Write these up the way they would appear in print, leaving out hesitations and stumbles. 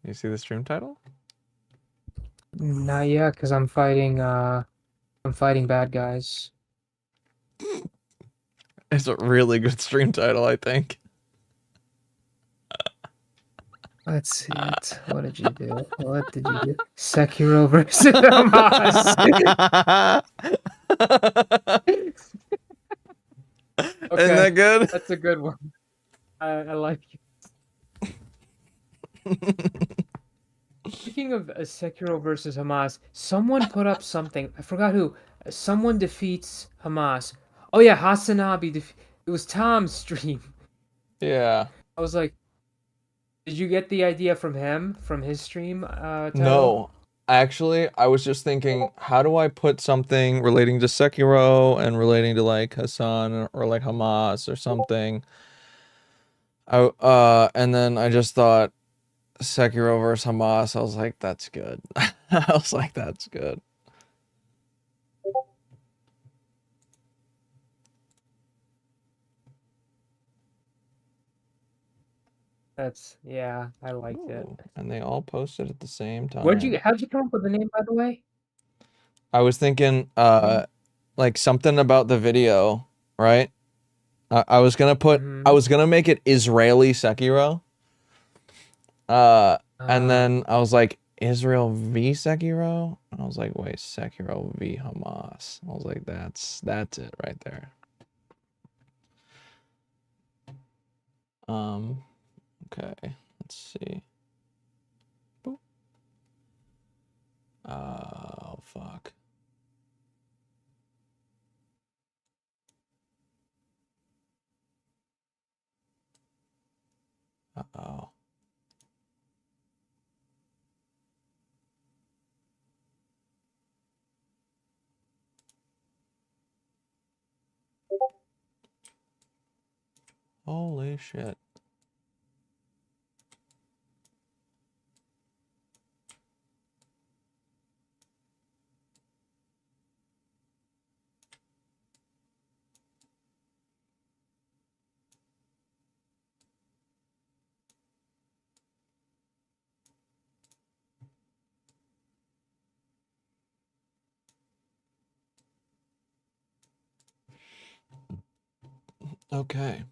You see the stream title? Not yet, because I'm fighting bad guys. It's a really good stream title, I think. Let's see it. What did you do? What did you do? Sekiro versus Hamas. Isn't Okay, that good? that's a good one. I like it. Speaking of Sekiro versus Hamas, someone put up something. I forgot who. Someone defeats Hamas. Oh yeah, Hasanabi. It was Tom's stream. Yeah. I was like, did you get the idea from him, from his stream title? No. Actually, I was just thinking, how do I put something relating to Sekiro and relating to like Hassan or like Hamas or something? And then I just thought Sekiro versus Hamas. I was like, that's good. I was like, that's good. Yeah, I liked it. Ooh, and they all posted at the same time. How'd you come up with the name, by the way? I was thinking, like something about the video, right? I was gonna I was gonna make it Israeli Sekiro. And then I was like, Israel v Sekiro? And I was like, wait, Sekiro v Hamas. I was like, that's it right there. Okay, let's see. Boop. Oh, fuck. Uh-oh. Holy shit. Okay.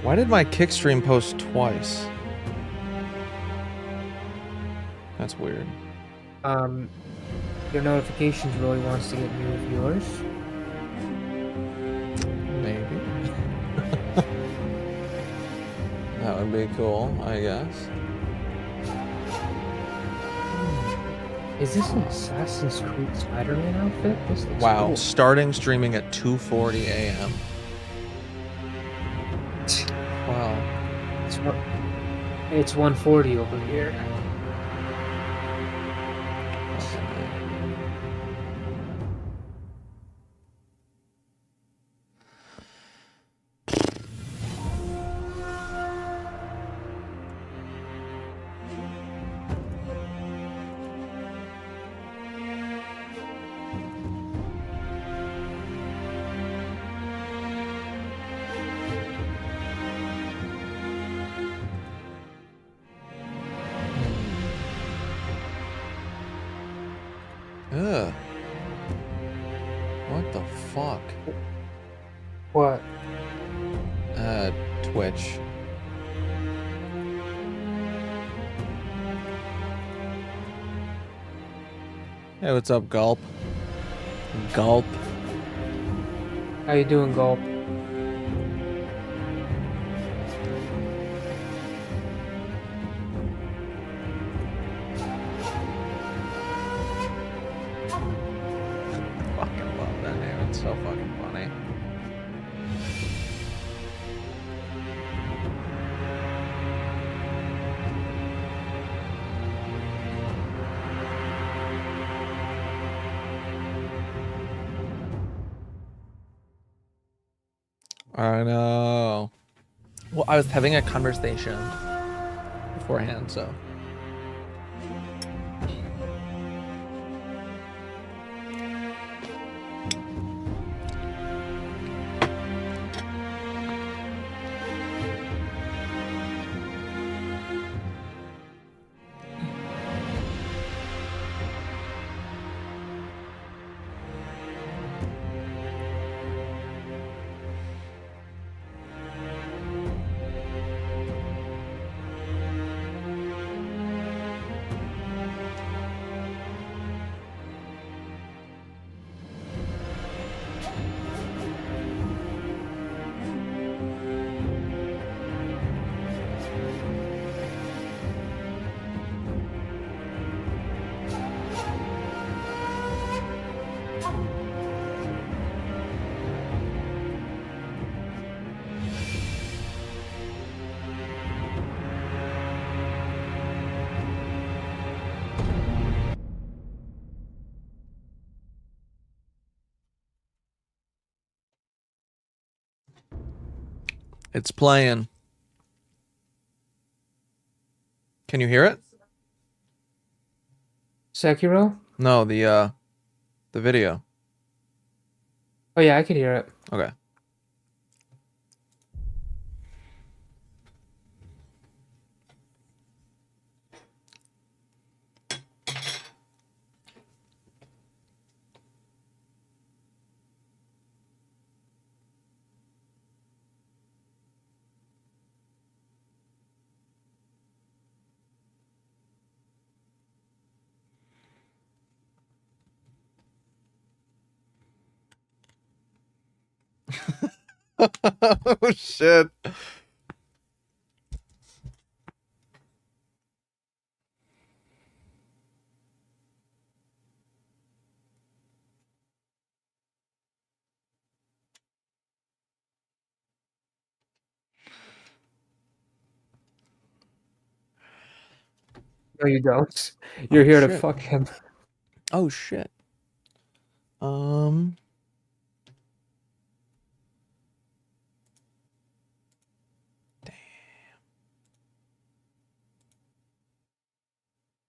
Why did my kick stream post twice? That's weird. Your notifications really wants to get new viewers. Maybe. That would be cool, I guess. Is this an Assassin's Creed Spider-Man outfit? This looks Wow, cool. starting streaming at 2:40 a.m. Wow. It's 1:40 over here. Ugh. What the fuck? What? Twitch. Hey, what's up, Gulp? Gulp. How you doing, Gulp? Fucking love that name. It's so fucking funny. I know. Well, I was having a conversation beforehand, so. It's playing. Can you hear it? Sekiro? No, the video. Oh yeah, I could hear it. Okay. Oh shit. No, you don't. You're here to shit. fuck him. Oh shit.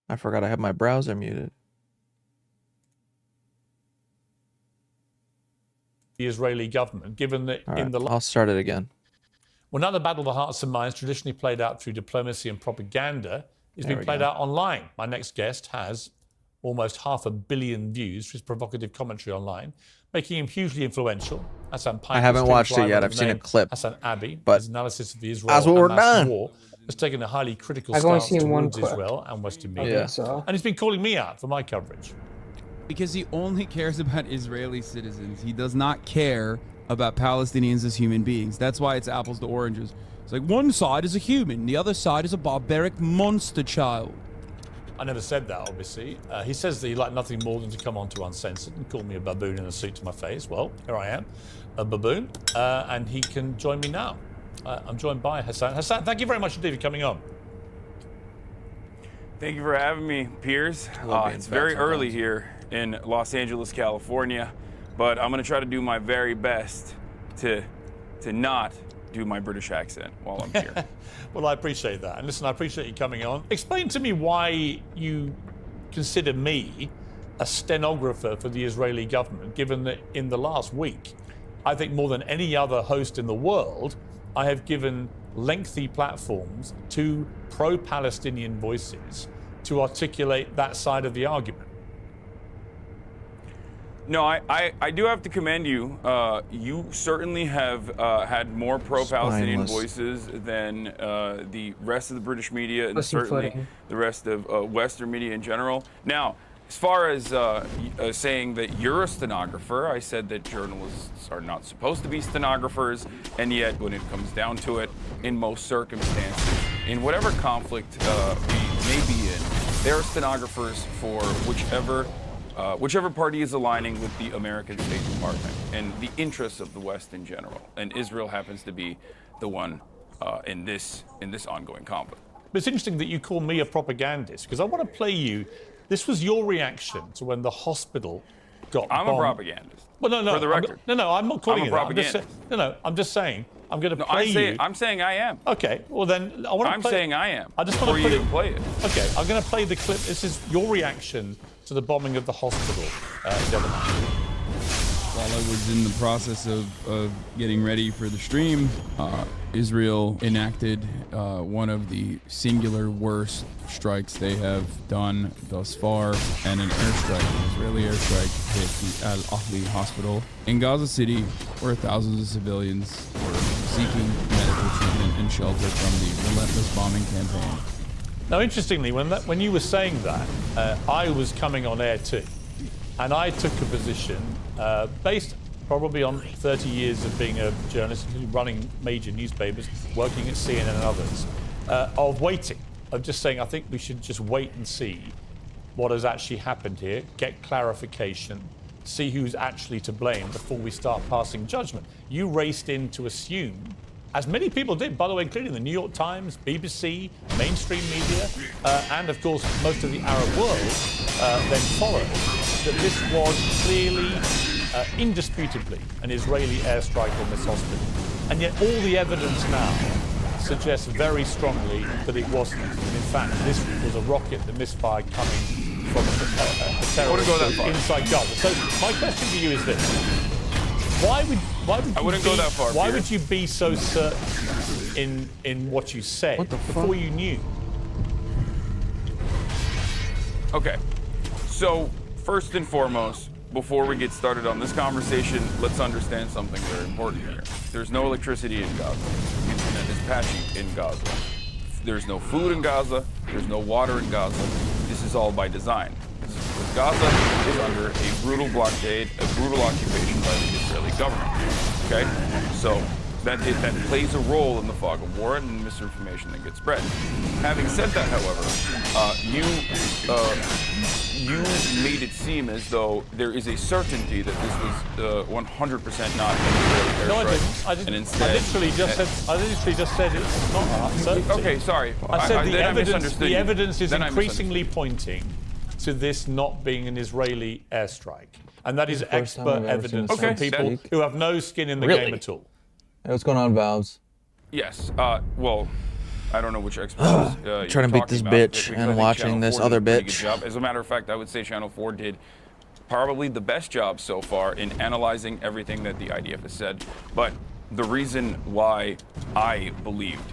I forgot I have my browser muted. The Israeli government, given that in the I'll start it again. well, now the battle of the hearts and minds, traditionally played out through diplomacy and propaganda, is being played out online. My next guest has almost 500 million views for his provocative commentary online, making him hugely influential. Hassan I haven't watched it yet. I've seen a clip. Hassan Abi, but his analysis of the that's what we're Israel-Hamas done. war has taken a highly critical I've only stance seen one towards clip. Israel and Western media. Okay, so. And he's been calling me out for my coverage. Because he only cares about Israeli citizens. He does not care about Palestinians as human beings. That's why it's apples to oranges. It's like one side is a human, the other side is a barbaric monster child. I never said that, obviously. He says that he'd like nothing more than to come on to Uncensored and call me a baboon in a suit to my face. Well, here I am, a baboon, and he can join me now. I'm joined by Hassan. Hassan, thank you very much indeed for coming on. Thank you for having me, Piers. It's very early here in Los Angeles, California, but I'm going to try to do my very best to not do my British accent while I'm here. Well, I appreciate that. And listen, I appreciate you coming on. Explain to me why you consider me a stenographer for the Israeli government, given that in the last week, I think more than any other host in the world, I have given lengthy platforms to pro-Palestinian voices to articulate that side of the argument. No, I do have to commend you. You certainly have had more pro-Palestinian voices than the rest of the British media and certainly the rest of Western media in general. Now, as far as saying that you're a stenographer, I said that journalists are not supposed to be stenographers, and yet when it comes down to it, in most circumstances, in whatever conflict we may be in, there are stenographers for whichever party is aligning with the American State Department and the interests of the West in general. And Israel happens to be the one in this ongoing conflict. But it's interesting that you call me a propagandist, because I want to play you. This was your reaction to when the hospital got I'm bombed. a propagandist. Well, no, For the record. I'm not calling I'm a you that. propagandist. I'm just saying. I'm going to No, play you. I'm saying I am. Okay, well then I want to I'm play. saying I am. I just want before to you put even it. play it. Okay, I'm going to play the clip. This is your reaction to the bombing of the hospital the other night. While I was in the process of getting ready for the stream, Israel enacted one of the singular worst strikes they have done thus far, and an Israeli airstrike hit the Al-Ahli hospital in Gaza City, where thousands of civilians were seeking medical treatment and shelter from the relentless bombing campaign. Now, interestingly, when you were saying that, I was coming on air too, and I took a position based probably on 30 years of being a journalist, running major newspapers, working at CNN and others, of waiting, of just saying, I think we should just wait and see what has actually happened here, get clarification, see who's actually to blame before we start passing judgment. You raced in to assume, as many people did, by the way, including the New York Times, BBC, mainstream media, and of course most of the Arab world then followed, that this was clearly, indisputably, an Israeli airstrike on this hospital. And yet all the evidence now suggests very strongly that it wasn't. And in fact, this was a rocket that misfired coming from a terrorist group inside Gaza. So my question to you is this. Why would you be so certain in what you say before you knew? Okay, so first and foremost, before we get started on this conversation, let's understand something very important here. There's no electricity in Gaza. The internet is patchy in Gaza. There's no food in Gaza. There's no water in Gaza. This is all by design. Gaza is under a brutal blockade, a brutal occupation by the Israeli government. Okay? So that plays a role in the fog of war and misinformation that gets spread. Having said that, however, you made it seem as though there is a certainty that this was 100% not an Israeli airstrike. No, I didn't. And instead, I literally just said it's not a certainty. Okay, sorry. I said the evidence is Then increasingly pointing to this not being an Israeli airstrike. And that is expert evidence from people who have no skin in the game at all. Hey, what's going on, Valves? Yes. Well, I don't know which experts you're trying to beat this about, bitch because I and think watching Channel this 4 did other a pretty good bitch. job. As a matter of fact, I would say Channel 4 did probably the best job so far in analyzing everything that the IDF has said. But the reason why I believed,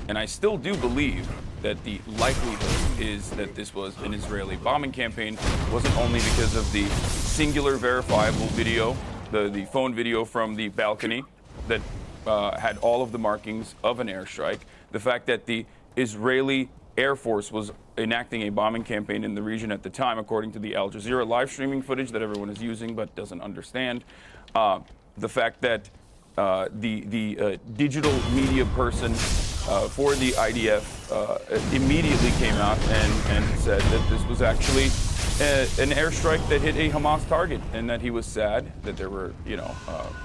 and I still do believe, that the likelihood is that this was an Israeli bombing campaign wasn't only because of the singular verifiable video, the phone video from the balcony that had all of the markings of an airstrike, the fact that the Israeli Air Force was enacting a bombing campaign in the region at the time, according to the Al Jazeera live streaming footage that everyone is using but doesn't understand, the fact that the digital media person for the IDF immediately came out and said that this was actually an airstrike that hit a Hamas target, and that he was sad that there were,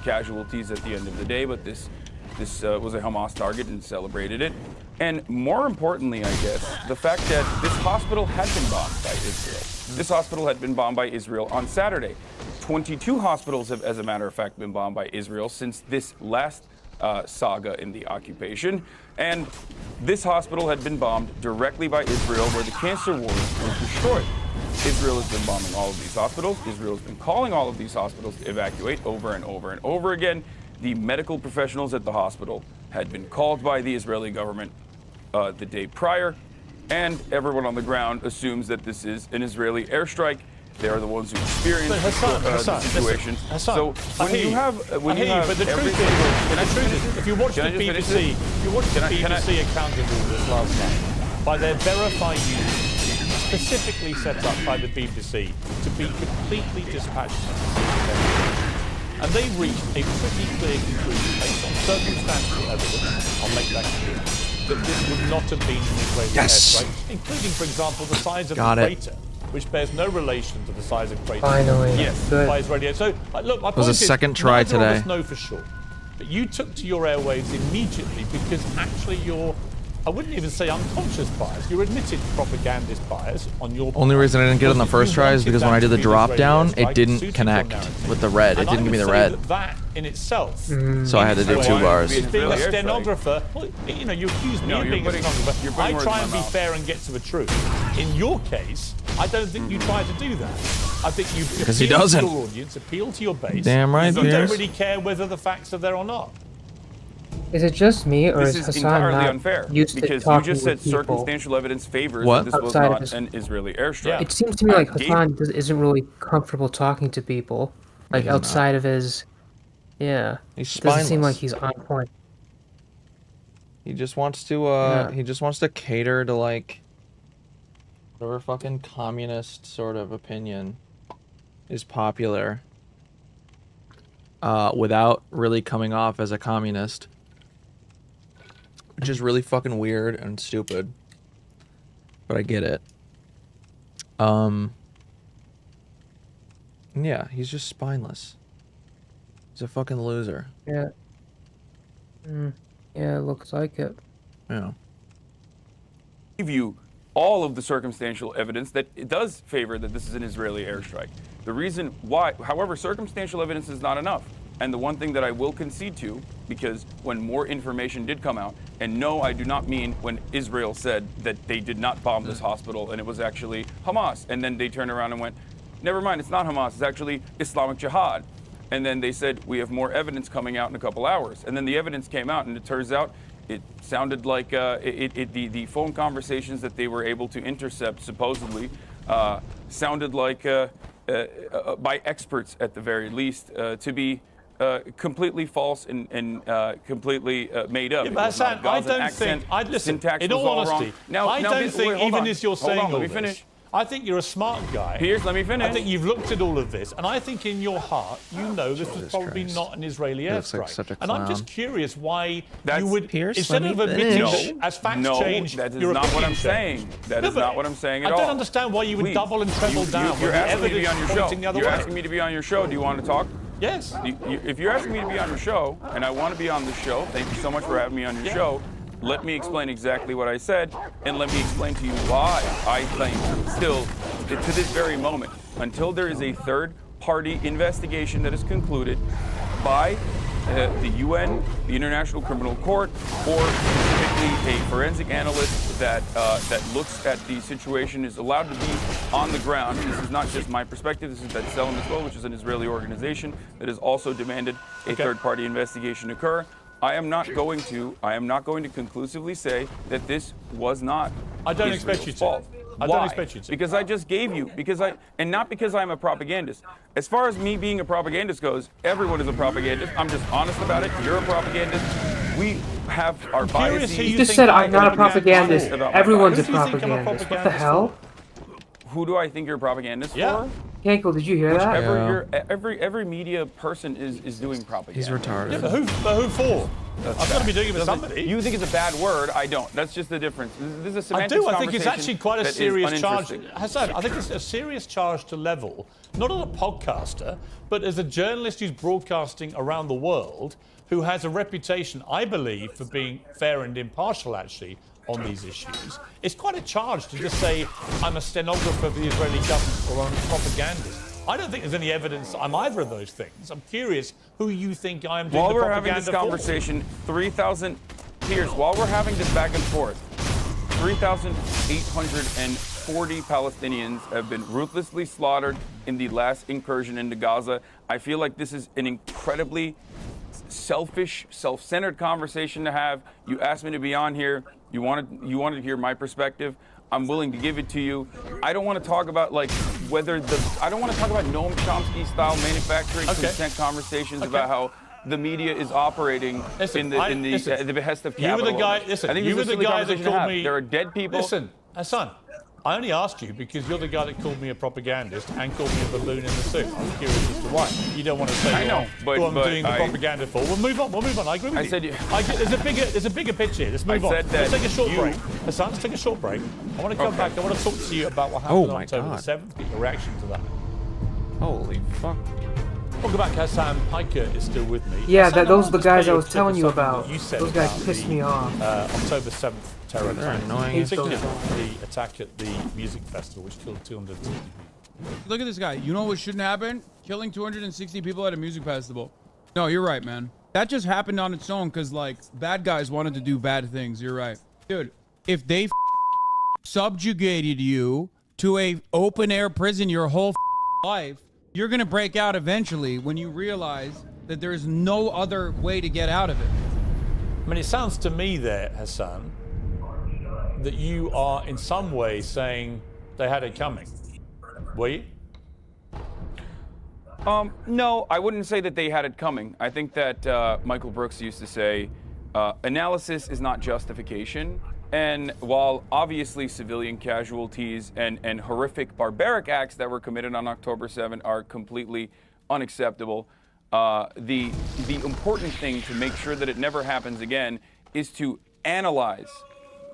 casualties at the end of the day, but this was a Hamas target and celebrated it. And more importantly, I guess, the fact that this hospital had been bombed by Israel. This hospital had been bombed by Israel on Saturday. 22 hospitals have, as a matter of fact, been bombed by Israel since this last saga in the occupation. And this hospital had been bombed directly by Israel, where the cancer ward was destroyed. Israel has been bombing all of these hospitals. Israel has been calling all of these hospitals to evacuate over and over and over again. The medical professionals at the hospital had been called by the Israeli government the day prior, and everyone on the ground assumes that this is an Israeli airstrike. They are the ones who experienced the situation. So when you have, but the truth is, if you watch the BBC, account of all this last night, by their verified units, specifically set up by the BBC to be completely dispassionate, and they reached a pretty clear conclusion based on circumstantial evidence. I'll make that clear, that this would not have been an Israeli airstrike, including, for example, the size of the crater, which bears no relation to the size of crater. Finally, yes, by Israeli. So, look, my point was a second try today. Know for sure, but you took to your airwaves immediately because actually your I wouldn't even say unconscious bias. You're admitted propagandist bias on your part. Only reason I didn't get it on the first try is because when I did the drop down, it didn't connect with the red. It didn't give me the red. That in itself. So I had to do 2 bars. Being a stenographer, well, you know, you accuse me of being a stenographer. I try and be fair and get to the truth. In your case, I don't think you try to do that. I think you appeal to your audience, appeal to your base. Damn right, You don't really care whether the facts are there or not. Is it just me, or this is is Hassan entirely not unfair used to because you talking just said with people? circumstantial evidence favors What? that this was Outside of not his- an Israeli airstrike. Yeah. It seems to me like Hassan isn't really comfortable talking to people, like outside of his. Yeah, He's it doesn't seem spineless. like he's on point. He just wants to he just wants to cater to like whatever fucking communist sort of opinion is popular. Without really coming off as a communist. Which is really fucking weird and stupid. But I get it. Yeah, he's just spineless. He's a fucking loser. Yeah. Yeah, it looks like it. Yeah. Give you all of the circumstantial evidence that it does favor that this is an Israeli airstrike. The reason why, however, circumstantial evidence is not enough. And the one thing that I will concede to, because when more information did come out, and no, I do not mean when Israel said that they did not bomb this hospital and it was actually Hamas, and then they turned around and went, never mind, it's not Hamas, it's actually Islamic Jihad. And then they said, we have more evidence coming out in a couple hours. And then the evidence came out, and it turns out it sounded like the phone conversations that they were able to intercept, supposedly, sounded like, by experts at the very least, to be completely false and completely made up. Yeah, but Hassan, I don't think. Listen, in all honesty, I don't think even as you're saying all this, I think you're a smart guy. Let me finish. I think you've looked at all of this, and I think in your heart, you know this was probably not an Israeli airstrike. Like and I'm just curious why That's you would, Pierce, instead of admitting that as facts change, that is your not what I'm opinion saying. changed. That is not what I'm saying at all. I don't understand why you would Please. double and treble down. You're when the asking me to be on your evidence show. pointing the other You're way. asking me to be on your show. Do you want to talk? Yes. If you're asking me to be on your show, and I want to be on the show, thank you so much for having me on your show. Let me explain exactly what I said, and let me explain to you why I think still, to this very moment, until there is a third-party investigation that is concluded by the UN, the International Criminal Court, or specifically a forensic analyst that looks at the situation, is allowed to be on the ground. This is not just my perspective. This is that Selim as well, which is an Israeli organization that has also demanded a third-party investigation occur. I am not going to conclusively say that this was not I don't Israel's expect you to. fault. I Why? don't expect you to. Because I just gave you, and not because I'm a propagandist. As far as me being a propagandist goes, everyone is a propagandist. I'm just honest about it. You're a propagandist. We have our biases. You just said I'm not a propagandist. Everyone's a propagandist. What the hell? Who do I think you're a propagandist for? Yankel, did you hear that? Every media person is doing propaganda. He's retarded. Yeah, but who for? I've got to be doing it with somebody. You think it's a bad word? I don't. That's just the difference. This is a semantics I do. I think it's actually quite a that is serious charge. uninteresting. Hassan, I think it's a serious charge to level, not as a podcaster, but as a journalist who's broadcasting around the world, who has a reputation, I believe, for being fair and impartial, actually, on these issues. It's quite a charge to just say, I'm a stenographer of the Israeli government or I'm a propagandist. I don't think there's any evidence I'm either of those things. I'm curious who you think I am doing While the we're having propaganda this conversation, 3,000 Piers, while we're having this back and forth, 3,840 Palestinians have been ruthlessly slaughtered in the last incursion into Gaza. I feel like this is an incredibly selfish, self-centered conversation to have. You asked me to be on here. You wanted to hear my perspective. I'm willing to give it to you. I don't want to talk about I don't want to talk about Noam Chomsky style manufacturing consent conversations about how the media is operating in the behest of capital. You were the guy. Listen, I think you were the guy that called me. There are dead people. Listen, Hassan, I only asked you because you're the guy that called me a propagandist and called me a balloon in the suit. I'm curious as to why. You don't want to say I know, who I'm doing the propaganda for. We'll move on. I agree with you. There's a bigger picture here. Let's move on. Let's take a short break. Hassan, let's take a short break. I want to come back. I want to talk to you about what happened on October the 7th. Get your reaction to that. Holy fuck. Welcome back, Hassan. Piker is still with me. Yeah, Hassan, those are the guys I was clip telling of you something about. that you said Those guys about pissed me off. October 7th terror They're attack. annoying as Particularly fuck. the attack at the music festival, which killed 260 people. Look at this guy. You know what shouldn't happen? Killing 260 people at a music festival. No, you're right, man. That just happened on its own because, like, bad guys wanted to do bad things. You're right. Dude, if they subjugated you to a open-air prison your whole life, you're going to break out eventually when you realize that there's no other way to get out of it. I mean, it sounds to me there, Hassan, that you are in some way saying they had it coming. Were you? No, I wouldn't say that they had it coming. I think that Michael Brooks used to say, analysis is not justification. And while obviously civilian casualties and horrific barbaric acts that were committed on October 7 are completely unacceptable, the important thing to make sure that it never happens again is to analyze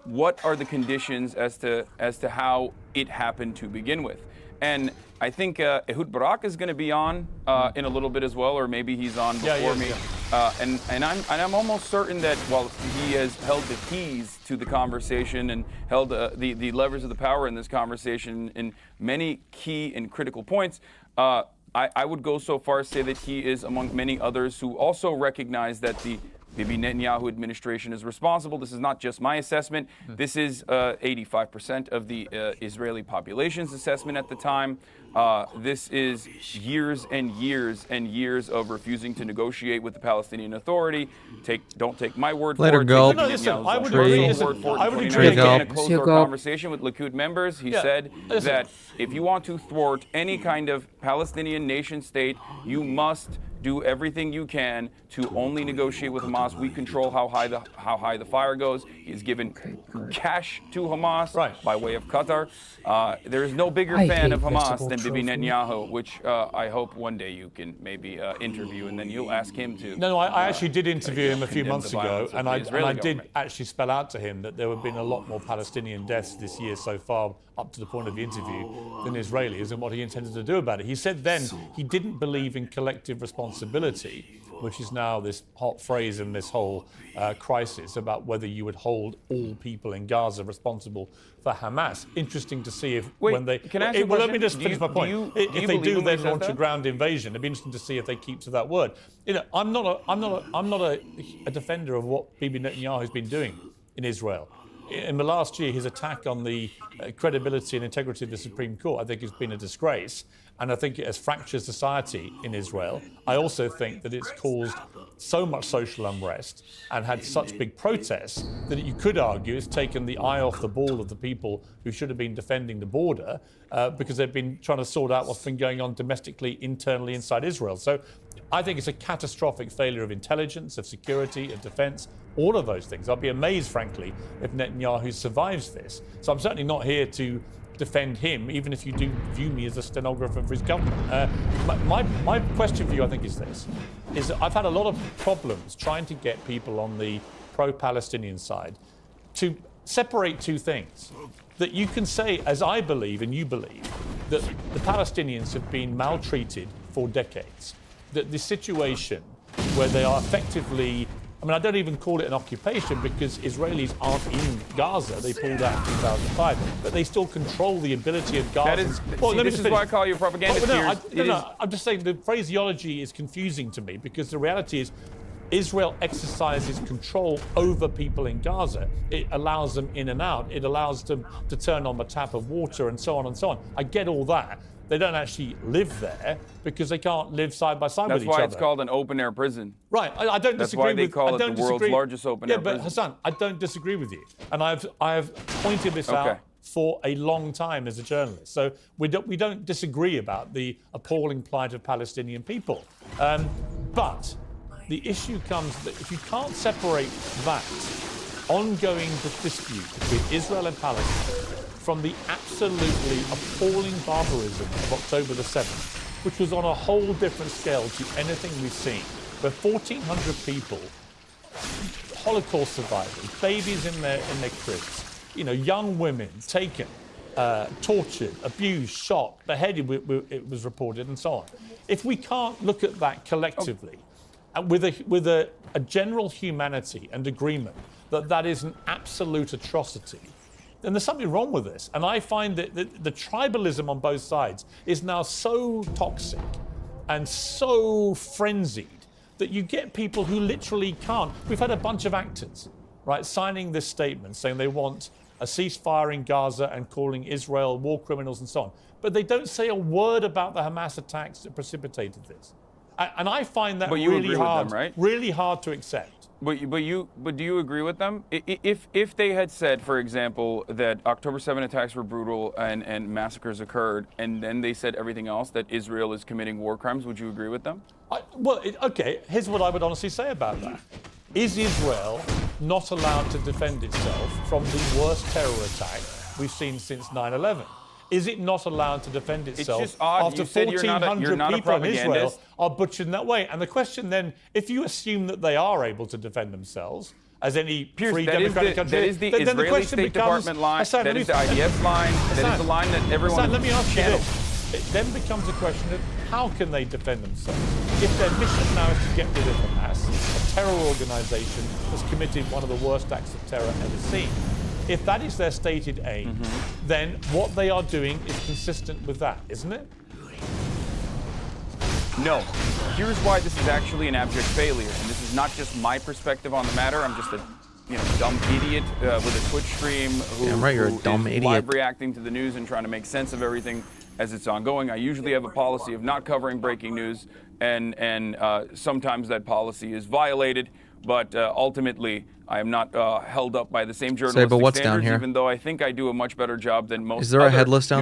what are the conditions as to how it happened to begin with. And I think Ehud Barak is going to be on in a little bit as well, or maybe he's on before me. And I'm almost certain that while he has held the keys to the conversation and held the levers of the power in this conversation in many key and critical points, I would go so far as to say that he is among many others who also recognize that the Bibi Netanyahu administration is responsible. This is not just my assessment. This is 85% of the Israeli population's assessment at the time. This is years and years and years of refusing to negotiate with the Palestinian Authority. Don't take my word Later, for it. Gulp. Take No, listen, Netanyahu's I would own agree. word Listen, for it. I would In agree. a Gulp. closed-door conversation with Likud members, he said listen. that if you want to thwart any kind of Palestinian nation state, you must do everything you can to only negotiate with Hamas. We control how high the fire goes. He's given cash to Hamas by way of Qatar. There is no bigger fan of Hamas than Bibi Netanyahu, which I hope one day you can maybe interview, and then you'll ask him to. No, I actually did interview him a few condemn months the ago, violence of and the I Israeli did government. actually spell out to him that there have been a lot more Palestinian deaths this year so far, up to the point of the interview, than Israelis, and what he intended to do about it. He said then he didn't believe in collective responsibility, which is now this hot phrase in this whole crisis about whether you would hold all people in Gaza responsible for Hamas. Interesting to see if when they... Can I ask you a well, let question? me just finish my point. If they do then launch a ground invasion, it'd be interesting to see if they keep to that word. You know, I'm not a defender of what Bibi Netanyahu has been doing in Israel. In the last year, his attack on the credibility and integrity of the Supreme Court, I think, has been a disgrace. And I think it has fractured society in Israel. I also think that it's caused so much social unrest and had such big protests that you could argue it's taken the eye off the ball of the people who should have been defending the border because they've been trying to sort out what's been going on domestically, internally inside Israel. So I think it's a catastrophic failure of intelligence, of security, of defense, all of those things. I'll be amazed, frankly, if Netanyahu survives this. So I'm certainly not here to defend him, even if you do view me as a stenographer for his government. My question for you, I think, is this, is that I've had a lot of problems trying to get people on the pro-Palestinian side to separate two things. That you can say, as I believe and you believe, that the Palestinians have been maltreated for decades. That the situation where they are effectively, I mean, I don't even call it an occupation because Israelis aren't in Gaza. They pulled out in 2005, but they still control the ability of Gaza. That is, this is why I call you a propagandist. No, I'm just saying the phraseology is confusing to me because the reality is Israel exercises control over people in Gaza. It allows them in and out. It allows them to turn on the tap of water and so on and so on. I get all that. They don't actually live there because they can't live side by side with each other. That's why it's called an open-air prison. Right, I don't disagree with... That's why they call it the world's largest open-air prison. Yeah, but Hassan, I don't disagree with you. And I have pointed this out for a long time as a journalist. So we don't disagree about the appalling plight of Palestinian people. But the issue comes that if you can't separate that ongoing dispute between Israel and Palestine from the absolutely appalling barbarism of October the 7th, which was on a whole different scale to anything we've seen, where 1,400 people, Holocaust survivors, babies in their cribs, you know, young women taken, tortured, abused, shot, beheaded, it was reported, and so on. If we can't look at that collectively, with a general humanity and agreement that that is an absolute atrocity, then there's something wrong with this. And I find that the tribalism on both sides is now so toxic and so frenzied that you get people who literally can't. We've had a bunch of actors, right, signing this statement saying they want a ceasefire in Gaza and calling Israel war criminals and so on. But they don't say a word about the Hamas attacks that precipitated this. And I find that really hard, them, right? really hard to accept. But do you agree with them? If they had said, for example, that October 7 attacks were brutal and massacres occurred, and then they said everything else, that Israel is committing war crimes, would you agree with them? Okay, here's what I would honestly say about that. Is Israel not allowed to defend itself from the worst terror attack we've seen since 9/11? Is it not allowed to defend itself it's just odd. after 1,400 people in Israel are butchered in that way? And the question then, if you assume that they are able to defend themselves, as any free democratic country, that is the then Israeli the question State becomes, Department line, Hassan, that is the IDF line, that is the line that everyone Hassan, let me ask you channels. this. It then becomes a question of how can they defend themselves? If their mission now is to get rid of Hamas, a terror organization that's committed one of the worst acts of terror ever seen, if that is their stated aim, then what they are doing is consistent with that, isn't it? No. Here's why this is actually an abject failure, and this is not just my perspective on the matter. I'm just a dumb idiot with a Twitch stream who is live reacting to the news and trying to make sense of everything as it's ongoing. I usually have a policy of not covering breaking news, and sometimes that policy is violated, but ultimately I am not held up by the same journalistic standards, even though I think I do a much better job than most other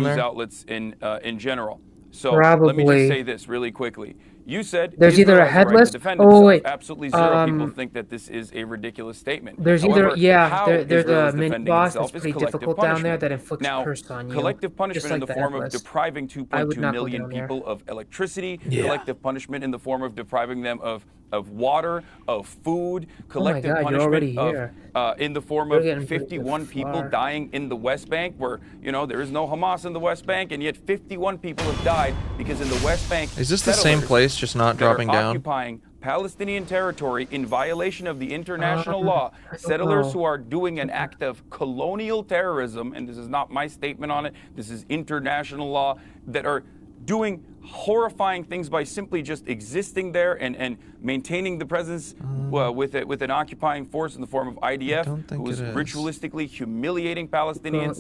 news outlets in general. So let me just say this really quickly. You said there's either a head list. Absolutely zero people think that this is a ridiculous statement. There's However, there's a mini boss that's pretty difficult down there that inflicts curse on you. Collective punishment in the form of depriving 2.2 million people of electricity, collective punishment in the form of depriving them of water, of food, collective punishment in the form of 51 people dying in the West Bank, where there is no Hamas in the West Bank, and yet 51 people have died because in the West Bank, is this the same place, just not dropping down? Occupying Palestinian territory in violation of the international law, settlers who are doing an act of colonial terrorism, and this is not my statement on it, this is international law, that are doing horrifying things by simply just existing there and maintaining the presence with an occupying force in the form of IDF, who is ritualistically humiliating Palestinians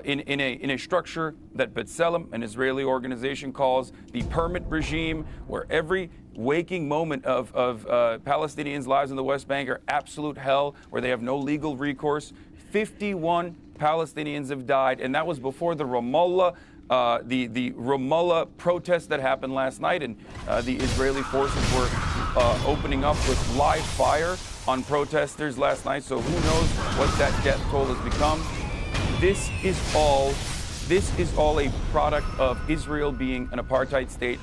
in a structure that B'Tselem, an Israeli organization, calls the permit regime, where every waking moment of Palestinians' lives in the West Bank are absolute hell, where they have no legal recourse. 51 Palestinians have died, and that was before the Ramallah protest that happened last night, and the Israeli forces were opening up with live fire on protesters last night. So who knows what that death toll has become? This is all a product of Israel being an apartheid state.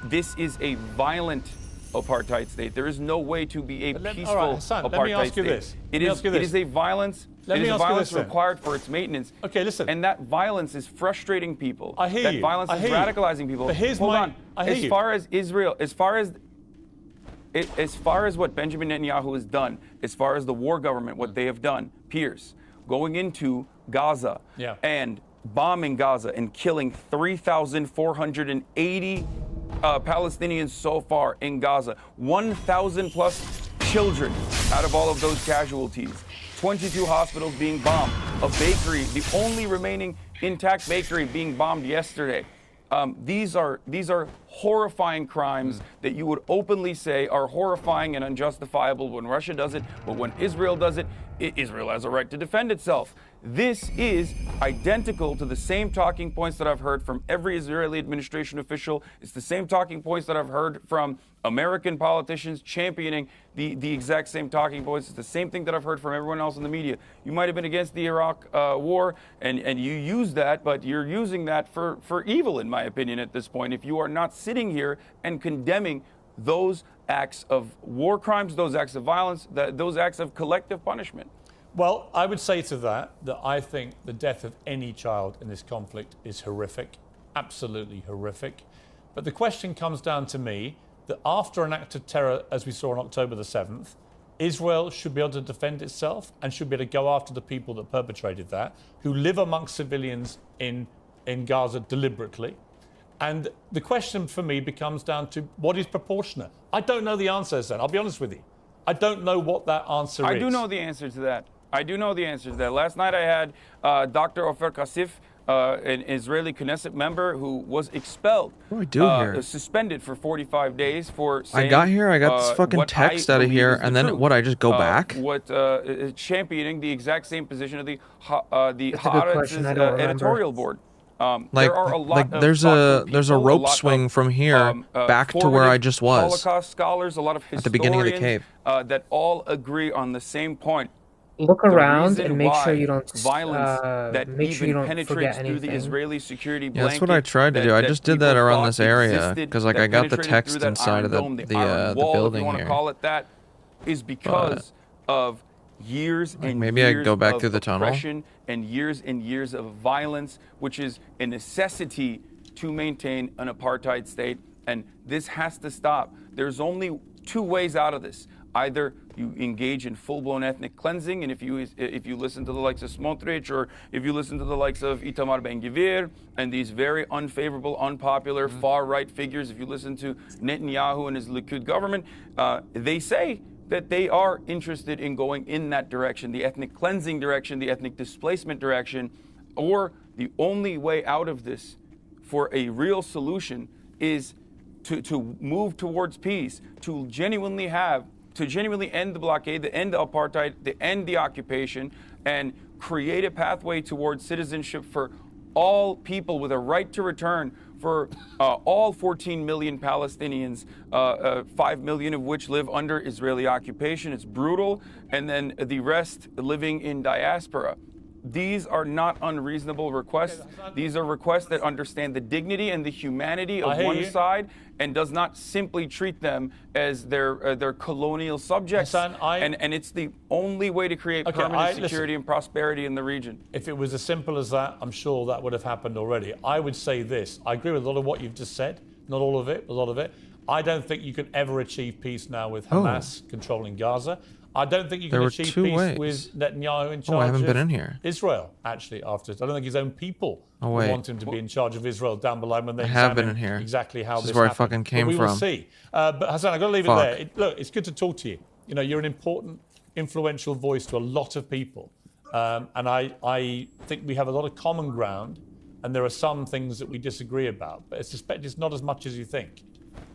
This is a violent apartheid state. There is no way to be a peaceful apartheid let me ask you state. this. It is a violence. It is a violence required for its maintenance. Okay, listen. And that violence is frustrating people. I hear you. That violence is radicalizing people. But here's Hold on. I hear as far as Israel, as far as what Benjamin Netanyahu has done, as far as the war government, what they have done, Pierce, going into Gaza and bombing Gaza and killing 3,480 Palestinians so far in Gaza, 1,000 plus children out of all of those casualties, 22 hospitals being bombed, a bakery, the only remaining intact bakery, being bombed yesterday. These are horrifying crimes that you would openly say are horrifying and unjustifiable when Russia does it, but when Israel does it, Israel has a right to defend itself. This is identical to the same talking points that I've heard from every Israeli administration official. It's the same talking points that I've heard from American politicians championing the exact same talking points. It's the same thing that I've heard from everyone else in the media. You might have been against the Iraq war, and you use that, but you're using that for evil, in my opinion, at this point, if you are not sitting here and condemning those acts of war crimes, those acts of violence, those acts of collective punishment. Well, I would say to that I think the death of any child in this conflict is horrific, absolutely horrific. But the question comes down to me that after an act of terror, as we saw on October the 7th, Israel should be able to defend itself and should be able to go after the people that perpetrated that, who live amongst civilians in Gaza deliberately. And the question for me becomes down to what is proportionate. I don't know the answer, Hassan. I'll be honest with you. I don't know what that answer is. I do know the answer to that. I do know the answer to that. Last night I had Dr. Ofer Kassif, an Israeli Knesset member who was expelled, suspended for 45 days for saying, I got here, I got this fucking text out of here, and then what, I just go back? Championing the exact same position of the Haaretz's editorial board. There are a lot of there's a rope swing from here back to where I just was. Holocaust scholars, a lot of historians, at the beginning of the cave, that all agree on the same point. Look around and make sure you don't violence that even penetrates through the Israeli security blanket. That's what I tried to do. I just did that around this area because, like, I got the text inside of the building if you want to call it that, is because of years and maybe years I go back of through the tunnel and years of violence, which is a necessity to maintain an apartheid state, and this has to stop. There's only two ways out of this. Either you engage in full-blown ethnic cleansing, and if you listen to the likes of Smotrich, or if you listen to the likes of Itamar Ben-Gvir, and these very unfavorable, unpopular, far-right figures, if you listen to Netanyahu and his Likud government, they say that they are interested in going in that direction, the ethnic cleansing direction, the ethnic displacement direction, or the only way out of this for a real solution is to move towards peace, to genuinely end the blockade, to end the apartheid, to end the occupation, and create a pathway towards citizenship for all people with a right to return, for all 14 million Palestinians, 5 million of which live under Israeli occupation. It's brutal. And then the rest living in diaspora. These are not unreasonable requests. These are requests that understand the dignity and the humanity of one side and does not simply treat them as their colonial subjects. Hassan, and it's the only way to create permanent security and prosperity in the region. If it was as simple as that, I'm sure that would have happened already. I would say this. I agree with a lot of what you've just said. Not all of it, a lot of it. I don't think you can ever achieve peace now with Hamas controlling Gaza. I don't think you can achieve peace with Netanyahu in charge of Israel, actually, after this. I don't think his own people want him to be in charge of Israel down below when they examine exactly how this is where happened. I fucking came but we from. will see. But Hassan, I've got to leave it there. Look, it's good to talk to you. You know, you're an important, influential voice to a lot of people. And I think we have a lot of common ground, and there are some things that we disagree about. But I suspect it's not as much as you think.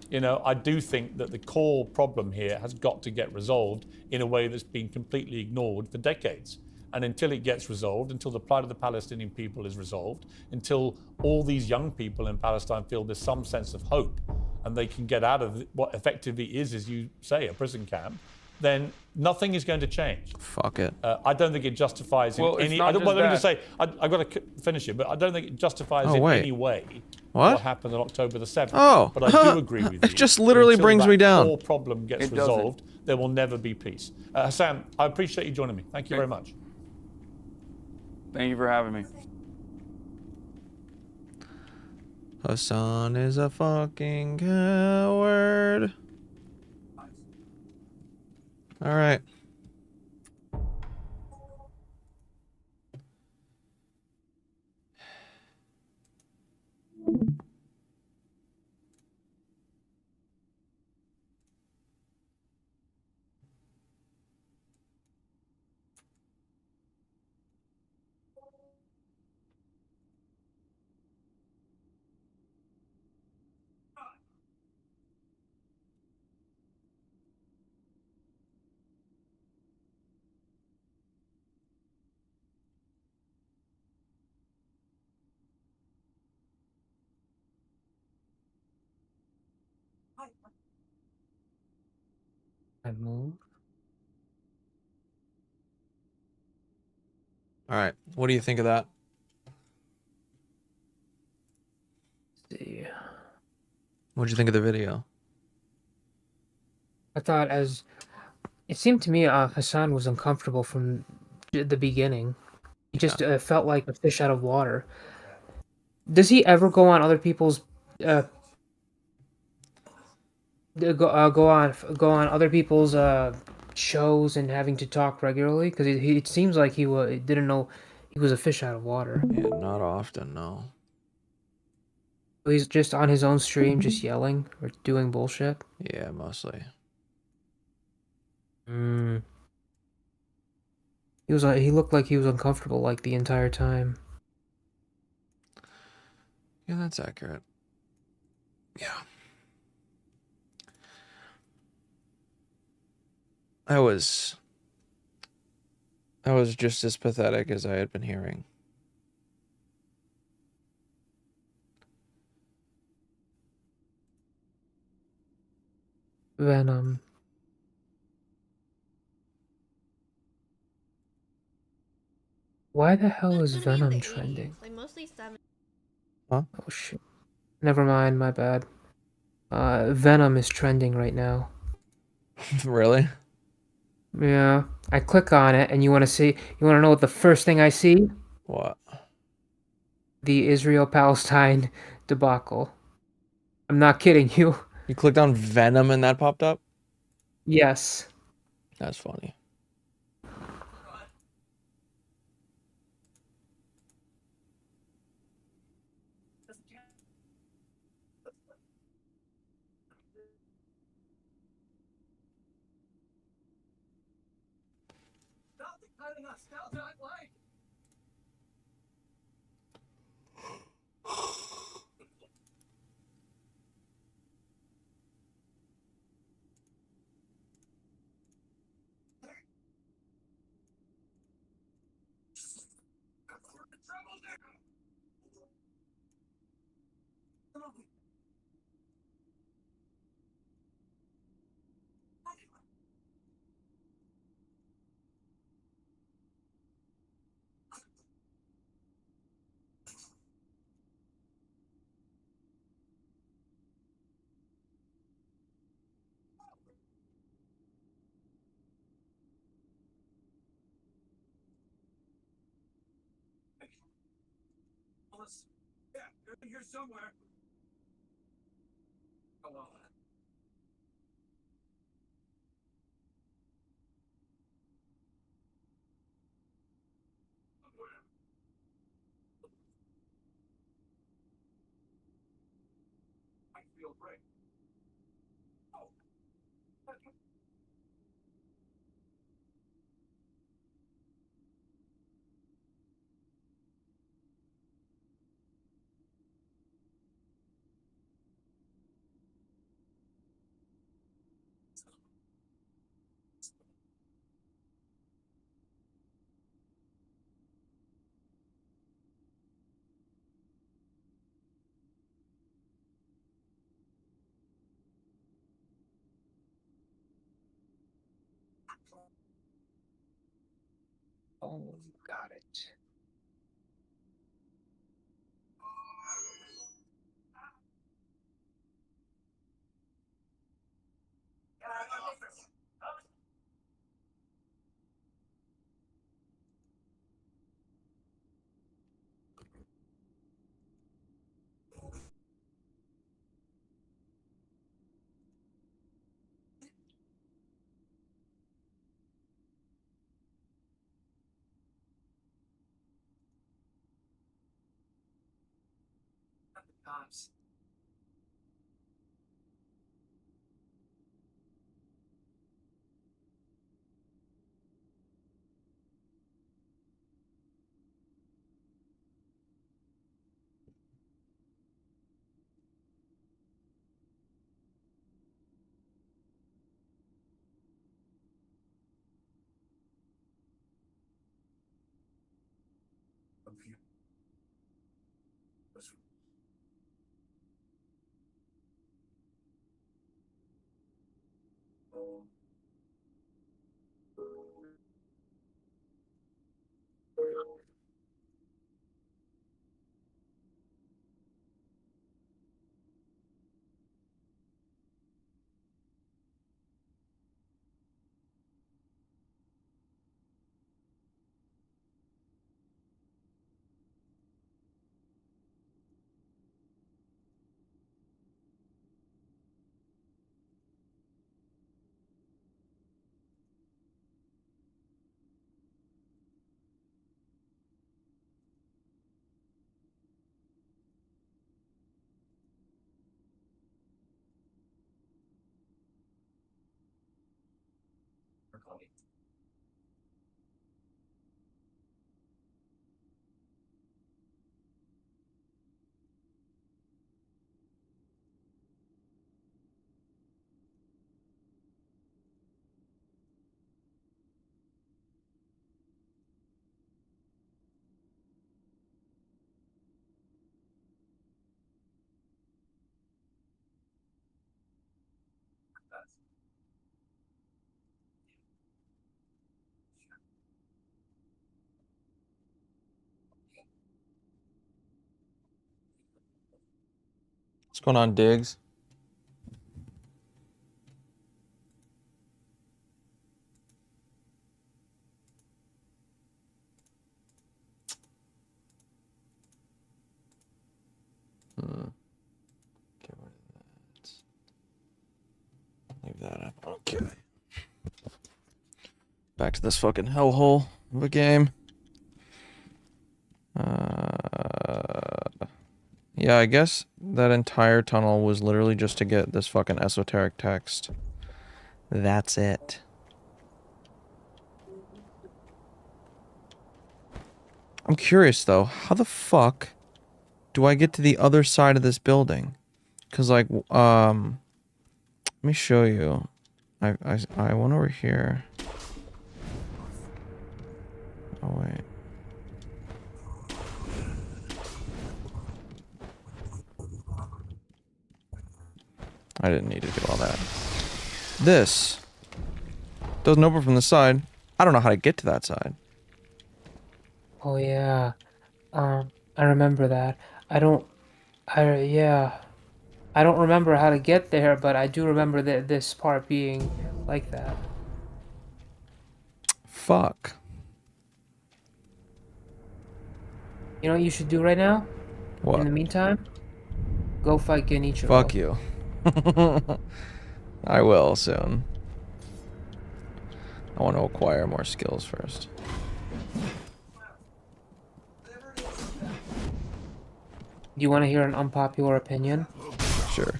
You know, I do think that the core problem here has got to get resolved in a way that's been completely ignored for decades. And until it gets resolved, until the plight of the Palestinian people is resolved, until all these young people in Palestine feel there's some sense of hope and they can get out of what effectively is, as you say, a prison camp, then nothing is going to change. Fuck it. I don't think it justifies any... Let me just say, I've got to finish it, but I don't think it justifies in any way what happened on October the 7th. But I do agree with you. It just literally brings me down. Until that core problem gets resolved, there will never be peace. Sam, I appreciate you joining me. Thank you very much. Thank you for having me. Hassan is a fucking coward. All right. I move. All right. What do you think of that? Let's see. What did you think of the video? I thought it seemed to me Hassan was uncomfortable from at the beginning. He just felt like a fish out of water. Does he ever go on other people's go on other people's shows and having to talk regularly? Because it seems like he didn't know he was a fish out of water. Yeah, not often, no. He's just on his own stream, just yelling or doing bullshit. Yeah, mostly. Mm. He looked like he was uncomfortable like the entire time. Yeah, that's accurate. Yeah. I was just as pathetic as I had been hearing. Venom. Why the hell is Venom trending? Like mostly 70s. Huh? Oh shit. Never mind, my bad. Venom is trending right now. Really? Yeah. I click on it and you wanna know what the first thing I see? What? The Israel-Palestine debacle. I'm not kidding you. You clicked on Venom and that popped up? Yes. That's funny. Here somewhere. I feel great. Oh, got it. Cops. What's going on, Diggs? Get rid of that. Leave that up. Okay. Back to this fucking hellhole of a game. Yeah, I guess that entire tunnel was literally just to get this fucking esoteric text. That's it. I'm curious though, how the fuck do I get to the other side of this building? Cause like, let me show you. I went over here. Oh wait. I didn't need to do all that. This doesn't open from the side. I don't know how to get to that side. Oh yeah. I remember that. I don't remember how to get there, but I do remember that this part being like that. Fuck. You know what you should do right now? What? In the meantime? Go fight Genichiro. Fuck you. I will soon. I want to acquire more skills first. Do you want to hear an unpopular opinion? Sure.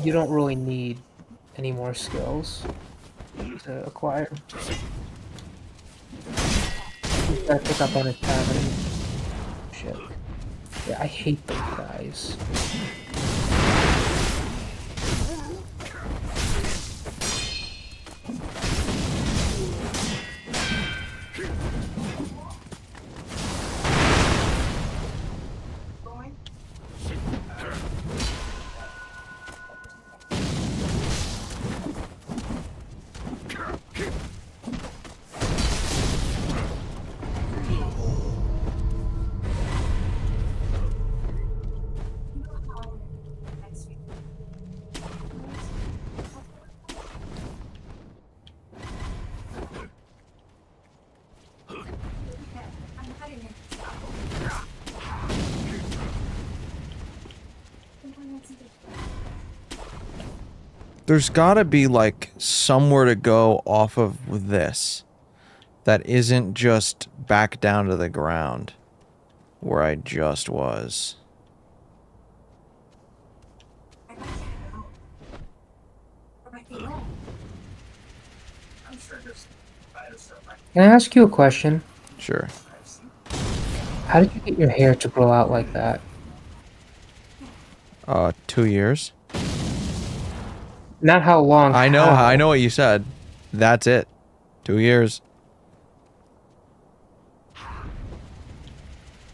You don't really need any more skills to acquire. You gotta pick up on his pattern. Shit. Yeah, I hate those guys. There's gotta be, like, somewhere to go off of this that isn't just back down to the ground where I just was. Can I ask you a question? Sure. How did you get your hair to grow out like that? 2 years. Not how long. I know. How? I know what you said. That's it. 2 years.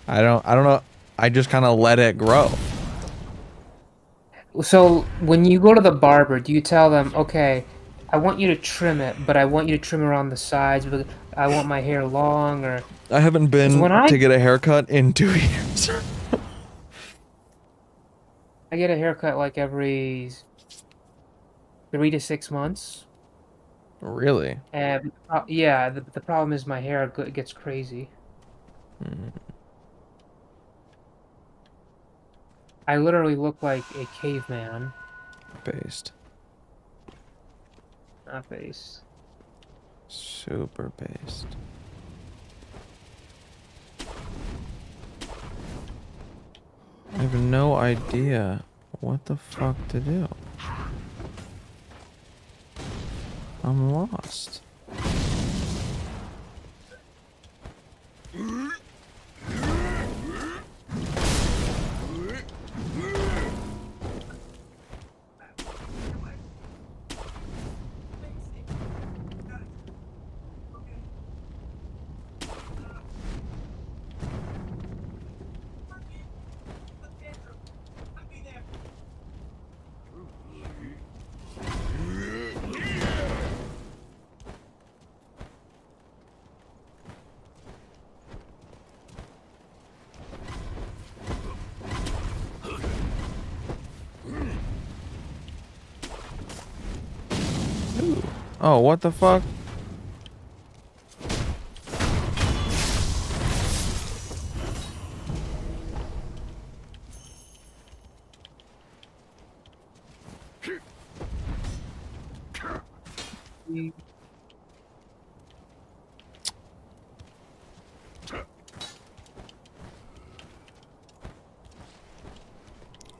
I don't know. I just kind of let it grow. So when you go to the barber, do you tell them, okay, I want you to trim it, but I want you to trim around the sides, but I want my hair long, or... I haven't been to get a haircut in 2 years. I get a haircut like every 3 to 6 months. Really? And yeah, the problem is my hair gets crazy. I literally look like a caveman. Based. Not based. Super based. I have no idea what the fuck to do. I'm lost. Oh, what the fuck?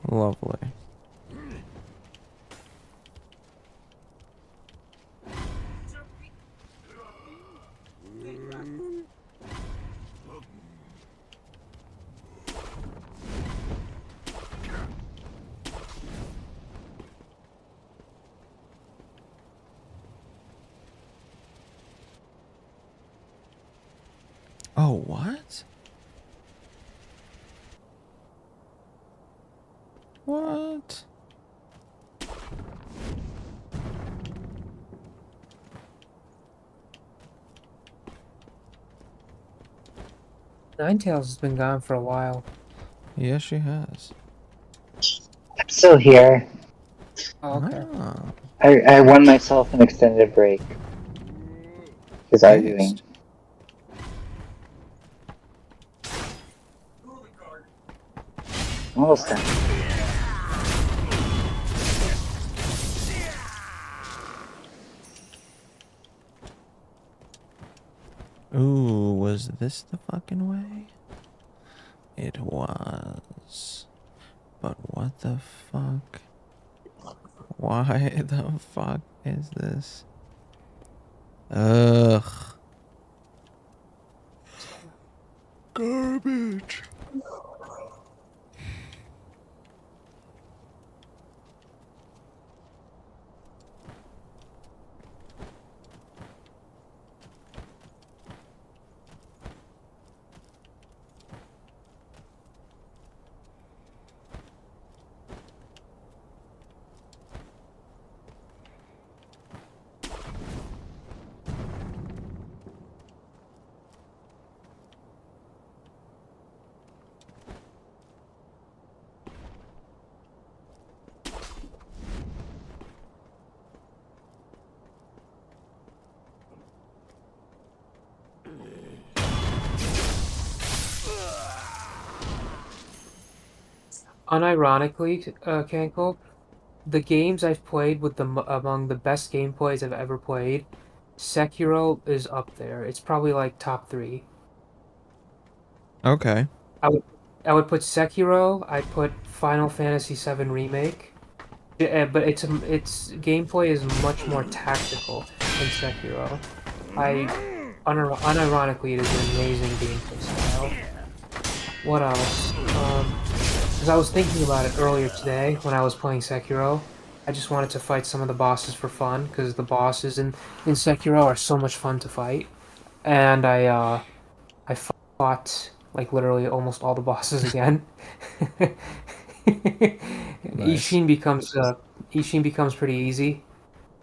Lovely. Oh, what? What? Ninetales has been gone for a while. Yes, she has. I'm still here. Oh, okay. Ah, I won myself an extended break. Just arguing. based. Almost done. Ooh, was this the fucking way? It was. But what the fuck? Why the fuck is this? Ugh. Garbage. Unironically, Cankle, the games I've played with among the best gameplays I've ever played, Sekiro is up there. It's probably like top 3. Okay. I would I would put Sekiro. I'd put Final Fantasy VII Remake. Yeah, but its gameplay is much more tactical than Sekiro. Unironically, it is an amazing gameplay style. What else? Because I was thinking about it earlier today when I was playing Sekiro. I just wanted to fight some of the bosses for fun because the bosses in Sekiro are so much fun to fight, and I fought like literally almost all the bosses again. Nice. Ishin becomes pretty easy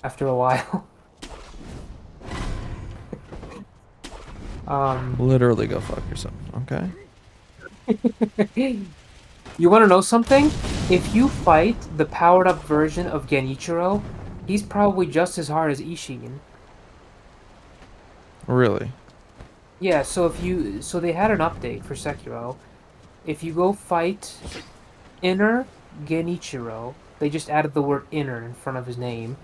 after a while. Literally go fuck yourself, okay? You want to know something? If you fight the powered up version of Genichiro, he's probably just as hard as Ishin. Really? Yeah, so they had an update for Sekiro. If you go fight Inner Genichiro, they just added the word inner in front of his name.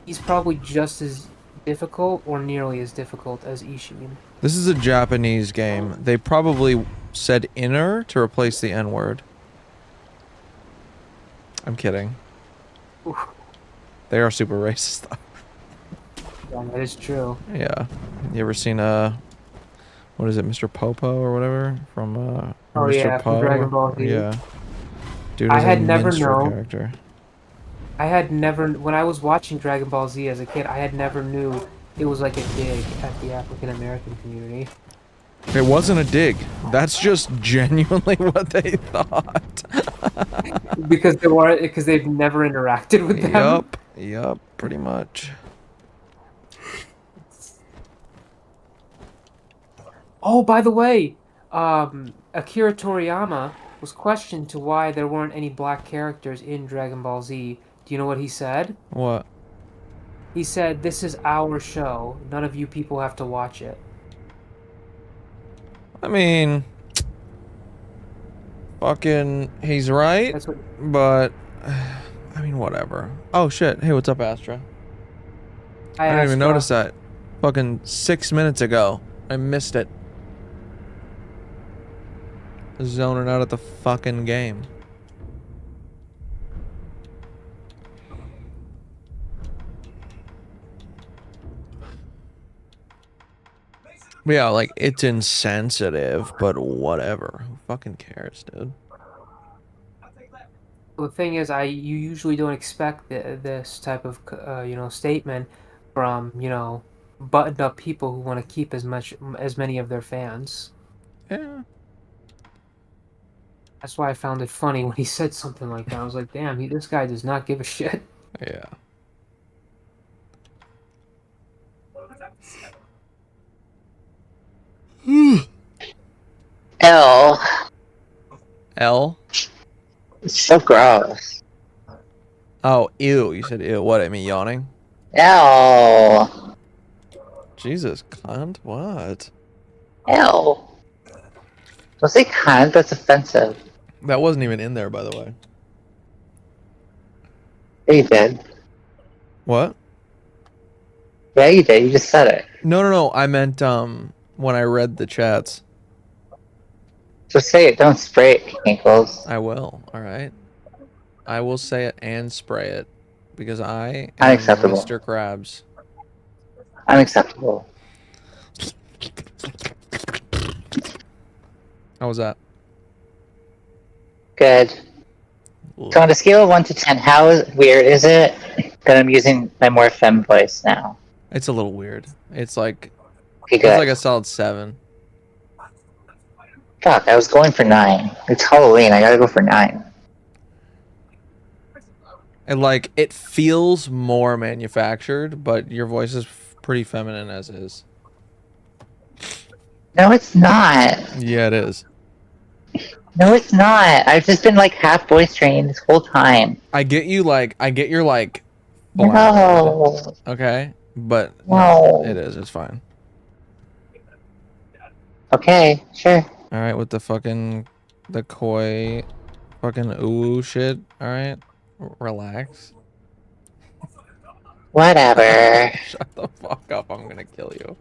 He's probably just as difficult or nearly as difficult as Ishin. This is a Japanese game. They probably said inner to replace the N word. I'm kidding. Oof. They are super racist though. That is true. Yeah. You ever seen what is it, Mr. Popo or whatever from or Oh Mr. yeah, from Dragon Poe? Ball Z. Yeah. Dude I is a had never minstrel known. character. I had never, when I was watching Dragon Ball Z as a kid, I had never knew it was like a dig at the African American community. It wasn't a dig. That's just genuinely what they thought. Because they've never interacted with them. Yup, pretty much. Oh, by the way, Akira Toriyama was questioned to why there weren't any black characters in Dragon Ball Z. Do you know what he said? What? He said, "This is our show. None of you people have to watch it." I mean, fucking, he's right, That's what. but I mean, whatever. Oh shit! Hey, what's up, Astra? I didn't even notice that. Fucking 6 minutes ago, I missed it. Zoning out at the fucking game. Yeah, like, it's insensitive, but whatever. Who fucking cares, dude? The thing is, you usually don't expect this type of statement from buttoned up people who want to keep as many of their fans. Yeah. That's why I found it funny when he said something like that. I was like, damn, this guy does not give a shit. Yeah. L. L? It's so gross. Oh, ew. You said ew. What, I mean yawning? L. Jesus, cunt? What? L. Don't say cunt, that's offensive. That wasn't even in there, by the way. Yeah, you did. What? Yeah, you did. You just said it. No. I meant, when I read the chats. Just say it. Don't spray it, Kinkles. I will, alright? I will say it and spray it. Because I am Unacceptable. Mr. Krabs. Unacceptable. How was that? Good. So on a scale of 1 to 10, how weird is it that I'm using my more femme voice now? It's a little weird. It's like... Okay, It's good. like a solid 7. Fuck, I was going for 9. It's Halloween, I gotta go for 9. And like, it feels more manufactured, but your voice is pretty feminine as is. No, it's not. Yeah, it is. No, it's not. I've just been like half voice trained this whole time. I get your like flattered, No. okay? But No. it is, it's fine. Okay, sure. Alright, with the koi fucking ooh shit, alright? Relax. Whatever. Shut the fuck up, I'm gonna kill you.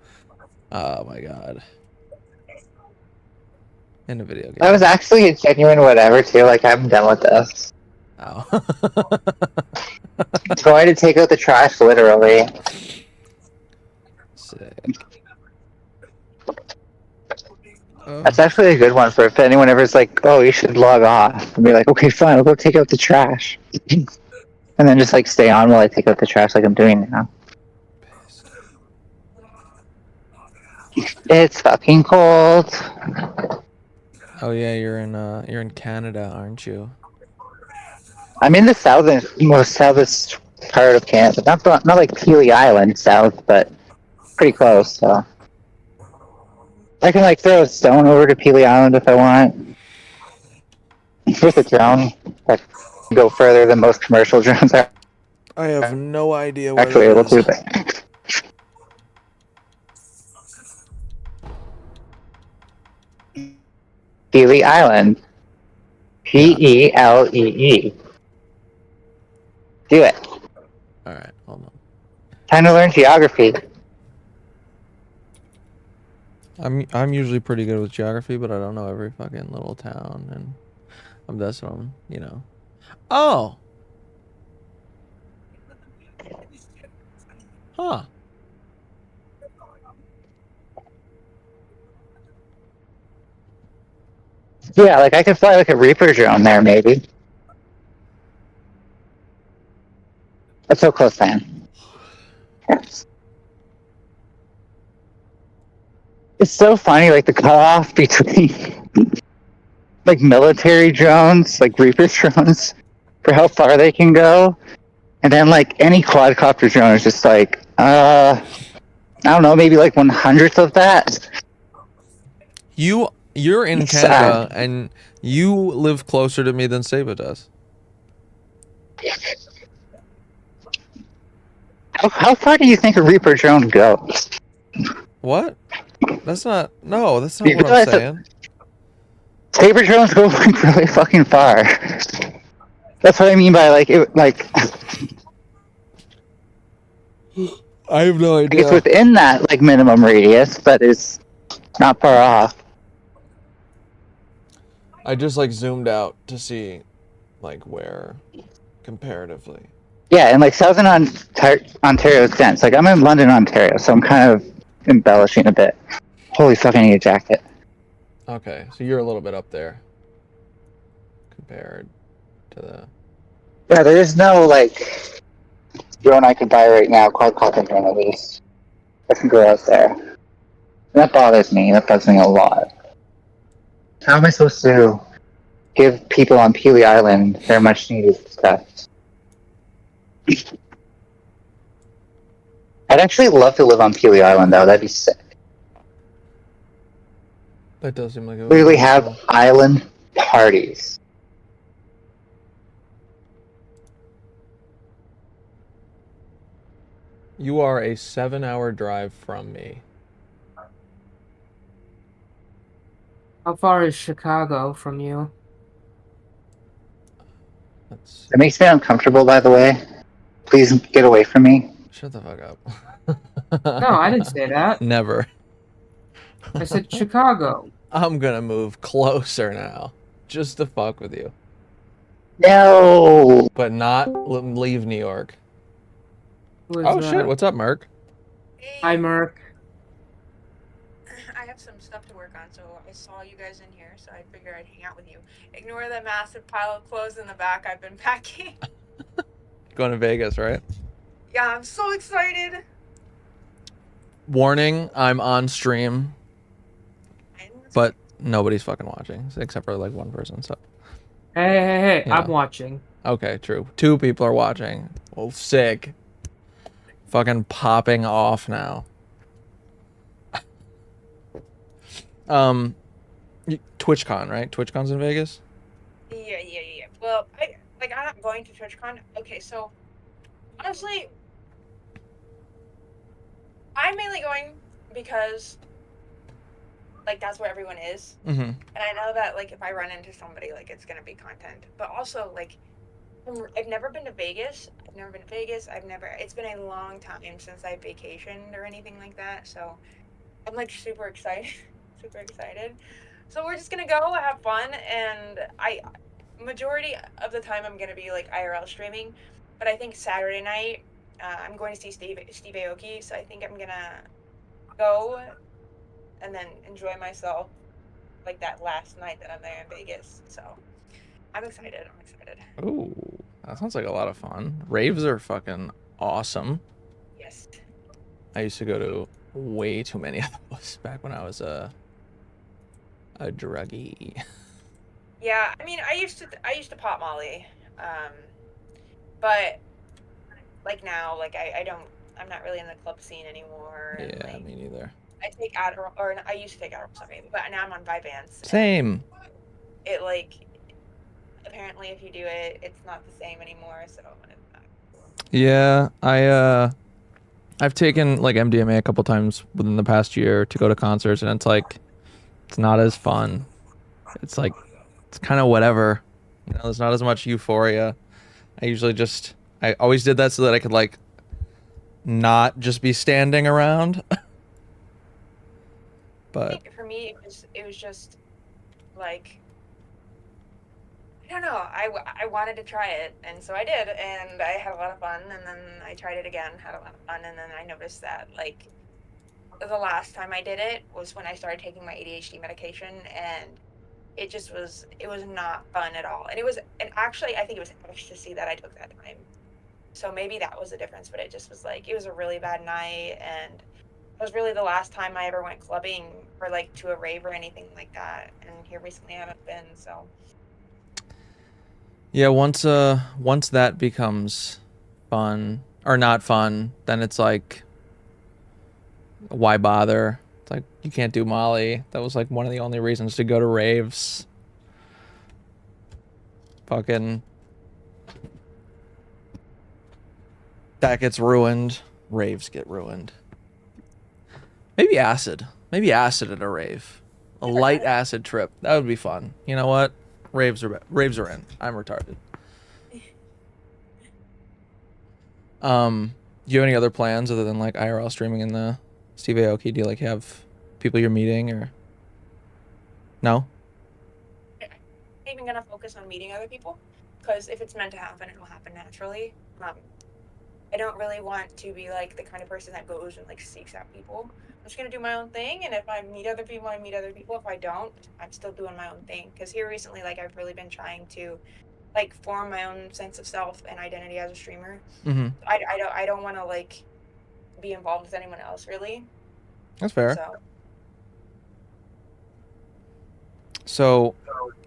Oh my god. In a video game. That was actually a genuine whatever too, like I'm done with this. Oh. It's going to take out the trash literally. Sick. That's actually a good one for if anyone ever's like, oh, you should log off. And be like, okay, fine, I'll go take out the trash. And then just like stay on while I take out the trash like I'm doing now. It's fucking cold. Oh yeah, you're in Canada, aren't you? I'm in the most southest part of Canada. Not like Peely Island south, but pretty close, so. I can like throw a stone over to Peely Island if I want. With a drone. Like, go further than most commercial drones are I have no idea where actually able that to. is. But... Peely Island. Pelee. Do it. Alright, hold on. Time to learn geography. I'm usually pretty good with geography, but I don't know every fucking little town, and that's what I'm, you know. Oh! Huh. Yeah, like I could fly like a Reaper drone there, maybe. That's so close, man. It's so funny, like the cutoff between like military drones, like Reaper drones, for how far they can go, and then like any quadcopter drone is just like, I don't know, maybe like 1/100th of that. You're in It's Canada sad. and you live closer to me than Saba does. How far do you think a Reaper drone goes? What? That's not what You I'm realize that saying. Saber drones go like really fucking far. That's what I mean by like it, like I have no it's idea. within that like minimum radius, but it's not far off. I just like zoomed out to see like where comparatively. Yeah, and like Southern Ontario is dense. Like I'm in London, Ontario, so I'm kind of embellishing a bit. Holy fuck, I need a jacket. Okay, so you're a little bit up there compared to the. Yeah, there is no like drone I could buy right now, quadcopter drone at least. I can go out there. And that bothers me. That bugs me a lot. How am I supposed to give people on Peely Island their much needed stuff? I'd actually love to live on Peely Island though. That'd be sick. That does seem like it would be Literally pretty have cool. island parties. You are a 7-hour drive from me. How far is Chicago from you? Let's see. It makes me uncomfortable, by the way. Please get away from me. Shut the fuck up. No, I didn't say that. Never. I said Chicago. I'm gonna move closer now, just to fuck with you, No. but not leave New York. Who is Oh that? shit! What's up, Merc? Hi, Merc. I have some stuff to work on, so I saw you guys in here, so I figured I'd hang out with you. Ignore the massive pile of clothes in the back I've been packing. Going to Vegas, right? Yeah, I'm so excited. Warning: I'm on stream, but nobody's fucking watching except for like one person. So. Hey, Yeah. I'm watching. Okay, true. 2 people are watching. Well, sick. Fucking popping off now. TwitchCon, right? TwitchCon's in Vegas? Yeah. Well, I'm not going to TwitchCon. Okay, so honestly, I'm mainly going because like that's where everyone is. Mm-hmm. And I know that like if I run into somebody, like it's gonna be content. But also like I've never been to Vegas. It's been a long time since I vacationed or anything like that. So I'm like super excited. Super excited. So we're just gonna go have fun, and majority of the time I'm gonna be like IRL streaming, but I think Saturday night I'm going to see Steve Aoki, so I think I'm gonna go and then enjoy myself like that last night that I'm there in Vegas. So I'm excited. Ooh, that sounds like a lot of fun. Raves are fucking awesome. Yes. I used to go to way too many of those back when I was a druggie. Yeah, I mean, I used to pop Molly, but like now, like I'm not really in the club scene anymore. And, Yeah, like, me neither. I take Adderall, or I used to take Adderall, sorry, but now I'm on Vyvanse. Same. It like apparently if you do it, it's not the same anymore. So Yeah, I've taken like MDMA a couple times within the past year to go to concerts, and it's like it's not as fun. It's like it's kind of whatever. You know, there's not as much euphoria. I always did that so that I could like not just be standing around. But I think for me, it was just like I don't know. I wanted to try it, and so I did, and I had a lot of fun. And then I tried it again, had a lot of fun, and then I noticed that like the last time I did it was when I started taking my ADHD medication, and it just was, it was not fun at all. And it was, and actually, I think it was ecstasy that I took that time. So maybe that was the difference, but it just was like, it was a really bad night. And it was really the last time I ever went clubbing or like to a rave or anything like that. And here recently I haven't been, so. Yeah, once that becomes fun or not fun, then it's like, why bother? It's like you can't do Molly. That was like one of the only reasons to go to raves. Fucking that gets ruined. Raves get ruined. Maybe acid. Maybe acid at a rave. A light acid trip. That would be fun. You know what? Raves are in. I'm retarded. Do you have any other plans other than like IRL streaming in the Steve Aoki? Do you like have people you're meeting or no? I'm even gonna focus on meeting other people, because if it's meant to happen, it'll happen naturally. I don't really want to be like the kind of person that goes and like seeks out people. I'm just gonna do my own thing, and if I meet other people, I meet other people. If I don't, I'm still doing my own thing. Because here recently, like I've really been trying to like form my own sense of self and identity as a streamer. Mm-hmm. I don't want to like be involved with anyone else really. That's fair. So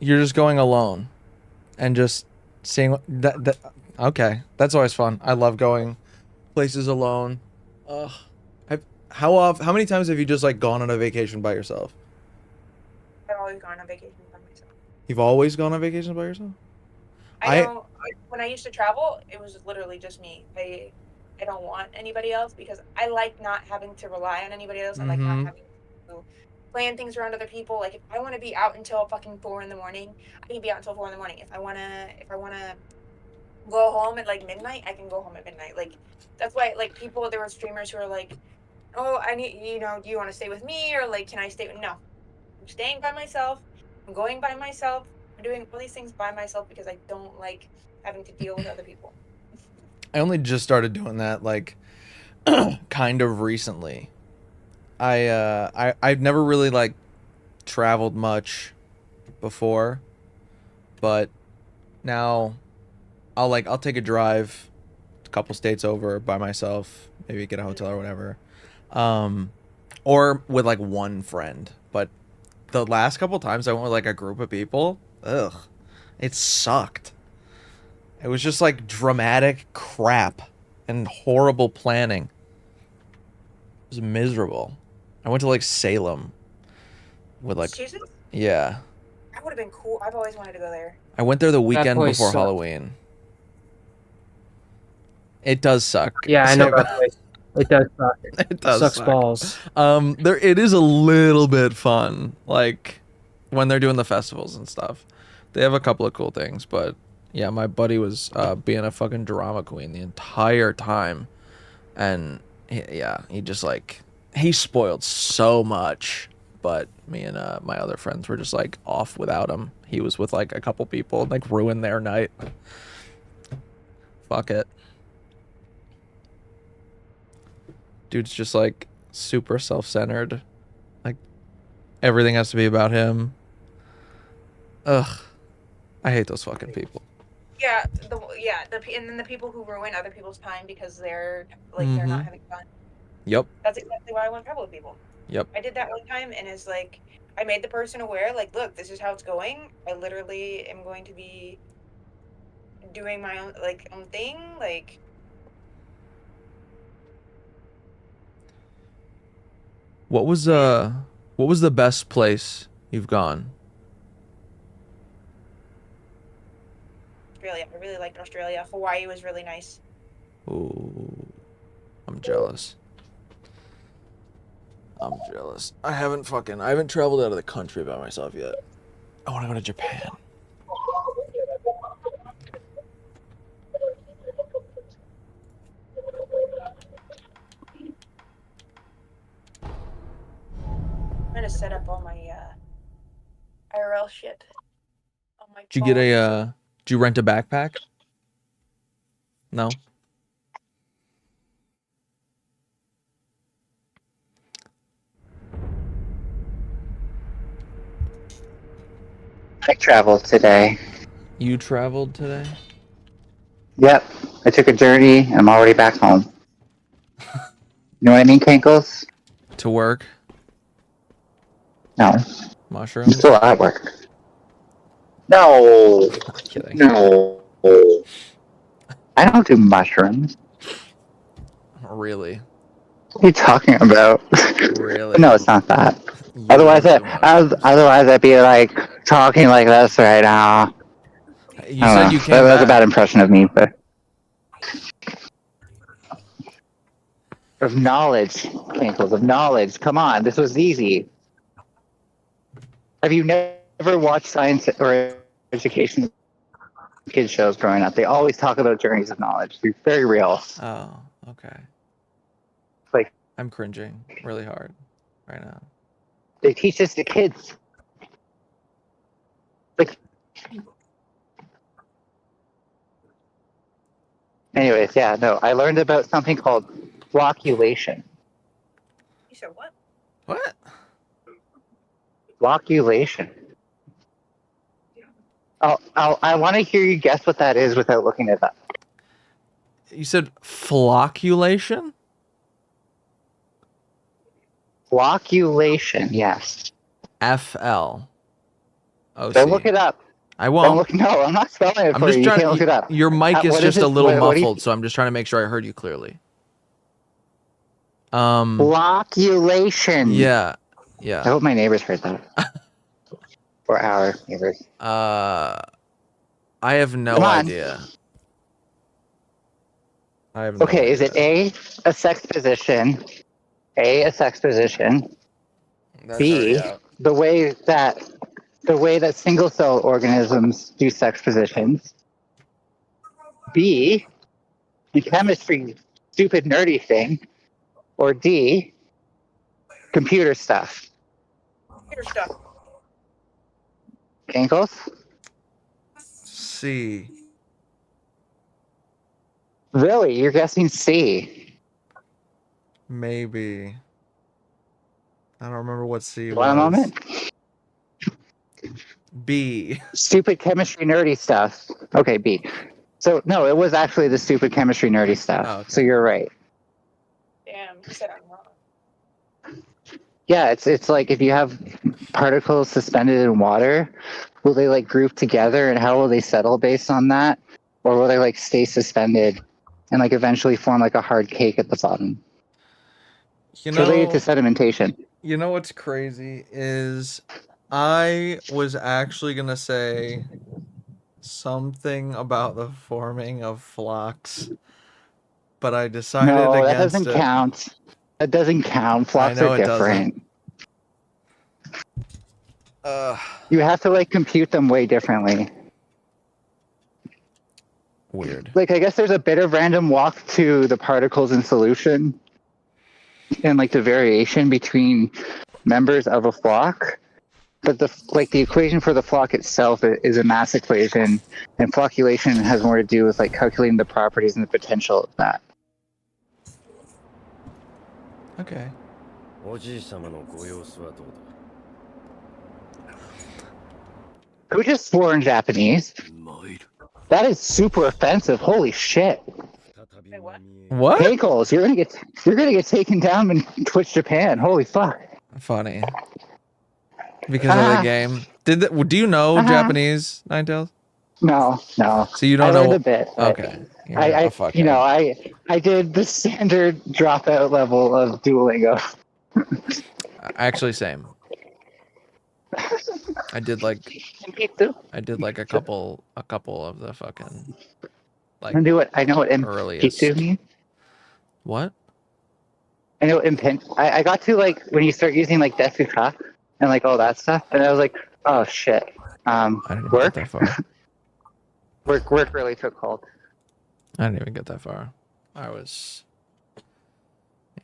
you're just going alone and just seeing that. Okay, that's always fun. I love going places alone. How many times have you just like gone on a vacation by yourself? I've always gone on vacation by myself. You've always gone on vacations by yourself? When I used to travel, it was literally just me. I don't want anybody else because I like not having to rely on anybody else. I like not having to plan things around other people. Like if I want to be out until fucking 4 in the morning, I can be out until 4 in the morning. If I wanna go home at like midnight, I can go home at midnight. Like that's why like people, there were streamers who are like, oh, I need, you know, do you want to stay with me, or like can I stay with, no, I'm staying by myself, I'm going by myself, I'm doing all these things by myself because I don't like having to deal with other people. I only just started doing that like kind of recently. I've never really like traveled much before, but now I'll take a drive a couple states over by myself, maybe get a hotel or whatever. Or with like one friend. But the last couple times I went with like a group of people, ugh, it sucked. It was just like dramatic crap and horrible planning. It was miserable. I went to like Salem with like, Massachusetts? yeah. That would have been cool. I've always wanted to go there. I went there the weekend place before sucked. Halloween. It does suck. Yeah, I know that place. It does suck. It does Sucks suck. balls. It is a little bit fun, like when they're doing the festivals and stuff. They have a couple of cool things, but yeah, my buddy was being a fucking drama queen the entire time, and he just like he spoiled so much. But me and my other friends were just like off without him. He was with like a couple people and like ruined their night. Fuck it. Dude's just like super self-centered. Like everything has to be about him. Ugh. I hate those fucking people. Yeah, and then the people who ruin other people's time because they're like they're not having fun. Yep. That's exactly why I want to travel with people. Yep. I did that one time, and it's like I made the person aware, like, look, this is how it's going. I literally am going to be doing my own thing, like. What was the best place you've gone? Australia. I really liked Australia. Hawaii was really nice. Ooh. I'm jealous. I haven't traveled out of the country by myself yet. I want to go to Japan. I'm gonna set up all my IRL shit on my Did you rent a backpack? No. I traveled today. You traveled today? Yep. I took a journey and I'm already back home. You know what I mean, Kankles? To work? No. I'm Mushrooms? still at work. No. Kidding. No. I don't do mushrooms. Really? What are you talking about? Really? No, it's not that. You Otherwise, don't do mushrooms. I'd be like talking like this right now. You I don't said know. you came That was a back. bad impression of me, but of knowledge, Kankles, of knowledge. Come on, this was easy. Have you never watched science or education kid shows growing up? They always talk about journeys of knowledge. They're very real. Oh, okay. Like I'm cringing really hard right now. they teach this to kids. Like, anyways, yeah, no. I learned about something called flocculation. You said what? What? Flocculation. I want to hear you guess what that is without looking it up. You said flocculation? Flocculation, yes. FL. OC. Don't look it up. I Don't won't. look. No, I'm not spelling it I'm for just you. You trying. can't look it up. Your mic is What just it? a little What do you- muffled, so I'm just trying to make sure I heard you clearly. Flocculation. Yeah. I Yeah. hope my neighbors heard that. Or our neighbors. I have no Come on. idea. I have no Okay, idea. is it a sex position? A sex position. That's B, already out. the way that single cell organisms do sex positions. B, the chemistry stupid nerdy thing. Or D, computer stuff. Your stuff. Ankles? C. Really? You're guessing C. Maybe. I don't remember what C One was. moment. B. Stupid chemistry nerdy stuff. Okay, B. So no, it was actually the stupid chemistry nerdy stuff. Oh, okay. So you're right. Damn, you said I'm wrong. Yeah, it's like if you have particles suspended in water, will they like group together and how will they settle based on that? Or will they like stay suspended and like eventually form like a hard cake at the bottom? You It's related to know, sedimentation. you know what's crazy is I was actually gonna say something about the forming of flocks, but I decided No, that against doesn't it. count. That doesn't count. Flocks know are it doesn't. different. You have to like compute them way differently. Weird. Like I guess there's a bit of random walk to the particles in solution and like the variation between members of a flock. But the equation for the flock itself is a mass equation, and flocculation has more to do with like calculating the properties and the potential of that. Okay. Who just swore in Japanese? That is super offensive. Holy shit. Wait, what? What? Pickles, you're gonna get taken down in Twitch Japan. Holy fuck. Funny. Because of the game. Do you know Japanese, Ninetales? No. So you don't I know. learned a bit. but Okay. You're I a fuckhead. I did the standard dropout level of Duolingo. Actually, same. I did like a couple of the fucking like I know what earliest. impitsu means. What? I know impin. I got to like when you start using like desuka and like all that stuff, and I was like, oh shit. I didn't even Work. get that far. Work really took hold. I didn't even get that far. I was.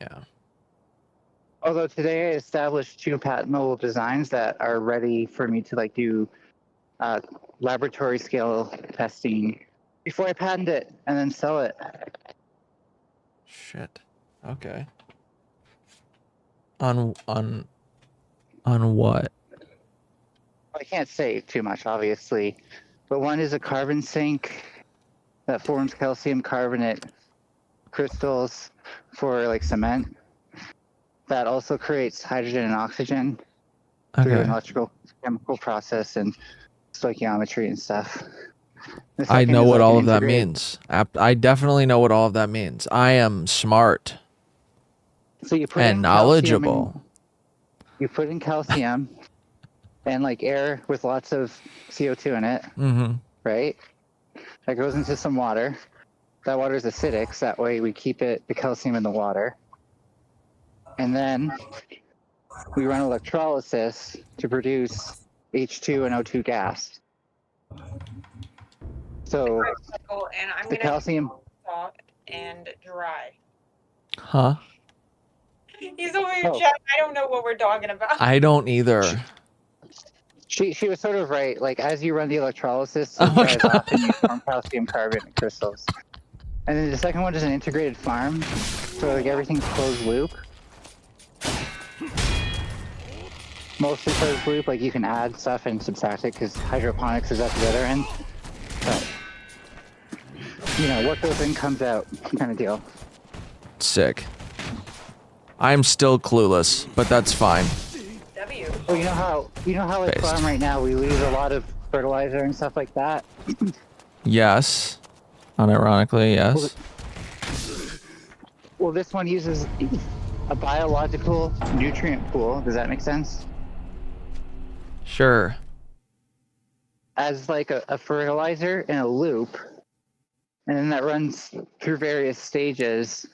Yeah. Although today I established 2 patentable designs that are ready for me to like do laboratory scale testing before I patent it and then sell it. Shit. Okay. On what? I can't say too much, obviously, but one is a carbon sink that forms calcium carbonate crystals for like cement. That also creates hydrogen and oxygen through an Okay. electrical chemical process and stoichiometry and stuff. The I second know is what like an all of that integrated- means. I definitely know what all of that means. I am smart So you put and in knowledgeable. you put in calcium and like air with lots of CO2 in it, Mm-hmm. right? That goes into some water. That water is acidic, so that way we keep the calcium in the water. And then we run electrolysis to produce H2 and O2 gas. So And I'm the gonna calcium. soft and dry. Huh? He's over here Oh. chatting. I don't know what we're talking about. I don't either. She was sort of right. Like as you run the electrolysis, Oh it my dries God. off and you form calcium carbonate crystals. And then the second one is an integrated farm, so like everything's closed loop. Mostly closed loop. Like you can add stuff and subtract it because hydroponics is at the other end. But you know what goes in comes out, kind of deal. Sick. I'm still clueless, but that's fine. W. Oh, you know how like Based. farm right now we lose a lot of fertilizer and stuff like that. Yes. Unironically, yes. Well, this one uses a biological nutrient pool. Does that make sense? Sure. As like a fertilizer in a loop, and then that runs through various stages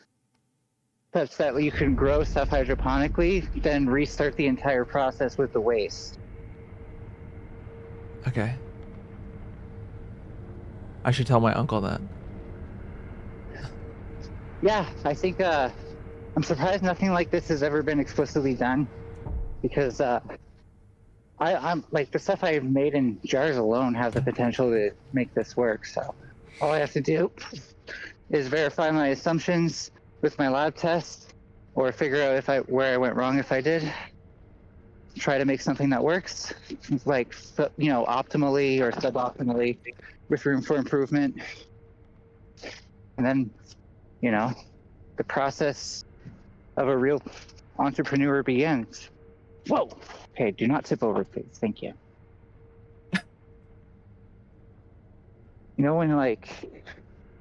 such that you can grow stuff hydroponically, then restart the entire process with the waste. Okay. I should tell my uncle that. Yeah, I think I'm surprised nothing like this has ever been explicitly done, because I'm like the stuff I've made in jars alone have the potential to make this work. So all I have to do is verify my assumptions with my lab test, or figure out where I went wrong if I did. Try to make something that works, like optimally or suboptimally, with room for improvement, and then the process of a real entrepreneur begins. Whoa! Okay, do not tip over, please. Thank you. You know when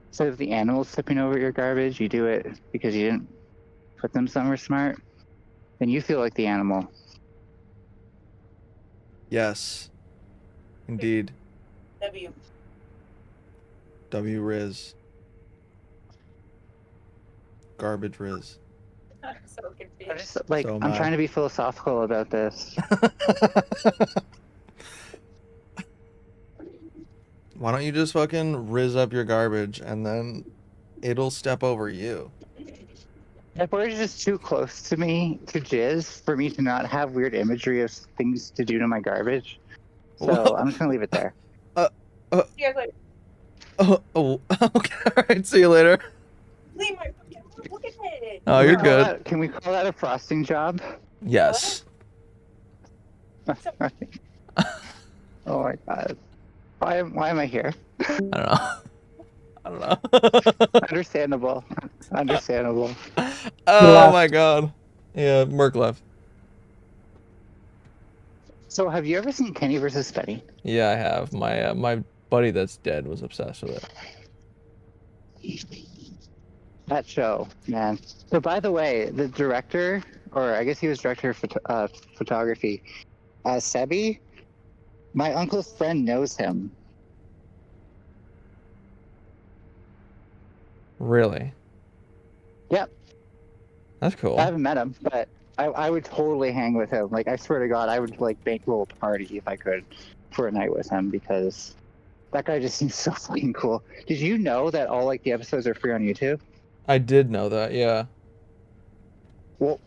instead of the animals tipping over your garbage, you do it because you didn't put them somewhere smart, then you feel like the animal. Yes. Indeed. W. W Riz. Garbage Riz. I'm so I'm confused. just like So am I'm I. trying to be philosophical about this. Why don't you just fucking riz up your garbage and then it'll step over you? If we're just too close to me to jizz for me to not have weird imagery of things to do to my garbage, so Whoa. I'm just gonna leave it there. You guys like, Oh, okay. All right. See you later. leave my fucking look at it. Oh, you're good. Can we call that a frosting job? Yes. Oh my god. Why am I here? I don't know. I don't know. Understandable. Understandable. Oh my god. Yeah, Merc left. So have you ever seen Kenny versus Benny? Yeah, I have. My buddy that's dead was obsessed with it. That show, man. So by the way, the director, or I guess he was director of photography, Sebi, my uncle's friend knows him. Really? Yep. That's cool. I haven't met him, but I would totally hang with him. Like, I swear to God, I would like bankroll a party if I could for a night with him, because that guy just seems so fucking cool. Did you know that all like the episodes are free on YouTube? I did know that, yeah. Well,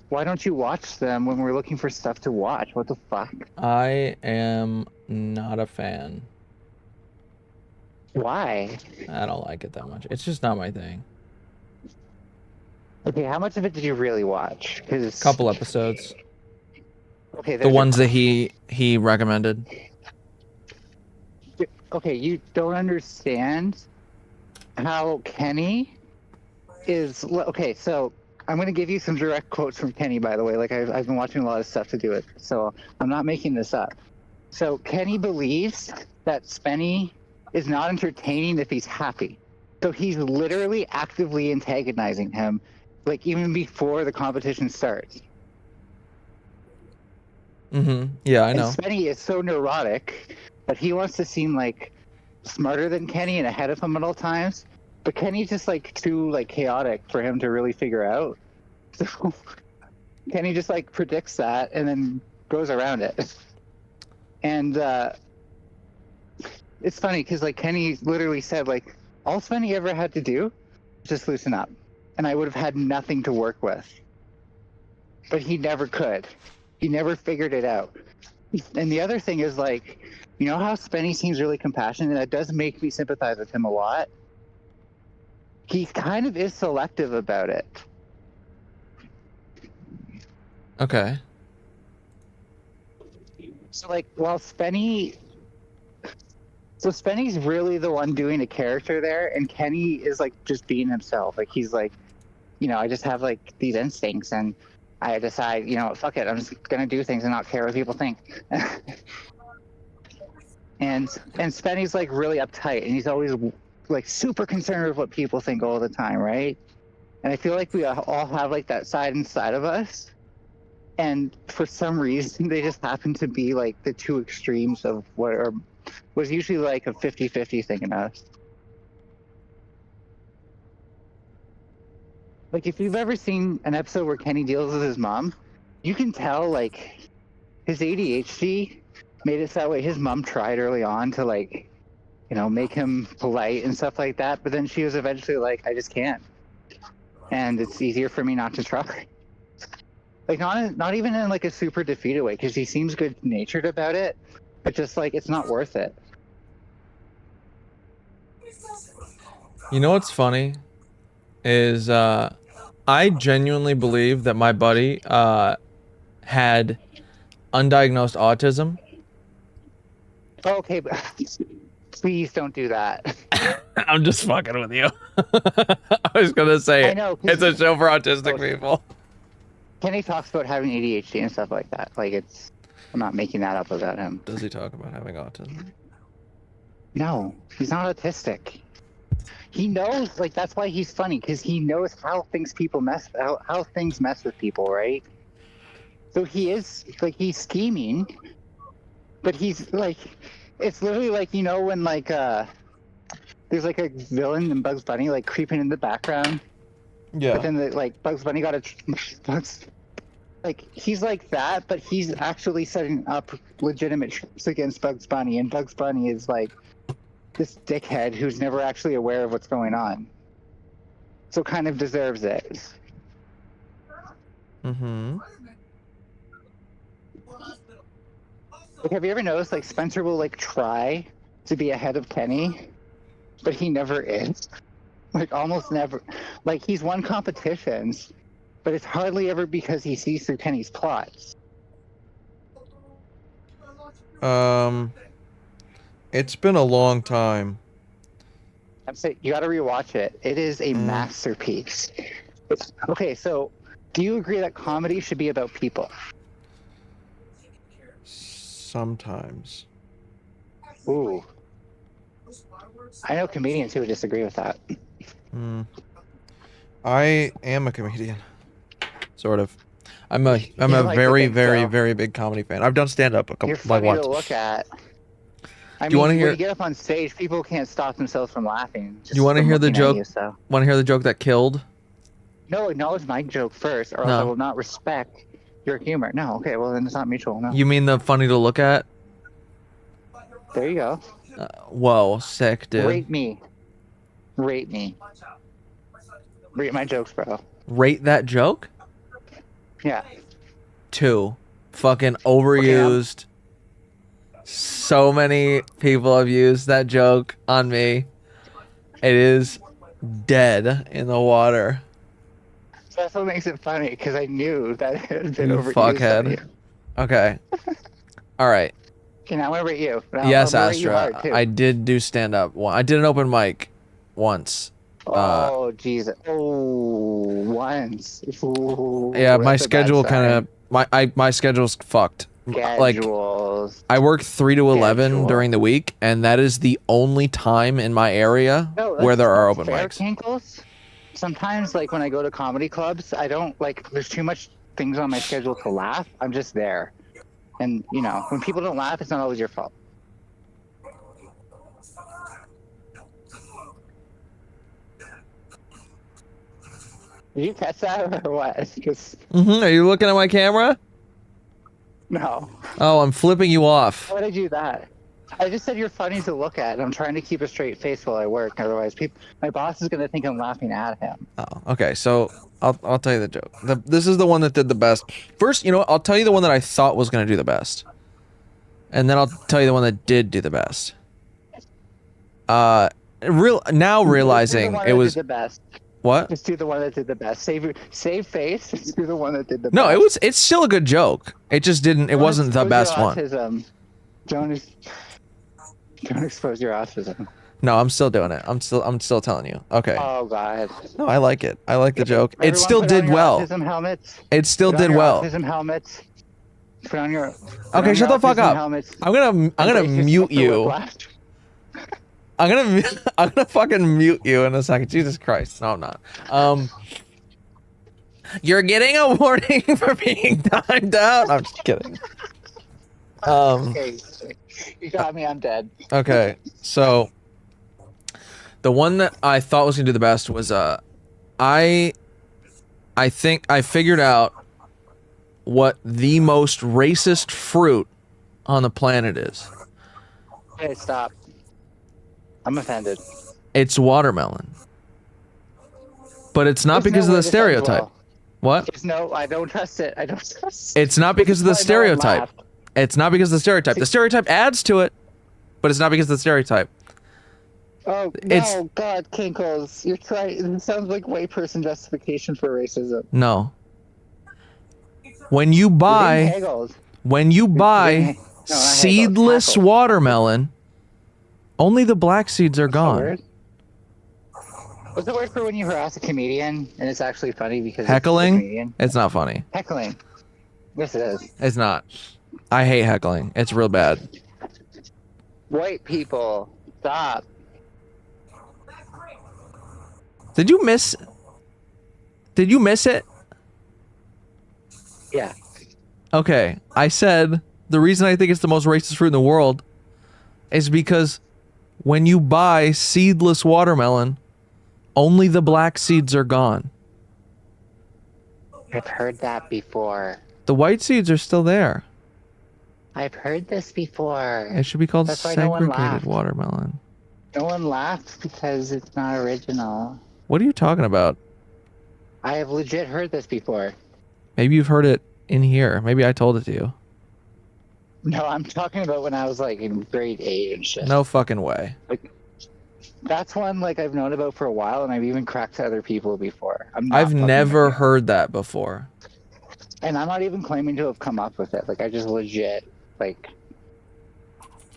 why don't you watch them when we're looking for stuff to watch? What the fuck? I am not a fan. Why? I don't like it that much. It's just not my thing. Okay, how much of it did you really watch? Because Couple episodes. Okay, The there's your ones that he recommended. okay, you don't understand how Kenny is. Okay, so I'm going to give you some direct quotes from Kenny, by the way. Like, I've been watching a lot of stuff to do it, so I'm not making this up. So, Kenny believes that Spenny is not entertaining if he's happy. So, he's literally actively antagonizing him, like, even before the competition starts. Mm-hmm. Yeah, I And know. Spenny is so neurotic that he wants to seem like smarter than Kenny and ahead of him at all times. But Kenny's just like too like chaotic for him to really figure out. So Kenny just like predicts that and then goes around it. And it's funny because like Kenny literally said like all Spenny ever had to do was just loosen up, and I would have had nothing to work with. But he never could. He never figured it out. And the other thing is like, you know how Spenny seems really compassionate? That does make me sympathize with him a lot. He kind of is selective about it. Okay. So like, while Spenny's really the one doing a character there, and Kenny is like just being himself. Like he's like, you know, I just have like these instincts, and I decide, you know, fuck it, I'm just gonna do things and not care what people think. and Spenny's like really uptight, and he's always like super concerned with what people think all the time, right? And I feel like we all have like that side inside of us, and for some reason they just happen to be like the two extremes of what are was usually like a 50-50 thing in us. Like if you've ever seen an episode where Kenny deals with his mom, you can tell like his ADHD made it that way. His mom tried early on to like, you know, make him polite and stuff like that, but then she was eventually like, I just can't, and it's easier for me not to try. Like not even in like a super defeated way, because he seems good natured about it, but just like it's not worth it. You know what's funny is I genuinely believe that my buddy had undiagnosed autism. Okay, but please don't do that. I'm just fucking with you. I was gonna say I know, it's a show for autistic people. Kenny talks about having ADHD and stuff like that. Like I'm not making that up about him. Does he talk about having autism? No, he's not autistic. He knows, like that's why he's funny, because he knows how things mess with people, right? So he is like he's scheming, but he's like, it's literally like, you know, when like there's like a villain in Bugs Bunny like creeping in the background. Yeah. But then like Bugs Bunny got like he's like that, but he's actually setting up legitimate traps against Bugs Bunny, and Bugs Bunny is like this dickhead who's never actually aware of what's going on. So kind of deserves it. Mm-hmm. Like, have you ever noticed like Spencer will like try to be ahead of Kenny, but he never is. Like almost never. Like he's won competitions, but it's hardly ever because he sees through Kenny's plots. It's been a long time. I'm saying you got to rewatch it. It is a masterpiece. Okay, so do you agree that comedy should be about people? Sometimes. Ooh. I know comedians who would disagree with that. I am a comedian. Sort of. I'm a You like to very, think very, so. very big comedy fan. I've done stand-up a couple You're like funny once. to look at. I Do you wanna mean, hear- when you get up on stage, people can't stop themselves from laughing. Do you want to hear the joke? So. Want to hear the joke that killed? No, acknowledge my joke first, or else No. I will not respect your humor. No, okay, well then it's not mutual. No. You mean the funny to look at? There you go. Whoa, sick, dude. Rate me. Rate me. Rate my jokes, bro. Rate that joke? Yeah. 2. Fucking overused. So many people have used that joke on me. It is dead in the water. So that's what makes it funny, because I knew that it had been You overused. fuckhead. on you. Okay. All right. Okay, now I'm gonna rate you. Now Yes, I'm gonna rate you Astra. hard, too. I did do stand up. I did an open mic once. Oh, Jesus. Oh, once. Ooh, Yeah, my that's a bad schedule kind sign. of my schedule's fucked. Like Schedules. I work 3 to 11 Schedule. during the week, and that is the only time in my area No, where there are that's open fair, mics. Kinkles. Sometimes, like, when I go to comedy clubs, I don't, like, there's too much things on my schedule to laugh. I'm just there. And, you know, when people don't laugh, it's not always your fault. Did you catch that or what? Because Are you looking at my camera? no. Oh, I'm flipping you off. Why would I do that? I just said you're funny to look at, and I'm trying to keep a straight face while I work. Otherwise, my boss is gonna think I'm laughing at him. Oh, okay. So I'll tell you the joke. This is the one that did the best. First, you know what? I'll tell you the one that I thought was gonna do the best, and then I'll tell you the one that did do the best. Now realizing it was the best. what? Just do the one that did the best. Save face. Just do the one that did the No, best. it's still a good joke. It just didn't. It wasn't the best one. Autism. Don't expose your autism. No, I'm still doing it. I'm still telling you. Okay. Oh God. No, I like it. I like the joke. It Everyone still put on did your well. Autism helmets. It still Put on did your well. Autism helmets. Put on your. Okay, shut the fuck up. Helmets. I'm gonna mute you. I'm gonna fucking mute you in a second. Jesus Christ. No, I'm not. You're getting a warning for being timed out. I'm just kidding. Okay. You got me. I'm dead. Okay, so the one that I thought was gonna do the best was I think I figured out what the most racist fruit on the planet is. Okay, stop. I'm offended. It's watermelon. But it's not There's because no of way the this ends stereotype. well. What? There's no. I don't trust it. I don't trust it. It's not because of the This is why no one stereotype. laughed. It's not because of the stereotype. The stereotype adds to it, but it's not because of the stereotype. Oh It's- no, God, Kinkles, you're trying. It sounds like white person justification for racism. No. When you You're being buy haggled. seedless haggled. watermelon, only the black seeds are What's the gone. word? What's the word for when you harass a comedian and it's actually funny because it's a Heckling? comedian? It's not funny. Heckling. Yes, it is. It's not. I hate heckling. It's real bad. White people, stop. Did you miss it? Yeah. Okay, I said the reason I think it's the most racist fruit in the world is because when you buy seedless watermelon, only the black seeds are gone. I've heard that before. The white seeds are still there. I've heard this before. It should be called That's why no one segregated laughed. watermelon. No one laughed because it's not original. What are you talking about? I have legit heard this before. Maybe you've heard it in here. Maybe I told it to you. No, I'm talking about when I was like in grade 8 and shit. No fucking way. That's one like I've known about for a while, and I've even cracked to other people before. I'm not I've fucking never with you. heard that before. And I'm not even claiming to have come up with it. Like I just legit like.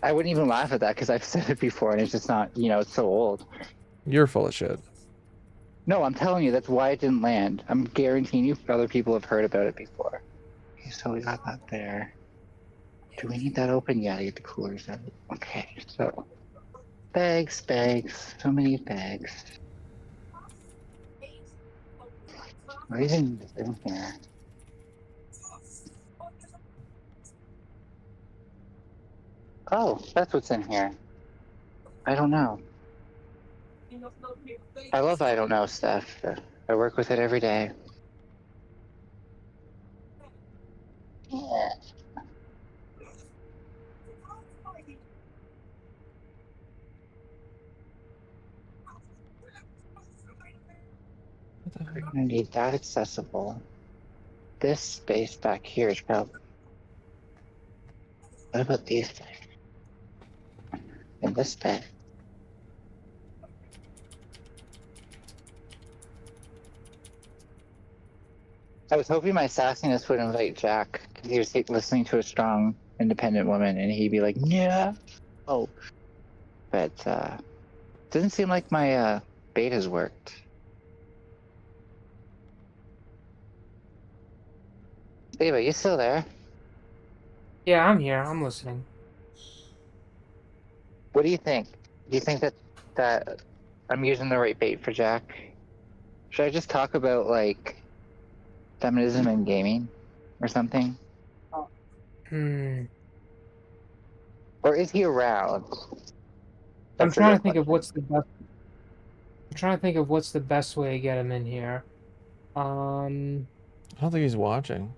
I wouldn't even laugh at that because I've said it before, and it's just not. You know, it's so old. You're full of shit. No, I'm telling you, that's why it didn't land. I'm guaranteeing you other people have heard about it before. Okay, so we got that there. Do we need that open? Yeah, to get the coolers out. Okay, so bags, so many bags. What even in here? Oh, that's what's in here. I don't know. I love I don't know stuff. I work with it every day. Yeah. We're gonna need that accessible. This space back here is probably. What about these things? In this bed. I was hoping my sassiness would invite Jack he was listening to a strong, independent woman, and he'd be like, "Yeah, oh." But doesn't seem like my bait has worked. Ava, you still there? Yeah, I'm here. I'm listening. What do you think? Do you think that I'm using the right bait for Jack? Should I just talk about like feminism and gaming or something? Hmm. Or is he around? I'm That's the trying real to think of question. what's the best. I'm trying to think of what's the best way to get him in here. I don't think he's watching.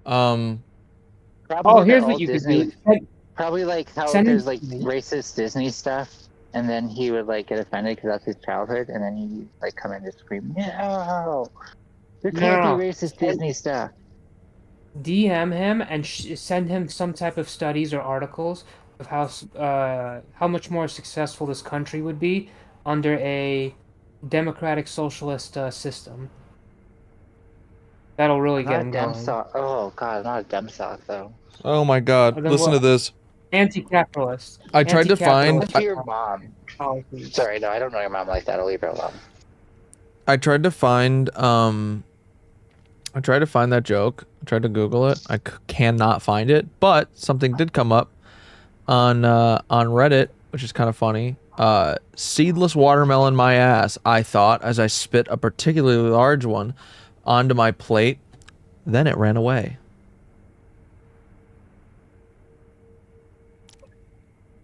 Probably Oh, the here's what old you could Disney. do. Probably like how Send him there's like to me. racist Disney stuff, and then he would like get offended because that's his childhood, and then he like come in and scream, "No, there can't be No. racist Disney stuff." DM him and send him some type of studies or articles of how much more successful this country would be under a democratic socialist system. That'll really I'm get not a him dem going. sock. Oh god, I'm not a dem sock though. Oh my god, Then listen to what? this. Anti-capitalist. I tried to find Listen to your mom. Policies. Sorry, no, I don't know your mom like that. I'll leave her alone. I tried to find that joke. I tried to Google it. I cannot find it, but something did come up on Reddit, which is kind of funny. Seedless watermelon my ass, I thought, as I spit a particularly large one onto my plate. Then it ran away.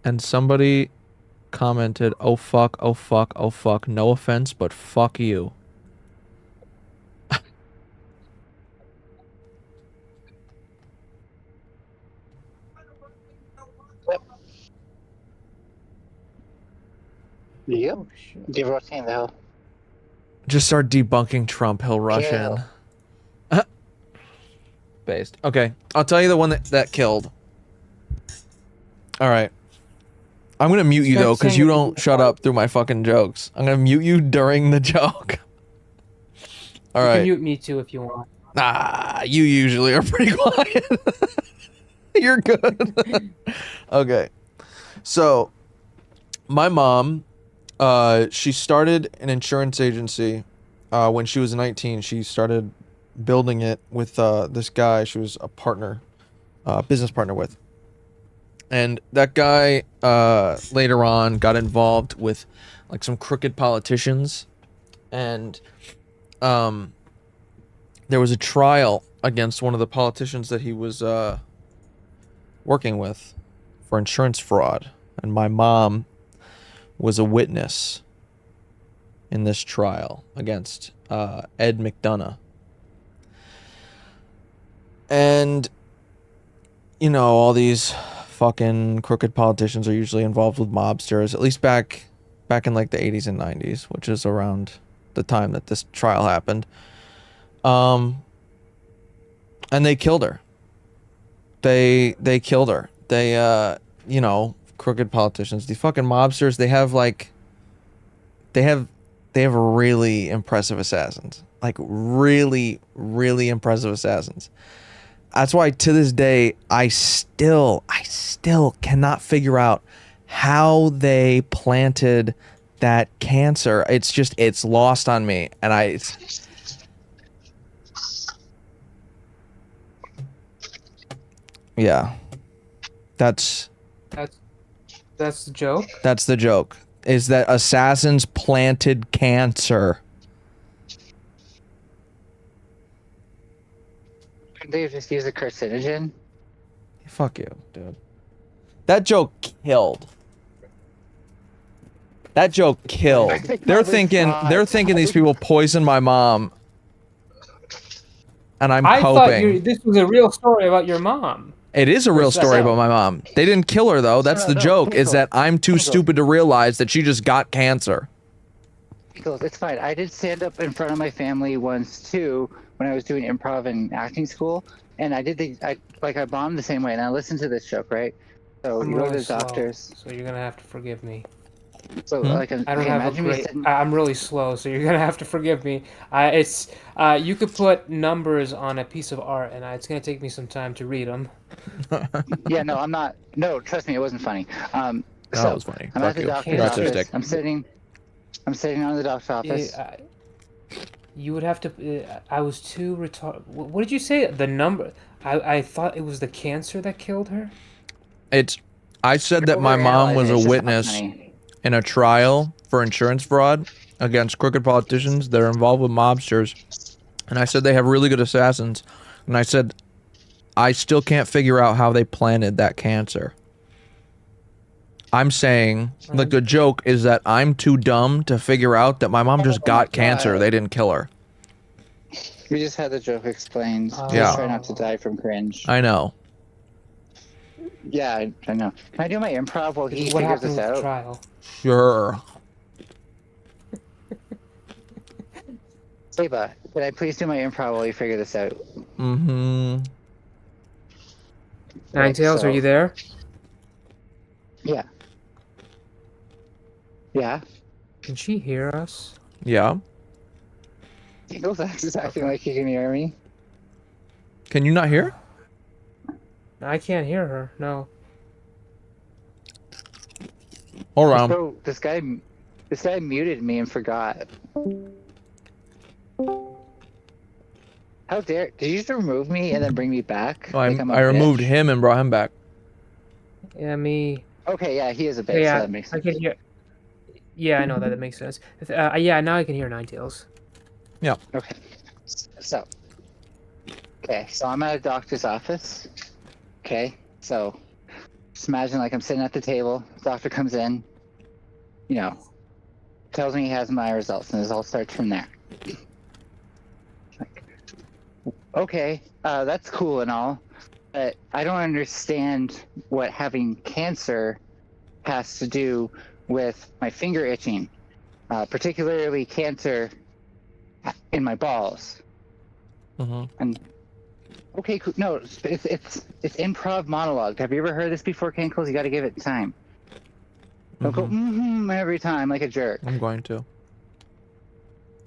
And somebody commented, "Oh fuck, oh fuck, oh fuck. No offense, but fuck you." Yep. Oh, shit. Give her a hand though. Just start debunking Trump. He'll rush Kill. in. Based. Okay, I'll tell you the one that killed. All right. I'm gonna mute you Start though, because saying you it don't shut up through my fucking jokes. I'm gonna mute you during the joke. All You can right. mute me too if you want. Ah, you usually are pretty quiet. You're good. Okay. So, my mom, she started an insurance agency when she was 19. She started building it with this guy she was a partner, business partner with. And that guy later on got involved with like some crooked politicians, and there was a trial against one of the politicians that he was working with for insurance fraud, and my mom was a witness in this trial against Ed McDonough. And you know, all these fucking crooked politicians are usually involved with mobsters, at least back in like the 80s and 90s, which is around the time that this trial happened. And they killed her. They killed her. They you know, crooked politicians, these fucking mobsters, they have really impressive assassins. Like really, really impressive assassins. That's why to this day I still cannot figure out how they planted that cancer. It's lost on me, and yeah. That's the joke. That's the joke. Is that assassins planted cancer. They just use a carcinogen. Fuck you, dude. That joke killed. That joke killed. They're thinking these people poisoned my mom. And I'm I coping. thought this was a real story about your mom. It is a real story about my mom. They didn't kill her though. That's the joke, is that I'm too stupid to realize that she just got cancer. It's fine. I did stand up in front of my family once too when I was doing improv and acting school, and I bombed the same way. And I listened to this joke, right? So I'm you go to really the slow, doctors. so you're gonna have to forgive me. So Hmm? like, I don't okay, have a imagine me great. sitting. I'm really slow, so you're gonna have to forgive me. It's you could put numbers on a piece of art, and it's gonna take me some time to read them. Yeah, no, I'm not. No, trust me, it wasn't funny. That So was funny. I'm at Fuck the you. doctor's You're Cancer. office. autistic. I'm sitting on the doctor's office. You would have to. I was too retarded. What did you say? The number. I thought it was the cancer that killed her. It's. I said that my mom Overanalyzing was it, a it's just not witness funny. in a trial for insurance fraud against crooked politicians that are involved with mobsters, and I said they have really good assassins, and I said I still can't figure out how they planted that cancer. I'm saying, like, the joke is that I'm too dumb to figure out that my mom just Oh my got cancer. God. They didn't kill her. We just had the joke explained. Yeah. Just try not to die from cringe. I know. Yeah, I know. Can I do my improv while he What figures happened this with the out? trial? Sure. Seba, can I please do my improv while you figure this out? Mm-hmm. Ninetales, so- are you there? Yeah. Yeah. Can she hear us? Yeah. Eaglefax is acting like he can hear me. Can you not hear? I can't hear her. No. Hold on. So this guy muted me and forgot. How dare? Did you just remove me and then bring me back? Oh, Like I'm a I removed bitch? him and brought him back. Yeah, me. Okay, yeah, he is a bitch. Yeah, so that makes I sense. can hear. Yeah, I know that. That makes sense. Yeah, now I can hear Ninetales. Okay. So. Okay, so I'm at a doctor's office. Okay, so just imagine like I'm sitting at the table. Doctor comes in. You know, tells me he has my results, and it all starts from there. Like, okay, that's cool and all, but I don't understand what having cancer has to do with my finger itching, particularly cancer in my balls. Mm-hmm. And okay, cool. No, it's improv monologue. Have you ever heard this before, Cankles? You got to give it time. Don't go every time like a jerk. I'm going to.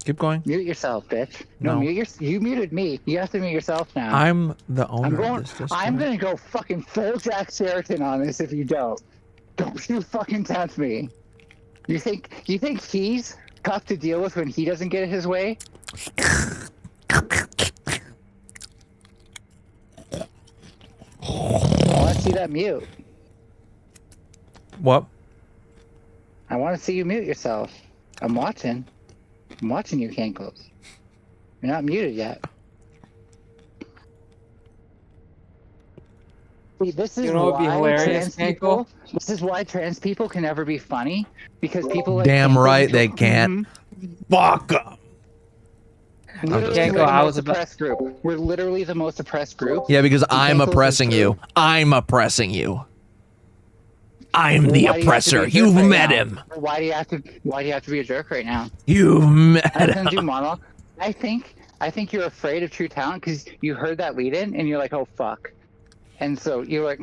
Keep going. Mute yourself, bitch. No. You muted me. You have to mute yourself now. I'm the owner of this Discord. I'm gonna go fucking full Jack Sheraton on this if you don't. Don't you fucking tempt me. You think he's tough to deal with when he doesn't get it his way? I want to see that mute. What? I want to see you mute yourself. I'm watching. I'm watching you, Cankles. You're not muted yet. See, this is You know what would be why hilarious, trans people. This is why trans people can never be funny, because people like Damn Cankles right go, they can't. Fuck 'em. Literally, Can't we're go, the I most was about- oppressed group. We're literally the most oppressed group. Yeah, because I'm Cankles is oppressing you. true. I'm oppressing you. I'm Well, the why do you have to be a oppressor. jerk You've right met now? him. Why do you have to be a jerk right now? You've met I was him. gonna do monologue. I think you're afraid of true talent because you heard that lead in and you're like, oh fuck, and so you're like,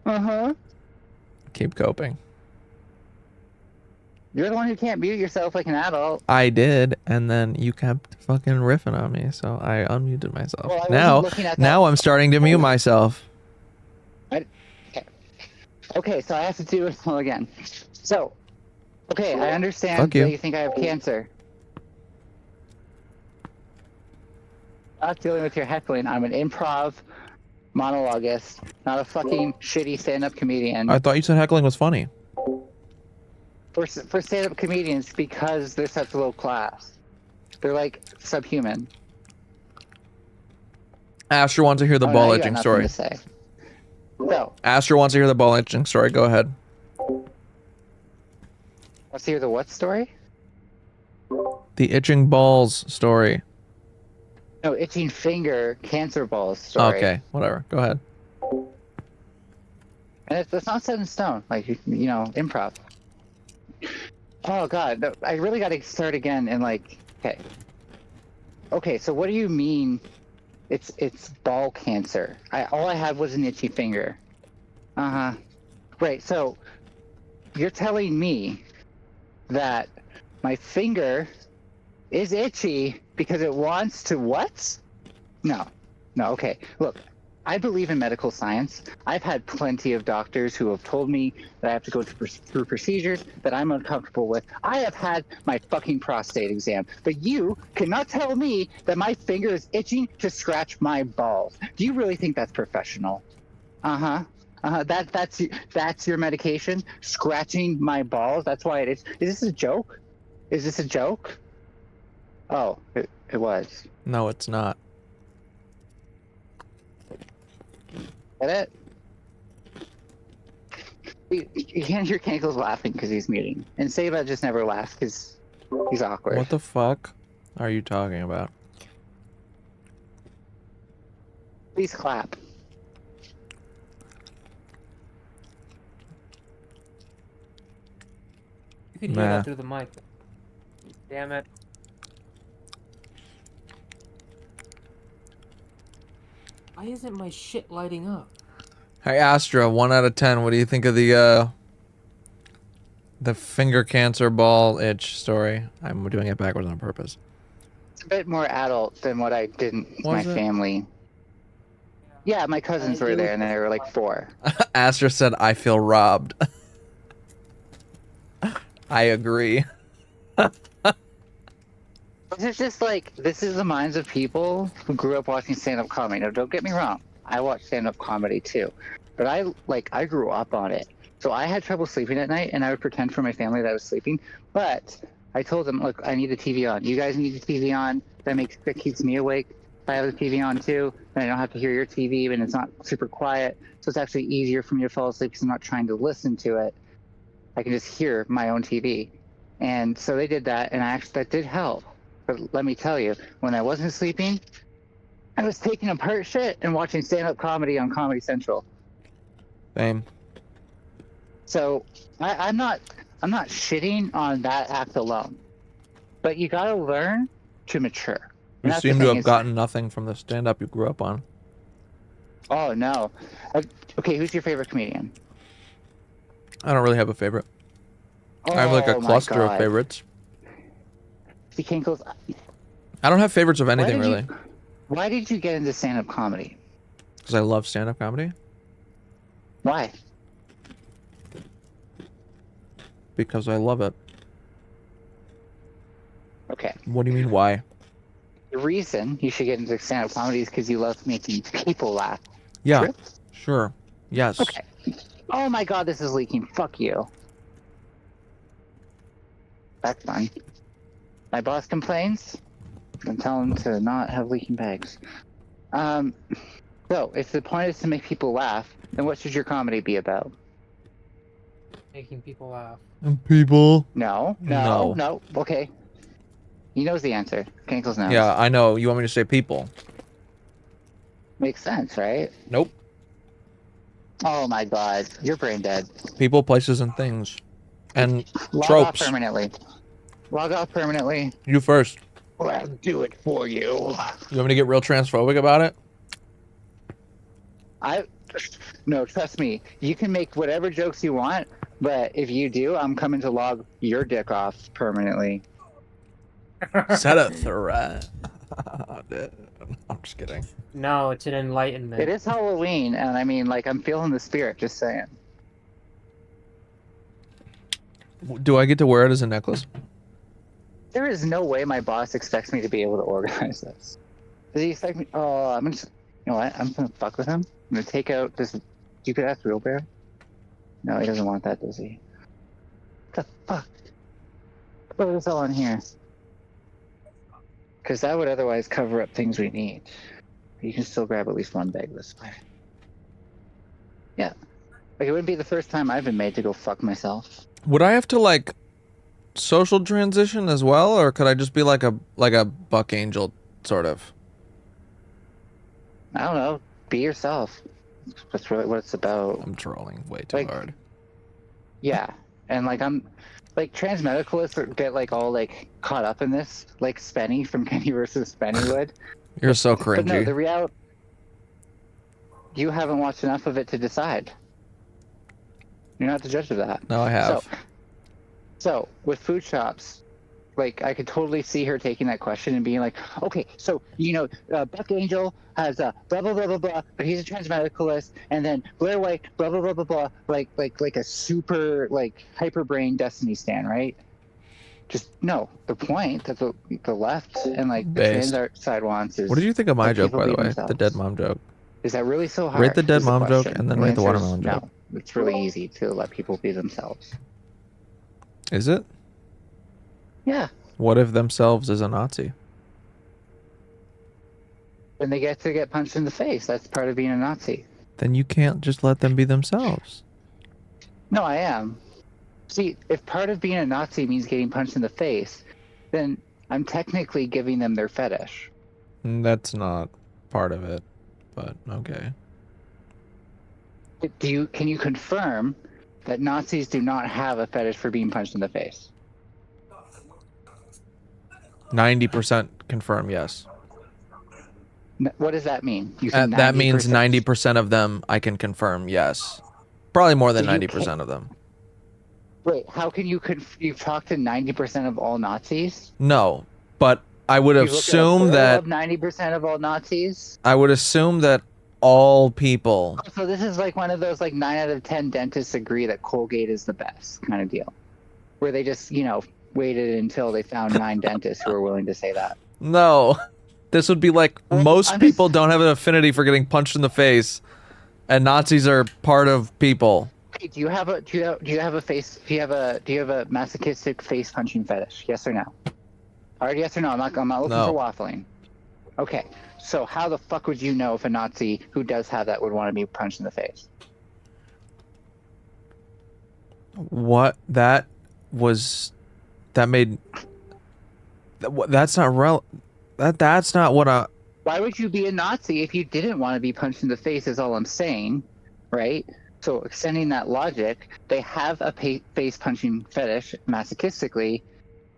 uh-huh. Keep coping. You're the one who can't mute yourself like an adult. I did, and then you kept fucking riffing on me, so I unmuted myself. Well, I wasn't looking at that. Now I'm starting to mute myself. Okay, so I have to do it all again. So, okay, I understand Fuck you. that you think I have cancer. Not dealing with your heckling. I'm an improv monologuist, not a fucking shitty stand-up comedian. I thought you said heckling was funny. For stand-up comedians, because they're such low class, they're like subhuman. Asher wants to hear the Oh, ball now you got itching nothing story. to say. So, Asher wants to hear the ball itching story. Go ahead. let's hear the what story? The itching balls story. No, itching finger cancer balls story. Okay, whatever. Go ahead. And it's not set in stone, like, you know, improv. Oh god, no, I really gotta start again and like, okay, so what do you mean it's ball cancer? All I had was an itchy finger. Right, so you're telling me that my finger is itchy because it wants to what? No. No, okay. Look, I believe in medical science. I've had plenty of doctors who have told me that I have to go through procedures that I'm uncomfortable with. I have had my fucking prostate exam, but you cannot tell me that my finger is itching to scratch my balls. Do you really think that's professional? Uh-huh. That's your medication? Scratching my balls? That's why it is. Is this a joke? Is this a joke? Oh, it was. No, it's not. Get it? You can't hear Kankles laughing because he's muting. And Seba just never laughs because he's awkward. What the fuck are you talking about? Please clap. You can hear Nah. that through the mic. Damn it. Why isn't my shit lighting up? Hey Astra, 1 out of 10. What do you think of the finger cancer ball itch story? I'm doing it backwards on purpose. It's a bit more adult than what I did with my Was it? family. Yeah, my cousins were there and they were like 4. Astra said, "I feel robbed." I agree. It's just like, this is the minds of people who grew up watching stand-up comedy. Now, don't get me wrong. I watch stand-up comedy too. But I grew up on it. So I had trouble sleeping at night, and I would pretend for my family that I was sleeping. But I told them, look, I need the TV on. You guys need the TV on. That keeps me awake. If I have the TV on too, then I don't have to hear your TV, and it's not super quiet. So it's actually easier for me to fall asleep because I'm not trying to listen to it. I can just hear my own TV. And so they did that, and that did help. But let me tell you, when I wasn't sleeping, I was taking apart shit and watching stand-up comedy on Comedy Central. Same. So I'm not shitting on that act alone, but you gotta learn to mature. You And that's the seem to thing have gotten nothing from the stand-up you grew up on. Oh no. Okay, who's your favorite comedian? I don't really have a favorite. I have like a Oh my cluster of God. favorites. See, Kinkles, I don't have favorites of anything did you- really, why did you get into stand-up comedy? because I love stand-up comedy. Why? Because I love it. Okay. What do you mean, why? The reason you should get into stand-up comedy is because you love making people laugh. Yeah, True? sure. Yes. Okay. Oh my God, this is leaking. Fuck you. That's fine. My boss complains. I'm telling him to not have leaking bags. So, if the point is to make people laugh, then what should your comedy be about? Making people laugh. And people. No. Okay. He knows the answer. Kankles knows. Yeah, I know. You want me to say people? Makes sense, right? Nope. Oh my God, you're brain dead. People, places, and things. And Log tropes. off permanently. Log off permanently. You first. Well, I'll do it for you. You want me to get real transphobic about it? No, trust me. You can make whatever jokes you want, but if you do, I'm coming to log your dick off permanently. Set a threat. I'm just kidding. No, it's an enlightenment. It is Halloween, and I mean, like, I'm feeling the spirit, just saying. Do I get to wear it as a necklace? There is no way my boss expects me to be able to organize this. Does he expect me? Oh, I'm gonna. You know what? I'm gonna fuck with him. I'm gonna take out this stupid ass wheelbarrow. No, he doesn't want that, does he? What the fuck? Put this all in here. Because that would otherwise cover up things we need. You can still grab at least one bag this way. Yeah. Like, it wouldn't be the first time I've been made to go fuck myself. Would I have to like social transition as well, or could I just be like a buck angel sort of? I don't know. Be yourself. That's really what it's about. I'm trolling way too Like- hard. Yeah. And like, I'm like, trans medicalists get like all like caught up in this, like Spenny from Kenny versus Spenny would. You're so But no, cringy. the reality, you haven't watched enough of it to decide. You're not the judge of that. No, I have. So with food shops, like I could totally see her taking that question and being like, okay, so Buck Angel has blah blah blah blah blah, but he's a transmedicalist, and then Blair White blah blah blah blah blah, like a super like hyper brain Destiny stan, right? Just no. The point that the left and like the Based. trans side wants is. What did you think of my let joke, people by the be way? themselves. The dead mom joke. Is that really so hard? Rate the dead is the mom joke question. and then The rate the answer is watermelon joke. No, it's really easy to let people be themselves. Is it? Yeah. What if themselves is a Nazi? When they get punched in the face, that's part of being a Nazi. Then you can't just let them be themselves. No, I am. See, if part of being a Nazi means getting punched in the face, then I'm technically giving them their fetish. That's not part of it, but okay. Can you confirm that Nazis do not have a fetish for being punched in the face? 90% confirm, yes. What does that mean? You think That means 90%? 90% of them I can confirm, yes. Probably more than So you 90% of them. Wait, how can you've talked to 90% of all Nazis? No, but I would assume that 90% of all Nazis. I would assume that all people. So this is like one of those like 9 out of 10 dentists agree that Colgate is the best kind of deal, where they just waited until they found 9 dentists who were willing to say that. No, this would be like most people don't have an affinity for getting punched in the face, and Nazis are part of people. Okay, do you have a masochistic face punching fetish? Yes or no? All right, yes or no? I'm not looking No. for waffling. Okay, so how the fuck would you know if a Nazi who does have that would want to be punched in the face? What that was, that made. That's not That's not what I. Why would you be a Nazi if you didn't want to be punched in the face? Is all I'm saying, right? So extending that logic, they have a face punching fetish masochistically,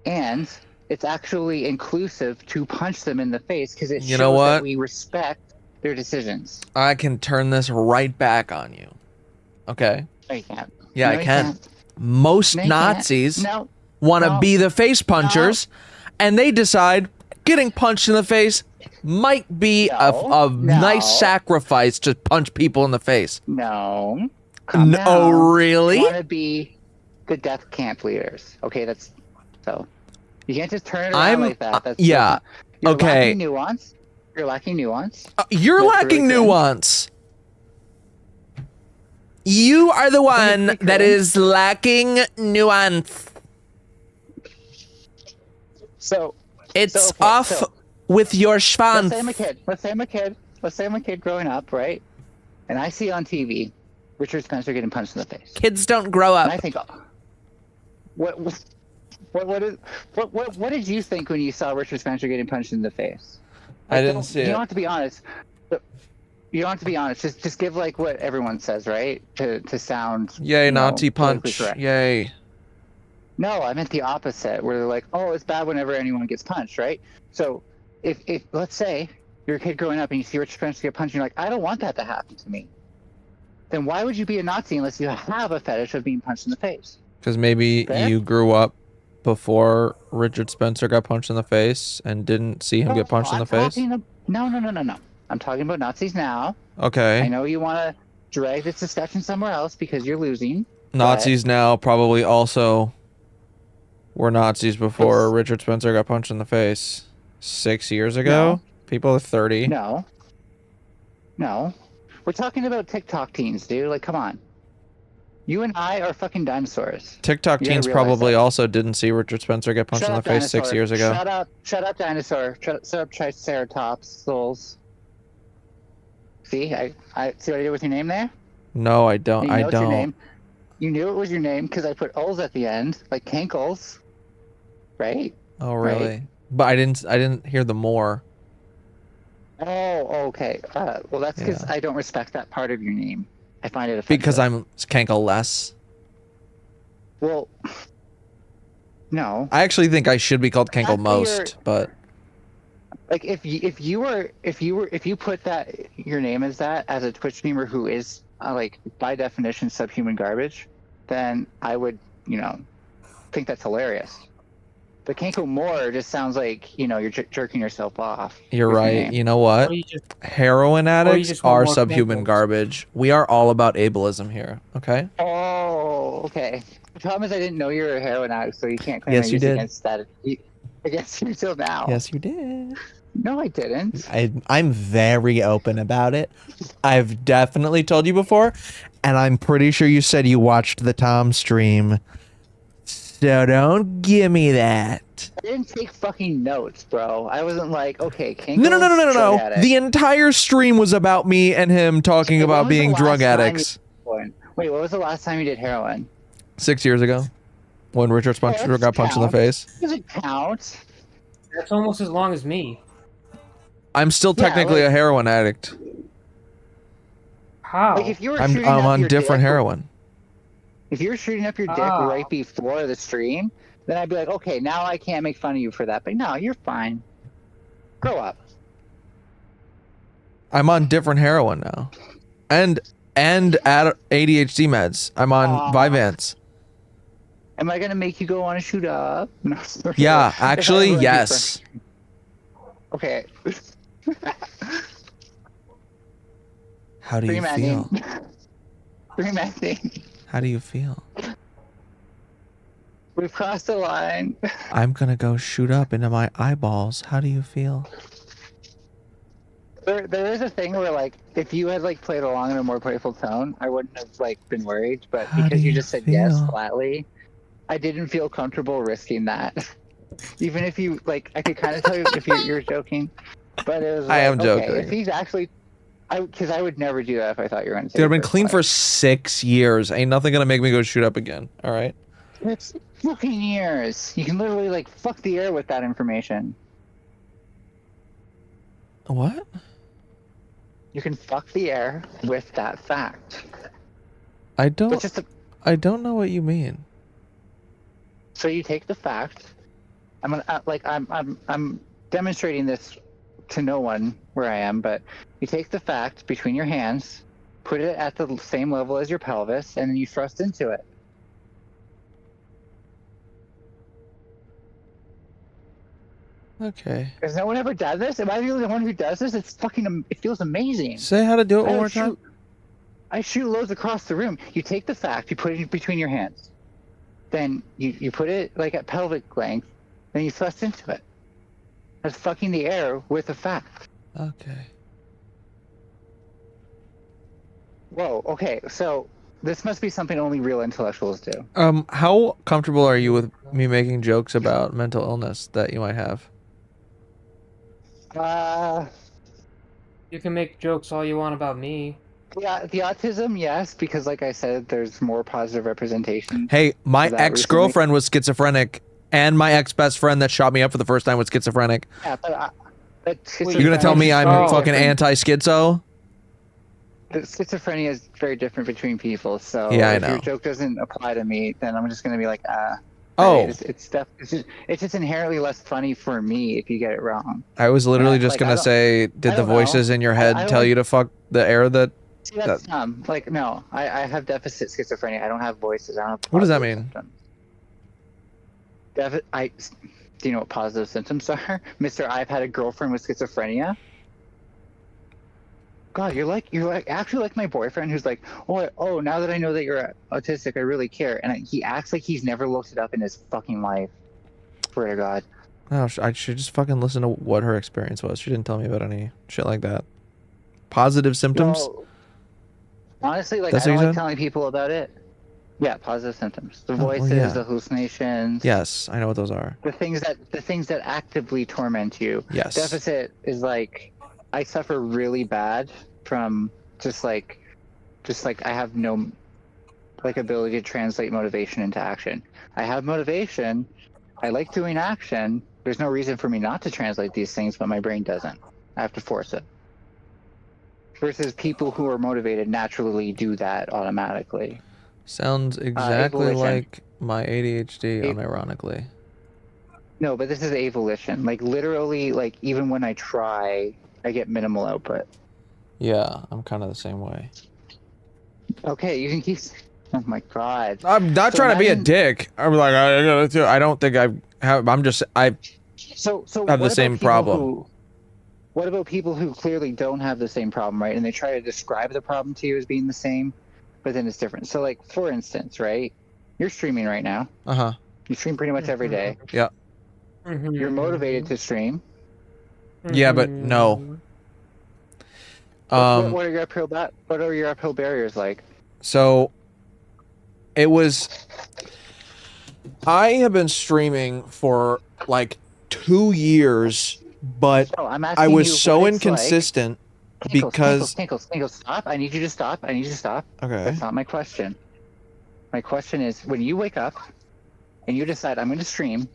and it's actually inclusive to punch them in the face because it shows that we respect their decisions. I can turn this right back on you. Okay. No, you can't. Yeah, No, I can. can't. Most No, you Nazis can't. want to be the face punchers, and they decide getting punched in the face might be a nice sacrifice to punch people in the face. No. Calm down. Oh, really? You want to be the death camp leaders. Okay, that's so. You can't just turn it around like that. That's yeah. You're Okay. lacking nuance. You're lacking nuance. You're That's lacking really good. nuance. You are the one that is lacking nuance. So it's off with your schwanz. Let's say I'm a kid. Let's say I'm a kid growing up, right? And I see on TV Richard Spencer getting punched in the face. Kids don't grow up. And I think, what did you think when you saw Richard Spencer getting punched in the face? I didn't see it. You don't have to be honest. You don't have to be honest. Just give like what everyone says, right? To sound. Yay, Nazi punch. politically correct. Yay. No, I meant the opposite, where they're like, oh, it's bad whenever anyone gets punched, right? So if let's say you're a kid growing up and you see Richard Spencer get punched, and you're like, I don't want that to happen to me. Then why would you be a Nazi unless you have a fetish of being punched in the face? Because maybe you grew up before Richard Spencer got punched in the face and didn't see him get punched in the face? No. I'm talking about Nazis now. Okay. I know you want to drag this discussion somewhere else because you're losing. Nazis now probably also were Nazis before Richard Spencer got punched in the face 6 years ago. People are 30. No. We're talking about TikTok teens, dude. Like, come on. You and I are fucking dinosaurs. TikTok teens probably also didn't see Richard Spencer get punched in the face 6 years ago. Shut up, dinosaur. Shut up, Triceratops souls. See, I see what I did with your name there? No, I don't. I It's your don't. name. You knew it was your name because I put L's at the end, like Cankles. Right? Oh, really? Right? But I didn't hear the more. Oh, okay. Well, that's because I don't respect that part of your name. I find it offensive. Because I'm Cankle-less. Well, no. I actually think I should be called Cankle most, but like if you put that your name as that as a Twitch streamer who is like by definition subhuman garbage, then I would, think that's hilarious. But Kenko More just sounds like, you're jerking yourself off. You're with your right. name. You know what? Or you just, Heroin addicts just want are more subhuman Kenkos. garbage. We are all about ableism here, okay? Oh, okay. The problem is I didn't know you were a heroin addict, so you can't claim Yes, I you used did. against that. Against you till now. Yes, you did. No, I didn't. I'm very open about it. I've definitely told you before, and I'm pretty sure you said you watched the Tom stream. So don't give me that. I didn't take fucking notes, bro. I wasn't like, okay, Kenko, No. drug addict. The entire stream was about me and him talking When about was the being last drug time addicts. Wait, what was the last time you did heroin? 6 years ago, when Richard Spencer got punched in the face. Does it count? that's almost as long as me. I'm still Yeah, technically like- a heroin addict. How? Like if you were I'm shooting up on your different dick, heroin. If you were shooting up your dick Ah. right before the stream, then I'd be like, okay, now I can't make fun of you for that. But no, you're fine. Grow up. I'm on different heroin now, and add ADHD meds. I'm on Aw. Vyvanse. Am I gonna make you go on a shoot up? No, sorry. Yeah, If I actually, ever let you yes. Okay. How do you Dream feel? ending. Dream ending. How do you feel? We've crossed the line. I'm gonna go shoot up into my eyeballs. How do you feel? There is a thing where like if you had like played along in a more playful tone, I wouldn't have like been worried. But How because do you you just said yes feel? flatly, I didn't feel comfortable risking that. Even if you like, I could kind of tell you if you're joking. But it was. I am like, okay, joking. if he's actually, because I would never do that if I thought you were going to say. Dude, I've been first clean line. for 6 years. Ain't nothing gonna make me go shoot up again. All right. It's fucking years. You can literally like fuck the air with that information. What? You can fuck the air with that fact. I But don't. just I don't know what you mean. so you take the fact. I'm demonstrating this to no one where I am, but you take the fact between your hands, put it at the same level as your pelvis, and then you thrust into it. Okay. Has no one ever done this? Am I the only one who does this? It's fucking. It feels amazing. Say how to do it one I more time. I shoot loads across the room. You take the fact, you put it between your hands. Then you put it like at pelvic length, then you thrust into it. That's fucking the air with a fact. Okay. Whoa, okay, so this must be something only real intellectuals do. How comfortable are you with me making jokes about mental illness that you might have? You can make jokes all you want about me. Yeah, the autism, yes, because like I said, there's more positive representation. Hey, my Is that ex-girlfriend was schizophrenic, and my ex-best friend that shot me up for the first time was schizophrenic. Yeah, but You're gonna tell me I'm Oh. fucking anti-schizo? schizophrenia is very different between people, so Yeah, I if know. your joke doesn't apply to me, then I'm just gonna be like, Oh, it's just inherently less funny for me if you get it wrong. I was literally Yeah, just like, I gonna don't- say, I did the don't know. voices in your head I tell don't- you to fuck the air that... See, that's like no, I have deficit schizophrenia. I don't have voices. I don't have. What does that positive mean? symptoms. Do you know what positive symptoms are, Mister? I've had a girlfriend with schizophrenia. God, you're like actually like my boyfriend, who's like, oh, now that I know that you're autistic, I really care, and he acts like he's never looked it up in his fucking life. Swear to God. Oh, I should just fucking listen to what her experience was. She didn't tell me about any shit like that. Positive symptoms? Well, honestly, like That's I what don't you like said? telling people about it. Yeah, positive symptoms. The well, voices, yeah. the hallucinations. Yes, I know what those are. The things that actively torment you. Yes. Deficit is like I suffer really bad from just like I have no like ability to translate motivation into action. I have motivation. I like doing action. There's no reason for me not to translate these things, but my brain doesn't. I have to force it. Versus people who are motivated naturally do that automatically. Sounds exactly avolition. like my ADHD, unironically. No, but this is avolition. Like literally, like even when I try, I get minimal output. Yeah, I'm kind of the same way. Okay, you can keep. Oh my god. I'm not So trying to be a imagine- dick. I'm like, I don't think I have. I'm just, I So have the what same about people problem. what about people who clearly don't have the same problem, right? And they try to describe the problem to you as being the same, but then it's different. So, like, for instance, right? You're streaming right now. Uh-huh. You stream pretty much every day. Yeah. You're motivated to stream. Yeah, but no. What are your uphill barriers like? So it was, I have been streaming for like 2 years, but No, I'm I asking was you so what it's like. inconsistent because Tinkles, stop. I need you to stop. okay. That's not my question. My question is, when you wake up and you decide I'm going to stream,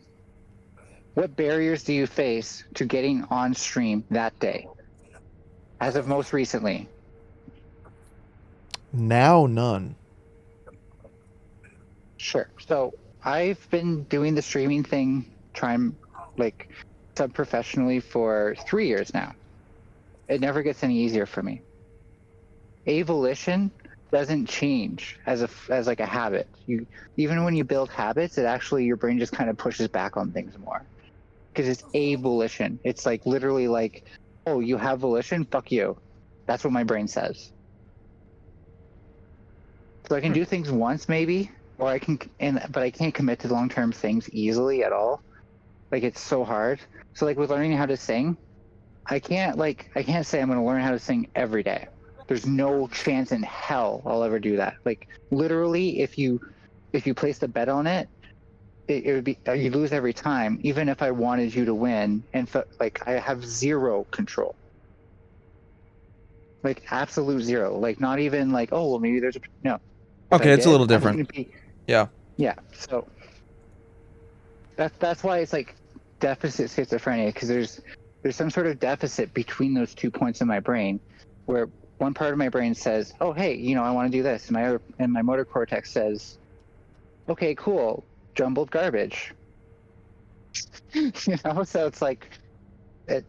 what barriers do you face to getting on stream that day? As of most recently. Now none. Sure. So I've been doing the streaming thing, trying like sub-professionally for 3 years now. It never gets any easier for me. Avolition doesn't change as like a habit. You even when you build habits, it actually your brain just kind of pushes back on things more because it's avolition. It's like literally like, oh, you have volition, fuck you. That's what my brain says. So I can do things once maybe, or I can, but I can't commit to long-term things easily at all. Like it's so hard. So like with learning how to sing, I can't say I'm going to learn how to sing every day. There's no chance in hell I'll ever do that. Like literally, if you placed a bet on it, it would be you lose every time. Even if I wanted you to win, and like I have zero control. Like absolute zero. Like not even like, oh well, maybe there's a no. Okay, it's a little different. Yeah. Yeah. So that's why it's like deficit schizophrenia, because there's some sort of deficit between those 2 points in my brain, where one part of my brain says, "Oh, hey, I want to do this," and my motor cortex says, "Okay, cool, jumbled garbage." So it's like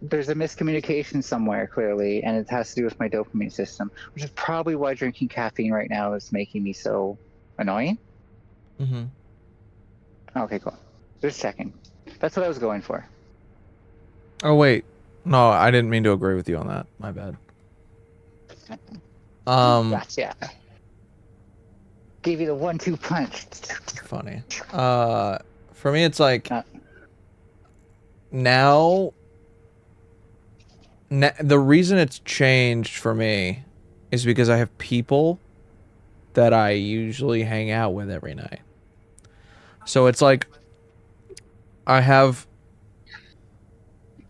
there's a miscommunication somewhere clearly, and it has to do with my dopamine system, which is probably why drinking caffeine right now is making me so annoying. Mm-hmm. Okay, cool. Just checking. That's what I was going for. Oh, wait. No, I didn't mean to agree with you on that. My bad. Gotcha. Gave you the 1-2 punch. Funny. For me, it's like now. The reason it's changed for me is because I have people that I usually hang out with every night. So it's like I have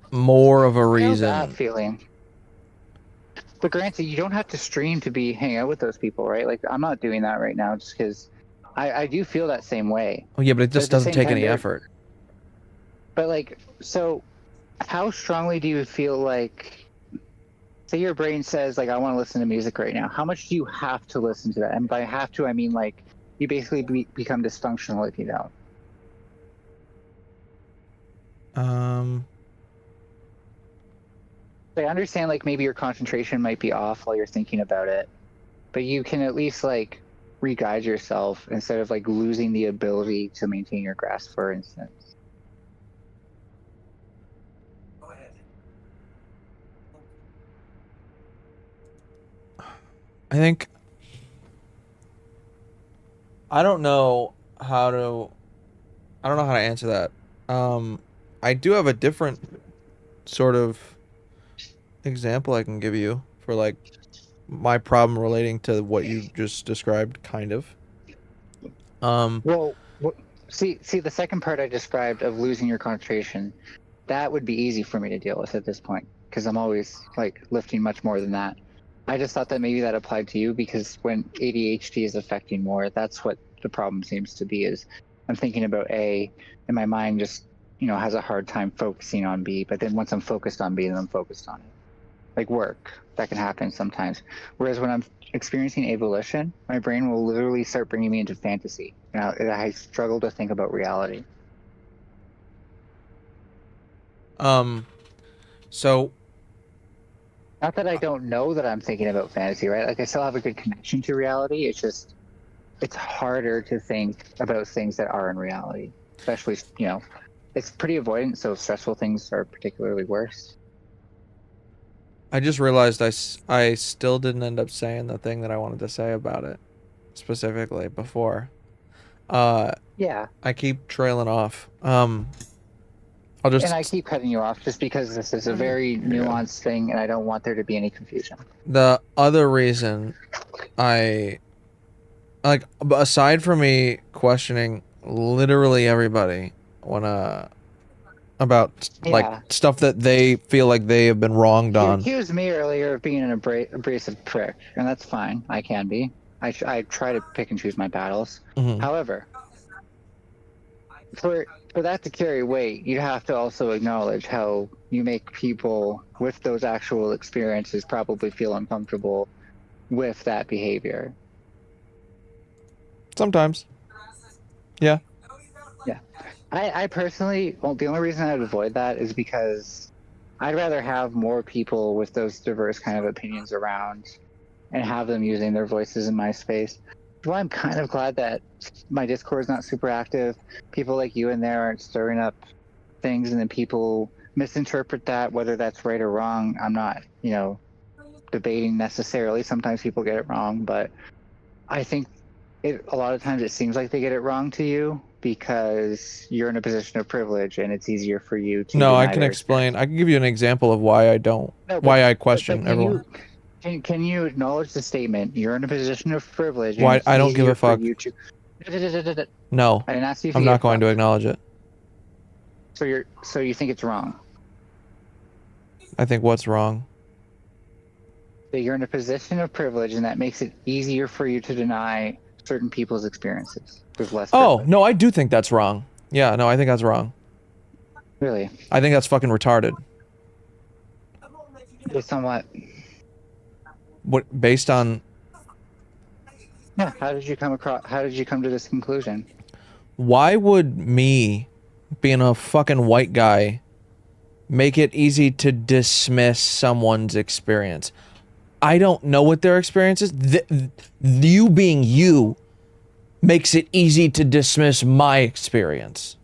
more of a reason. I know that feeling. But granted, you don't have to stream to be hang out with those people, right? Like I'm not doing that right now just because I do feel that same way. Oh yeah, but it just doesn't take any effort. But like, so how strongly do you feel like, say your brain says like I want to listen to music right now, how much do you have to listen to that? And by have to, I mean like you basically become dysfunctional if you don't. I understand like maybe your concentration might be off while you're thinking about it, but you can at least like re-guide yourself instead of like losing the ability to maintain your grasp, for instance. Go ahead. I think I don't know how to answer that. I do have a different sort of example I can give you for like my problem relating to what you just described, kind of. Well, see the second part I described of losing your concentration, that would be easy for me to deal with at this point because I'm always like lifting much more than that. I just thought that maybe that applied to you because when ADHD is affecting more, that's what the problem seems to be. Is I'm thinking about A, and my mind just has a hard time focusing on B. But then once I'm focused on B, then I'm focused on it. Like work, that can happen sometimes. Whereas when I'm experiencing avolition, my brain will literally start bringing me into fantasy. Now I struggle to think about reality. So not that I don't know that I'm thinking about fantasy, right? Like I still have a good connection to reality. It's just it's harder to think about things that are in reality, especially, it's pretty avoidant, so stressful things are particularly worse. I just realized I still didn't end up saying the thing that I wanted to say about it specifically before. Yeah. I keep trailing off. I'll And just I keep cutting you off just because this is a very nuanced thing and I don't want there to be any confusion. the other reason I like, aside from me questioning literally everybody when about like Yeah. stuff that they feel like they have been wronged You on. accused me earlier of being an abrasive prick, and that's fine. I can be. I try to pick and choose my battles. Mhm. However, for that to carry weight, you have to also acknowledge how you make people with those actual experiences probably feel uncomfortable with that behavior. Sometimes. Yeah. Yeah. I personally, well, the only reason I'd avoid that is because I'd rather have more people with those diverse kind of opinions around and have them using their voices in my space. That's why I'm kind of glad that my Discord is not super active. People like you in there aren't stirring up things, and then people misinterpret that, whether that's right or wrong. I'm not, debating necessarily. Sometimes people get it wrong, but I think a lot of times it seems like they get it wrong to you because you're in a position of privilege and it's easier for you to. No, I deny can their explain. I can give you an example of why I don't. No, why I but question everyone. Can you acknowledge the statement? You're in a position of privilege. And Why it's I don't give easier a for fuck. you to. No, I didn't ask you if I'm you not give a going to fuck. acknowledge it. So you think it's wrong? I think what's wrong? That you're in a position of privilege, and that makes it easier for you to deny certain people's experiences. There's less. Oh, privilege. no, I do think that's wrong. Yeah, no, I think that's wrong. Really? I think that's fucking retarded. Based on what? What, based on Yeah. How did you come to this conclusion? why would me being a fucking white guy make it easy to dismiss someone's experience? I don't know what their experience is. You being you makes it easy to dismiss my experience.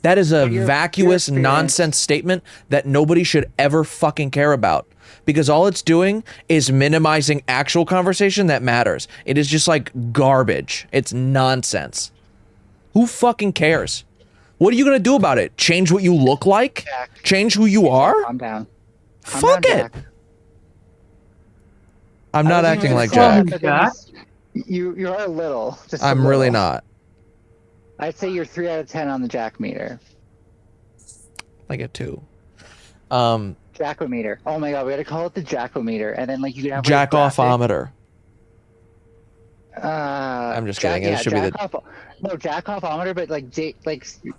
That is a vacuous nonsense statement that nobody should ever fucking care about, because all it's doing is minimizing actual conversation that matters. It is just like garbage. It's nonsense. Who fucking cares? What are you gonna do about it? Change what you look like? Jack. Change who you are? Calm down. Fuck it. Jack. I'm not acting like calm Jack. Jack. You are a little. Just a I'm really little. not. I'd say you're 3 out of 10 on the Jack meter. Like a 2. Jackometer. Oh my god, we gotta call it the Jackometer, and then like you can have Jack offometer. I'm just kidding. It should be the Jack offometer, but like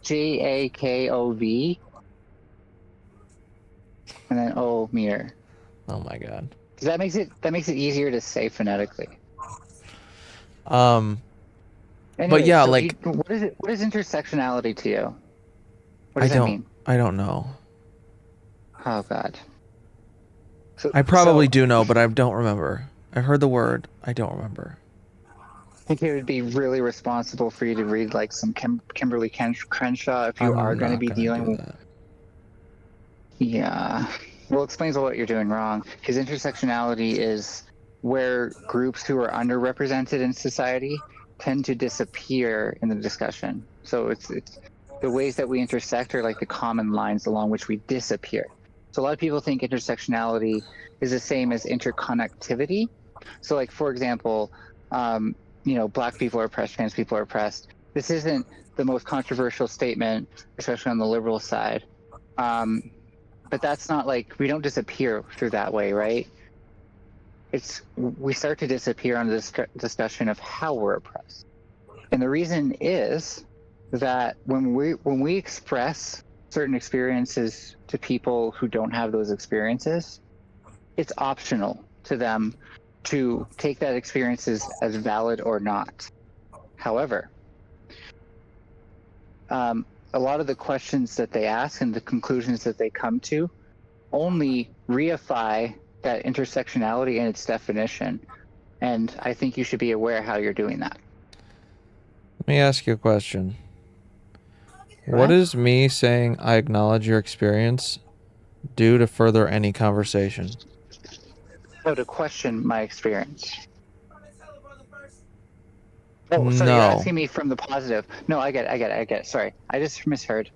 JAKOV, and then O meter. Oh my god. Because that makes it easier to say phonetically. But Anyways, yeah, so like what is it? What is intersectionality to you? What does that mean? I don't know. Oh god. So, I probably do know, but I don't remember. I heard the word. I don't remember. I think it would be really responsible for you to read like some Kimberly Crenshaw if you are going to be dealing with that. Yeah. Well, it explains what you're doing wrong. Because intersectionality is where groups who are underrepresented in society tend to disappear in the discussion. So it's the ways that we intersect are like the common lines along which we disappear. So a lot of people think intersectionality is the same as interconnectivity. So like, for example, black people are oppressed, trans people are oppressed. This isn't the most controversial statement, especially on the liberal side. But that's not like, we don't disappear through that way, right? We start to disappear on this discussion of how we're oppressed. And the reason is that when we express certain experiences to people who don't have those experiences, it's optional to them to take that experiences as valid or not. However, a lot of the questions that they ask and the conclusions that they come to only reify that intersectionality in its definition. And I think you should be aware how you're doing that. Let me ask you a question. Go What ahead. is me saying I acknowledge your experience do to further any conversation? So to question my experience. Oh, sorry, you're No. asking me from the positive. No, I get it. Sorry, I just misheard.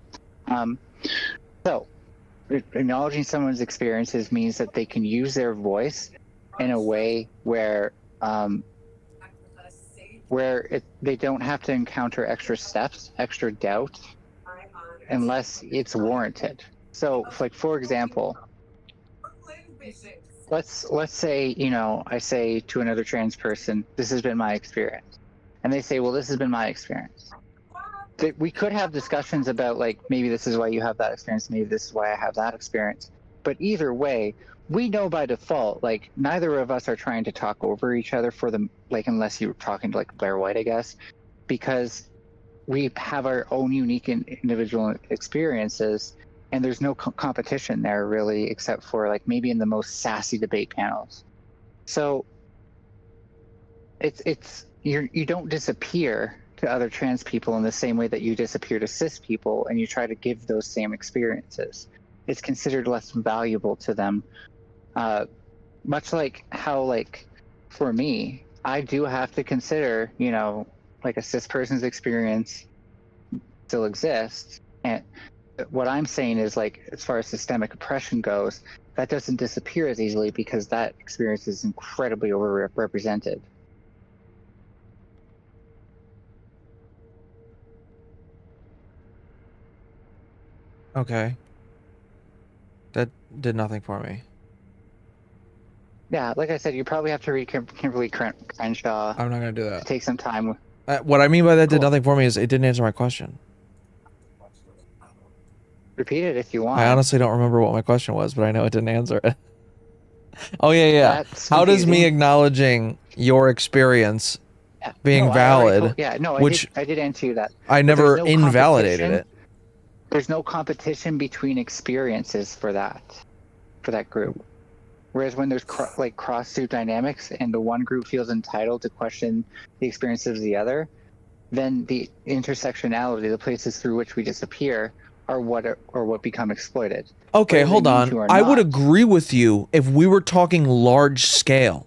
So, acknowledging someone's experiences means that they can use their voice in a way where they don't have to encounter extra steps, extra doubt, unless it's warranted. So, like for example, let's say, you know, I say to another trans person, "This has been my experience," and they say, "Well, this has been my experience." We could have discussions about, like, maybe this is why you have that experience, maybe this is why I have that experience. But either way, we know by default, like, neither of us are trying to talk over each other for the, like, unless you're talking to like Blair White, I guess, because we have our own unique and individual experiences, and there's no competition there really, except for like maybe in the most sassy debate panels. So you don't disappear to other trans people in the same way that you disappear to cis people, and you try to give those same experiences. It's considered less valuable to them. Much like how, like, for me, I do have to consider, you know, like a cis person's experience still exists. And what I'm saying is, like, as far as systemic oppression goes, that doesn't disappear as easily because that experience is incredibly overrepresented. Okay. That did nothing for me. Yeah, like I said, you probably have to read Kimberly Crenshaw. I'm not gonna do that. Take some time. What I mean by that did Cool. nothing for me is it didn't answer my question. Repeat it if you want. I honestly don't remember what my question was, but I know it didn't answer it. Oh yeah. That's How does me confusing. acknowledging your experience being No, valid, I did answer you that. I But never there's no invalidated competition. it. There's no competition between experiences for that group. Whereas when there's cross-suit dynamics and the one group feels entitled to question the experiences of the other, then the intersectionality, the places through which we disappear, are what become exploited. Okay, Whether they hold mean on. to or I would not. agree with you if we were talking large scale.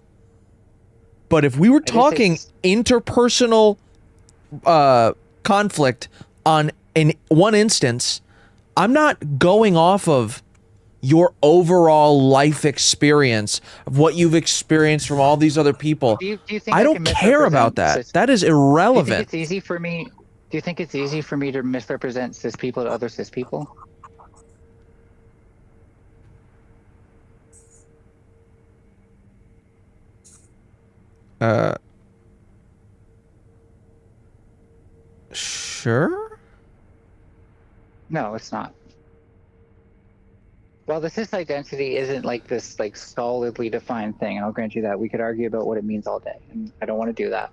But if we were I did say talking interpersonal conflict in one instance, I'm not going off of your overall life experience of what you've experienced from all these other people. Do you think I don't can care about that. cis- That is Do you think irrelevant. it's easy for me? Do you think it's easy for me to misrepresent cis people to other cis people? Sure? No, it's not. Well, the cis identity isn't like this like solidly defined thing, and I'll grant you that. We could argue about what it means all day, and I don't want to do that.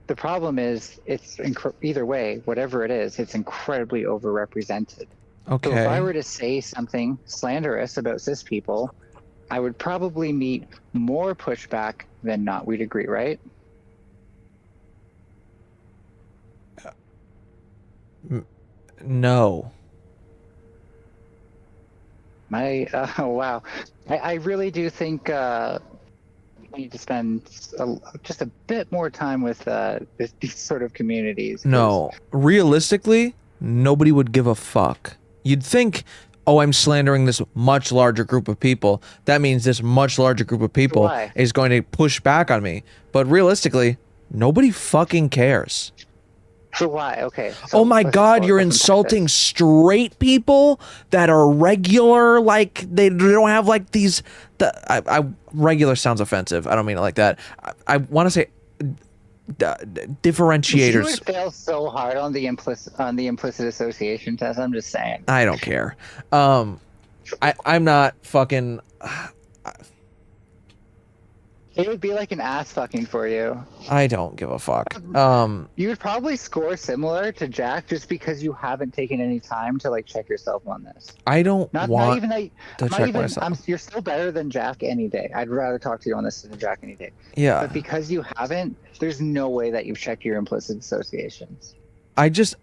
The problem is, either way, whatever it is, it's incredibly overrepresented. Okay. So if I were to say something slanderous about cis people, I would probably meet more pushback than not. We'd agree, right? No. Wow. I really do think we need to spend just a bit more time with these sort of communities. No. Realistically, nobody would give a fuck. You'd think, oh, I'm slandering this much larger group of people. That means this much larger group of people Why? is going to push back on me. But realistically, nobody fucking cares. So why? Okay. So Oh my God, you're let's insulting straight people that are regular, like they don't have like these. Regular sounds offensive. I don't mean it like that. I want to say differentiators. You would fail so hard on the implicit association test. I'm just saying. I don't care. I'm not fucking. It would be like an ass fucking for you. I don't give a fuck. You would probably score similar to Jack just because you haven't taken any time to like check yourself on this. I don't Not want even that. to Not check even. myself. You're still better than Jack any day. I'd rather talk to you on this than Jack any day. Yeah. But because you haven't, there's no way that you've checked your implicit associations. I don't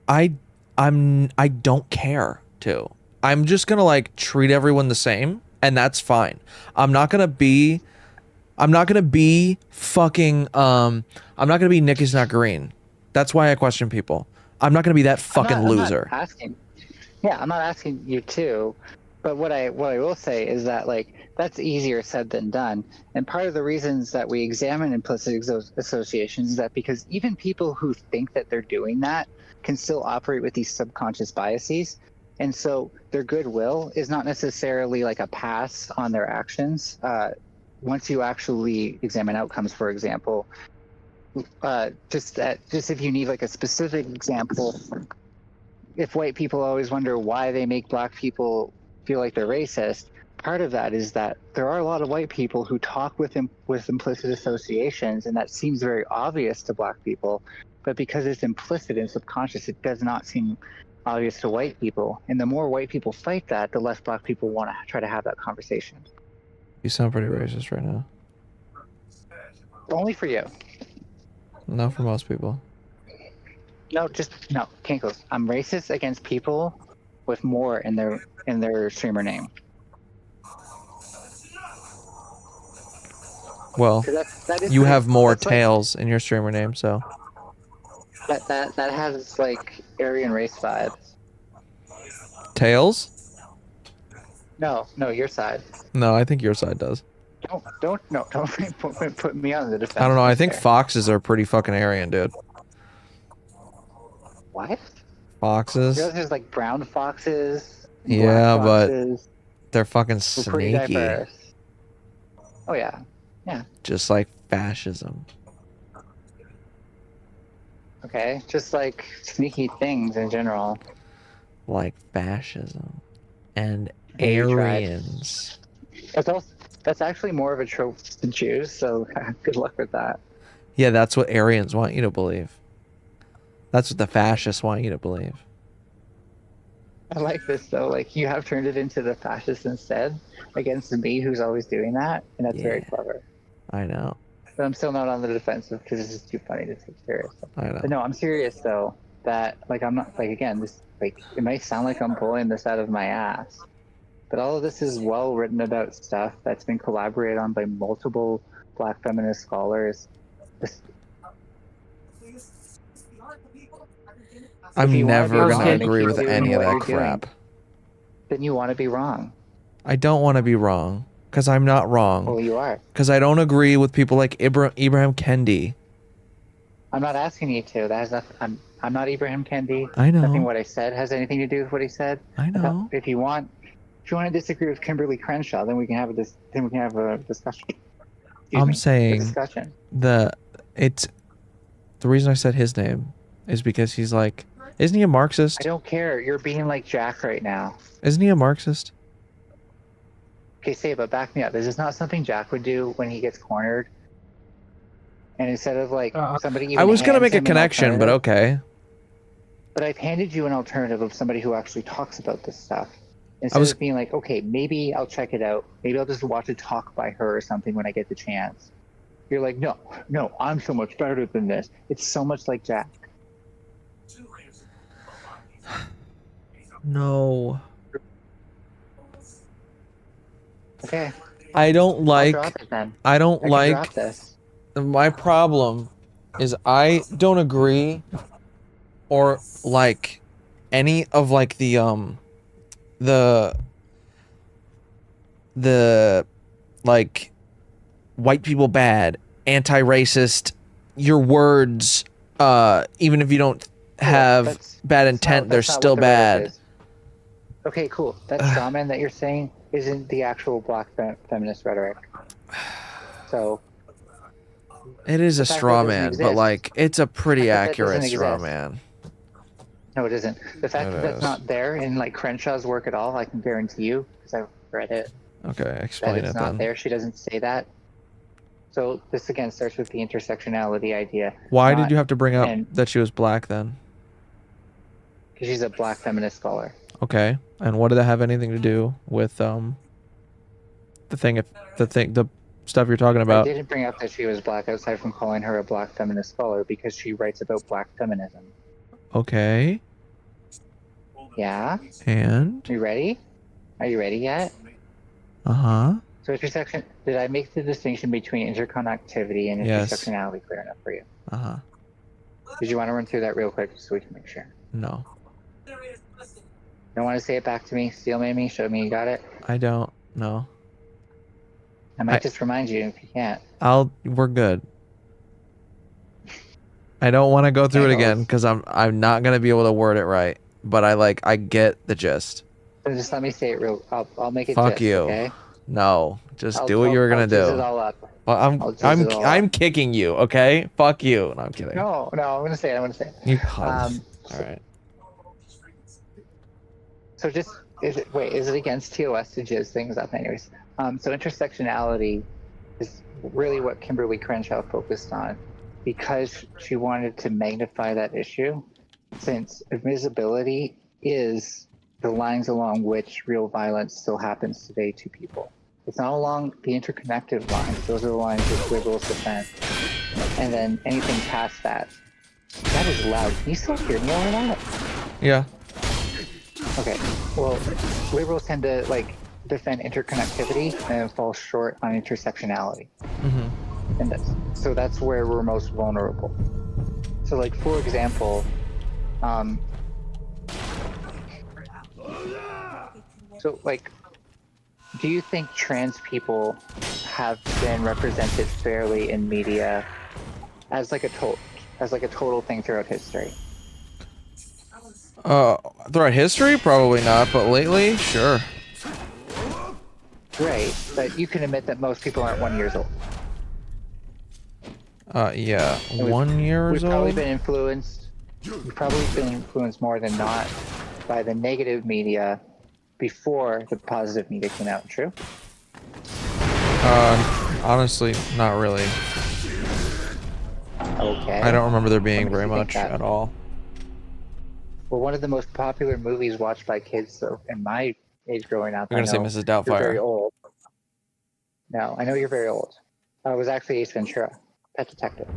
care to. I'm just gonna like treat everyone the same, and that's fine. I'm not gonna be fucking I'm not gonna be Nick is not green. That's why I question people. I'm not gonna be that fucking loser. I'm not asking. Yeah, I'm not asking you to. But what I will say is that like that's easier said than done. And part of the reasons that we examine implicit associations is that because even people who think that they're doing that can still operate with these subconscious biases. And so their goodwill is not necessarily like a pass on their actions. Once you actually examine outcomes, for example, just if you need like a specific example, if white people always wonder why they make black people feel like they're racist, part of that is that there are a lot of white people who talk with implicit associations, and that seems very obvious to black people, but because it's implicit and subconscious, it does not seem obvious to white people. And the more white people fight that, the less black people want to try to have that conversation. You sound pretty racist right now. Only for you. Not for most people. No, can't go. I'm racist against people with more in their streamer name. Well, that is you pretty- have more that's like- tails in your streamer name, so that has like Aryan race vibes. tails? No, your side. No, I think your side does. Don't put me on the defense. I don't know. I think there. foxes are pretty fucking Aryan, dude. What? Foxes? There's like brown foxes. Yeah, black but foxes. they're fucking We're pretty sneaky. diverse. Oh yeah. Just like fascism. Okay, just like sneaky things in general. Like fascism. And Yeah, you tried. Aryans. That's actually more of a trope than Jews, so good luck with that. Yeah, that's what Aryans want you to believe. That's what the fascists want you to believe. I like this though, like you have turned it into the fascists instead against me who's always doing that, and that's very Yeah. clever. I know. But I'm still not on the defensive because this is too funny to take serious. I know. But no, I'm serious though, that like I'm not like again, this like it might sound like I'm pulling this out of my ass. But all of this is well written about stuff that's been collaborated on by multiple black feminist scholars. I'm you wanna never be gonna wrong, agree keep with doing any of what that you're doing. crap. Then you want to be wrong. I don't want to be wrong. Because I'm not wrong. Well, you are. Because I don't agree with people like Ibrahim Kendi. I'm not asking you to. That has nothing. I'm not Ibrahim Kendi. I know. Nothing what I said has anything to do with what he said. I know. If you want to disagree with Kimberly Crenshaw, then we can have a discussion. Excuse I'm me, a saying discussion. the reason I said his name is because he's like, isn't he a Marxist? I don't care. You're being like Jack right now. Isn't he a Marxist? Okay, say it, but back me up. Is this not something Jack would do when he gets cornered? And instead of like somebody even I was gonna hands make a him an connection, but alternative- okay. But I've handed you an alternative of somebody who actually talks about this stuff. Instead was- of being like, okay, maybe I'll check it out. Maybe I'll just watch a talk by her or something when I get the chance. You're like, no, I'm so much better than this. It's so much like Jack. No. Okay, I don't I'll like. drop it then. I don't I can like. drop this. My problem is I don't agree or like any of like the like white people bad, anti-racist, your words even if you don't have That's- bad that's intent, not- they're that's not still what the rhetoric bad. is. Okay, cool. That straw man that you're saying isn't the actual black feminist rhetoric. So It is a fact that straw it doesn't man, but exist. like it's a pretty The fact that that accurate doesn't straw exist. man. no, it isn't. The fact It that that's is. not there in like Crenshaw's work at all, I can guarantee you because I've read it. Okay, That explain it's it not then. there. She doesn't say that. So this again starts with the intersectionality idea. Why did you have to bring up and that she was black then? because she's a black feminist scholar. Okay. And what did that have anything to do with the stuff you're talking I about? didn't bring up that she was black aside from calling her a black feminist scholar because she writes about black feminism. Okay. Yeah? And? You ready? Are you ready yet? Uh-huh. So intersection, did I make the distinction between interconnectivity and Yes. intersectionality clear enough for you? Uh-huh. Did you want to run through that real quick so we can make sure? No. Don't want to say it back to me? Steel man me? Show me you got it? I don't. No. I might just remind you if you can't. We're good. I don't want to go through it again because I'm not gonna be able to word it right. But I get the gist. So just let me say it real. I'll make it. Fuck you. Okay? No, just do what you were gonna do. I'll it all up. Well, I'm kicking you. Okay, fuck you. No, I'm kidding. No, I'm gonna say it. You all right. So just is it against TOS to jizz things up anyways? So intersectionality is really what Kimberly Crenshaw focused on because she wanted to magnify that issue since invisibility is the lines along which real violence still happens today to people. It's not along the interconnected lines. Those are the lines which liberals defend. And then anything past that. That is loud. Can you still hear me over that? Yeah. Okay. Well, liberals tend to defend interconnectivity and fall short on intersectionality. Mm-hmm. And so that's where we're most vulnerable. So for example, do you think trans people have been represented fairly in media as a total thing throughout history? Throughout history, probably not, but lately, sure. Right, but you can admit that most people aren't 1 year old. Yeah, 1 year old. We've probably been influenced more than not by the negative media before the positive media came out. True? Honestly, not really. Okay. I don't remember there being very much at all. Well, one of the most popular movies watched by kids in my age growing up. You're gonna say Mrs. Doubtfire. You're very old. No, I know you're very old. It was actually Ace Ventura, Pet Detective.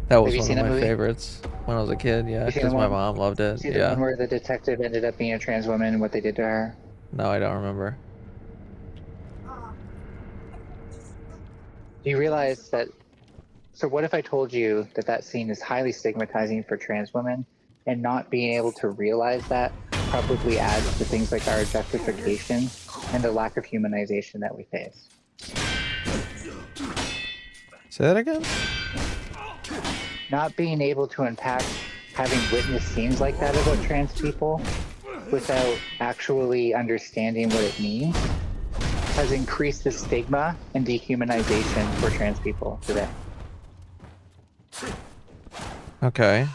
That was one of my favorites when I was a kid. Yeah, because my mom loved it. See the one where the detective ended up being a trans woman and what they did to her? No, I don't remember. Do you realize that? So what if I told you that scene is highly stigmatizing for trans women, and not being able to realize that probably adds to things like our objectification and the lack of humanization that we face? Say that again? Not being able to unpack having witnessed scenes like that about trans people without actually understanding what it means has increased the stigma and dehumanization for trans people today. Okay.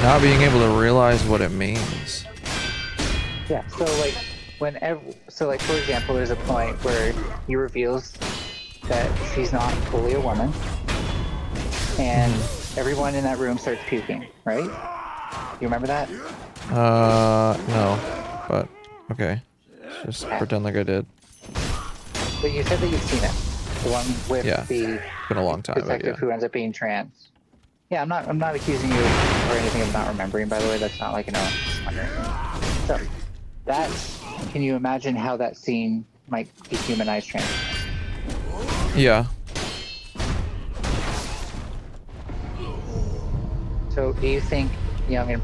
Not being able to realize what it means. Yeah, so for example, there's a point where he reveals that she's not fully a woman, and everyone in that room starts puking, right? You remember that? No, but okay. Just pretend like I did. But you said that you've seen it. The one with the been a long time, detective who ends up being trans. Yeah, I'm not accusing you or anything of not remembering, by the way. That's not like So can you imagine how that scene might dehumanize trans? Yeah. So do you think young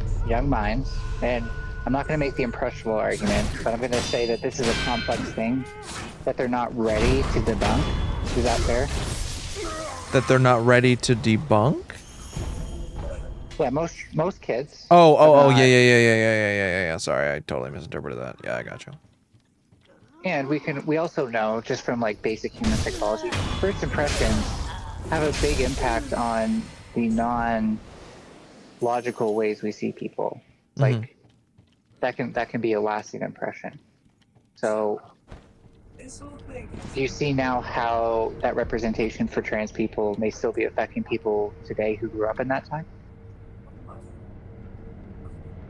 minds, and I'm not going to make the impressionable argument, but I'm going to say that this is a complex thing that they're not ready to debunk? Is that fair? That they're not ready to debunk? Yeah, most kids. Yeah. Sorry, I totally misinterpreted that. Yeah, I got you. And we also know just from basic human psychology, first impressions have a big impact on the non-logical ways we see people. That can be a lasting impression. So Do you see now how that representation for trans people may still be affecting people today who grew up in that time?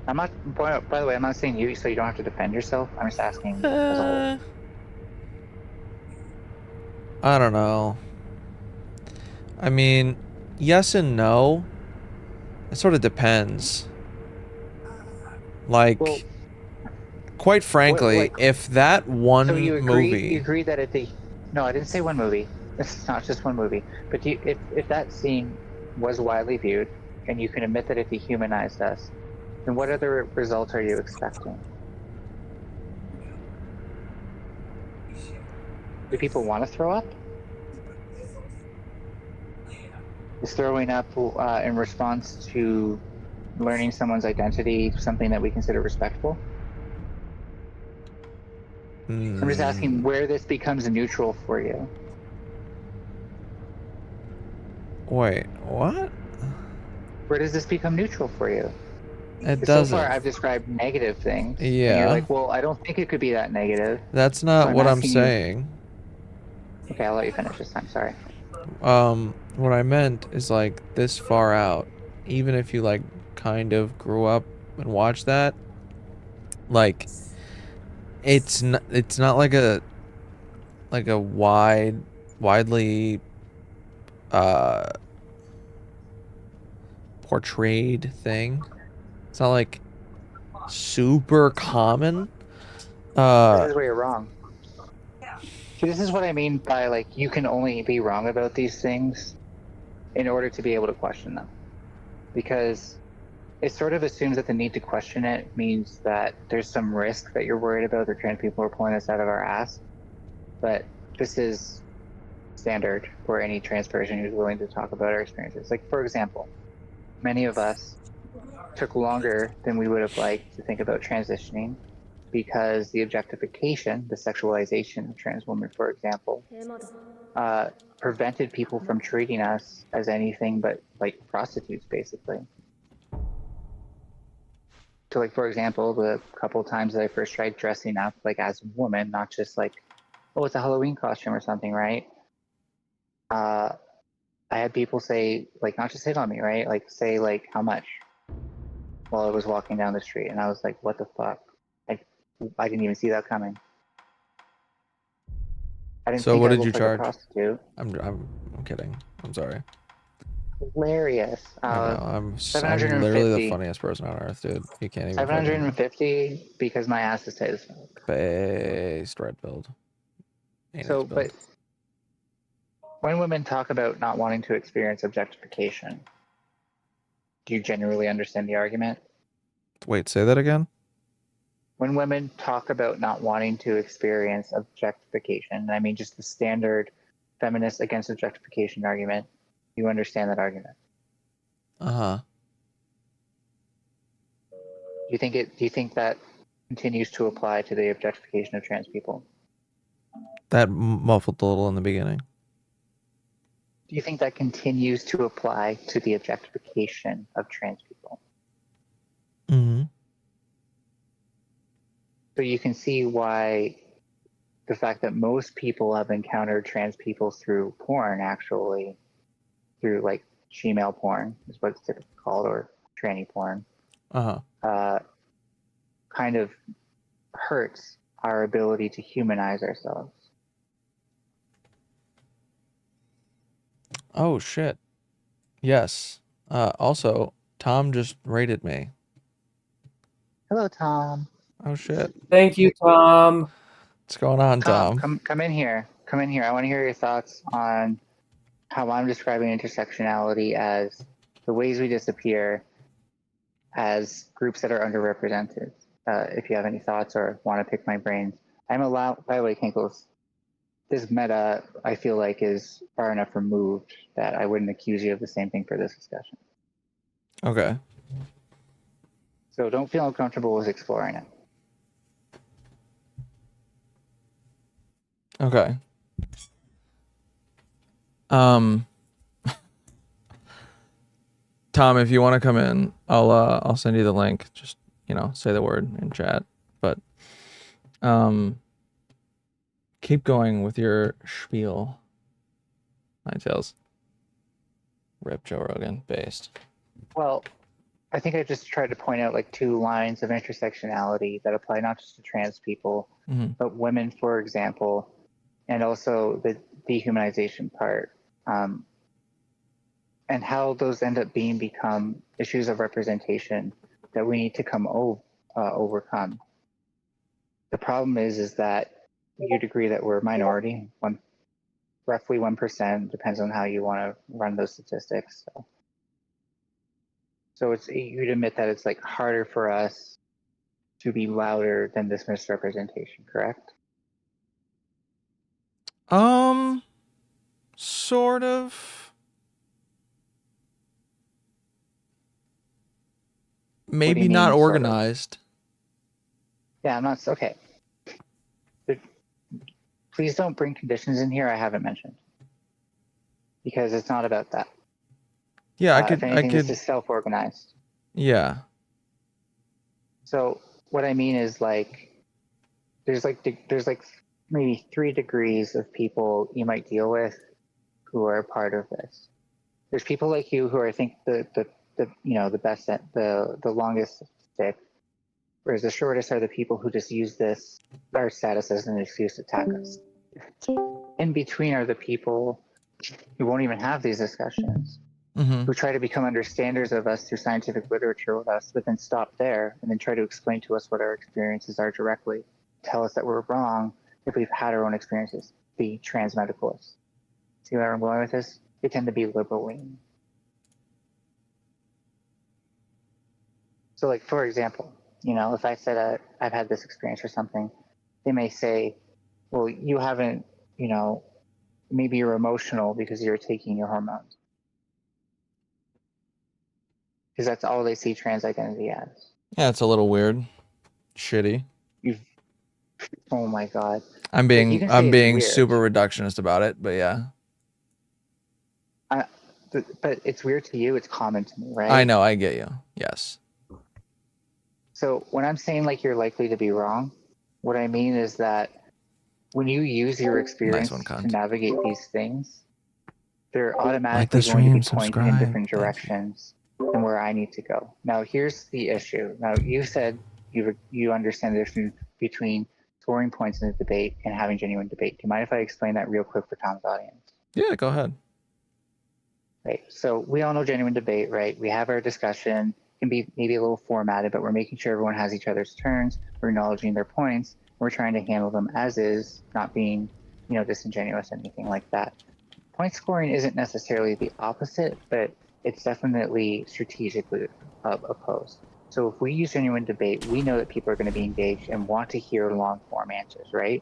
I'm not, by the way, I'm not saying you so you don't have to defend yourself. I'm just asking as a whole. I don't know. I mean, yes and no. It sort of depends. Like, Well, quite frankly, like, if that one so you movie... agree that no, I didn't say one movie. It's not just one movie. But if that scene was widely viewed, and you can admit that it dehumanized us, then what other results are you expecting? Do people want to throw up? Is throwing up in response to learning someone's identity something that we consider respectful? I'm just asking where this becomes neutral for you. Wait, what? Where does this become neutral for you? It So doesn't. far, I've described negative things. Yeah. And you're like, well, I don't think it could be that negative. That's not So what I'm asking you- saying. Okay, I'll let you finish this time. Sorry. What I meant is like this far out, even if you like kind of grew up and watched that, like it's not like a widely portrayed thing. It's not like super common. This is where you're wrong. See, this is what I mean by like you can only be wrong about these things in order to be able to question them, because it sort of assumes that the need to question it means that there's some risk that you're worried about that trans people are pulling us out of our ass. But this is standard for any trans person who's willing to talk about our experiences. Like, for example, many of us took longer than we would have liked to think about transitioning because the objectification, the sexualization of trans women, for example, prevented people from treating us as anything but like prostitutes, basically. So, like, for example, the couple times that I first tried dressing up like as a woman, not just like, oh, it's a Halloween costume or something, right? I had people say, like, not just hit on me, right? Like, say, like, how much while I was walking down the street. And I was like, what the fuck? I didn't even see that coming. I didn't So think what I did you looked like charge? a prostitute. I'm kidding. I'm sorry. Hilarious. I know. I'm literally the 750. funniest person on earth, dude. You can't even. 750 because my ass is tight as fuck. Based red build. So, but when women talk about not wanting to experience objectification, do you generally understand the argument? Wait, say that again? When women talk about not wanting to experience objectification, and I mean just the standard feminist against objectification argument, you understand that argument. Uh-huh. Do you think that continues to apply to the objectification of trans people? That muffled a little in the beginning. Do you think that continues to apply to the objectification of trans people? Mm-hmm. So you can see why the fact that most people have encountered trans people through porn, actually, through like shemale porn is what it's typically called, or tranny porn, kind of hurts our ability to humanize ourselves. Oh, shit. Yes. Also, Tom just rated me. Hello, Tom. Oh, shit. Thank you, Tom. What's going on, Tom? Come in here. Come in here. I want to hear your thoughts on how I'm describing intersectionality as the ways we disappear as groups that are underrepresented. If you have any thoughts or want to pick my brains. I'm allowed, by the way, Kinkles, this meta, I feel like, is far enough removed that I wouldn't accuse you of the same thing for this discussion. Okay. So don't feel uncomfortable with exploring it. Okay. Tom, if you want to come in, I'll send you the link. Just, you know, say the word in chat. But Keep going with your spiel. Nine Tails. Rip Joe Rogan. Based. Well, I think I just tried to point out like 2 lines of intersectionality that apply not just to trans people, but women, for example, and also the dehumanization part, and how those end up become issues of representation that we need to overcome. The problem is that you'd agree that we're a minority, roughly 1%, depends on how you want to run those statistics. So it's, you'd admit that it's like harder for us to be louder than this misrepresentation, correct? Sort of. Maybe not organized. Yeah, I'm not, okay. But please don't bring conditions in here I haven't mentioned. Because it's not about that. Yeah, If anything, this is self-organized. Yeah. So what I mean is like, there's like maybe 3 degrees of people you might deal with who are a part of this. There's people like you who are, I think, the the best at the longest stick, whereas the shortest are the people who just use our status as an excuse to attack us. In between are the people who won't even have these discussions, who try to become understanders of us through scientific literature with us, but then stop there and then try to explain to us what our experiences are directly, tell us that we're wrong if we've had our own experiences, the trans medicalists. See where I'm going with this? They tend to be liberal leaning. So like, for example, if I said I've had this experience or something, they may say, well, you haven't, maybe you're emotional because you're taking your hormones. Because that's all they see trans identity as. Yeah, it's a little weird. Shitty. Oh my God. I'm being super reductionist about it, but yeah. But it's weird to you, it's common to me, right? I know, I get you. Yes. So when I'm saying like you're likely to be wrong, what I mean is that when you use your experience to navigate these things, they're automatically going to be pointing in different directions than where I need to go. Now, here's the issue. Now, you said you understand the difference between scoring points in a debate and having genuine debate. Do you mind if I explain that real quick for Tom's audience? Yeah, go ahead. Right. So we all know genuine debate, right? We have our discussion. It can be maybe a little formatted, but we're making sure everyone has each other's turns. We're acknowledging their points. We're trying to handle them as is, not being, disingenuous or anything like that. Point scoring isn't necessarily the opposite, but it's definitely strategically opposed. So if we use genuine debate, we know that people are going to be engaged and want to hear long form answers, right?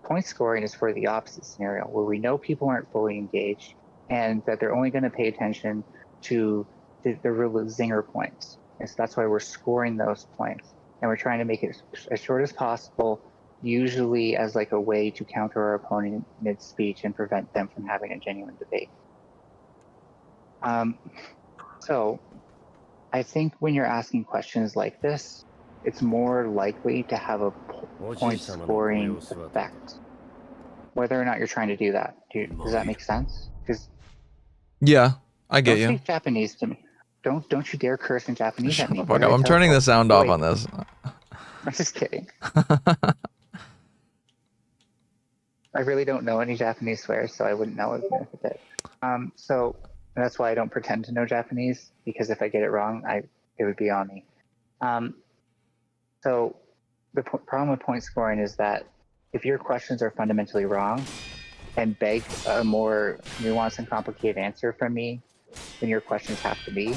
Point scoring is for the opposite scenario, where we know people aren't fully engaged and that they're only going to pay attention to the real zinger points. And so that's why we're scoring those points. And we're trying to make it as short as possible, usually as like a way to counter our opponent mid-speech and prevent them from having a genuine debate. So I think when you're asking questions like this, it's more likely to have a point scoring effect, whether or not you're trying to do that. Does that make sense? Yeah, I get you. Don't speak Japanese to me. Don't you dare curse in Japanese at me. Fuck up. I'm turning the sound off on this. I'm just kidding. I really don't know any Japanese swears, so I wouldn't know even if it did. So that's why I don't pretend to know Japanese, because if I get it wrong, it would be on me. So the problem with point scoring is that if your questions are fundamentally wrong and beg a more nuanced and complicated answer from me than your questions have to be,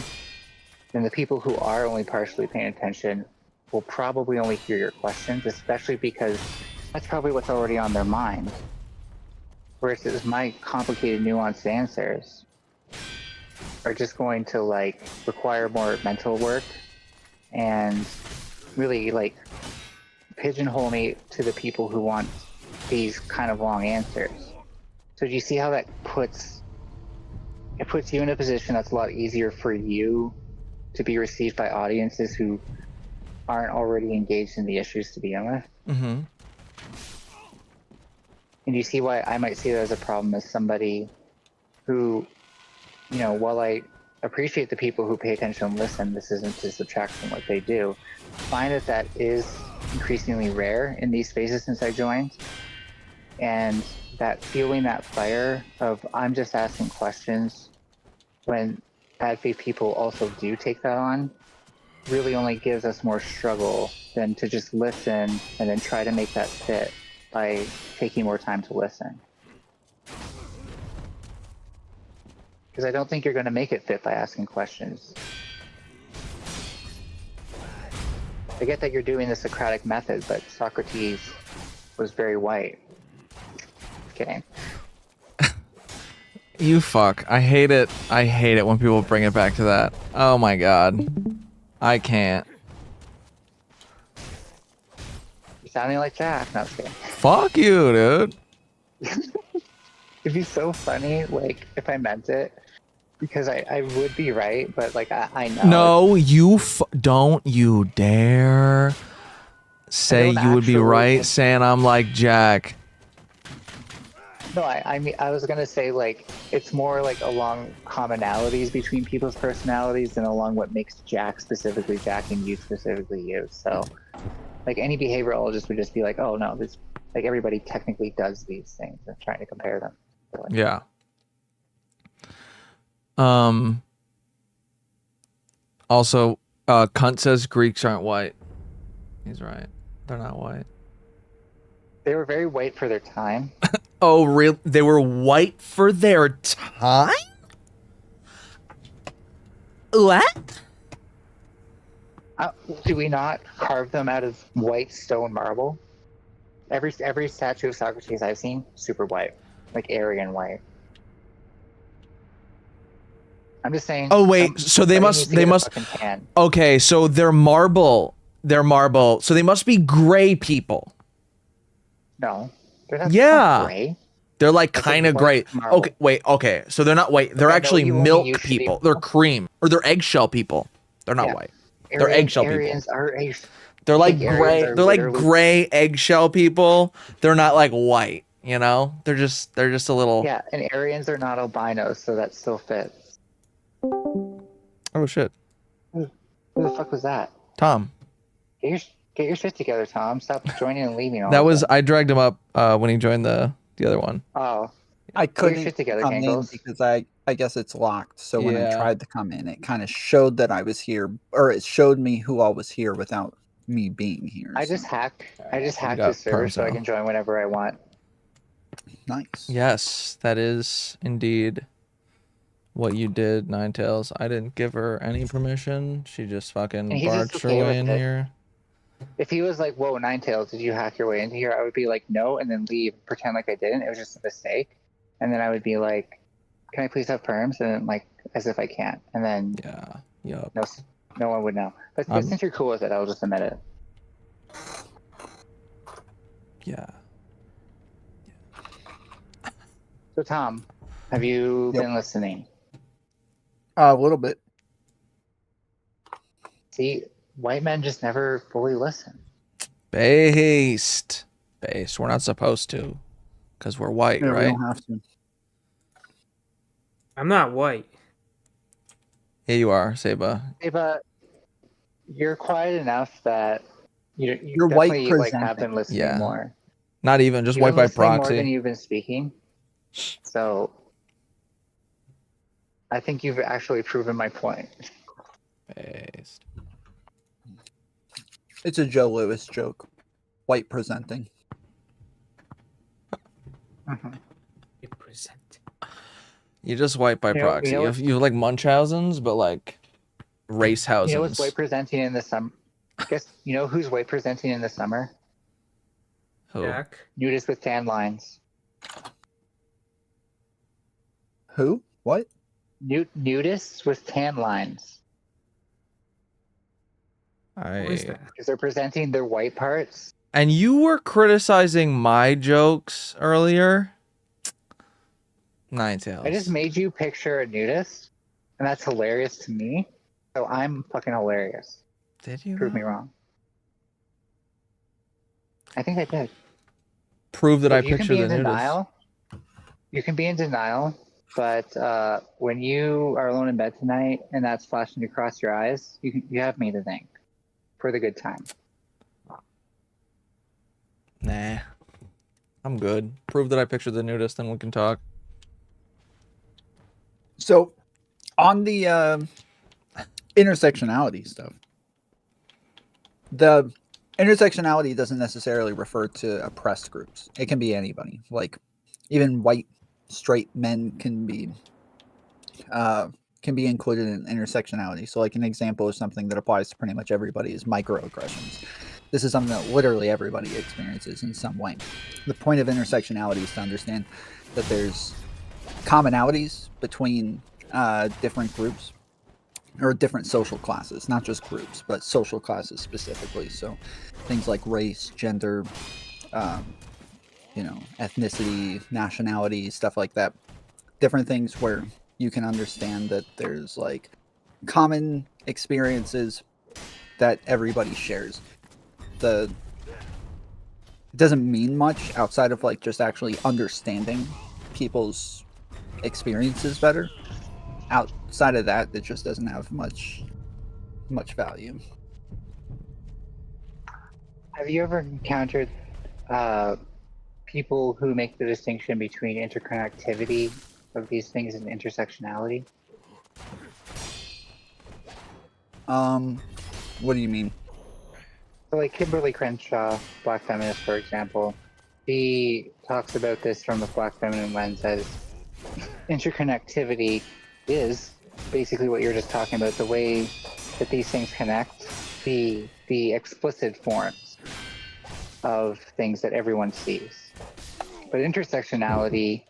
then the people who are only partially paying attention will probably only hear your questions, especially because that's probably what's already on their mind. Whereas my complicated, nuanced answers are just going to require more mental work and really pigeonhole me to the people who want these kind of long answers. So do you see how that puts you in a position that's a lot easier for you to be received by audiences who aren't already engaged in the issues to begin with? Mm-hmm. And you see why I might see that as a problem as somebody who, while I appreciate the people who pay attention and listen, this isn't to subtract from what they do. Find that is increasingly rare in these spaces since I joined. And that feeling that fire of I'm just asking questions when bad faith people also do take that on really only gives us more struggle than to just listen and then try to make that fit by taking more time to listen. Because I don't think you're going to make it fit by asking questions. I get that you're doing the Socratic method, but Socrates was very white. Kidding. You fuck. I hate it. I hate it when people bring it back to that. Oh my god. I can't. You're sounding like Jack. No, I'm just kidding. Fuck you, dude. It'd be so funny, like, if I meant it. Because I would be right, but, like, I know. No, you don't you dare say you would be right saying I'm like Jack. No, I mean, I was gonna say, like, it's more like along commonalities between people's personalities than along what makes Jack specifically Jack and you specifically you. So, like, any behaviorologist would just be like, oh no, this, like, everybody technically does these things and trying to compare them. So, like, Yeah. Also, Cunt says Greeks aren't white. He's right. They're not white. they were very white for their time. Oh, real? They were white for their time? What? Do we not carve them out of white stone marble? Every statue of Socrates I've seen, super white, like Aryan white. I'm just saying. Oh wait, so they must. Okay, so they're marble. They're marble. So they must be gray people. No, they're not. Yeah. Gray. They're like kind of gray. Okay, wait. Okay, so they're not white. They're actually milk people. They're cream or they're eggshell people. They're not white. They're eggshell people. They're like gray. They're like gray eggshell people. They're not like white. You know, they're just a little. Yeah, and Aryans are not albinos, so that still fits. Oh shit. Who the fuck was that? Tom. Get your shit together, Tom. Stop joining and leaving. That was I dragged him up when he joined the other one. Oh, I couldn't together, come in because I guess it's locked. So when I tried to come in, it kind of showed that I was here, or it showed me who all was here without me being here. I just hacked the server so I can join whenever I want. Nice. Yes, that is indeed what you did, Ninetales. I didn't give her any permission. She just fucking barged her way in here. If he was like, whoa, Ninetales, did you hack your way into here? I would be like, no, and then leave, pretend like I didn't. It was just a mistake. And then I would be like, can I please have perms? And then, like, as if I can't. And then no one would know. But since you're cool with it, I'll just admit it. Yeah. So, Tom, have you been listening? A little bit. See, white men just never fully listen. Based. We're not supposed to, because we're white, right? We don't have to. I'm not white. Yeah, you are, Seba. Seba, you're quiet enough that you're definitely white have been listening more. Not even just white by proxy. More than you've been speaking. So I think you've actually proven my point. Based. It's a Joe Lewis joke. White presenting. You just white by proxy. You have like Munchausen's, but like race houses. You know what's white presenting in the summer? Guess you know who's white presenting in the summer? Who? Jack. Nudists with tan lines. Who? What? Nudists with tan lines. What is that? Because they're presenting their white parts. And you were criticizing my jokes earlier. Ninetales. I just made you picture a nudist, and that's hilarious to me. So I'm fucking hilarious. Did you? Prove me wrong. I think I did. Prove that I You can picture be the in nudist. denial. You can be in denial, but when you are alone in bed tonight and that's flashing across your eyes, you have me to thank for the good time. Nah. I'm good. Prove that I picture the nudist, then we can talk. So, on the intersectionality stuff, the intersectionality doesn't necessarily refer to oppressed groups. It can be anybody. Like, even white, straight men can be included in intersectionality. So, like, an example of something that applies to pretty much everybody is microaggressions. This is something that literally everybody experiences in some way. The point of intersectionality is to understand that there's commonalities between different groups or different social classes, not just groups, but social classes specifically. So things like race, gender, ethnicity, nationality, stuff like that. Different things where you can understand that there's like common experiences that everybody shares. It doesn't mean much outside of like just actually understanding people's experiences better. Outside of that, it just doesn't have much value. Have you ever encountered people who make the distinction between interconnectivity of these things and intersectionality? What do you mean? So, like Kimberly Crenshaw, black feminist, for example, he talks about this from a black feminine lens as interconnectivity is basically what you're just talking about, the way that these things connect, the explicit forms of things that everyone sees. But intersectionality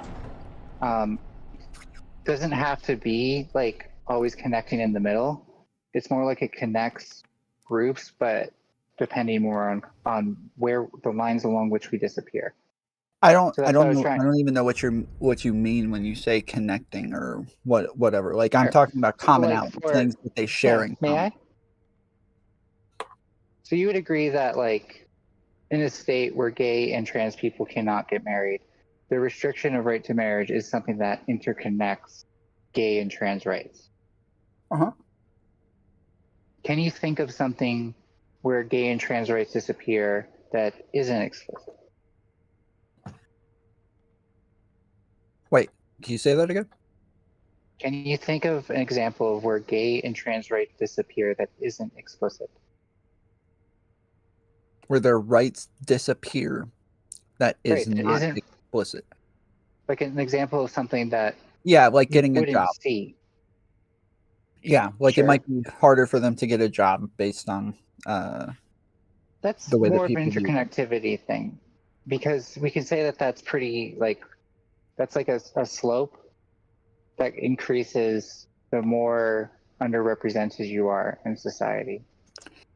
doesn't have to be like always connecting in the middle. It's more like it connects groups, but depending more on where the lines along which we disappear. I don't So I don't know, I don't even know what you mean when you say connecting or whatever. Like I'm talking about commonality, things that they share in common. May I? So you would agree that like in a state where gay and trans people cannot get married, the restriction of right to marriage is something that interconnects gay and trans rights. Uh-huh. Can you think of something where gay and trans rights disappear that isn't explicit? Wait, can you say that again? Can you think of an example of where gay and trans rights disappear that isn't explicit? Where their rights disappear that is not explicit. Like an example of something that like getting a job. See. Yeah, like it might be harder for them to get a job based on that's the way more that of an interconnectivity thing, because we can say that that's pretty like that's like a slope that increases the more underrepresented you are in society.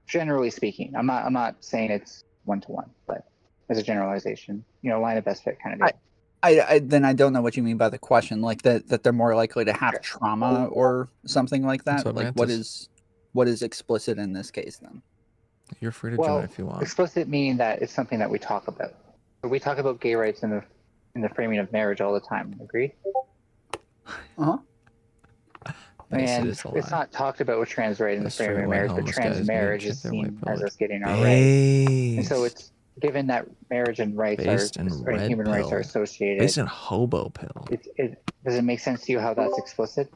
Generally speaking, I'm not saying it's 1-to-1, but as a generalization, line of best fit kind of deal. Then I don't know what you mean by the question, like that they're more likely to have trauma or something like that. Like what is explicit in this case then? You're free to join if you want. Explicit meaning that it's something that we talk about. So we talk about gay rights in the framing of marriage all the time. Agreed? Uh-huh. And it's not talked about with trans rights in the framing of marriage, but trans marriage is seen as us getting our rights. And so it's given that marriage and rights and human rights are associated. Based in hobo pill. Does it make sense to you how that's explicit?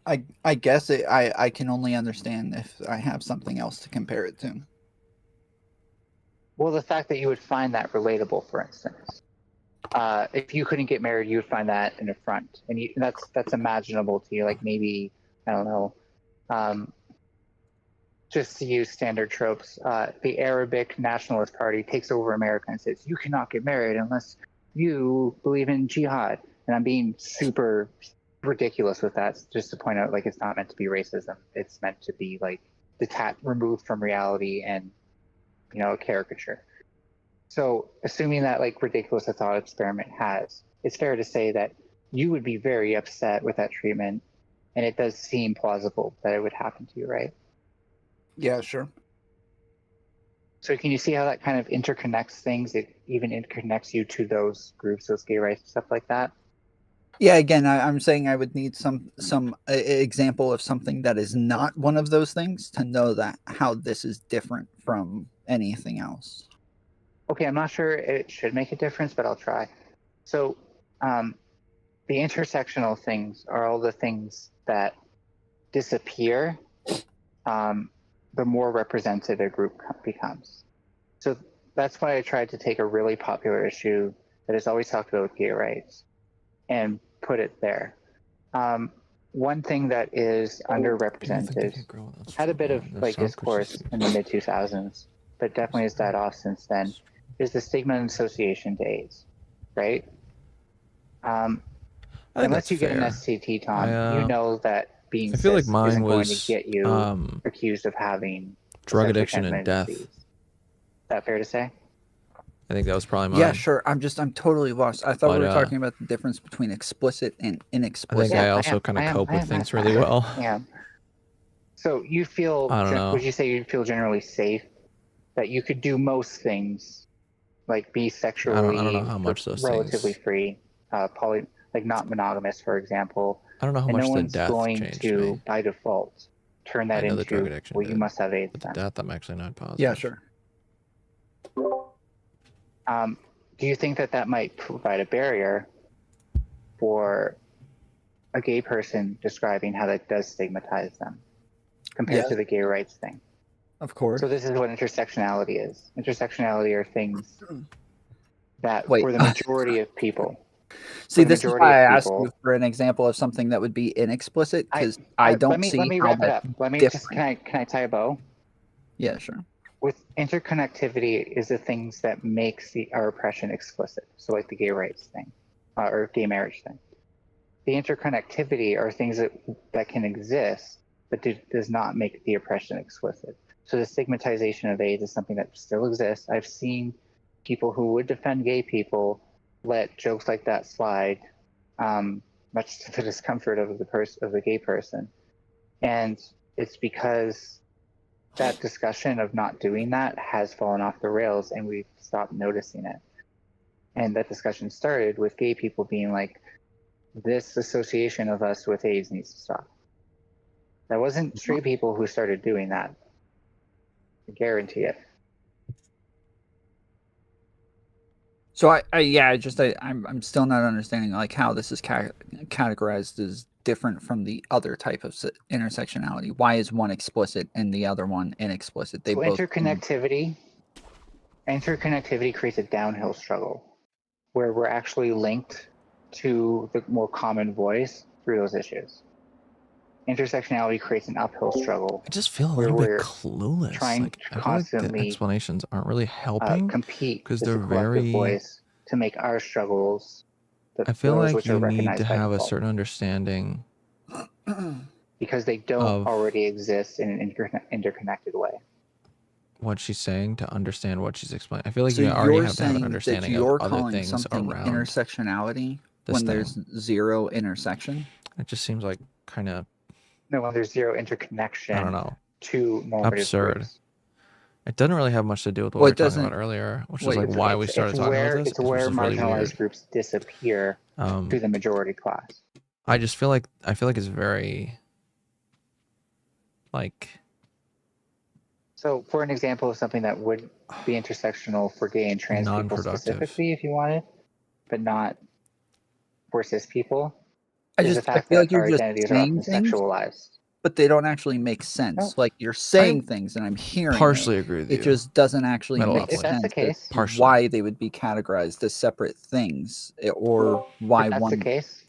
I guess I can only understand if I have something else to compare it to. Well, the fact that you would find that relatable, for instance. If you couldn't get married, you would find that an affront, and that's imaginable to you. Like maybe, I don't know, just to use standard tropes, the Arabic Nationalist Party takes over America and says you cannot get married unless you believe in jihad. And I'm being super ridiculous with that, just to point out like it's not meant to be racism. It's meant to be like removed from reality and a caricature. So assuming that like ridiculous a thought experiment has, it's fair to say that you would be very upset with that treatment, and it does seem plausible that it would happen to you, right? Yeah, sure. So can you see how that kind of interconnects things? It even interconnects you to those groups, those gay rights, stuff like that. Yeah, again, I'm saying I would need some example of something that is not one of those things to know that how this is different from anything else. Okay, I'm not sure it should make a difference, but I'll try. So the intersectional things are all the things that disappear the more represented a group becomes. So that's why I tried to take a really popular issue that is always talked about with gay rights and put it there. One thing that is underrepresented had a bit of like discourse in the mid 2000s, but definitely has died off since then, is the stigma and association to AIDS, right? Unless you get an STT, Tom, you know that being I feel like cis mine isn't going was to get you accused of having drug addiction and death. Disease. Is that fair to say? I think that was probably mine. Yeah, sure. I'm totally lost. I thought we were But, talking about the difference between explicit and I inexplicit. think I also kind of cope with things really well. Yeah. So you feel, I don't know. would you say you feel generally safe that you could do most things, like be sexually I don't know how much those relatively things. free, like not monogamous, for example. I don't know how and much no the one's death going changed to, me. by default, turn that I know the drug into, addiction well, you did, must have AIDS but the then. death, I'm actually not positive. Yeah, sure. Do you think that that might provide a barrier for a gay person describing how that does stigmatize them compared to the gay rights thing? Of course. So this is what intersectionality is. Intersectionality are things that Wait. for the majority of people. See, the this is majority why I of asked you people- for an example of something that would be inexplicit, because I don't see let me how wrap it that's up. Let me different. just can I tie a bow? Yeah, sure. With interconnectivity is the things that makes our oppression explicit. So like the gay rights thing, or gay marriage thing. The interconnectivity are things that can exist, but does not make the oppression explicit. So the stigmatization of AIDS is something that still exists. I've seen people who would defend gay people let jokes like that slide, much to the discomfort of the gay person, and it's because that discussion of not doing that has fallen off the rails and we've stopped noticing it. And that discussion started with gay people being like, this association of us with AIDS needs to stop. That wasn't straight people who started doing that. I guarantee it. So I'm still not understanding like how this is categorized as different from the other type of intersectionality. Why is one explicit and the other one inexplicit? They both interconnectivity creates a downhill struggle where we're actually linked to the more common voice through those issues. Intersectionality creates an uphill struggle. I just feel a little bit clueless. Trying like, to I feel like constantly the explanations aren't really helping compete because as they're a collective very. voice to make our struggles. I feel those like which you are need recognized to by have a default. certain understanding because they don't already exist in an interconnected way. What she's saying to understand what she's explaining. I feel like so you already you're have to have an saying understanding that you're of other calling things something around intersectionality this when thing. there's zero intersection. It just seems like kind of No, when there's zero interconnection. I don't know. To normative Absurd. groups. It doesn't really have much to do with what Well, we it were talking doesn't- about earlier, which wait, is like why we started talking about this. It's where just really marginalized weird. groups disappear to the majority class. I just feel like it's very like. So, for an example of something that would be intersectional for gay and trans people Non-productive. specifically, if you wanted, but not for cis people, I is the feel fact like that our you're just identities are saying often things, sexualized. but they don't actually make sense. No. Like you're saying things, and I'm hearing. Partially it. agree with It you. just doesn't actually Metal make Uplink. If that's the sense. case, as to Partially. why they would be categorized as separate things, or why if that's one. the case,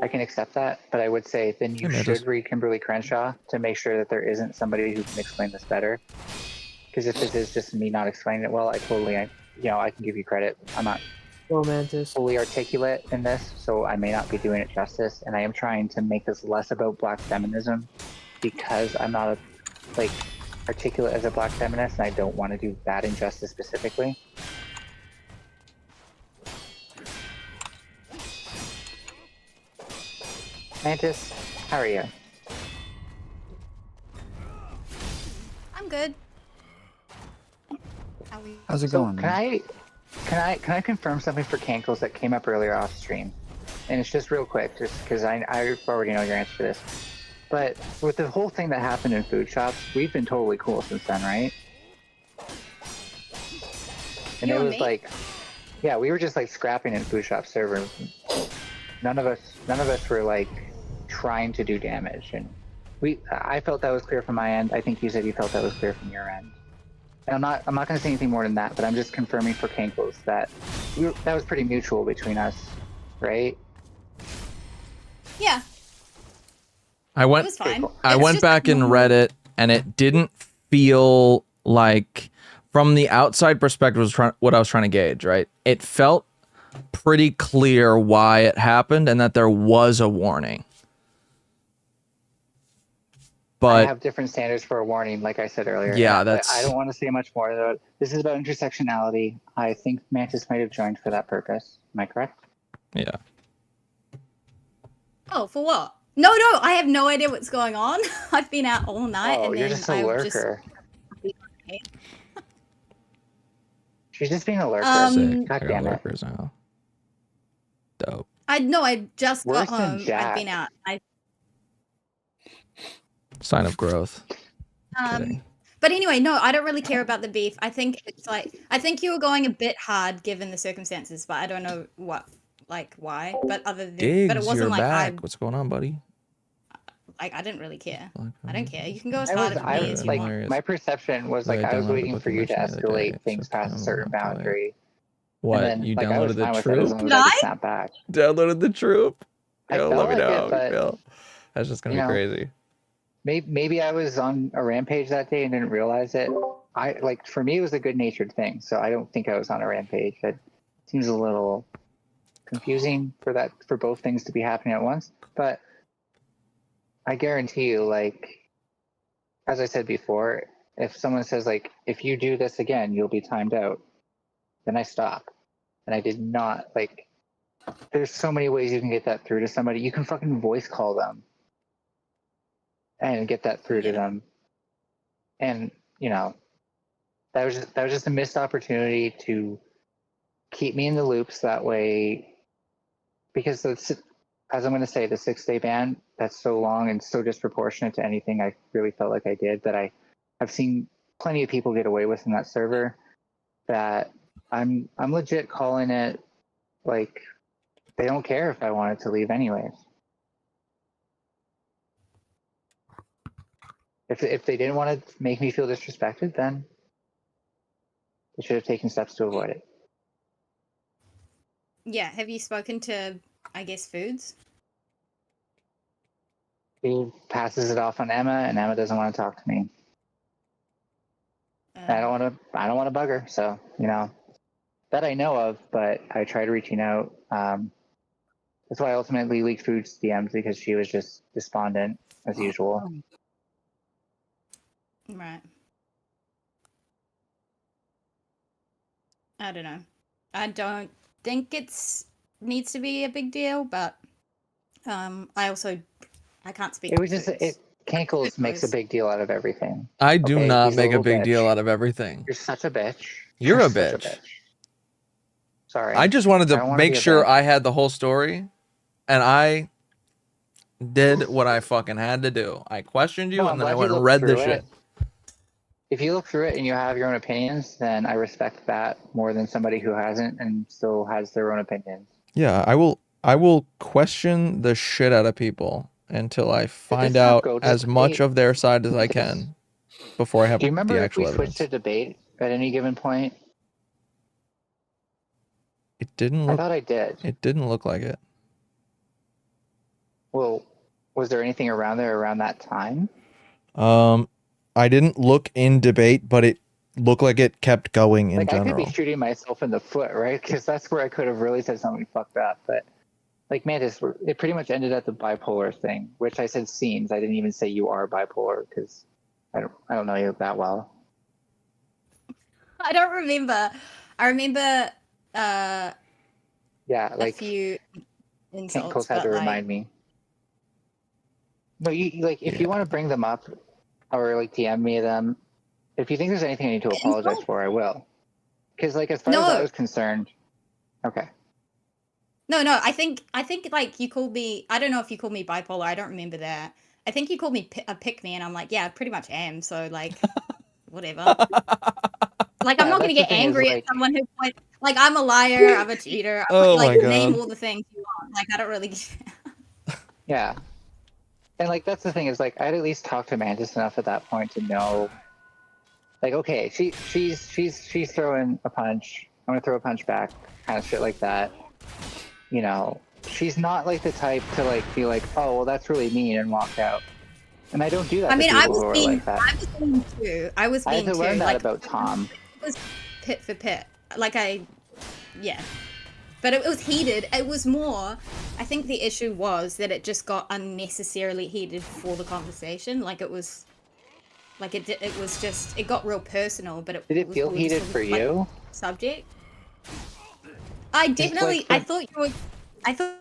I can accept that, but I would say then you Hey, man, should just- read Kimberly Crenshaw to make sure that there isn't somebody who can explain this better. Because if this is just me not explaining it well, I can give you credit. I'm not Romantic. fully articulate in this, so I may not be doing it justice. And I am trying to make this less about Black feminism because I'm not articulate as a Black feminist, and I don't want to do that injustice specifically. Mantis, how are you? I'm good. How's it So going? can I confirm something for Cankles that came up earlier off stream? And it's just real quick, just because I already know your answer to this. But with the whole thing that happened in food shops, we've been totally cool since then, right? And You it and was me? like, yeah, we were just like scrapping in food shop server. None of us were like trying to do damage, and I felt that was clear from my end. I think you said you felt that was clear from your end. And I'm not going to say anything more than that, but I'm just confirming for Cankles that that was pretty mutual between us, right? Yeah, I it went was fine. I It's went just back and read it, and it didn't feel like, from the outside perspective, was what I was trying to gauge, right? It felt pretty clear why it happened and that there was a warning. I But have different standards for a warning, like I said earlier. yeah, but that's I don't want to say much more. Though. This is about intersectionality. I think Mantis might have joined for that purpose. Am I correct? yeah. Oh, for what? No, I have no idea what's going on. I've been out all night, Oh, and you're then just a I've just. lurker. She's just being a lurker. Um, God I got damn it. lurkers now. Dope. I just Worse got than home. Jack. I've been out. Sign of growth. Kidding. But anyway, no, I don't really care about the beef. I think it's like I think you were going a bit hard given the circumstances, but I don't know why. But Diggs, but it wasn't you're like back. What's going on, buddy? I didn't really care. I don't care. You can go as I hard was, at I me was as you like, want. my perception was like, Wait, I I was downloaded waiting what for you you to mentioned the other day, escalate things so past a certain I'll tell you. boundary. What? And then, You like, I was downloaded the fine with it as troop? long as Did I I? could snap back. Downloaded the troop? I Yo, felt let me like know. it, but Yo. That's just gonna you be know, crazy. maybe I was on a rampage that day and didn't realize it. For me, it was a good-natured thing, so I don't think I was on a rampage. That seems a little confusing for both things to be happening at once. But I guarantee you, like, as I said before, if someone says like, if you do this again, you'll be timed out, then I stop. And I did not, like, there's so many ways you can get that through to somebody. You can fucking voice call them and get that through to them. And, you know, that was just a missed opportunity to keep me in the loops that way, because as I'm going to say, the 6-day ban, that's so long and so disproportionate to anything I really felt like I did, that I've seen plenty of people get away with in that server, that I'm legit calling it like they don't care if I wanted to leave anyways. If they didn't want to make me feel disrespected, then they should have taken steps to avoid it. Yeah, have you spoken to, I guess, Foods? He passes it off on Emma, and Emma doesn't want to talk to me. I don't want to bug her, so, you know, that I know of, but I tried reaching out. That's why I ultimately leaked Foods DMs, because she was just despondent as usual. Right. I don't know. I don't think needs to be a big deal, but I can't speak. It was for just Foods. Cankles makes a big deal out of everything. I do Okay, not he's make a little big bitch. deal out of everything. You're such a bitch. You're a such bitch. Sorry. I just wanted I to don't wanna make be a sure bitch. I had the whole story, and I did what I fucking had to do. I questioned you, No, I'm and then I glad you went and looked read the through shit. it. If you look through it and you have your own opinions, then I respect that more than somebody who hasn't and still has their own opinions. Yeah, I will question the shit out of people until I find this not out go to as much debate? of their side as I can before I have Do you remember the if we actual switched evidence. to debate at any given point? It didn't I look. thought I did. It didn't look like it. Well, was there anything around there around that time? I didn't look in debate, but it looked like it kept going in Like, I could general. be shooting myself in the foot, right? Because that's where I could have really said something fucked up. But, like, Mantis, it pretty much ended at the bipolar thing, which I said seems. I didn't even say you are bipolar, because I don't know you that well. I don't remember. I remember Yeah, a like, few insults, Cankles had but to like, remind me. No, you like, if Yeah. you want to bring them up or like DM me them, if you think there's anything I need to apologize for, I will. Because like as far as I was concerned, okay. No, I think like you called me. I don't know if you called me bipolar. I don't remember that. I think you called me a pick me, and I'm like, yeah, I pretty much am. So like, whatever. Like, I'm not gonna get angry at someone who like I'm a liar, I'm a cheater. Oh like my God. name all the things you want. Like I don't really. Yeah. And like that's the thing is like I'd at least talked to Mantis enough at that point to know, like, okay, she's throwing a punch. I'm gonna throw a punch back, kind of shit like that. You know, she's not like the type to like be like, oh well, that's really mean and walk out. And I don't do that. I mean, to I people was who are being, like that. I was being too. I was being I had to learn that like, about Tom. It was pit for pit. Like yeah. But it was heated. It was more. I think the issue was that it just got unnecessarily heated for the conversation. Like it was, like it was just it got real personal. But it did it was feel heated for you? Subject. I definitely. Like, I thought you were. I thought.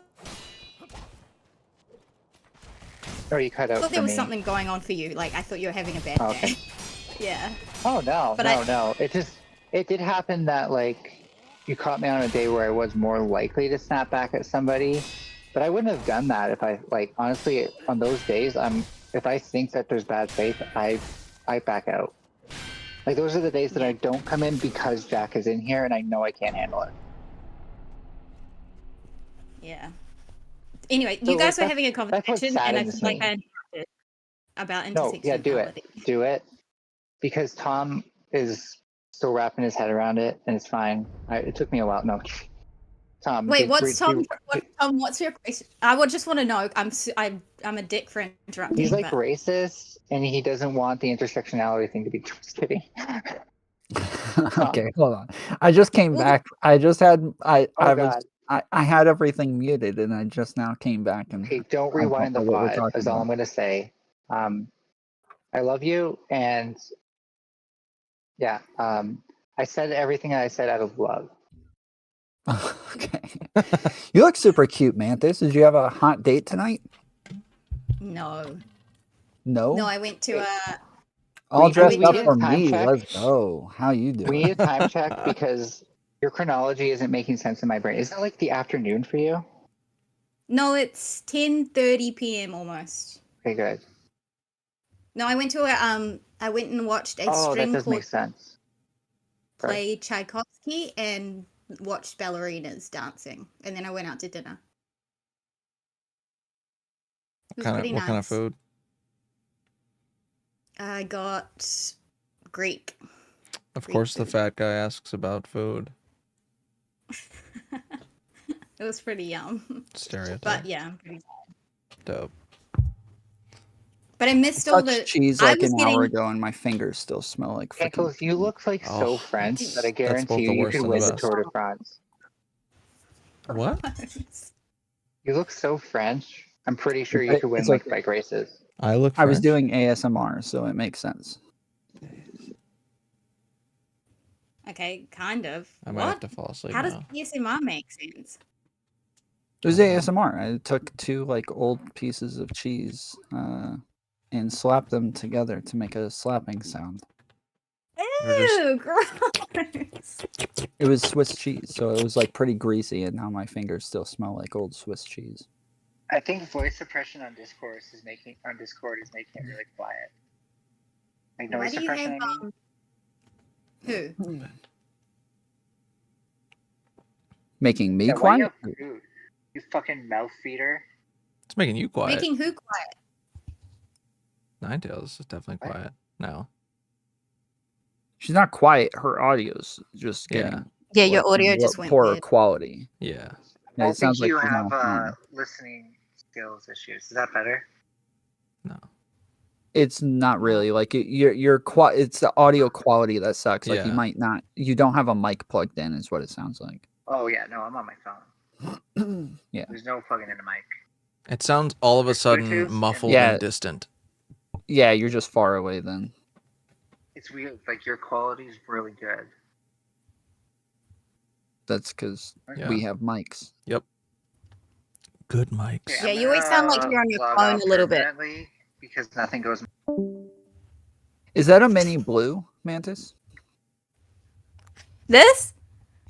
Or you cut out. I thought there was me. something going on for you. Like I thought you were having a bad day. Yeah. Oh no, But no. It did happen that like you caught me on a day where I was more likely to snap back at somebody, but I wouldn't have done that if I like honestly on those days. If I think that there's bad faith, I back out. Like those are the days that I don't come in because Jack is in here and I know I can't handle it. Yeah. Anyway, So, you guys like, were having a conversation, and I feel like I interrupted about intersectionality. No, yeah, do it, because Tom is still wrapping his head around it, and it's fine. It took me a while. No, Tom. Wait, Tom? What's your question? I would just want to know. I'm a dick for interrupting. He's like racist, and he doesn't want the intersectionality thing to be. Just kidding. Okay, hold on. I just came back. I just had I had everything muted, and I just now came back. And okay, don't rewind the VOD. Is all I'm going to say. I love you, and yeah, I said everything I said out of love. Okay. You look super cute, Mantis. Did you have a hot date tonight? No. No? No, I went to a... All dressed up for me. Check. Let's go. How you doing? We need a time check because your chronology isn't making sense in my brain. Is that like the afternoon for you? No, it's 10:30 p.m. almost. Okay, good. No, I went to a I went and watched a string that does make sense. Play Tchaikovsky and watched ballerinas dancing, and then I went out to dinner. What kind of food? I got Greek. Of course, the fat guy asks about food. It was pretty yum. Stereotype. But yeah, I'm pretty dope. But I missed all the cheese like an hour ago, and my fingers still smell like. Pickles, you look like so French that I guarantee you could win the Tour de France. What? You look so French. I'm pretty sure you could win like bike races. I look. I was doing ASMR, so it makes sense. Okay, kind of. I might have to fall asleep. How does ASMR make sense? It was ASMR. I took two like old pieces of cheese and slapped them together to make a slapping sound. Ew, gross. It was Swiss cheese, so it was like pretty greasy, and now my fingers still smell like old Swiss cheese. I think voice suppression on Discord is making it really quiet. Like noise suppression. Who? Making me quiet? You fucking mouth feeder. It's making you quiet. Making who quiet? Ninetales is definitely quiet now. She's not quiet. Her audio's just getting yeah. Your audio just went poorer weird. quality. Yeah. I think you have listening skills issues. Is that better? No. It's not really like it's the audio quality that sucks. Like you don't have a mic plugged in, is what it sounds like. Oh yeah, no, I'm on my phone. Yeah. There's no plugging in the mic. It sounds all of a sudden muffled and distant. Yeah, you're just far away then. It's weird. Like your quality is really good. That's because we have mics. Yep. Good mics. Yeah, you always sound like you're on your phone a little bit. Because nothing goes. Is that a mini blue, Mantis? This?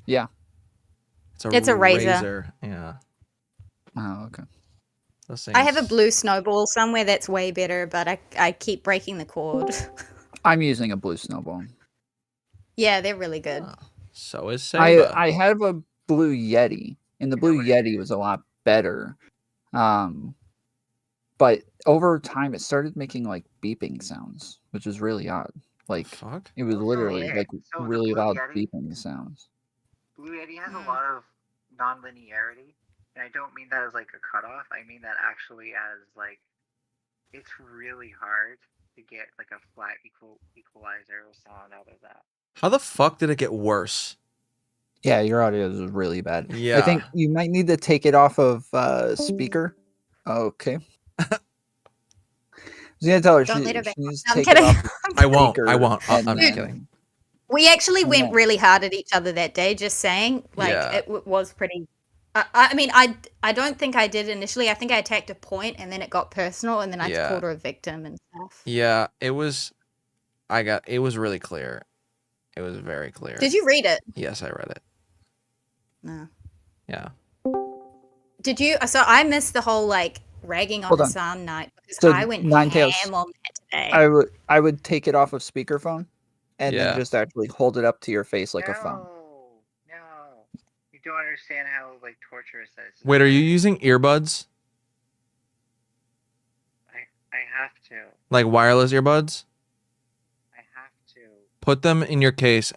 Yeah. It's a razor. Yeah. Oh, okay. Those I have a things- blue snowball somewhere that's way better, but I keep breaking the cord. I'm using a blue snowball. Yeah, they're really good. Oh, so is Saba. I have a blue Yeti, and the blue Yeti was a lot better. But over time, it started making like beeping sounds, which is really odd. Like Fuck. it was literally like So the really Blue loud Yeti- beeping sounds. Blue Yeti has a lot of non-linearity, and I don't mean that as like a cutoff. I mean that actually as like it's really hard to get like a flat equalizer sound out of that. How the fuck did it get worse? Yeah, your audio is really bad. Yeah. I think you might need to take it off of speaker. Okay. I was gonna tell her Don't she, let her she back. needs to I'm take kidding. it off. I won't. I speaker won't. and I'm then- kidding. We actually went Yeah. really hard at each other that day, just saying. Like, Yeah. it was pretty... I mean, I don't think I did initially. I think I attacked a point, and then it got personal, and then I Yeah. called her a victim and stuff. Yeah, it was. It was really clear. It was very clear. Did you read it? Yes, I read it. No. Yeah. Did you? So I missed the whole, like, ragging on Hold on. Hassan night, because So I went Ninetales, ham on that today. I would take it off of speakerphone and Yeah. then just actually hold it up to your face like a phone. No, you don't understand how like torturous that is. Wait, are you using earbuds? I have to. Like wireless earbuds? I have to. Put them in your case,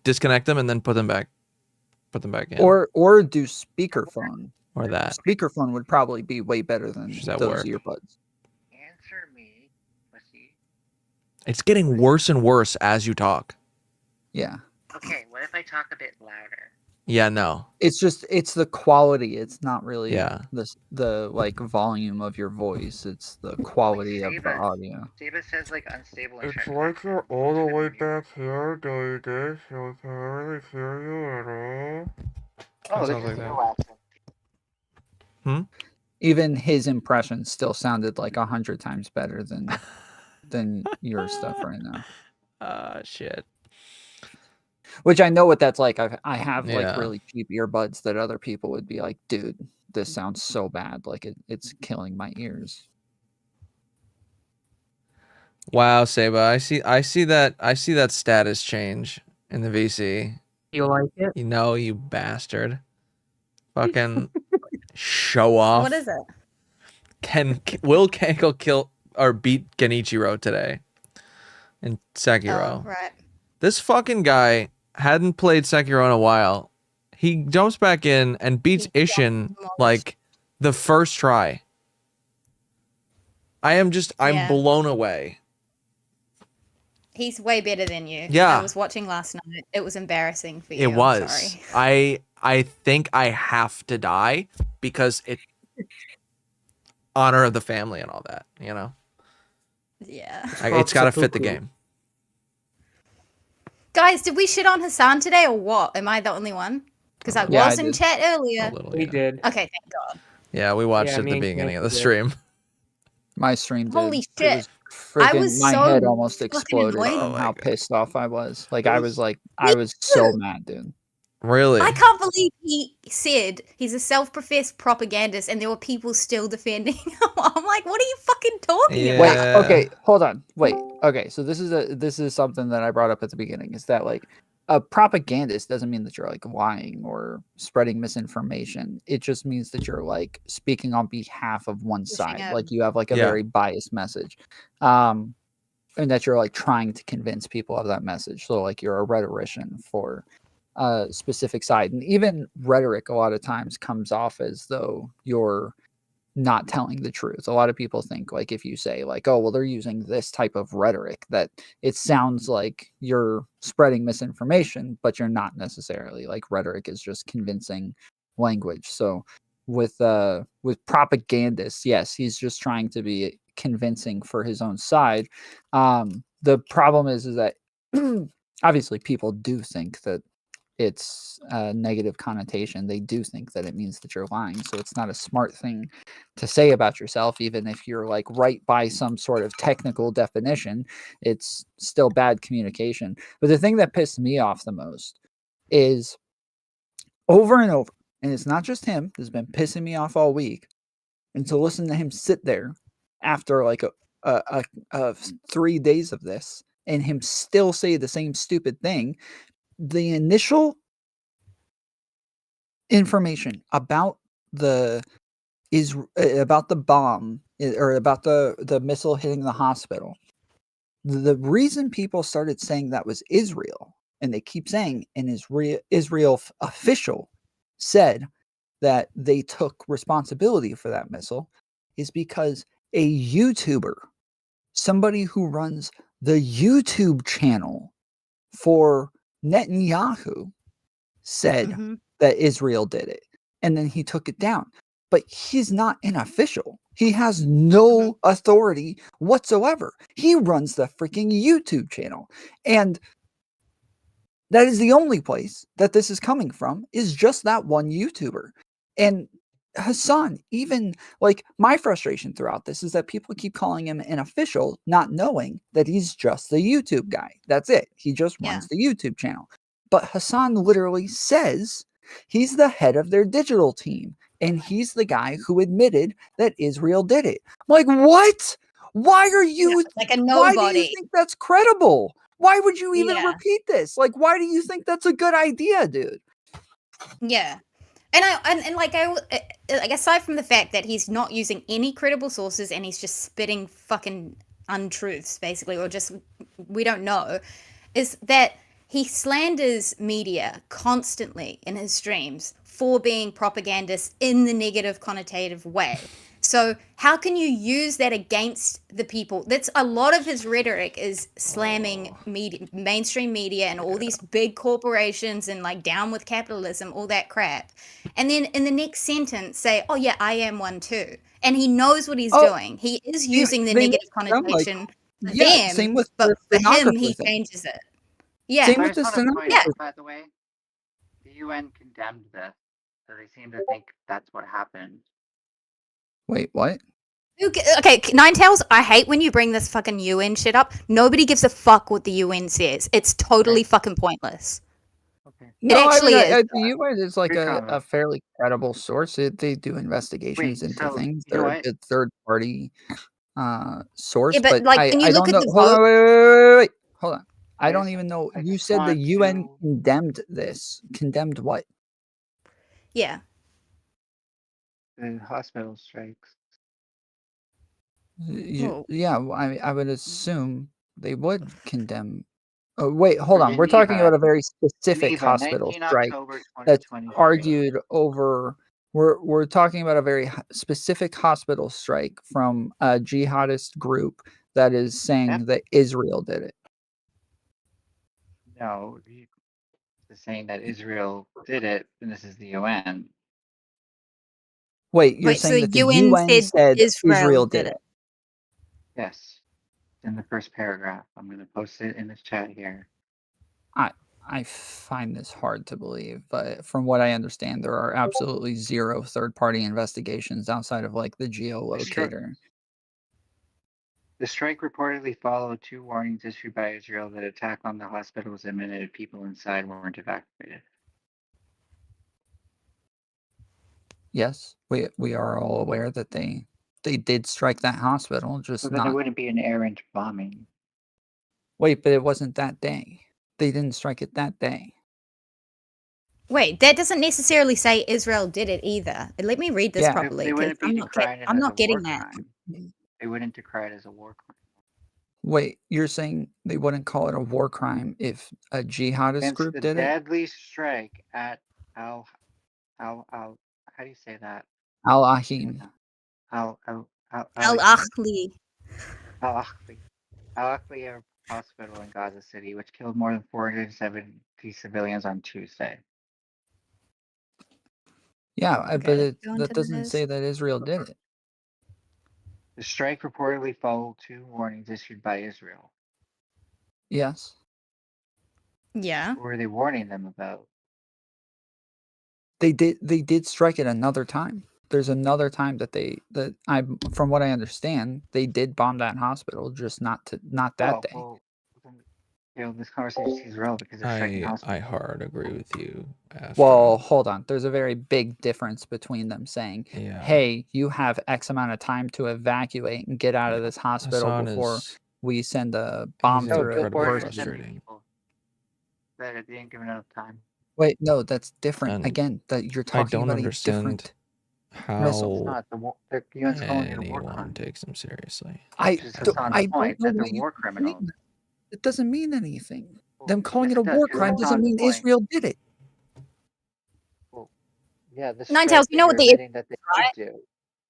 disconnect them and then put them back. Put them back in. Or do speakerphone. Or that. Speakerphone would probably be way better than Does that those work? earbuds. Answer me, pussy. It's getting worse and worse as you talk. Yeah. Okay, what if I talk a bit louder? Yeah, no. It's the quality. It's not really Yeah. the like volume of your voice. It's the quality of the Saba- audio. Saba says like unstable and shit. like you're all the way back here doing this, so I can't really hear you at all. Oh, Sounds this like is that. no accent. Even his impression still sounded like 100 times better than your stuff right now. Shit. Which I know what that's like. I have Yeah. like really cheap earbuds that other people would be like, dude, this sounds so bad. Like it's killing my ears. Wow, Saba, I see that status change in the VC. You like it? You know, you bastard. Fucking show off. What is it? Will Kanko kill or beat Genichiro today in Sekiro? Oh, right. This fucking guy hadn't played Sekiro in a while. He jumps back in and beats He Ishin demolished. like the first try. I'm Yeah. blown away. He's way better than you. Yeah. I was watching last night. It was embarrassing for you. It I'm was. sorry. I think I have to die because it honor of the family and all that, you know. Yeah. It's got to fit the game. Guys, did we shit on Hassan today or what? Am I the only one? Because I Yeah, I was in did. chat earlier. A little, We yeah. did. Okay, thank God. Yeah, we watched Yeah, it at me the and beginning of Kanko the did. stream. My stream did. Holy It shit. was freaking, was my so head almost fucking exploded annoyed. Oh from my how God. pissed off I was. Like It I was- was so mad, dude. Really? I can't believe he said he's a self-professed propagandist and there were people still defending him. I'm like, what are you fucking talking Yeah. Wait, about? okay, hold on. Wait. Okay, so this is something that I brought up at the beginning is that like a propagandist doesn't mean that you're like lying or spreading misinformation. It just means that you're like speaking on behalf of one Pushing side. a- Like you have like a Yeah. very biased message. And that you're like trying to convince people of that message. So like you're a rhetorician for a specific side. And even rhetoric a lot of times comes off as though you're not telling the truth. A lot of people think like if you say like, oh, well, they're using this type of rhetoric, that it sounds like you're spreading misinformation, but you're not necessarily. Like rhetoric is just convincing language. So with propagandists, yes, he's just trying to be convincing for his own side. The problem is that obviously people do think that it's a negative connotation. They do think that it means that you're lying. So it's not a smart thing to say about yourself, even if you're like right by some sort of technical definition. It's still bad communication. But the thing that pissed me off the most is over and over, and it's not just him. This has been pissing me off all week, and to listen to him sit there after like a 3 days of this, and him still say the same stupid thing. The initial information about the about the bomb or about the missile hitting the hospital. The reason people started saying that was Israel, and they keep saying an Israel official said that they took responsibility for that missile, is because a YouTuber, somebody who runs the YouTube channel for Netanyahu, said that Israel did it, and then he took it down. But he's not an official. He has no authority whatsoever. He runs the freaking YouTube channel. And that is the only place that this is coming from, is just that one YouTuber. And Hassan, even like my frustration throughout this is that people keep calling him an official, not knowing that he's just the YouTube guy. That's it. He just runs the YouTube channel. But Hassan literally says he's the head of their digital team, and he's the guy who admitted that Israel did it. I'm like, what? Why are you like a why do you nobody? think that's credible? Why would you even repeat this? Like, why do you think that's a good idea, dude? Yeah. And like aside from the fact that he's not using any credible sources and he's just spitting fucking untruths basically, or just we don't know, is that he slanders media constantly in his streams for being propagandists in the negative connotative way. So how can you use that against the people? That's a lot of his rhetoric is slamming media, mainstream media, and all these big corporations and like down with capitalism, all that crap. And then in the next sentence say, "Oh yeah, I am one too." And he knows what he's doing. He is using the negative connotation for them, same with but the for him, stenographer he thing. changes it. Yeah. Same I with the just want to point stenographer. out, by the way, the UN condemned this, so they seem to think that's what happened. Wait, what? Okay, Nine Tails, I hate when you bring this fucking UN shit up. Nobody gives a fuck what the UN says. It's totally fucking pointless. Okay. It actually is. The UN is like Good a comment. fairly credible source. They do investigations into so things. you know They're a what? good third party source. Yeah, but like when you I look don't at know. the Hold on, vote, wait. Hold on. I don't even know. I You just said the want UN to- condemned this. Condemned what? yeah. The hospital strikes. Well- Yeah, I would assume they would condemn. Oh, wait, hold on. We're Geneva. talking about a very specific Geneva, hospital 19 strike October that's 2023. argued over. We're talking about a very specific hospital strike from a jihadist group that is saying that Israel did it. No, they're saying that Israel did it, and this is the UN. Wait, you're Wait, so saying that the UN UN said Israel did it? Yes, in the first paragraph. I'm going to post it in the chat here. I find this hard to believe, but from what I understand, there are absolutely zero third-party investigations outside of like the geolocator. The strike reportedly followed 2 warnings issued by Israel that attack on the hospital was imminent if people inside weren't evacuated. Yes, we are all aware that they did strike that hospital, just So then it not. wouldn't be an errant bombing. Wait, but it wasn't that day. They didn't strike it that day. Wait, that doesn't necessarily say Israel did it either. Let me read this Yeah. properly. They 'Cause wouldn't be decrying it I'm as not a getting war that. crime. They wouldn't decry it as a war crime. Wait, you're saying they wouldn't call it a war crime if a jihadist Against group the did it? deadly strike at how do you say that? Al-Ahim. Al-Akhli. Al-Akhli Hospital in Gaza City, which killed more than 470 civilians on Tuesday. Yeah, but go on that to doesn't this. say that Israel did it. The strike reportedly followed 2 warnings issued by Israel. Yes. Yeah. What were they warning them about? They did strike it another time. There's another time that from what I understand, they did bomb that hospital, just not that day. Well, this conversation seems relevant because they're striking I hospitals. hard agree with you, Astro. Well, hold on. There's a very big difference between them saying, Yeah. "Hey, you have X amount of time to evacuate and get out of Yeah. this hospital Hassan before is we send a bomb he's through it." incredibly Versus Versus, frustrating. people that it didn't give enough time. wait, no, that's different. And Again, that you're I talking don't about a understand different how missile. It's not the UN's calling it a war anyone crime. takes him seriously. Which is Hassan's I don't point know that they're what you war keep criminals. saying. It doesn't mean anything. Well, Them calling yes, it a it does, war 'cause crime that's doesn't Hassan's mean point. Israel did it. Yeah, the Ninetales, strike you know that what you're the admitting that they right? did do,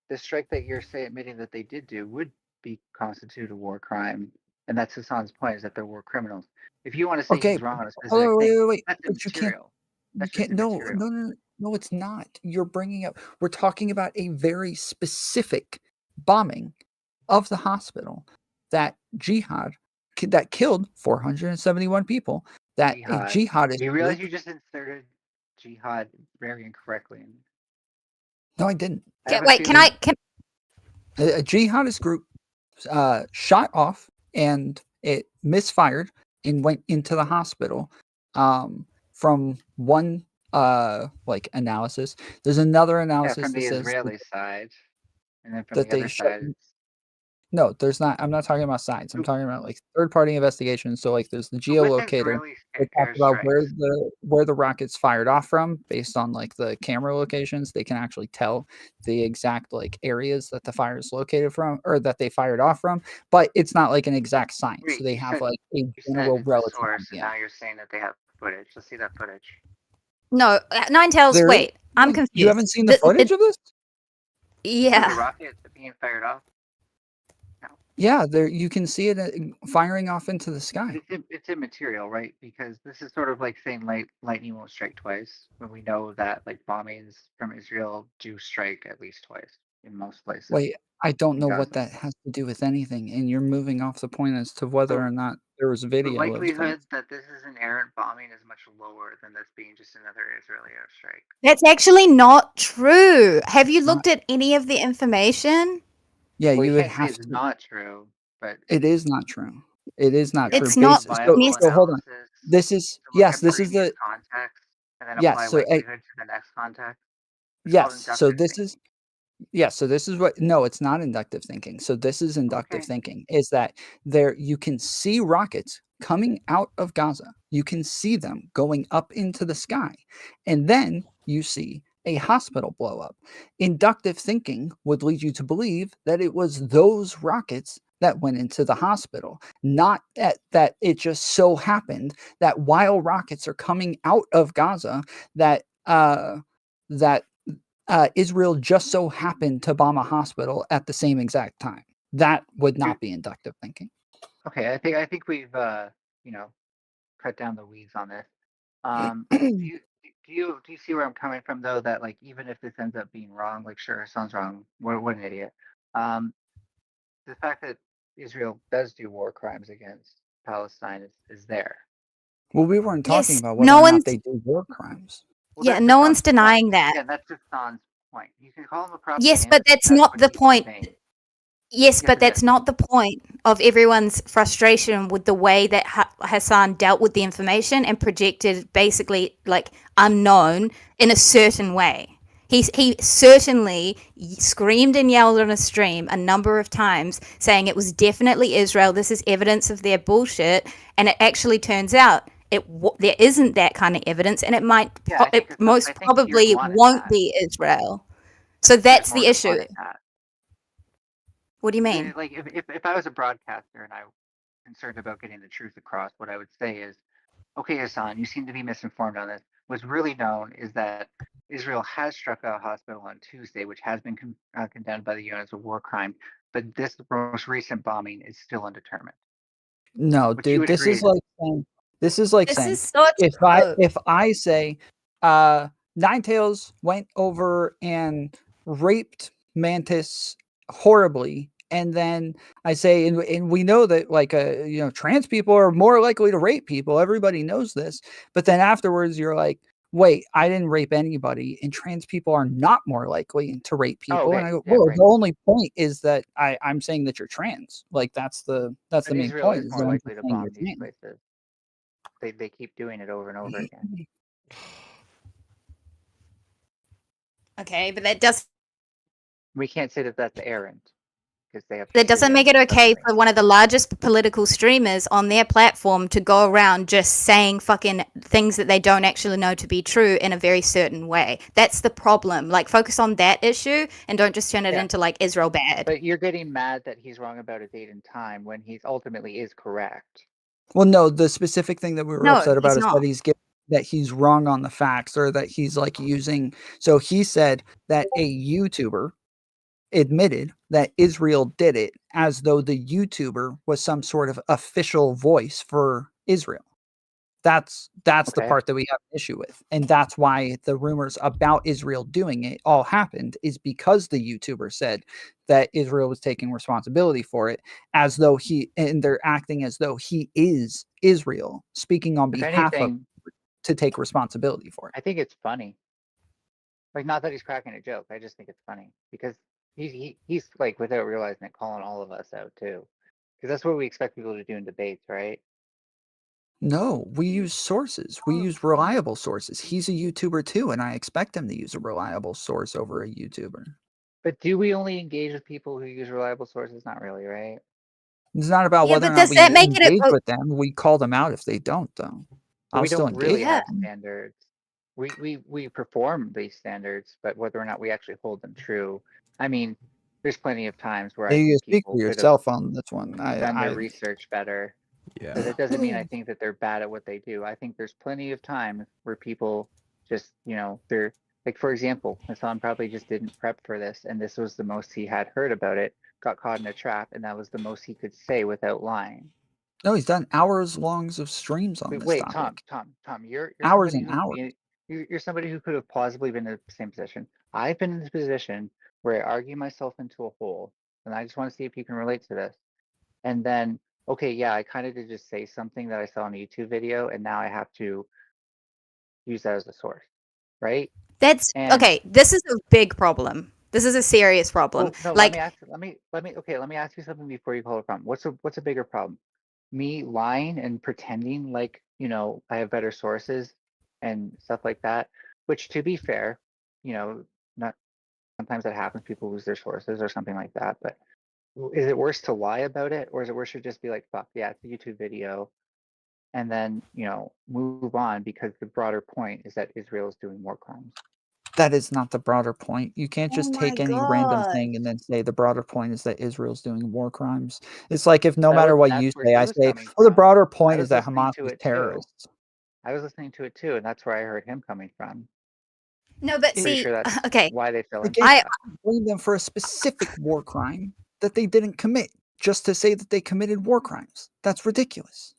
the strike that you're admitting that they did do would be constitute a war crime, and that's Hassan's point is that they're war criminals. If you want to say Okay, he's wrong on a hold specific on, thing, wait. that's But you can't. immaterial. You That's just can't. No, immaterial. no, it's not. You're bringing up. We're talking about a very specific bombing of the hospital that jihad that killed 471 people. That a jihadist You realize group. you just inserted jihad very incorrectly. No, I didn't. I have a Wait, can feeling- A jihadist group shot off and it misfired and went into the hospital. From one like analysis, there's another Yeah, analysis from that the says Israeli side, and then from that the they other shot. side, it's No, there's not. I'm not talking about sides. I'm talking about like third-party investigations. So like, there's the with geolocator. Israeli They talk about airstrikes. where the rockets fired off from based on like the camera locations. They can actually tell the exact like areas that the fire is located from or that they fired off from. But it's not like an exact science. Wait, So they you have said- like a You said general it's a relative source, and idea. now you're saying that they have footage. Let's see that footage. No, Ninetales, There is- wait. I'm confused. You haven't seen the footage of this? The Yeah. rocket being fired off. Yeah, there you can see it firing off into the But sky. it's immaterial, right? Because this is sort of like saying lightning won't strike twice, when we know that like bombings from Israel do strike at least twice in most places. Wait, I don't know what Gaza. that has to do with anything, and you're moving off the point as to whether or not there was The video of likelihood that. that this is an errant bombing is much lower than this being just another Israeli airstrike. That's actually not true. Have you looked at any of the information? Yeah, Well, you you would can't say have it's to. not true, but It is not true. It is not It's true. not viable So hold on. analysis This is to look yes. at This is previous the context and then yes. apply So likelihood to the next context. It's called yes. So inductive this thinking. is yes. So this is what. No, it's not inductive thinking. So this is inductive Okay. thinking. Is that there? You can see rockets coming out of Gaza. You can see them going up into the sky, and then you see a hospital blow up. Inductive thinking would lead you to believe that it was those rockets that went into the hospital, not that it just so happened that while rockets are coming out of Gaza, that that Israel just so happened to bomb a hospital at the same exact time. That would not be inductive thinking. Okay, I think we've cut down the weeds on this. Do you see where I'm coming from though? That like even if this ends up being wrong, like sure, Hassan's wrong. What an idiot. The fact that Israel does do war crimes against Palestine is there. Well, we weren't talking Yes, about whether no or not one's they do war crimes. Well, yeah, that's no Hassan's one's denying point. that. Again, that's just Hassan's point. You can call him a Yes, propagandist. but that's what not the he's point. saying. Yes, Yes, but it that's is. not the point of everyone's frustration with the way that Hassan dealt with the information and projected basically like unknown in a certain way. He certainly screamed and yelled on a stream a number of times saying it was definitely Israel. This is evidence of their bullshit. And it actually turns out there isn't that kind of evidence, and it might Yeah, I think most I think probably tier one is won't that. be Israel. I So think there's that's more the to issue. fun in that. What do you mean? Like if I was a broadcaster and I was concerned about getting the truth across, what I would say is, okay, Hassan, you seem to be misinformed on this. What's really known is that Israel has struck a hospital on Tuesday, which has been condemned by the UN as a war crime. But this most recent bombing is still undetermined. No, Which you dude, would this agree is like saying This is such if I say Ninetales went over and raped Mantis horribly, and then I say and we know that like trans people are more likely to rape people. Everybody knows this, but then afterwards you're like, wait, I didn't rape anybody, and trans people are not more likely to rape Oh, people. okay. And I go, Yeah, well, right. the only point is that I'm saying that you're trans. Like that's the But main Israel point. is Is more that I'm likely just to saying bomb you're these trans. places. they keep doing it over and over again. Okay, but that does We can't say that that's errant because they have. that doesn't make it okay separately. for one of the largest political streamers on their platform to go around just saying fucking things that they don't actually know to be true in a very certain way. That's the problem. Like, focus on that issue and don't just turn it into like Israel bad. But you're getting mad that he's wrong about a date and time when he's ultimately is correct. Well, no, the specific thing that we were No, upset about he's is not. that he's wrong on the facts, or that he's like using. So he said that a YouTuber admitted that Israel did it as though the YouTuber was some sort of official voice for Israel. That's the Okay. part that we have an issue with. And that's why the rumors about Israel doing it all happened, is because the YouTuber said that Israel was taking responsibility for it, as though they're acting as though he is Israel, speaking on If behalf of anything, to take responsibility for it. I think it's funny. Like, not that he's cracking a joke. I just think it's funny because he's like, without realizing it, calling all of us out too. Because that's what we expect people to do in debates, right? No, we use sources. We use reliable sources. He's a YouTuber too, and I expect him to use a reliable source over a YouTuber. But do we only engage with people who use reliable sources? Not really, right? It's not about Yeah, whether but or not does we that make it engage with them. We call them out if they don't, though. But I'll we still don't really engage have with them. standards. We perform these standards, but whether or not we actually hold them true, I mean, there's plenty of times where I You think speak for people could have yourself on this one. done their research better. Yeah. But that doesn't mean I think that they're bad at what they do. I think there's plenty of times where people just, they're like, for example, Hassan probably just didn't prep for this, and this was the most he had heard about it, got caught in a trap, and that was the most he could say without lying. No, he's done hours longs of streams on this Wait, topic. Tom, you're Hours somebody and who could hours. be, you're somebody who could have plausibly been in the same position. I've been in this position where I argue myself into a hole, and I just want to see if you can relate to this. And then, okay, yeah, I kind of did just say something that I saw in a YouTube video, and now I have to use that as a source, right? That's And okay. This is a big problem. This is a serious problem. well, no, Like, let me ask you something before you call it a problem. What's a bigger problem? Me lying and pretending like, I have better sources and stuff like that, which, to be fair, not sometimes that happens, people lose their sources or something like that, but is it worse to lie about it, or is it worse to just be like, fuck yeah, it's a YouTube video, and then, move on, because the broader point is that Israel is doing war crimes? That is not the broader point. You can't oh just my take any random god. thing and then say the broader point is that Israel's doing war crimes. It's like if no matter what That's you where say, he I was say, coming oh, the from. broader I point is was that listening Hamas to is it too. terrorists. I was listening to it too, and that's where I heard him coming from. No, but Pretty see, sure that's okay. why they fell into Again, I that. blame them for a specific war crime that they didn't commit, just to say that they committed war crimes. That's ridiculous.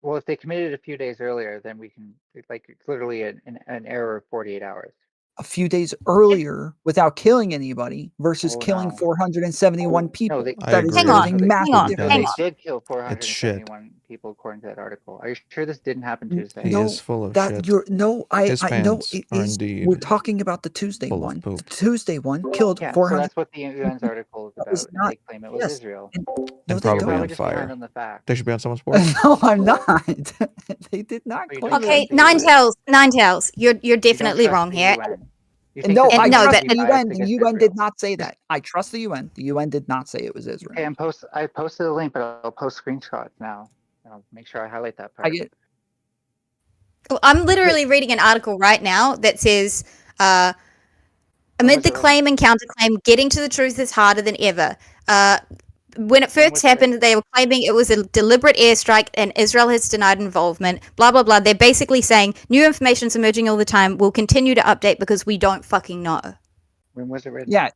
Well, if they committed a few days earlier, then we can, like, it's literally an error of 48 hours. A few days earlier without killing anybody versus Oh, killing no. 471 people. they, I That is agree. hang on, a no, they, massive hang on, no, hang they on. difference. did kill It's shit. 471 people according to that article. Are you sure this didn't happen Tuesday? He is full of shit. His I know fans it are is. indeed We're talking about the Tuesday full of one. poop. The Tuesday one killed Yeah, so 400. that's what the UN's article is That was about, and not. they claim it was Yes. Israel. No, And they You're probably don't. on probably just behind fire. on the facts. They should be on someone's board. No, I'm not. They did not But you claim don't that. Okay, trust the UN. Nine tails. You're You don't definitely trust wrong the here. UN. You And think no, that the And I no, UN trust would be the biased UN. The against UN did Israel. not say that. I trust the UN. The UN did not say it was Israel. Okay, I posted a link, but I'll post screenshots now. I'll make sure I highlight that I part. get. I'm literally reading an article right now that says, amid was the it written? claim and counterclaim, getting to the truth is harder than ever. When it When first was it happened, written? they were claiming it was a deliberate airstrike and Israel has denied involvement. Blah, blah, blah. They're basically saying new information's emerging all the time. We'll continue to update because we don't fucking know. When was it written? Yeah,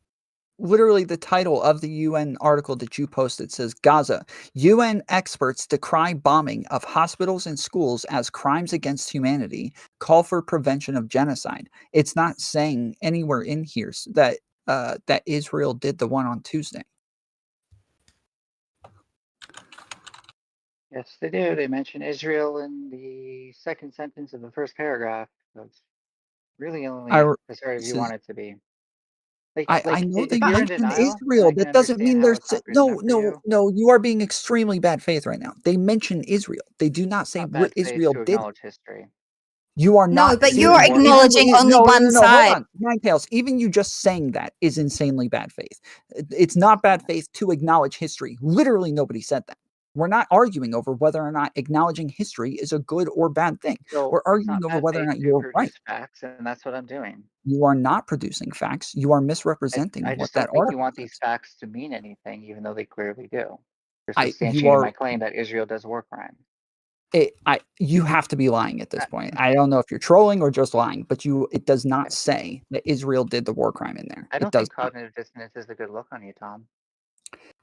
literally the title of the UN article that you posted says Gaza. UN experts decry bombing of hospitals and schools as crimes against humanity. Call for prevention of genocide. It's not saying anywhere in here that that Israel did the one on Tuesday. Yes, they do. They mention Israel in the second sentence of the first paragraph. So it's really only as hard as you want it to be. I know they if you're in mentioned denial, then Israel. I can That doesn't understand mean how there's it's not good enough for you. no. You are being extremely bad faith right now. They mention Israel. They do not say Not bad faith Israel to did. acknowledge history. You are No, not. but They you're do it more acknowledging only one No. Hold side. on, Ninetales. Even you just saying that is insanely bad faith. It's not bad faith to acknowledge history. Literally, nobody said that. We're not arguing over whether or not acknowledging history is a good or bad thing. So We're it's arguing not over bad whether or faith not to you're right. produce facts, and that's what I'm doing. You are not producing facts. You are misrepresenting I what just that don't think you article want these says. facts to mean anything, even though they clearly do. You're You substantiating my are claim that Israel does war crimes. you have to be lying at this point. I don't know if you're trolling or just lying, but it does not say that Israel did the war crime in there. I It don't does think not. cognitive dissonance is a good look on you, Tom.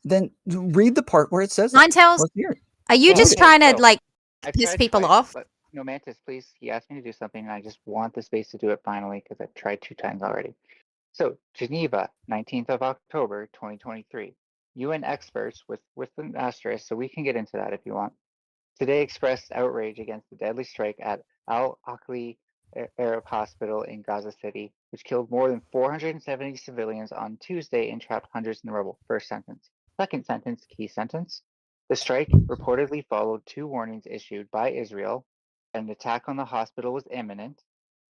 Then read the part where it says that. Ninetales, Let's hear it. are you Well, just okay, trying to so like I piss tried people twice, off? but no, Mantis, please. He asked me to do something, and I just want the space to do it finally because I've tried 2 times already. So, Geneva, 19th of October, 2023. UN experts with an asterisk, so we can get into that if you want. Today expressed outrage against the deadly strike at Al Akli Arab Hospital in Gaza City, which killed more than 470 civilians on Tuesday and trapped hundreds in the rubble. First sentence. Second sentence, key sentence. The strike reportedly followed 2 warnings issued by Israel that an attack on the hospital was imminent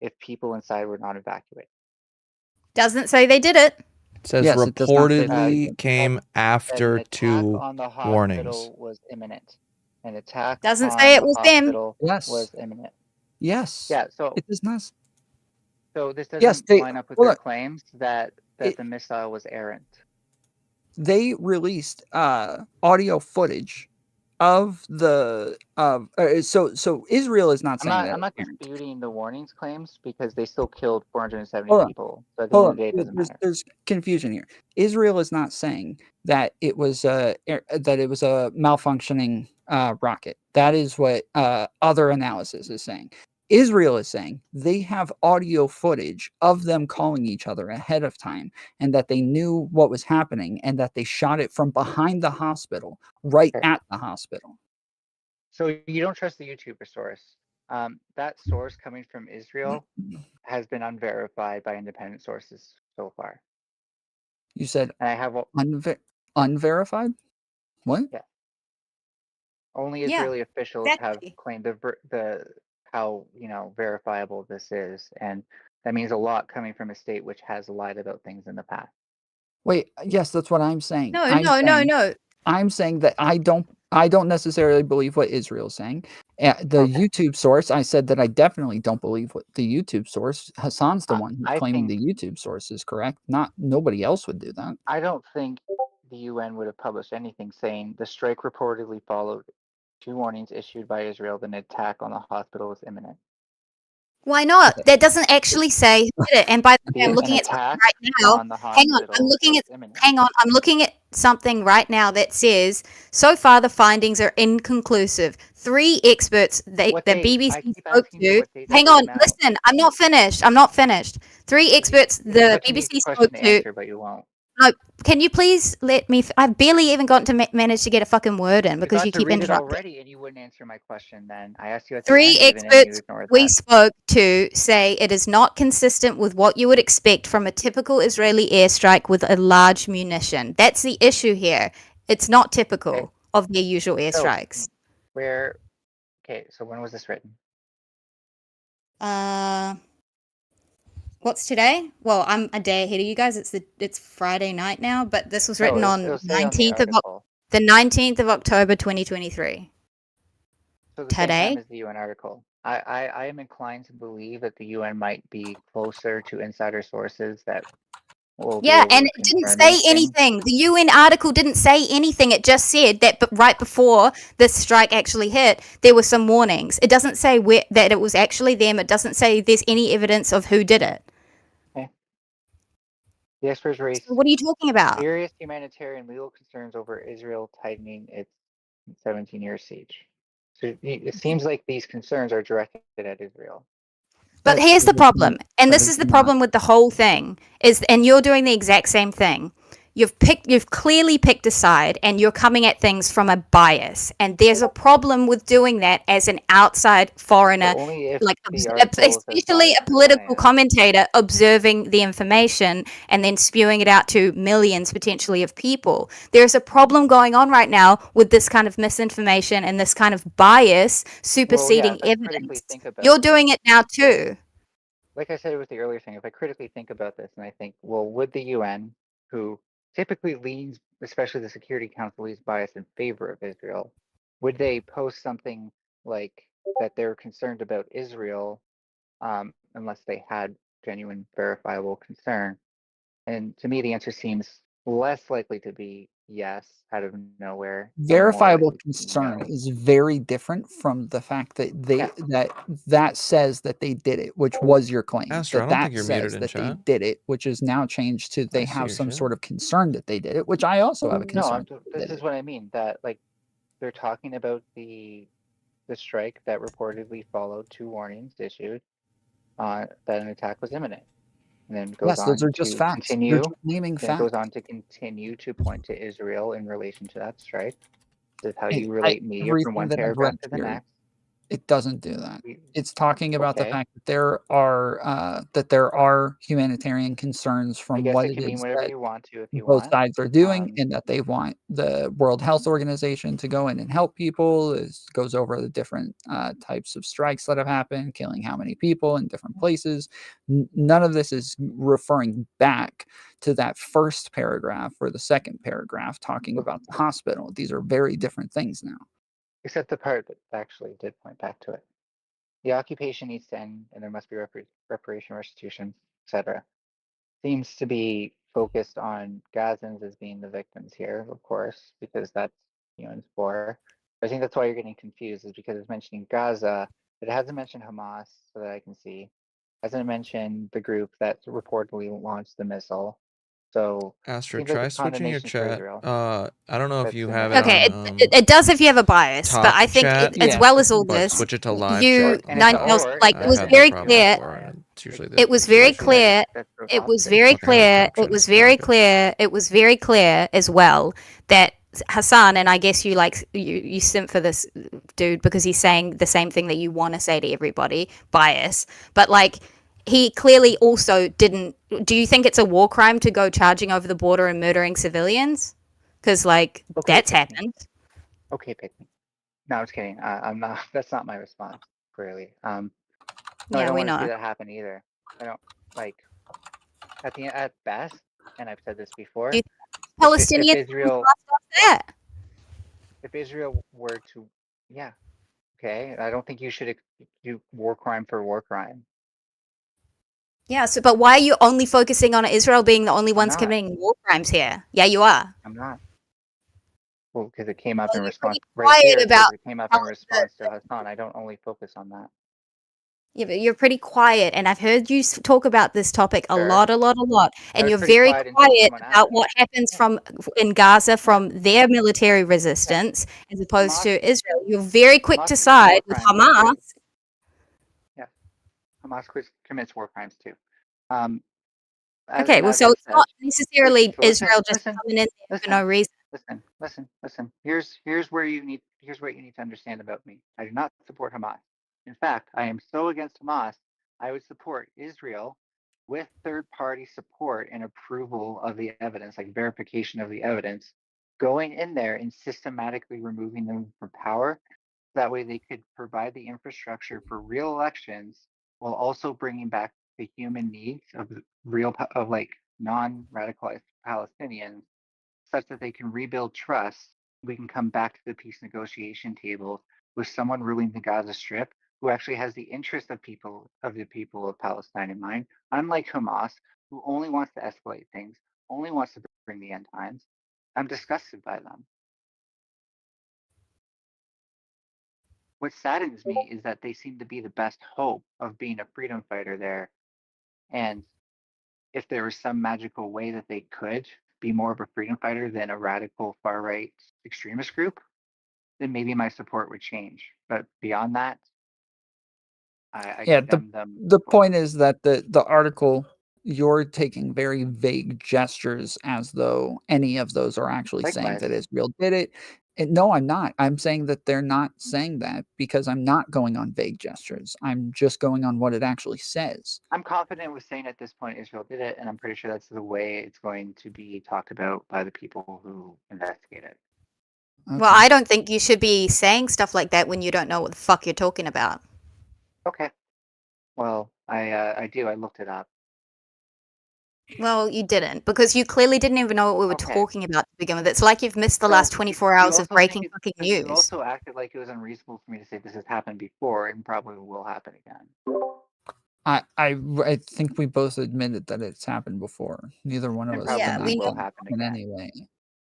if people inside were not evacuated. Doesn't say they did it. It says Yes, it does not say that. reportedly came That an after attack 2 on the warnings. hospital was imminent. An attack Doesn't on say it the was them. hospital Yes. was imminent. Yes. Yeah, so It does not. this Yes, doesn't line up with well, their look, claims that the missile was errant. they released audio footage of the so Israel is not saying that. I'm not disputing the warnings claims because they still killed 470 Hold on. people. So at the end of the day, it doesn't matter. There's confusion here. Israel is not saying that it was a malfunctioning rocket. That is what other analysis is saying. Israel is saying they have audio footage of them calling each other ahead of time and that they knew what was happening and that they shot it from behind the hospital, right at the hospital. So you don't trust the YouTuber source. That source coming from Israel has been unverified by independent sources so far. You said and I have unverified? What? Yeah. Only Israeli officials exactly. have claimed the how verifiable this is, and that means a lot coming from a state which has lied about things in the past. Wait, yes, that's what I'm saying. No. I'm saying that I don't necessarily believe what Israel's saying. The YouTube source, I said that I definitely don't believe what the YouTube source. Hassan's the one who's claiming the YouTube source is correct. Nobody else would do that. I don't think the UN would have published anything saying the strike reportedly followed 2 warnings issued by Israel that an attack on the hospital was imminent. Why not? That doesn't actually say who did it. And by the way, I'm looking at something right now. Hang on. I'm looking at something right now that says so far the findings are inconclusive. 3 experts the BBC spoke to. Hang on, listen. I'm not finished. 3 experts the BBC spoke to. But you won't. No, can you please let me? I've barely even gotten to manage to get a fucking word in because you keep interrupting. Already, and you wouldn't answer my question. Then I asked you. 3 experts we spoke to say it is not consistent with what you would expect from a typical Israeli airstrike with a large munition. That's the issue here. It's not typical of their usual airstrikes. So when was this written? What's today? Well, I'm a day ahead of you guys. It's Friday night now, but this was written on the 19th of October 2023. So the same time as the UN article. I am inclined to believe that the UN might be closer to insider sources that will be able and to it didn't confirm say these anything. things. The UN article didn't say anything. It just said that right before this strike actually hit, there were some warnings. It doesn't say that it was actually them. It doesn't say there's any evidence of who did it. Okay. The experts raised what are you talking about? Serious humanitarian legal concerns over Israel tightening its 17-year siege. So it seems like these concerns are directed at Israel. But here's the problem, and this is the problem with the whole thing, and you're doing the exact same thing. you've clearly picked a side, and you're coming at things from a bias, and there's a problem with doing that as an outside foreigner, But only if like the article is as especially biased a as I political am. commentator observing the information and then spewing it out to millions potentially of people. There's a problem going on right now with this kind of misinformation and this kind of bias superseding if I critically evidence. think about You're this, doing it now too. like I said with the earlier thing, if I critically think about this and I think, well, would the UN, who typically leans, especially the Security Council, leans bias in favor of Israel, would they post something like that they're concerned about Israel, unless they had genuine verifiable concern? And to me, the answer seems less likely to be yes out of nowhere, and more Verifiable likely to be concern no. is very different from the fact that Yeah. that says that they did it, which was your claim. Astro, I don't think That you're muted says in that they chat. did it, which is now changed to they I see have your some shit. sort of concern that they did it, which I also have a No, concern. this is what I mean. That like they're talking about the strike that reportedly followed 2 warnings issued that an attack was imminent, and then goes Yes, those on are just to facts. They're continue. just naming Then it goes facts. on to continue to point to Israel in relation to that strike. This is how Hey, you relate media from everything one that I've read paragraph to the here, next. it doesn't do that. We- It's talking about the Okay, fact that there are humanitarian concerns I from guess what it it can mean is whatever that you want to if you both want. sides are doing, Um, and that they want the World Health Organization to go in and help people. It goes over the different types of strikes that have happened, killing how many people in different places. None of this is referring back to that first paragraph or the second paragraph talking about the hospital. These are very different things now. except the part that actually did point back to it. The occupation needs to end, and there must be reparation, restitution, etc. Seems to be focused on Gazans as being the victims here, of course, because that's UN's for. I think that's why you're getting confused, is because it's mentioning Gaza, but it hasn't mentioned Hamas, so that I can see. It hasn't mentioned the group that reportedly launched the missile. So Astro, seems like try it's switching your condemnation for chat. Israel. I don't know if That's you in have there. it Okay, on it does if you have a bias, but top I think chat, as Yeah, well as all but this, switch it to live you chat on And it's top. or like it I've was had very that problem clear. before, and it's usually It was very switching that clear. that goes It off was the very Fucking hate clear. top It chat, was it's very garbage. clear. It was very clear as well that Hassan, and I guess you like you simp for this dude because he's saying the same thing that you want to say to everybody, bias. But like he clearly also didn't. Do you think it's a war crime to go charging over the border and murdering civilians? Because like Okay, that's pick me. happened. Okay, pick me. No, I'm just kidding. I'm not. That's not my response. Clearly. No, I Yeah, don't we want to see know. that happen either. I don't like at best, and I've said this before. You If Palestinians Israel that. were to, yeah, okay. I don't think you should do war crime for war crime. Yeah, so but why are you only focusing on Israel being the only I'm ones not. committing war crimes here? Yeah, you are. I'm not. Well, because it came up Well, in you're response pretty right quiet here. It says about it came up how in response to Hassan. I don't only focus on that. yeah, but you're pretty quiet, and I've heard you talk about this topic a Sure. lot, I and was you're pretty very quiet until quiet someone about asked. what happens Yeah. from in Gaza Yeah. from their military Yeah. resistance as opposed Hamas. to Israel. You're very quick Hamas to commits war side with crimes Hamas. too. Yeah. Hamas commits war crimes too. Okay, well, That so being it's said, not necessarily so Israel just coming in there for no reason. listen. Here's what you need to understand about me. I do not support Hamas. In fact, I am so against Hamas, I would support Israel with third-party support and approval of the evidence, like verification of the evidence, going in there and systematically removing them from power. That way they could provide the infrastructure for real elections while also bringing back the human needs of of like non-radicalized Palestinians, such that they can rebuild trust. We can come back to the peace negotiation table with someone ruling the Gaza Strip who actually has the interest of the people of Palestine in mind, unlike Hamas, who only wants to escalate things, only wants to bring the end times. I'm disgusted by them. What saddens me is that they seem to be the best hope of being a freedom fighter there. And if there was some magical way that they could be more of a freedom fighter than a radical far right extremist group, then maybe my support would change. But beyond that, I Yeah, condemn them. the point is that the article you're taking very vague gestures as though any of those are actually saying Likewise. that Israel did it. And no, I'm not. I'm saying that they're not saying that because I'm not going on vague gestures. I'm just going on what it actually says. I'm confident with saying at this point Israel did it, and I'm pretty sure that's the way it's going to be talked about by the people who investigate it. Well, Okay. I don't think you should be saying stuff like that when you don't know what the fuck you're talking about. Okay. Well, I do. I looked it up. Well, you didn't, because you clearly didn't even know what we were Okay. talking about to begin with. It's like you've missed the So last 24 you hours of also breaking think fucking you news. also acted like it was unreasonable for me to say this has happened before and probably will happen again. I think we both admitted that it's happened before. Neither one of And us probably Yeah, we denied know. will that happen in again. any way.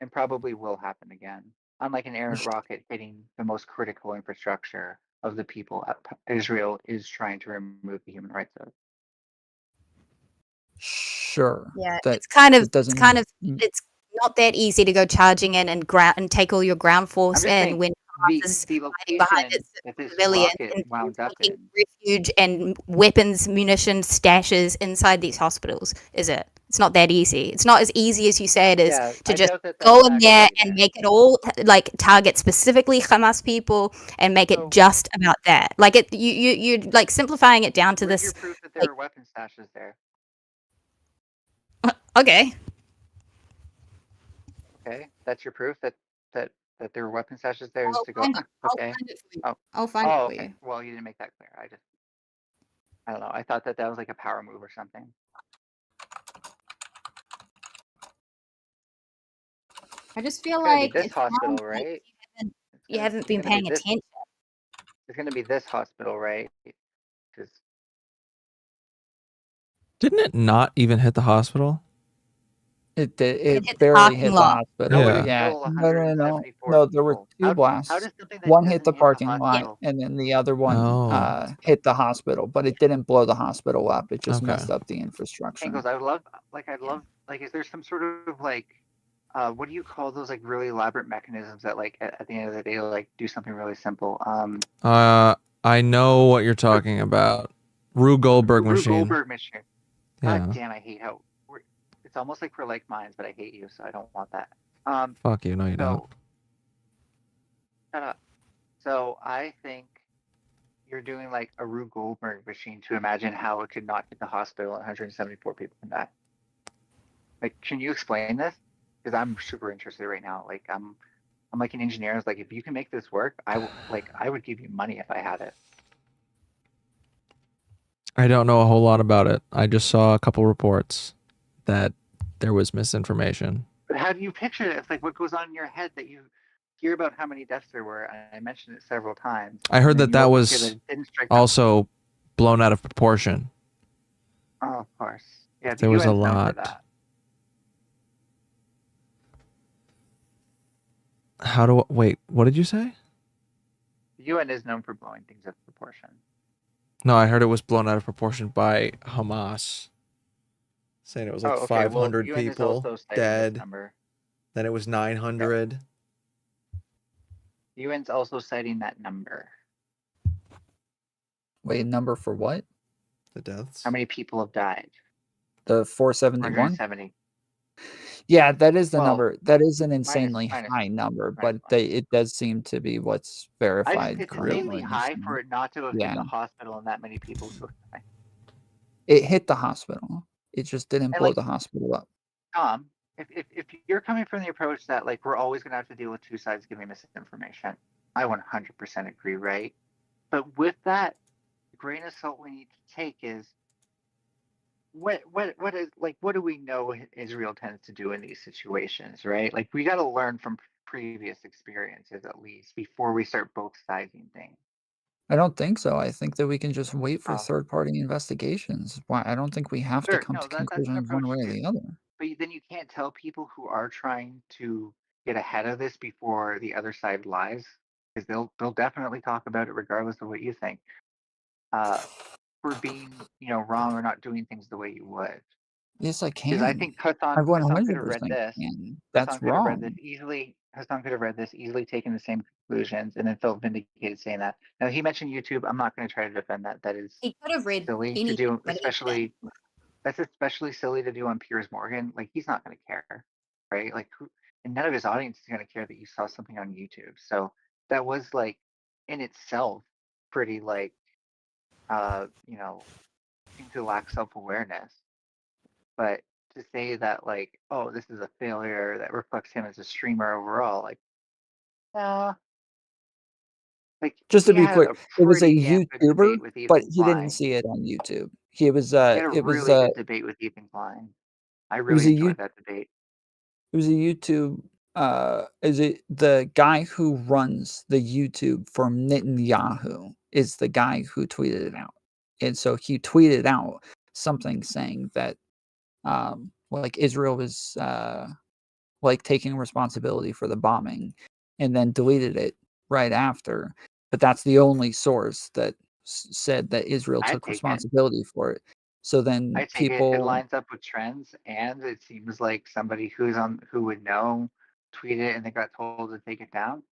And probably will happen again. Unlike an errant rocket hitting the most critical infrastructure of the people, Israel is trying to remove the human rights of. Sure. Yeah, That it's kind of, it doesn't it's not that easy to go charging in and take all your ground force I'm just in saying when the Hamas is the hiding behind location its that this civilians rocket and wound up taking in. refuge and weapons, munitions, stashes inside these hospitals, is it? It's not that easy. It's not as easy as you say it is Yeah, to I just doubt that go that's in there actually and there. make it all like target specifically Hamas people and make it So- just about that. Like you're like simplifying it down to Where's this. your proof that there Like, were weapon stashes there? okay, Okay, that's your proof that there were weapon stashes there. Just I'll to go, find it. I'll okay. find it for you. Oh, I'll find it for okay. you. Well, you didn't make that clear. I don't know. I thought that was like a power move or something. I just feel It's gonna be like this it hospital, sounds like right? you haven't It's been gonna be paying this. attention. It's gonna be this hospital, right? Because Didn't it not even hit the hospital? It did. It hit It the barely parking hit the lot. hospital. Yeah. Yeah. kill No, no, no, no. 174 No, there were people. two How blasts. does something that One hit doesn't the hit parking lot, hospital? and then the other one Oh. hit the hospital, but it didn't blow the hospital up. It just Okay. messed up the infrastructure. Angles. I'd love, like, is there some sort of like, what do you call those like really elaborate mechanisms that like at the end of the day like do something really simple? I know what you're talking about. Rube Goldberg Rube machine. Goldberg machine. Yeah. God damn, I hate how it's almost like we're like minds, but I hate you, so I don't want that. Fuck you. No, you don't. Shut up. So I think you're doing like a Rube Goldberg machine to imagine how it could not hit the hospital and 174 people can die. Like, can you explain this? Because I'm super interested right now. Like, I'm like an engineer. It's like, if you can make this work, I would give you money if I had it. I don't know a whole lot about it. I just saw a couple reports that there was misinformation. But how do you picture it? It's like what goes on in your head that you hear about how many deaths there were. I mentioned it several times. I heard and that you that also hear was it didn't strike them. also blown out of proportion. Oh, of course. Yeah, the There was a UN's known for lot. that. Wait, what did you say? The UN is known for blowing things out of proportion. No, I heard it was blown out of proportion by Hamas. Saying it was like 500 UN is people also citing dead. this number. Then it was 900. The UN's also citing that number. Wait, number for what? The deaths. How many people have died? The 471? 170. Yeah, that is the Well, number. That is an insanely minus high number, minus but it does seem to be what's verified it's currently. insanely high for it not to have hit Yeah. the hospital and that many people to have died. It hit the hospital. It just didn't And blow like, the hospital up. Tom, if you're coming from the approach that like we're always going to have to deal with two sides giving misinformation, I 100% agree, right? But with that, the grain of salt we need to take is what do we know Israel tends to do in these situations, right? Like we got to learn from previous experiences at least before we start both siding things. I don't think so. I think that we can just wait for Oh. third-party investigations. Why? I don't think we have to Sure, come no, to that's an conclusions one approach way or too. the other. But then you can't tell people who are trying to get ahead of this before the other side lies, because they'll definitely talk about it regardless of what you think. For being wrong or not doing things the way you would. Yes, I Because I can. think I Hassan could have read 100% this. can. That's Hassan could have read this wrong. easily. Hassan could have read this easily, taken the same conclusions, and then felt vindicated saying that. Now he mentioned YouTube. I'm not going to try to defend that. That is He could have read silly to anything, do, but he especially That's especially silly to do on Piers Morgan. Like, he's not going to care, right? Like, and none of his audience is going to care that you saw something on YouTube. So that was like, in itself, pretty like, seemed to lack self-awareness. But to say that like, oh, this is a failure that reflects him as a streamer overall, like, uh, like Just to he be had clear, a it was a pretty damn good YouTuber, debate with but Ethan he didn't Klein. see it on YouTube. He was He had a really good debate with Ethan Klein. I it was really a enjoyed that debate. it was a YouTube is it the guy who runs the YouTube for Netanyahu is the guy who tweeted it out. And so he tweeted out something saying that like Israel was like taking responsibility for the bombing and then deleted it right after. But that's the only source that said that Israel I'd took take it. responsibility for it. So then I'd take it. It people, lines up with trends, and it seems like somebody who would know tweeted it and they got told to take it down.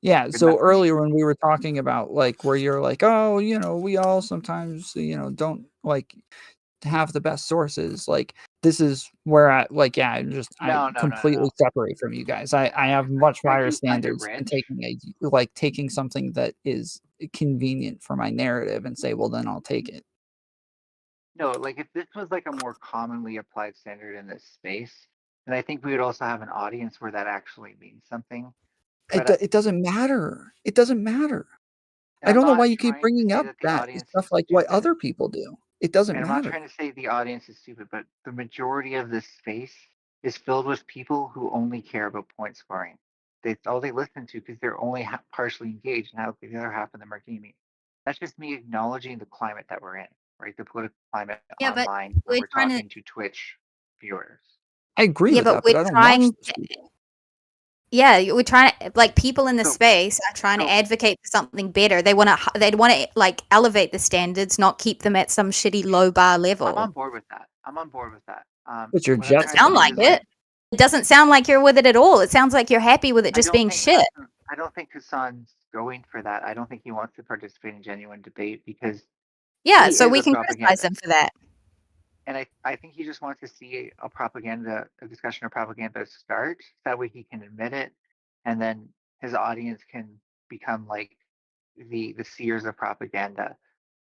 yeah. Good So enough for me. earlier when we were talking about like where you're like, oh, we all sometimes, don't like have the best sources. Like this is where I No, no, no, completely no. separate from you guys. I have much I higher do find it standards and rich. taking something that is convenient for my narrative and say, well, then I'll take it. No, like if this was like a more commonly applied standard in this space, then I think we would also have an audience where that actually means something. But It doesn't matter. It doesn't matter. and I I'm don't know why not you keep trying to bringing say up that the that audience is stuff like what stupid. other people do. It doesn't And I'm not matter. trying to say the audience is stupid, but the majority of this space is filled with people who only care about point scoring. That's all they listen to because they're only partially engaged, and the other half of them are gaming. That's just me acknowledging the climate that we're in, right? The political climate Yeah, but online when we're we're trying to. talking to Twitch viewers. I agree Yeah, with but that, but we're I don't watch trying. those people. Yeah, we're trying to like people in the So, space are trying to so advocate for something better. They want to like elevate the standards, not keep them at some shitty low bar I'm level. on board with that. I'm on board with that. But you're What I'm Doesn't trying to sound say like justifying is it. it. like It doesn't sound like you're with it at all. It sounds like you're happy with it I just don't being think shit. Hassan, I don't think Hassan's going for that. I don't think he wants to participate in genuine debate because Yeah, he so is we a can criticize propagandist. them for that. And I think he just wants to see a discussion of propaganda start. That way he can admit it, and then his audience can become like the seers of propaganda.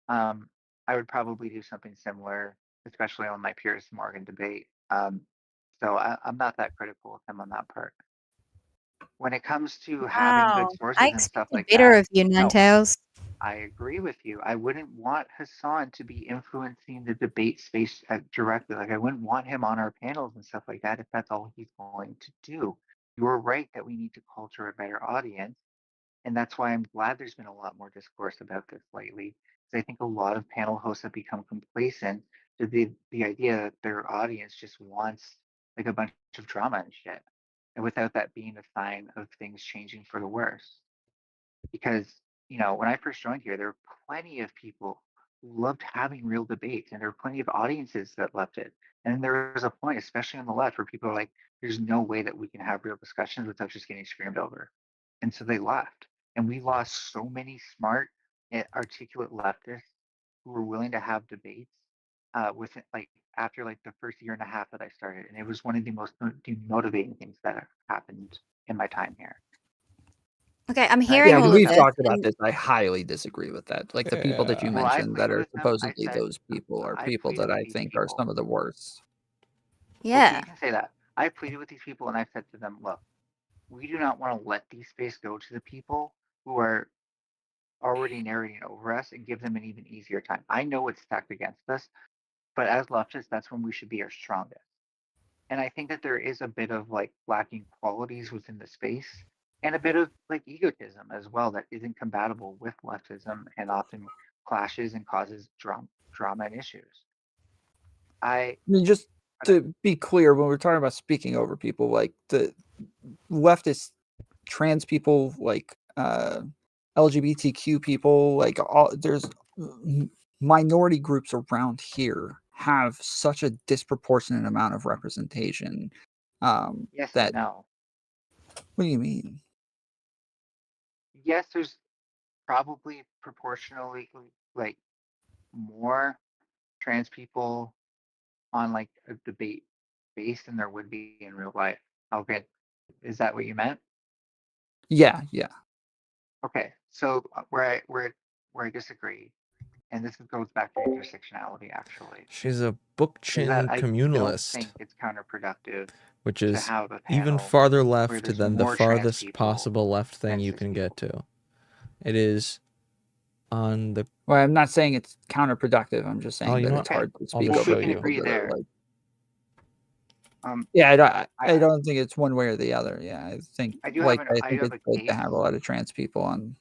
Um, I would probably do something similar, especially on my Piers Morgan debate. So I'm not that critical of him on that part. When it comes to having good Wow. I sources and stuff expected like better that, of you, no, Ninetales. I agree with you. I wouldn't want Hassan to be influencing the debate space directly. Like, I wouldn't want him on our panels and stuff like that if that's all he's going to do. You're right that we need to culture a better audience. And that's why I'm glad there's been a lot more discourse about this lately. Because I think a lot of panel hosts have become complacent to the idea that their audience just wants like a bunch of drama and shit. And without that being a sign of things changing for the worse because when I first joined here, there were plenty of people who loved having real debates, and there were plenty of audiences that loved it. And then there was a point, especially on the left, where people are like, "There's no way that we can have real discussions without just getting screamed over," and so they left. And we lost so many smart, articulate leftists who were willing to have debates within like after like the first year and a half that I started, and it was one of the most demotivating things that happened in my time here. Okay, I'm And I hearing Yeah, say all to of we've this, them, talked about and this. I highly disagree with that. Like the people that you Yeah. well, I mentioned that pleaded are with them. I supposedly said, those people are I people that pleaded with I these think are some people. of the worst. Okay, you yeah. can say that. I pleaded with these people and I said to them, look, we do not want to let these space go to the people who are already narrating over us and give them an even easier time. I know it's stacked against us, but as leftists, that's when we should be our strongest. And I think that there is a bit of like lacking qualities within the space and a bit of like egotism as well that isn't compatible with leftism and often clashes and causes drama and issues. I I mean, just but to be clear, when we're talking about speaking over people, like the leftist trans people, like LGBTQ people, like there's minority groups around here have such a disproportionate amount of representation. yes and That no. what do you mean? Yes, there's probably proportionally like more trans people on like a debate base than there would be in real life. Okay, is that what you meant? Yeah, yeah. Okay, so where I disagree, and this goes back to intersectionality actually, She's a is book-chin that I don't communalist, think it's counterproductive which to is have a even panel farther where left there's than the more trans farthest people possible left thing than you cis can people. get to. It is on the. Well, I'm not saying it's counterproductive. I'm just saying Oh, you that know it's what? hard to I'll speak just over show can you. agree people that are there. like. Um, Yeah, I I don't think it's one way or the other. Yeah, I think I do have I think have it's a great to case. have a lot of trans people on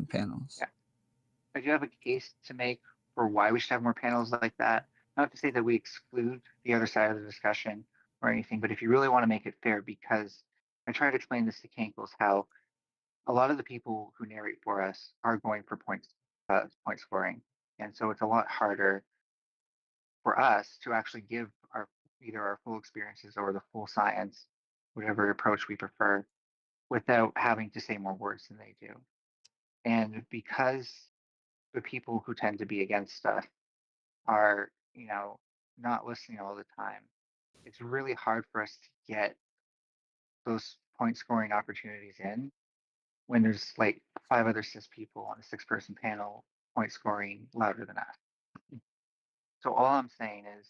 panels. Yeah. I do have a case to make for why we should have more panels like that. Not to say that we exclude the other side of the discussion or anything, but if you really want to make it fair, because I try to explain this to Cankles, how a lot of the people who narrate for us are going for point scoring, and so it's a lot harder for us to actually give either our full experiences or the full science, whatever approach we prefer, without having to say more words than they do. And because the people who tend to be against stuff are, not listening all the time, it's really hard for us to get those point scoring opportunities in when there's like 5 other cis people on a 6-person panel point scoring louder than us. So all I'm saying is,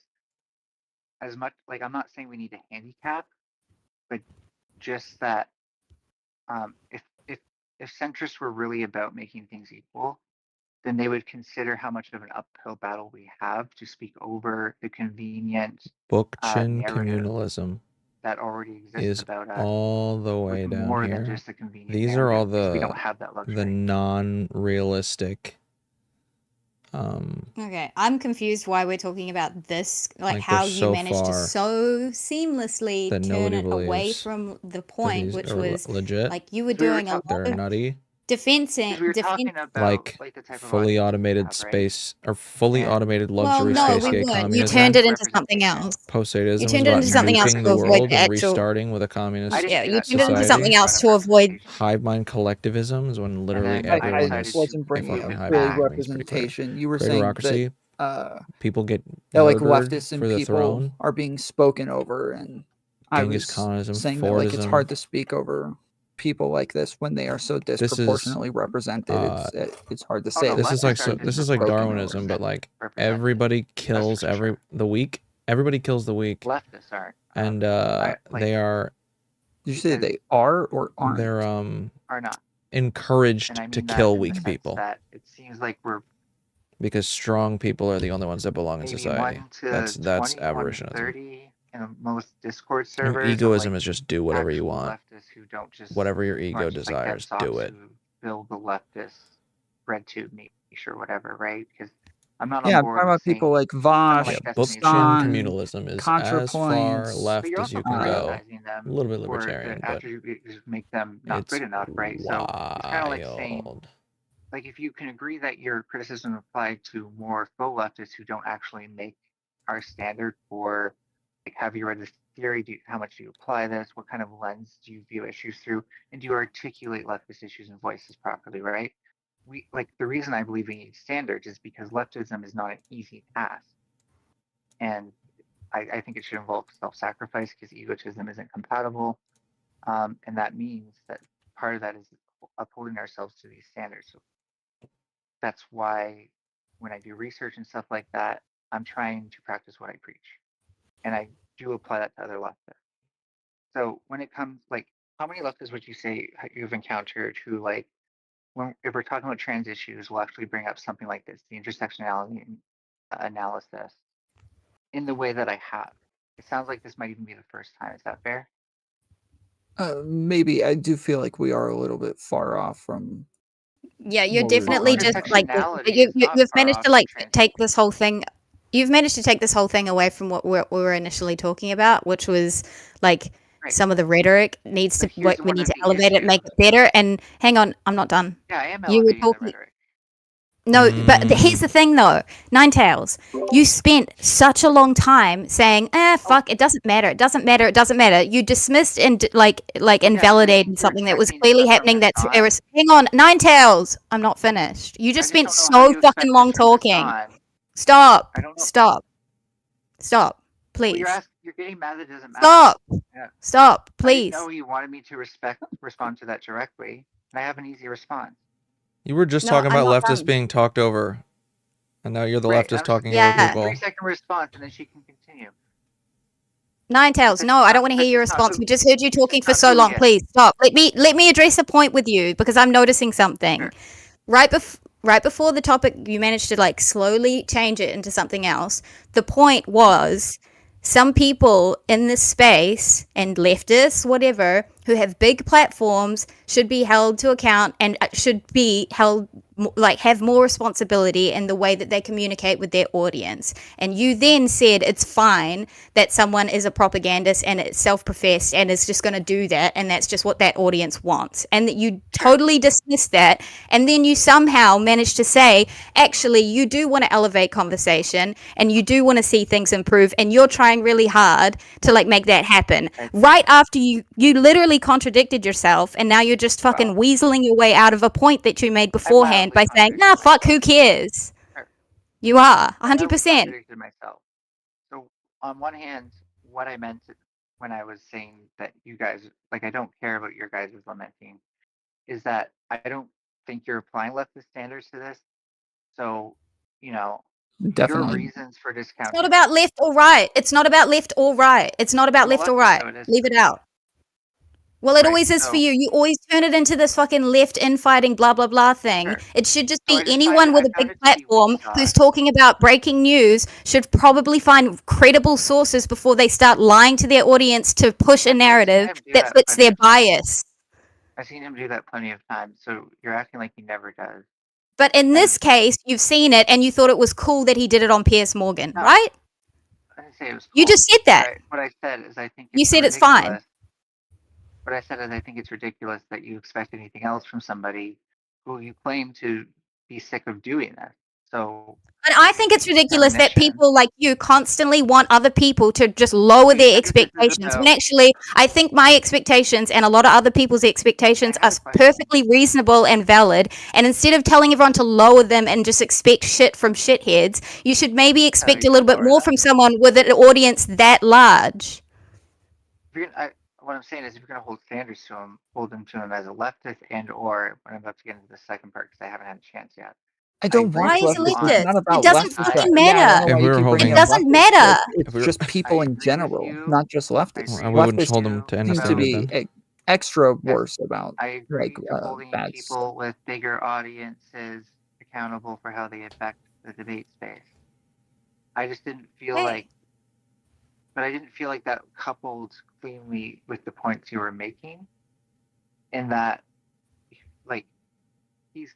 as much like I'm not saying we need to handicap, but just that if centrists were really about making things equal, then they would consider how much of an uphill battle we have to speak over the convenient Book-chin narrative communalism that already exists is about us all the way with down more than here. just a convenient These are all narrative, because we don't have that the luxury. non-realistic. Okay, I'm confused why we're talking about this, like Like, they're how you so managed to far so seamlessly that turn nobody it away believes from the that point, these which are was legit. like you were So we were doing a lot They're of nutty. because we were defense. talking about Like the type of fully audience we automated have, right? space or fully And automated Well, luxury no, space we gay weren't. You communism. turned it into something representation. else. Post-sadism You is turned it about into something else nuking to the avoid world the and actual. restarting with a I communist didn't Yeah, do you that turned it into society. something else to avoid. Hive mind collectivism is when literally then I everyone decided is to wasn't a bringing fucking move it hive really mind. I think it's pretty clear. representation. You were saying that Gradocracy. People get that like murdered leftists and for the people throne. are being spoken over, and I Genghis was Khanism, saying that like it's Fordism. hard to speak over people like this when they are so This is disproportionately represented. It's hard to say. this is like leftists are this is like broken Darwinism, but like represented. everybody kills for sure. the weak. Everybody kills the weak, Leftists aren't. and like, they are. Did you say they are or aren't? They're are not. encouraged And I mean to that kill in the weak sense people that it seems like we're because strong people are the only ones that belong in maybe society. 1 to That's 20, 1 to abolitionism. 30 in most Discord And servers. egoism like is just do whatever you actual want. leftists who don't just Whatever your who ego aren't just, like, dead desires, do sots it. who build the leftist red tube niche or whatever, right? Because I'm not Yeah, on I'm board talking with about people saying like kinda Vosh, like Yeah, Destiny's book-chin Stan, communalism is as far ContraPoints. But left you're as also you can go. criticizing them A little bit for libertarian, the but attributes that make them not it's good enough, right? So it's kind of like saying, wild. like, if you can agree that your criticism applied to more faux leftists who don't actually make our standard for, like, have you read this theory? How much do you apply this? What kind of lens do you view issues through? And do you articulate leftist issues and voices properly, right? The reason I believe we need standards is because leftism is not an easy task. And I think it should involve self-sacrifice because egotism isn't compatible. And that means that part of that is upholding ourselves to these standards. So that's why when I do research and stuff like that, I'm trying to practice what I preach. And I do apply that to other leftists. So when it comes, like, how many leftists would you say you've encountered who, like, if we're talking about trans issues, will actually bring up something like this, the intersectionality analysis, in the way that I have? It sounds like this might even be the first time. Is that fair? Maybe I do feel like we are a little bit far off from. Yeah, you're what we were definitely talking just about. like Intersectionality you, is not you've far managed off to from like trans take people. this whole thing. You've managed to take this whole thing away from what we were initially talking about, which was like Right. some of the rhetoric needs to But here's we one need of to the elevate it, make issues. it better. And hang on, I'm not done. Yeah, I am You were elevating the talking. rhetoric. No, but here's the thing though, Ninetales, you spent such a long time saying, fuck, it doesn't matter, it doesn't matter, it doesn't matter. You dismissed and invalidated you're something that was expecting clearly stuff from happening. this That's on. hang on, Ninetales, I'm not finished. You just I spent just don't know how so you fucking expect long this from this talking. on. Stop, I don't know. stop. Stop, Well, please. you're getting mad that it doesn't matter. Stop. Yeah. Stop, I didn't please. know you wanted me to respond to that directly, and I have an easy response. You were just No, talking I'm about not leftists done. being talked over, and now you're the Right, leftist I'm talking just over Yeah. people. 3-second response, and then she can continue. Ninetales, no, I don't want to hear your response. We just heard you talking for so long. Please stop. Let me address a point with you because I'm noticing something. Sure. Right before the topic, you managed to like slowly change it into something else. The point was some people in this space and leftists, whatever, who have big platforms should be held to account and should be held like have more responsibility in the way that they communicate with their audience. And you then said it's fine that someone is a propagandist and it's self-professed and is just going to do that, and that's just what that audience wants, and that you totally dismissed that. And then you somehow managed to say, actually, you do want to elevate conversation and you do want to see things improve, and you're trying really hard to like make that happen. Right after you literally contradicted yourself, and now you're just fucking weaseling your way out of a point that you made beforehand by saying, nah, fuck, who cares? Sure. You are, I 100%. contradicted myself. So, on one hand, what I meant when I was saying that you guys, like, I don't care about your guys' lamenting, is that I don't think you're applying leftist standards to this. So, you know, Definitely. your reasons for discounting. It's not about left or right. It's not about left or right. It's not about I'm a left or leftist, right. so it is Leave for it me. out. Well, it Right, always is for so- you. You always turn it into this fucking left infighting blah blah blah thing. Sure. It should just So be I just anyone find- with I a found big it to be platform weak who's sauce. talking about breaking news should probably find credible sources before they start lying to their audience to push a narrative him do that that fits plenty their of times. bias. I've seen him do that plenty of times, so you're acting like he never does. But in this case, you've seen it and you thought it was cool that he did it on Piers Morgan, No. right? I didn't say it was You cool. just said that. What I said is I think You it's said it's fine. ridiculous. What I said is I think it's ridiculous that you expect anything else from somebody who you claim to be sick of doing this. So And I think it's ridiculous that Premonition. people like you constantly want other people to just lower Wait, their this is expectations. about- When actually, I think my expectations and a lot of other people's expectations I are have a question. perfectly reasonable and valid. And instead of telling everyone to lower them and just expect shit from shitheads, you should maybe expect you a little should bit lower more them. from someone with an audience that large. What I'm saying is, if you're going to hold standards to him, hold them to him as a leftist, and/or when I'm about to get into the second part because I haven't had a chance yet. I don't agree want Why is with it you leftist. on- It's not leftist? about It doesn't leftist. fucking Yeah, I matter. don't know If why we you were keep bringing holding- It up doesn't leftists. matter. It's If we were- just people I in agree with general, you. not just leftists. agree I wouldn't Leftists hold them to any seem to standard be then. extra worse about I agree like to holding bad people with bigger audiences accountable for how they affect the debate space. I just didn't feel Hey. like, but I didn't feel like that coupled cleanly with the points you were making. In that, like, he's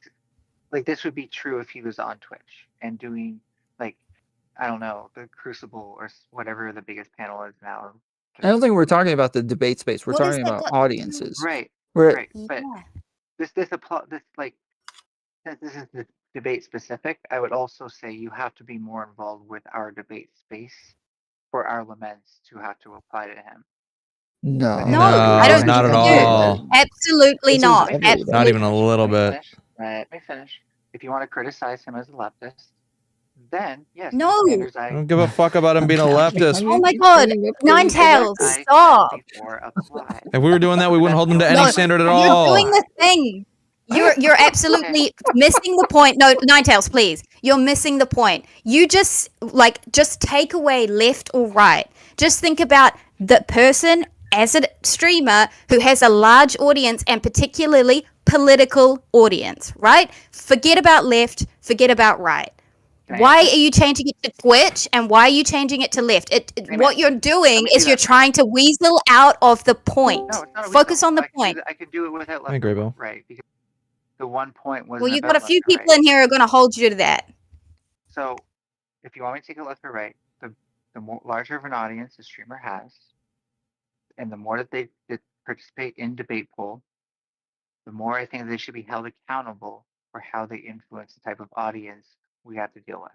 like, this would be true if he was on Twitch and doing, like, I don't know, the Crucible or whatever the biggest panel is now. I don't think we're talking about the debate space. We're What is talking that about got to do- audiences. Right, We're, right. But Yeah. this like, since this is the debate specific, I would also say you have to be more involved with our debate space for our laments to have to apply to him. No, No, I don't not think at you do. all. Absolutely This is not. everybody. Absolutely. Not even a little bit. Let me finish. If you want to criticize him as a leftist, then yes, No. the standards I don't give a fuck about him being a How leftist. do Oh you my keep God. bringing up Nine the Tails, leftists? I said stop. before apply. If we were doing that, we wouldn't hold them to any No, standard at You're all. doing the thing. You're absolutely missing the point. No, Ninetales, please. You're missing the point. You just take away left or right. Just think about the person as a streamer who has a large audience and particularly political audience, right? Forget about left, forget about right. Can I Why answer? are you changing it to Twitch and why are you changing it to left? What you're doing me is do you're that. trying to weasel out of the point. No, it's not a Focus weasel. on the point. I could do it without left I agree, or Bill. right, because the one point was. Well, you've got a few people in here who are going to hold you to that. So, if you want me to take it left or right, the more larger of an audience a streamer has, and the more that they participate in debate pool, the more I think they should be held accountable for how they influence the type of audience we have to deal with.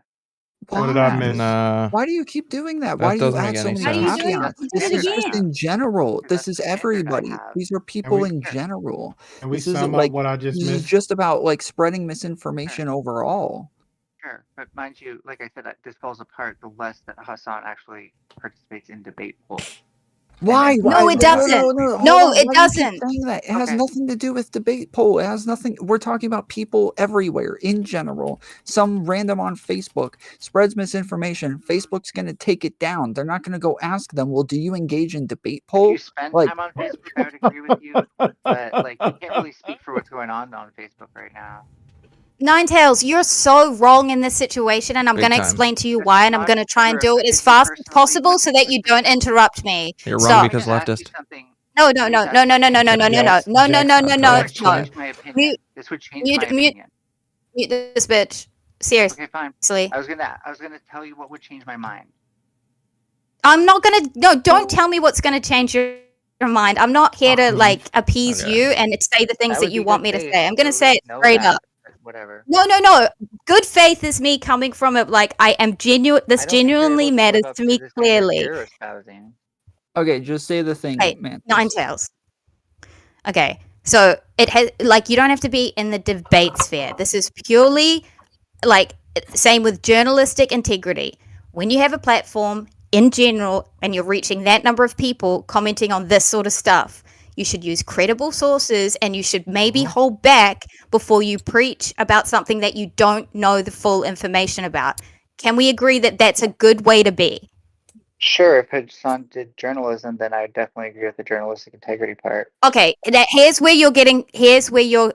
What did I Why? miss? Nah. Why do you keep doing that? That Why do you doesn't add make so any many How do you sense. do it? caveats? Do This it is just again. in general. Because This that's is the standard I everybody. have. These are people we- in Sure. general. Can we This isn't sum like up what I just this is missed? just about like spreading misinformation overall. Sure, but mind you, like I said, this falls apart the less that Hassan actually participates in debate polls. Why? No, it doesn't. No, No, it Why do you keep doesn't. saying that? It has Okay. nothing to do with debate poll. It has nothing. We're talking about people everywhere in general. Some random on Facebook spreads misinformation. Facebook's going to take it down. They're not going to go ask them, well, do you engage in debate If poll? you spend Like, time on Facebook, I would agree with you, but like you can't really speak for what's going on Facebook right now. Ninetales, you're so wrong in this situation, and I'm Big going to time. explain to you That's why, and I'm not going to try and true. do I it as think you fast as personally possible would so that you don't interrupt me. You're wrong Stop. because I'm gonna ask you leftist. something. No, no, no, no, no, no, no, no, no, no, no, Jax- no, no, Jax, no, no, no, This would Jax, no. change my opinion. This would change my opinion. Mute this bitch. Seriously. Okay, fine. I was gonna tell you what would change my mind. I'm not gonna. No, don't tell me what's gonna change your mind. I'm not here to like appease Okay. you and say the things that would you be want good me to faith, say. I'm gonna so say we it know straight that, up. but whatever. No, no, no. Good faith is me coming from it. Like I am genuine. This I don't think you're genuinely able to matters live up to me the standards clearly. you're espousing. okay, just say the thing, Hey, man. Ninetales. Okay, so it has like you don't have to be in the debate sphere. This is purely like same with journalistic integrity. When you have a platform in general and you're reaching that number of people commenting on this sort of stuff, you should use credible sources and you should maybe hold back before you preach about something that you don't know the full information about. Can we agree that that's a good way to be? Sure, if Hassan did journalism, then I would definitely agree with the journalistic integrity part. Okay, here's where you're getting. Here's where you're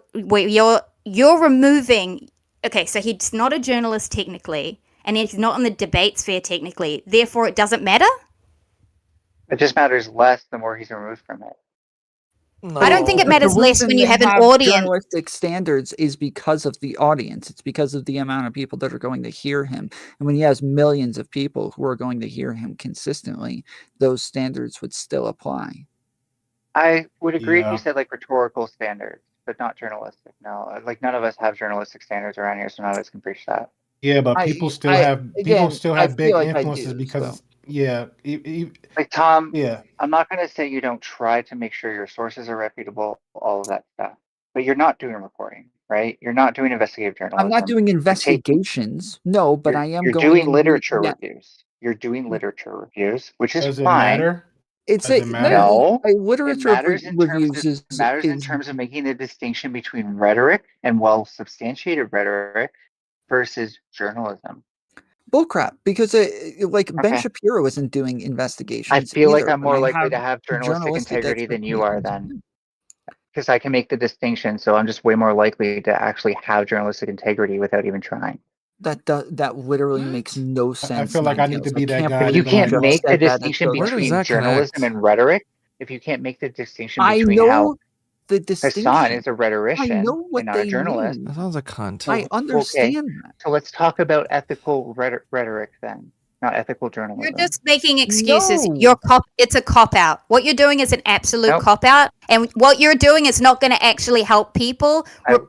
removing. Okay, so he's not a journalist technically, and he's not in the debate sphere technically. Therefore, it doesn't matter. It just matters less the more he's removed from it. I don't think it The matters less reason when you they have an have audience. journalistic standards is because of the audience. It's because of the amount of people that are going to hear him. And when he has millions of people who are going to hear him consistently, those standards would still apply. I would agree if Yeah. you said like rhetorical standards, but not journalistic. No, like none of us have journalistic standards around here, so none of us can preach that. Yeah, but people still have big feel like I influences do, because so. yeah, Like Tom, yeah. I'm not going to say you don't try to make sure your sources are reputable, all of that stuff, but you're not doing reporting, right? You're not doing investigative journalism. I'm not doing investigations, no, but I am You're going doing and literature yeah. reviews. You're doing literature reviews, which is Does it fine. matter? It's Does a it matter? No, a literature it matters in reviews in terms of making the distinction between rhetoric and well-substantiated rhetoric versus journalism. bullcrap because like Ben Okay. Shapiro isn't doing investigations. I feel like either, I'm but more I likely to have journalistic integrity than you are expertise. then. Because I can make the distinction, so I'm just way more likely to actually have journalistic integrity without even trying. That literally makes no sense. feel like I need to be that guy If to you be can't like, make the said that, distinction Where does between that journalism connect? and rhetoric, if you can't make the distinction I between how know the distinction. Hassan is a I rhetorician know what and not a they journalist, mean. That sounds like cunt. I understand that. so let's talk about ethical rhetoric then, not ethical journalism. You're just making excuses. No. It's a cop out. What you're doing is an absolute Nope. cop out, and what you're doing is not going to actually help people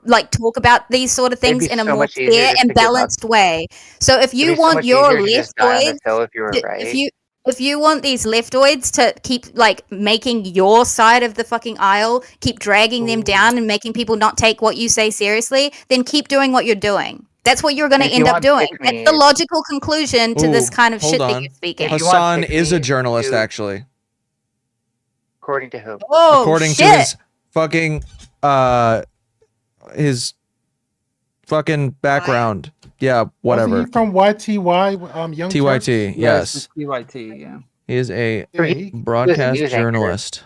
like talk about these sort of things be in a so more much easier fair just and to give up. balanced way. So if It'd you be so want much your easier to just die on this leftoids, hill if you were right. if you want these leftoids to keep like making your side of the fucking aisle, keep dragging them down and making people not take what you say seriously, then keep doing what you're doing. That's what you're going to If you end up want doing. pick-me- That's the logical conclusion to this Ooh, kind of hold shit that on. you're speaking. If you want Hassan is a pick-me journalist, to- actually. According to who? Oh, According shit. to his fucking background. Yeah, whatever. Wasn't he from YTY, Young Turks? TYT, yes. TYT, yeah. He is a Yeah, he broadcast news anchor. journalist.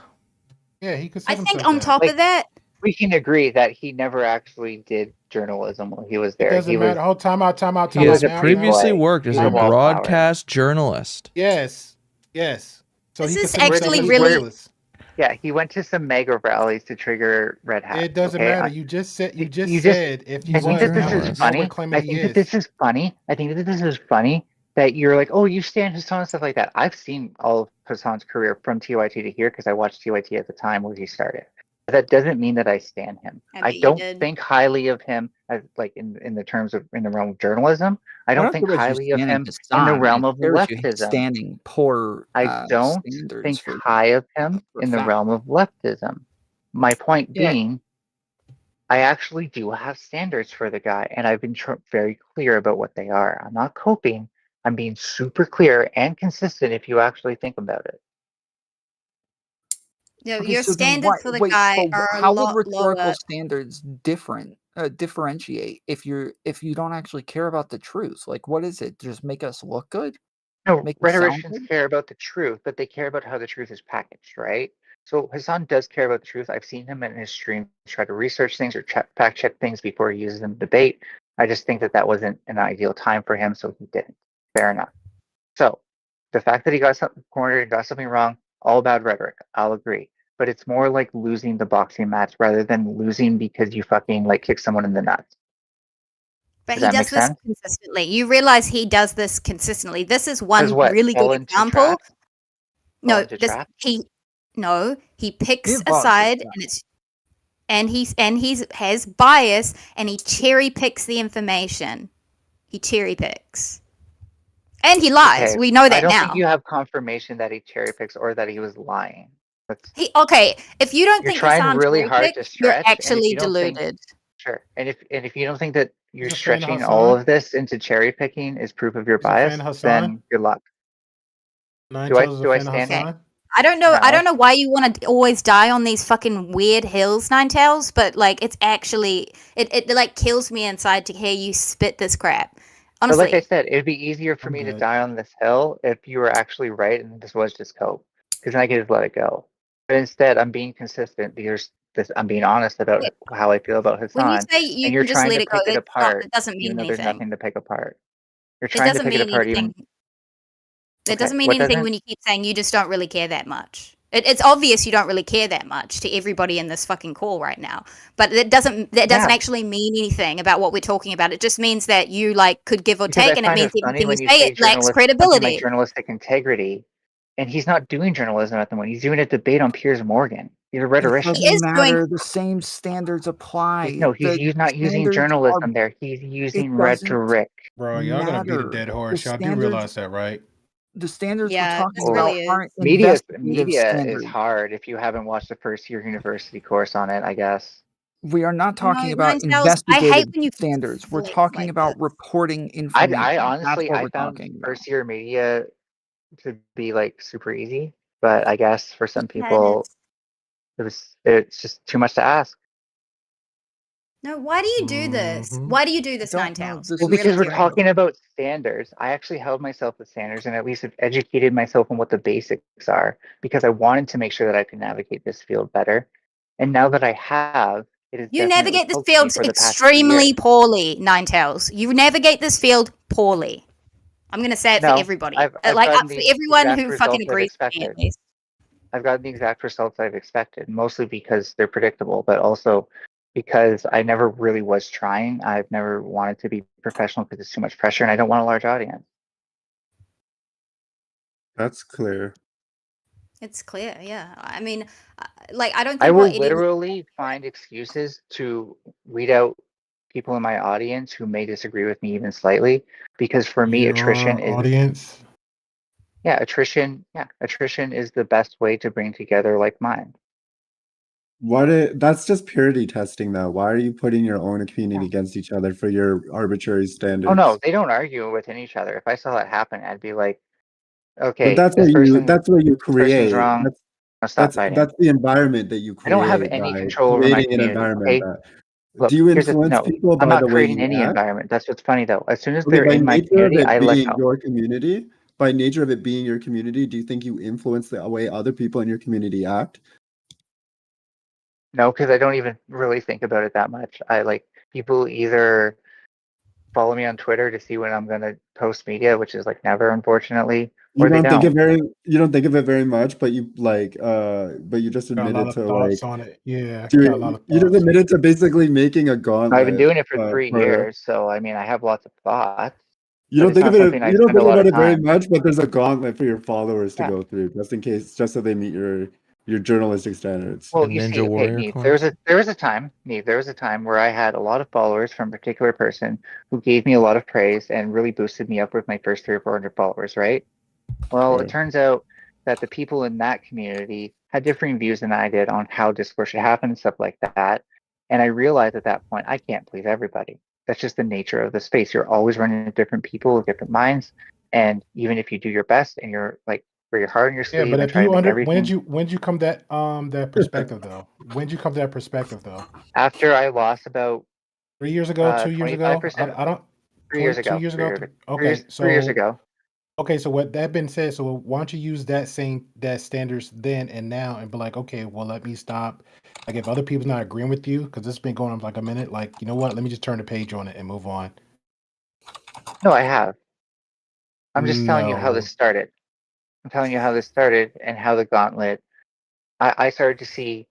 yeah, he could. I think on top Like, of that, We can agree that he never actually did journalism while he was It there. doesn't He matter. was Oh, time out. He has was a previously boy. worked as He's a a wallflower. broadcast journalist. Yes. So This he is could say actually he's really- journalist. Yeah, he went to some mega rallies to trigger red hats. It doesn't okay? matter. You just said you said if he I was think that this is journalist. no funny. one claiming I he think is. that this is funny. I think that this is funny that you're like, oh, you stand Hassan and stuff like that. I've seen all of Hassan's career from TYT to here because I watched TYT at the time where he started. But that doesn't mean that I stand him. I I bet you don't did. think highly of him as like in the terms of in the realm of journalism. I don't think highly of him in the realm of leftism. Standing poor. I don't standards think for high of him for in the fact. realm of leftism. My point Yeah. being, I actually do have standards for the guy, and I've been very clear about what they are. I'm not coping. I'm being super clear and consistent if you actually think about it. No, Okay, your so then standards what? for the Wait, guy but are a how would lot rhetorical lower. standards differentiate if you don't actually care about the truth? Like, what is it? Just make us look good? No, Make us sound rhetoricians good? care about the truth, but they care about how the truth is packaged, right? So Hassan does care about the truth. I've seen him in his stream try to research things or fact check things before he uses them in debate. I just think that that wasn't an ideal time for him, so he didn't. Fair enough. So the fact that he got something cornered and got something wrong, all bad rhetoric. I'll agree. But it's more like losing the boxing match rather than losing because you fucking like kick someone in the nuts. But Does he that make does this sense? consistently. You realize he does this consistently. This is Does one what? really good Fall into example. traps? Fall No, into this traps? he picks He a falls into side traps. and he's has bias and he cherry picks the information. He cherry picks. And he lies. Okay. We know I that don't think now. you have confirmation that he cherry picks or that he was lying. That's If you don't you're think trying Hassan really cherry hard to picked, you're stretch, and if actually you don't think deluded. sure, and if you don't think that you're He's a fan stretching all Hassan. of this into cherry picking is proof of your He's a fan bias, Hassan. then good luck. Nine Do I Tails is a do I fan stand it? Hassan. I don't No. know why you want to always die on these fucking weird hills, Ninetales, but like it's actually it like kills me inside to hear you spit this crap. But like I Honestly. said, it'd be easier for I'm me to good. die on this hill if you were actually right and this was just cope, because then I could just let it go. But instead, I'm being consistent because I'm being honest about Yeah, how I feel about when you Hassan, say you and you're can just trying let to it go, pick it apart, that doesn't even mean though there's anything. nothing to pick apart. You're It trying to doesn't pick it mean apart, anything. even It okay. doesn't mean What anything doesn't? when you keep saying you just don't really care that much. It's obvious you don't really care that much to everybody in this fucking call right now. But that doesn't Yeah, actually mean anything about what we're talking about. It just means that you like could give or because take, I and it find means it funny everything you when you say say it lacks something like credibility. journalistic integrity, and he's not doing journalism at the moment. He's doing a debate on Piers Morgan. He's a It rhetorician. He doesn't is doing. matter. The same standards apply. No, The he's not using standards are. journalism there. He's It using doesn't rhetoric. Bro, y'all gonna beat a matter. dead The horse. Y'all do standards. realize that, right? The standards we're Yeah, talking this Oh, about really is. aren't investigative media is standards. hard if you haven't watched the first year university course on it, I guess. We are not No, talking about Ninetales, I investigative hate when you standards. We're flex talking like this. about reporting I information. That's honestly what I we're found talking about. first year media to be like super easy, but I guess for some Because people it's just too much to ask. no, why do you do this? Mhm. Why do you do I this, don't know. Ninetales? This Well, I'm is really because we're curious. talking about standards. I actually held myself to standards and at least have educated myself on what the basics are because I wanted to make sure that I could navigate this field better. And now that I have, it has You definitely navigate this helped me field for the past 2 years. extremely poorly, Ninetales. You navigate this field poorly. I'm gonna say it for No, everybody. I've Like gotten for the everyone exact who fucking results I've agrees with me at expected. least. I've gotten the exact results I've expected, mostly because they're predictable, but also because I never really was trying. I've never wanted to be professional because it's too much pressure and I don't want a large audience. That's clear. It's clear, yeah. I mean, like I don't I think what will anyone. literally find excuses to weed out people in my audience who may disagree with me even slightly, because for me, Your audience. attrition is the best way to bring together like minds. That's just purity testing though. Why are you putting your own community Yeah. against each other for your arbitrary Oh standards? no, they don't argue within each other. If I saw that happen, I'd be like, But okay, that's what you this person's create. wrong. I'll stop fighting. That's the environment that you I don't have create any by control over my creating an community. environment Okay, that do look, you here's the influence no. people I'm by not the way creating you any act? environment. That's what's funny though. As soon as Okay, they're by in my nature of community, it I let being go. your community, by nature of it being your community, do you think you influence the way other people in your community act? No, because I don't even really think about it that much. I like people either follow me on Twitter to see when I'm gonna post media, which is like never, unfortunately, You or they don't think don't. you don't think of it very much, but you but you just Got a lot admitted of to thoughts like on it. Yeah, got a lot doing of you just thoughts. admitted to basically making a I've been gauntlet doing it for 3 years, so I mean, I have lots of thoughts, you but don't it's think of not it something I you don't spend a think lot about of it very time. much, but there's a gauntlet for your followers to Yeah. go through just in case just so they meet your journalistic standards. Well, The you Ninja see, okay, Warrior Neve, course. there was a time, where I had a lot of followers from a particular person who gave me a lot of praise and really boosted me up with my first 300 or 400 followers, right? Well, it Sure. turns out that the people in that community had differing views than I did on how Discord should happen and stuff like that. And I realized at that point, I can't please everybody. That's just the nature of the space. You're always running into different people with different minds. And even if you do your best and you're like, wear your heart on your Yeah, sleeve but and if try to you make under everything. when did you come that perspective though? When did you come to that perspective though? After I lost about 3 years ago, 2 years ago? 25%. I don't 3 years 2 ago. years 3 ago. years ago. Okay, 3 years so ago. okay, so what that been said, so why don't you use that standards then and now and be like, okay, well let me stop. Like if other people's not agreeing with you, because this has been going on like a minute, like you know what, let me just turn the page on it and move on. No, I have. I'm just telling you how this No. started. I'm telling you how this started and how the gauntlet. I started to see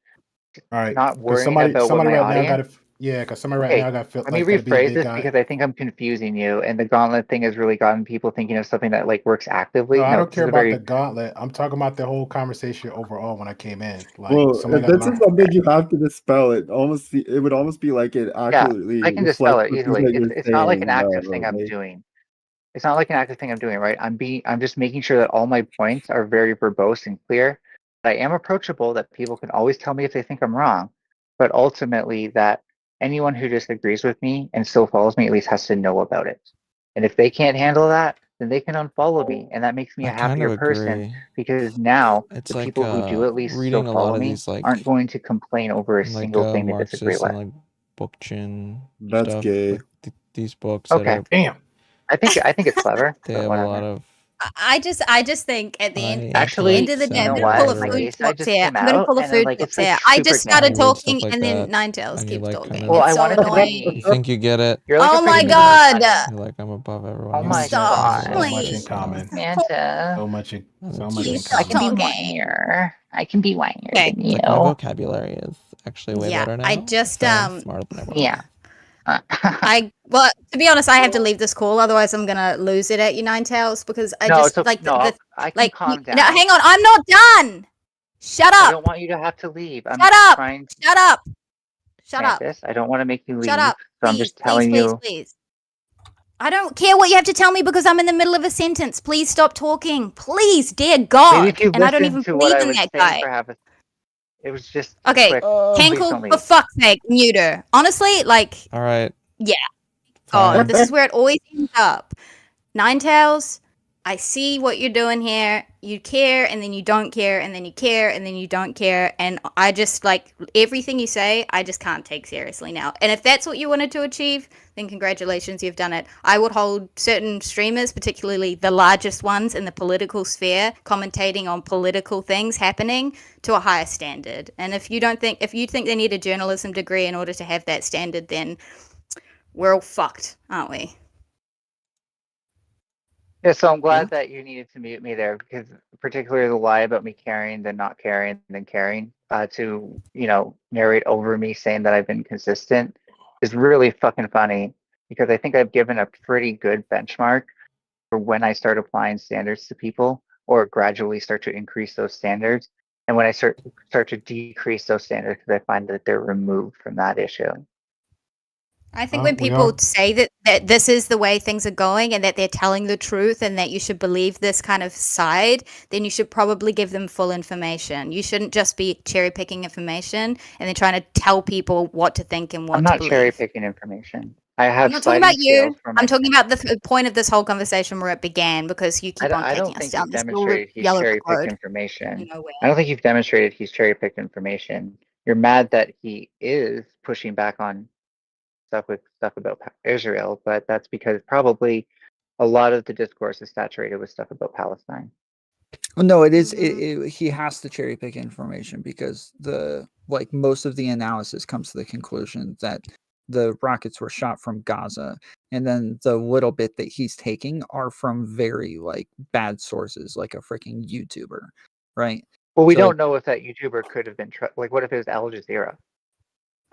All right, not because worrying about what somebody my right now audience. got to yeah, because somebody right Okay, now got feel let me like got to be the rephrase big this guy. because I think I'm confusing you, and the gauntlet thing has really gotten people thinking of something that like works No, actively. I No, don't this care is a about the very gauntlet. I'm talking about the whole conversation overall when I came in. Like Well, somebody if got to this is be something you have to dispel, it would almost be like it yeah. I accurately can dispel reflects it the things easily. that you're It's not like an saying, active though. thing I'm Like, doing. It's not like an active thing I'm doing, right? I'm just making sure that all my points are very verbose and clear. That I am approachable, that people can always tell me if they think I'm wrong. But ultimately that anyone who disagrees with me and still follows me at least has to know about it. And if they can't handle that, then they can unfollow me. And that makes me I a kind happier of person agree. because now It's the like people who do at least still reading a lot follow of me these like aren't going to complain over a single thing they disagree Marxist and with. like bookchin that's stuff. gay. Like these books that Okay. are damn. I think it's clever, they but have a lot whatever. of I just think at the end high at the end Actually, of the intellects day, you I'm know and gonna pull what? a My whatever. food gay side flops just here. came I'm gonna out pull a and food like flops it's like here. I super just started And gay. read stuff talking like and then that, Nine Tails and you keeps like talking. kind of Well, It's I so wanted to annoying. you be. think you get it. You're like a Oh my pretty And mature god! you're like I'm above everyone Oh my else. Stop, And you're So like, much in please. common. Manta. and So it's much in Please just I stop can be common. talking. whinier. I can be whinier Okay. than it's you. like my vocabulary is actually way Yeah, better I now, just so I'm smarter than everyone Yeah. else. well, to be honest, I have to leave this call, otherwise I'm gonna lose it at you, Nine Tails, because I No, just it's okay. like No, I can calm no, down. hang on, I'm not done. Shut I up. don't want you to have to leave. I'm Shut up. trying, Shut up. Shut up. Mantis. I don't want to make you Shut leave. up. So I'm Please, just please, telling please, you. please. I don't care what you have to tell me because I'm in the middle of a sentence. Please stop talking. Please, dear Maybe if God. you And I don't listen even to what believe I in was that saying guy. for half a. It was just Okay, quick. Please Cankle, don't for leave. fuck's sake, mute her. Honestly, like, All right, yeah. God, fine. this is where it always ends up. Nine Tails, I see what you're doing here. You care, and then you don't care, and then you care, and then you don't care. And I just, like, everything you say, I just can't take seriously now. And if that's what you wanted to achieve, then congratulations, you've done it. I would hold certain streamers, particularly the largest ones in the political sphere, commentating on political things happening to a higher standard. And if you think they need a journalism degree in order to have that standard, then we're all fucked, aren't we? Yeah, so I'm Yeah. glad that you needed to mute me there because particularly the lie about me carrying, then not carrying, then carrying, to, narrate over me saying that I've been consistent is really fucking funny because I think I've given a pretty good benchmark for when I start applying standards to people or gradually start to increase those standards. And when I start to decrease those standards because I find that they're removed from that issue. I think when We people all say that this is the way things are going and that they're telling the truth and that you should believe this kind of side, then you should probably give them full information. You shouldn't just be cherry picking information and then trying to tell people what to think and what I'm to not cherry believe. picking information. I I'm have not talking about sliding you. scales for I'm my. talking about the point of this whole conversation where it began because you keep on I taking don't us think down you've this little demonstrated he's yellow cherry picked road information. nowhere. I don't think you've demonstrated he's cherry picked information. You're mad that he is pushing back on stuff about Israel, but that's because probably a lot of the discourse is saturated with stuff about Palestine. Well, no, it is. Mhm. He has to cherry pick information because most of the analysis comes to the conclusion that the rockets were shot from Gaza, and then the little bit that he's taking are from very bad sources, like a freaking YouTuber, right? Well, we So don't know if that YouTuber could have been what if it was Al Jazeera?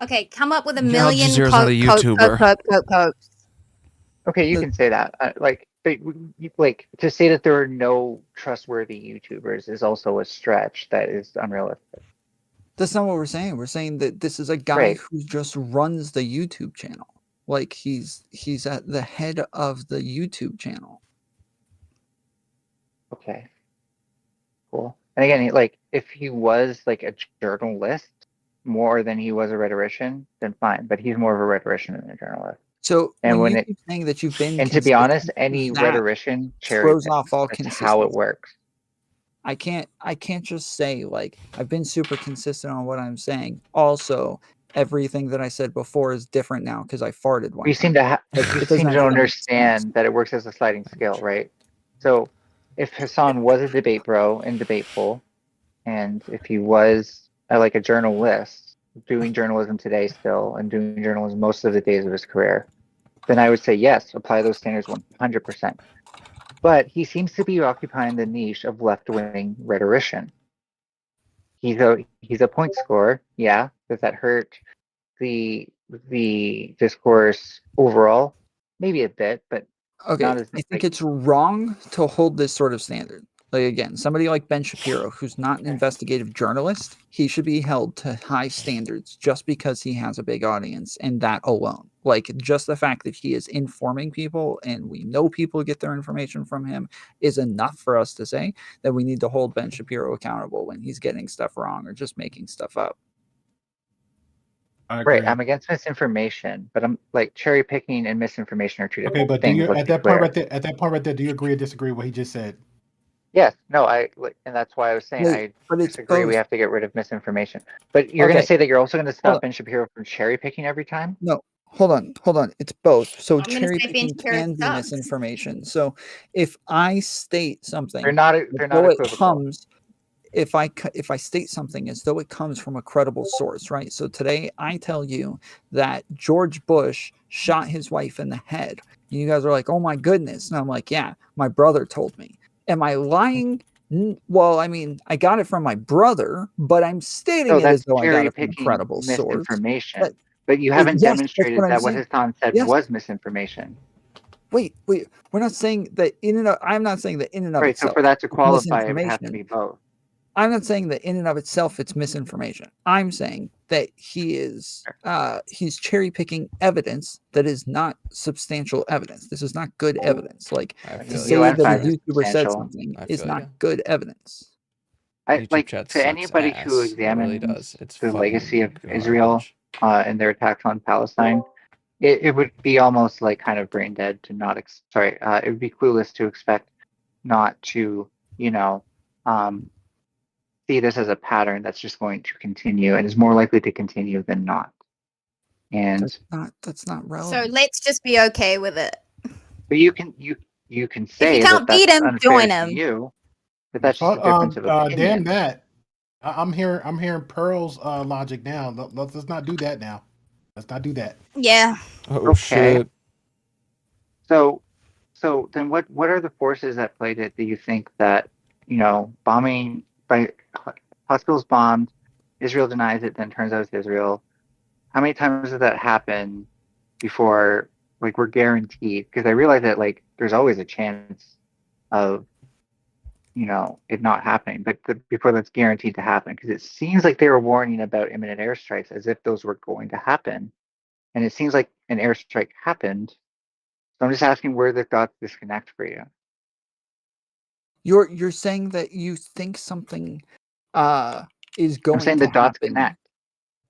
Okay, come up with a Al million Jazeera's not a YouTuber. coke. Okay, you can say that. Like to say that there are no trustworthy YouTubers is also a stretch that is unrealistic. that's not what we're saying. We're saying that this is a guy Right. who just runs the YouTube channel. Like he's at the head of the YouTube channel. Okay. Cool. And again, like if he was like a journalist, more than he was a rhetorician, then fine. But he's more of a rhetorician than a journalist. So And when when you it keep saying that you've been and to be honest, consistent, any that rhetorician cherry throws picks. off all That's how it consistency. works. I can't just say like I've been super consistent on what I'm saying. Also, everything that I said before is different now because I farted one You time. seem to Like, you it seem doesn't to actually make understand sense. that it works as a sliding scale, right? So if Hassan was a debate bro and debateful, and if he was like a journalist doing journalism today still and doing journalism most of the days of his career, then I would say yes, apply those standards 100%. But he seems to be occupying the niche of left-wing rhetorician. He's a point scorer, yeah. Does that hurt the discourse overall? Maybe a bit, but Okay, not as I think like it's wrong to hold this sort of standard. Like again, somebody like Ben Shapiro, who's not an investigative journalist, he should be held to high standards just because he has a big audience, and that alone. Like just the fact that he is informing people and we know people get their information from him is enough for us to say that we need to hold Ben Shapiro accountable when he's getting stuff wrong or just making stuff up. I agree. right. I'm against misinformation, but I'm like cherry picking and misinformation are two Okay, different but do things. you Let's at be that point clear. right there? At that point right there, do you agree or disagree with what he just said? Yes, no, and that's why I was saying Wait, I but it's disagree. We both. have to get rid of misinformation. But you're going to Okay, say that you're also going to hold on. stop Ben Shapiro from cherry picking every time? No, hold on. It's both. So I'm gonna cherry say Ben picking Shapiro can be sucks. misinformation. So if I state something, They're not though it equivocal. comes, if I state something as though it comes from a credible source, right? So today I tell you that George Bush shot his wife in the head. And you guys are like, "Oh my goodness." And I'm like, "Yeah, my brother told me." Am I lying? Well, I mean, I got it from my brother, but I'm stating No, it as that's though I got cherry it from a picking credible source. misinformation. But But you haven't yes, that's demonstrated what I'm that what saying. Hassan said Yes. was misinformation. Wait. We're not saying that in and of, I'm not saying that in and of Right. So itself for that to it's qualify, it would have to be misinformation. both. I'm not saying that in and of itself it's misinformation. I'm saying that he's cherry picking evidence that is not substantial evidence. This is not good evidence. Like I to feel say you. UN that a 5 is YouTuber said substantial. something I is feel not you. good evidence. I YouTube like chat to sucks anybody who ass. It really examines does. It's the legacy of fucking Israel garbage. and their attacks on Palestine. It would be almost like kind of brain dead to not it would be clueless to expect not to, you know, see this as a pattern that's just going to continue and is more likely to continue than not. And That's not So relevant. let's just be okay with it. but you can If you say that can't beat that's him, unfair join to him. you, but that's just a difference of Damn opinion. that. I'm hearing Pearl's logic now. Let's not do that now. Let's not do that. Yeah. Oh Okay. shit. So then what are the forces at play that do you think that, you know, bombing by hospitals bombed, Israel denies it, then turns out it's Israel. How many times does that happen before like we're guaranteed? Because I realize that like there's always a chance of, you know, it not happening, but before that's guaranteed to happen, because it seems like they were warning about imminent airstrikes as if those were going to happen, and it seems like an airstrike happened. So I'm just asking where the dots disconnect for you. You're saying that you think something is I'm going saying to the dots happen. connect.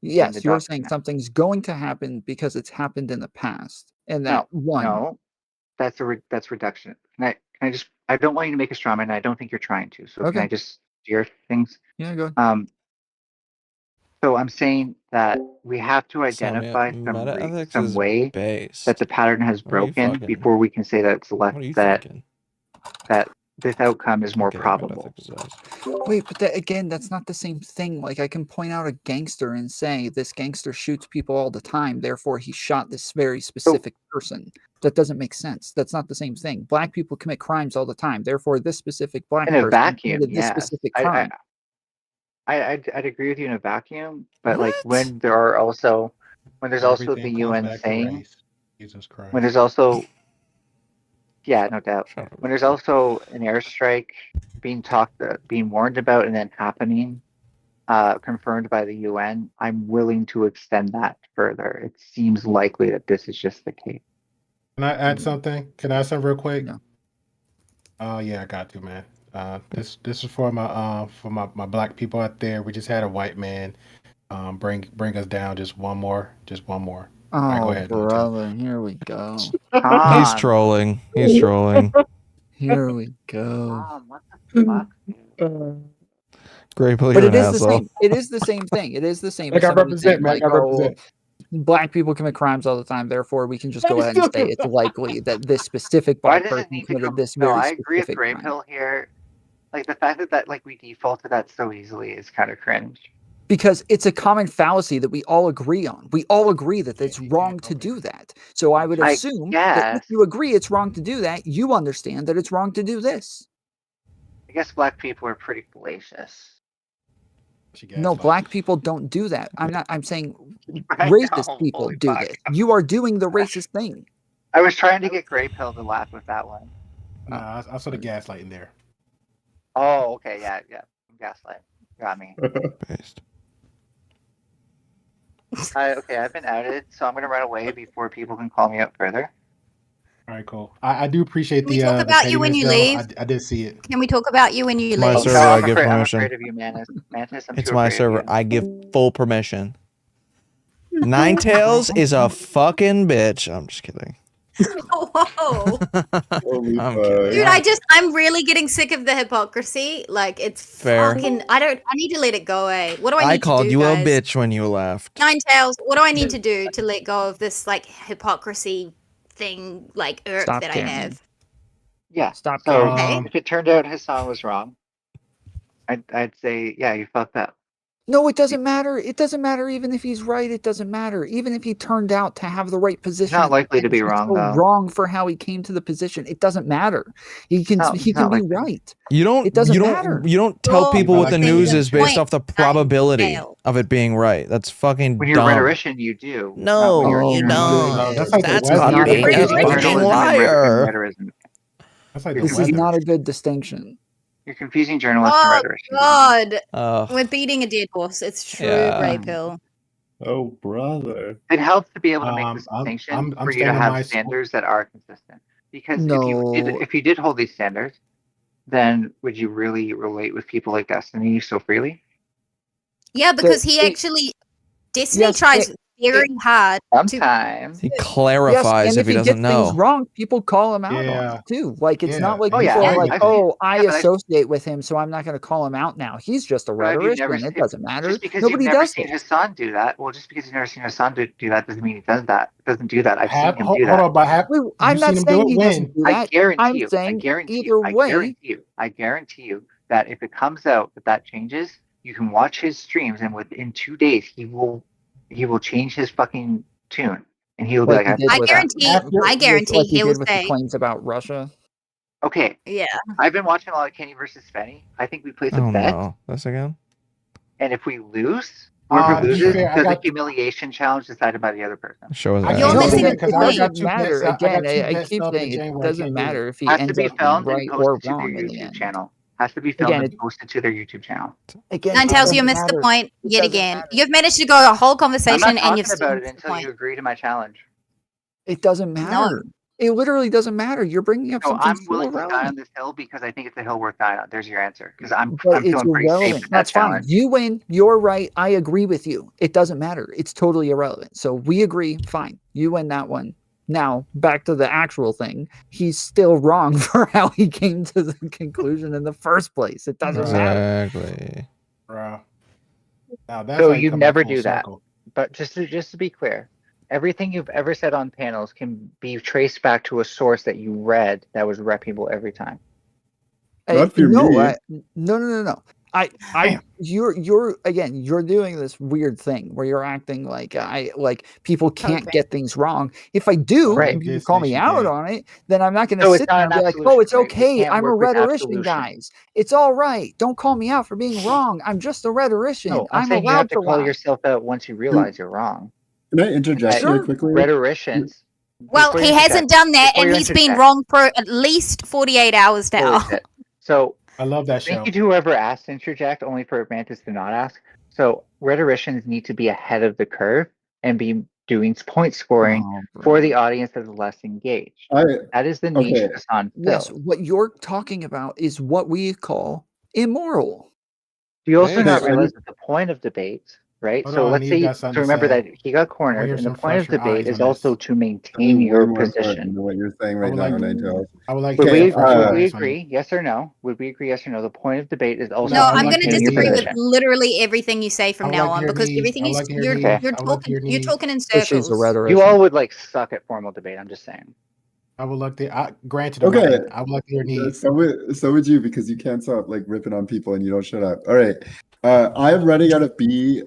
Yes, you're saying something's going to happen because it's happened in the past, and that No, that's reduction. I don't want you to make a straw man. I don't think you're trying to. So can I Okay. just steer things? Yeah, go ahead. So I'm saying that we have to Sammy, identify meta-ethics some is way based. that the pattern has What are you broken fucking? before we can say that it's left What are you that thinking? this outcome is more Okay, probable. meta-ethics is based. Wait, but again, that's not the same thing. Like, I can point out a gangster and say this gangster shoots people all the time, therefore he shot this very specific person. That doesn't make sense. That's not the same thing. Black people commit crimes all the time, therefore this specific black In a person vacuum, committed this yes. specific crime. I'd agree with you in a vacuum, but like What? when there's also Everything the comes UN back to saying, race. Jesus Christ. when there's also, yeah, no doubt, Shut up. when there's also an airstrike being warned about and then happening, confirmed by the UN, I'm willing to extend that further. It seems likely that this is just the case. Can I add something? Can I add something real quick? No. Yeah, I got to, man. This is for my black people out there. We just had a white man bring us down just one more. All right, go Oh, ahead, don't tell. brother, here we go. He's Tom, trolling. He's trolling. Here we go. Tom, what the fuck, dude? Great Pill, But you're it an is the asshole. same. It is the same thing. It is the same. I as got somebody represent, saying, man. I like, got represent. black people commit crimes all the time. Therefore, we can just go ahead and say it's likely that this specific Why black does it person need to committed come? this No, very I agree with specific Gray crime. Pill here. Like the fact that like we default to that so easily is kind of cringe. Because it's a common fallacy that we all agree on. We all agree that it's You wrong can't to go do that. So I would I assume that if guess. you agree it's wrong to do that, you understand that it's wrong to do this. I guess black people are pretty fallacious. No, black people don't do that. I'm saying I racist know, people holy do fuck. this. You are doing the racist thing. I was trying to get Gray Pill to laugh with that one. Nah, I saw the gaslighting there. Oh, okay, yeah. Gaslight. Got me. Based. Okay, I've been outed, so I'm gonna run away before people can call me out further. All right, cool. I do appreciate Can we the talk about you when pettiness, you though. leave? I did see it. Can we talk about you when you My leave? server, no, I I'm give afraid, I'm permission. afraid of you, Mantis. I'm It's too my afraid server. of you. I give full permission. Ninetales is a fucking bitch. I'm just kidding. Whoa. Holy I'm fuck. kidding. Dude, I'm really getting sick of the hypocrisy. Like, it's Fair. fucking, I need to let it go away. What do I I need to called do, you guys? a bitch when you left. Ninetales, what do I need to do to let go of this, like, hypocrisy thing, like, irk Stop that caring. I have? Yeah. Stop So caring. if it turned out Hassan was wrong, I'd say, yeah, you fucked up. No, it doesn't matter. It doesn't matter even if he's right. It doesn't matter. Even if he turned out to have the right position. not likely to be he's wrong, still though. wrong for how he came to the position. It doesn't matter. He can not be likely. right. You don't. It doesn't you matter. don't. You don't tell Well, people what I the like news that. is based Point. off the probability fail. of it being right. That's fucking When you're a dumb. rhetorician, you do. not when No, you're a Oh you my journalist. don't. goodness. That's like the That's weather. called You're being a confusing fucking journalism and liar. rhetoricism. That's like the This is weather. not a good distinction. You're confusing journalists and Oh, rhetoricians. God. Ugh. We're beating a dead horse. It's true, Yeah. Grey Pill. Oh, brother. It helps to be able to make this I'm distinction for you to standing have my standards that are consistent. Because No. if you did hold these standards, then would you really relate with people like Destiny so freely? Yeah, because he it- actually, Destiny Yes, tries very hard to Sometimes. He Yes, clarifies and if he gets doesn't things know. wrong, people call him out on Yeah. it too. Like it's Yeah. not like Oh, yeah, people are I've- like, I've seen- "Oh, I yeah, but I've- associate with him, so I'm not going to call him out now." He's just a But have you rhetorician. never It seen- doesn't matter. Just because Nobody you've never does seen it. Hassan do that, well, just because you've never seen Hassan do that doesn't mean he does that. Doesn't do that. I've Have, seen him hold, do hold that. on, but have Wait, you I'm not seen him do saying it he when? doesn't do I that. guarantee I'm you. saying I guarantee either you. way. I guarantee you that if it comes out that changes, you can watch his streams, and within 2 days, he will change his fucking tune, and he will be Like like, he did I with- guarantee, After- I guarantee like he he will did with the say, claims about Russia. okay, yeah. I've been watching a lot of Kenny versus Spenny. I think we place a Oh bet, no, this again? and if we lose, whoever to be loses fair, I does a got- humiliation challenge decided by the other person. Show us I that. You're can't No, say missing that the because it I point. got doesn't two matter. bets. Again, I got two I bets keep up in saying it January. I doesn't can't do matter it. if he Has to ends be up being filmed and right or posted to their wrong in the YouTube end. channel. Has to be filmed Again, and posted to their YouTube channel. Again, Nine it Tails, you doesn't missed the matter. point It yet doesn't again. matter. You've managed to go a whole I'm conversation not and talking you've still about it missed the until point. you agree to my challenge. It doesn't matter. It literally doesn't matter. You're bringing up So something I'm so willing to die on irrelevant. this hill because I think it's a hill worth dying on. There's your answer. Because I'm But it's feeling pretty safe irrelevant. with That's that fine. challenge. You win. You're right. I agree with you. It doesn't matter. It's totally irrelevant. So we agree. Fine. You win that one. Now, back to the actual thing. He's still wrong for how he came to the conclusion in the first place. It doesn't matter. Exactly. Bro. Now that's So how you you come back never full do that. circle. But just to be clear, everything you've ever said on panels can be traced back to a source that you read that was reputable every time. Not for no, me. no. You're again. You're doing this weird thing where you're acting like people can't Okay. get things wrong. If I do, Right. and people This call me issue, out yeah. on it, then I'm not going to So it's sit not there an and be like, absolution, "Oh, it's right? We okay. can't I'm a work with rhetorician, absolution. guys. It's all right. Don't call me out for being wrong. I'm just a rhetorician. No, I'm I'm saying you have allowed to to call lie." yourself out once you realize you're wrong. Can I interject Sure. here quickly? Rhetoricians. Well, before he you hasn't interject- done that before and you he's been interject- wrong for at least 48 hours now. Holy shit. So I love that show. thank you to whoever asked to interject, only for Mantis to not ask. So rhetoricians need to be ahead of the curve and be doing point scoring Oh, for bro. the audience that is less engaged. I That is the niche Okay. Hassan Yes, fills. what you're talking about is what we call immoral. Do you also Yes. not Okay, realize that the point of debates, right? Hold So on, let's Neve say, got something so to remember say. that he got I want to cornered, hear and the some point of fresher debate eyes is on also this. to maintain Something way your more important position. than what you're saying I right would now, like, Nigel. I would like Would to Okay, hear we, fresher would we eyes on it. agree? Yes or no? Would we agree? Yes or no? The point of debate is also No, I to would I'm like going to to hear maintain your disagree with Neve. position. literally everything you say I from would now like to on hear because Neve. everything I would is like to hear you're Neve. Okay. you're I would like to talking hear you're Neve. talking in But she's a circles. rhetorician. You all would like suck at formal debate. I'm just saying. I would like to. Granted, I'm okay. not. I would like to hear Neve. So would you, because you can't stop like ripping on people and you don't shut up. All right. I am running out of B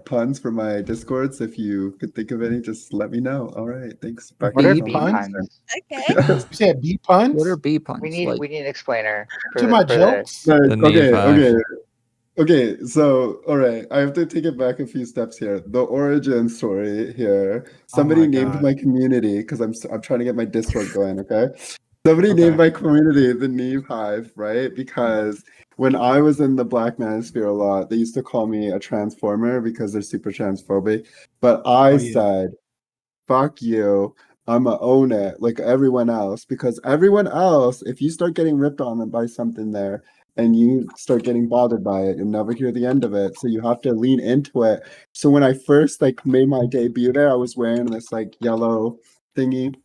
puns for my Discord, so if you could think of any, just let me know. All right, thanks. Back What to are the B B conversation. puns? Okay. You said B What are puns? B puns? We need an explainer To my jokes? Right, The Neve Hive. Okay, so all right, I have to take it back a few steps here. The origin story here. Oh Somebody my named god. my community because I'm trying to get my Discord going. Okay, somebody Okay. named my community the Neve Hive, right? Because when I was in the Black Manosphere a lot, they used to call me a transformer because they're super transphobic. But I Oh yeah. said, "Fuck you." I'ma own it like everyone else because everyone else, if you start getting ripped on by something there and you start getting bothered by it, you'll never hear the end of it. So you have to lean into it. So when I first like made my debut there, I was wearing this like yellow thingy.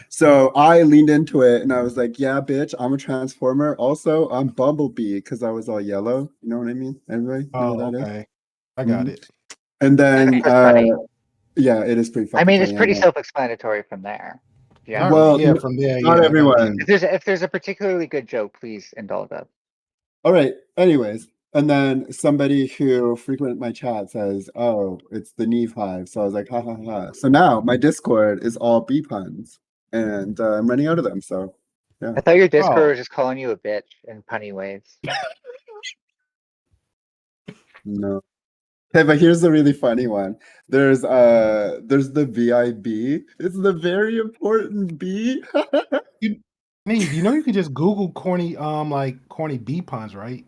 So I leaned into it and I was like, yeah, bitch, I'm a transformer. Also, I'm Bumblebee because I was all yellow. You know what I mean? Everybody know Oh, what that is? okay. I got it. And then That's funny. yeah, it is pretty I fucking mean, it's funny. I pretty know. self-explanatory from there. Yeah. Well, Yeah, from there, not yeah, I got everyone. that. If there's a particularly good joke, please indulge us. All right. Anyways, and then somebody who frequent my chat says, "Oh, it's the Neve Hive." So I was like, "Ha ha ha!" So now my Discord is all B puns, and I'm running out of them. So yeah. I thought your Discord Oh, was just calling you a bitch in punny ways. No. Okay, but here's the really funny one. There's the VIB. It's the very important B. Neve, you know you can just Google corny like corny B puns, right?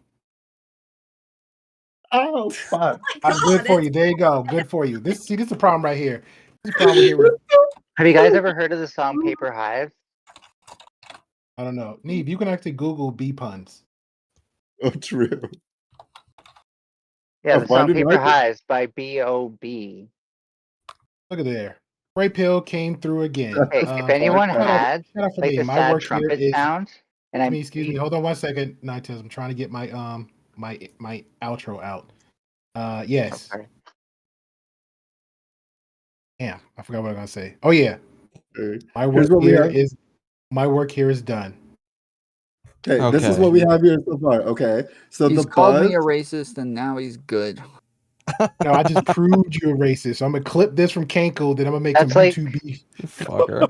Oh fuck. Good for you. There you go. Good for you. This is the problem right here. This is the problem here with Have you guys ever heard of the song Paper Hive? I don't know. Neve, you can actually Google B puns. Oh, true. Yeah, the Why song didn't Paper I? Hives by B.O.B. Look at there. Gray Pill came through again. Hey, if anyone had shout out for like me. the My sad work here trumpet is sound, and excuse me. Hold on 1 second. Nighttales. I'm trying to get my my outro out. Yes. Okay. Yeah, I forgot what I was gonna say. Oh yeah. My work Here's what we here have. is my work here is done. Okay, this is what we have here so far. Okay, so He's the called buzz. me a racist, and now he's good. No, I just proved you a racist. So I'm gonna clip this from Kanko, then I'm gonna make That's some like- YouTube beef. Fucker.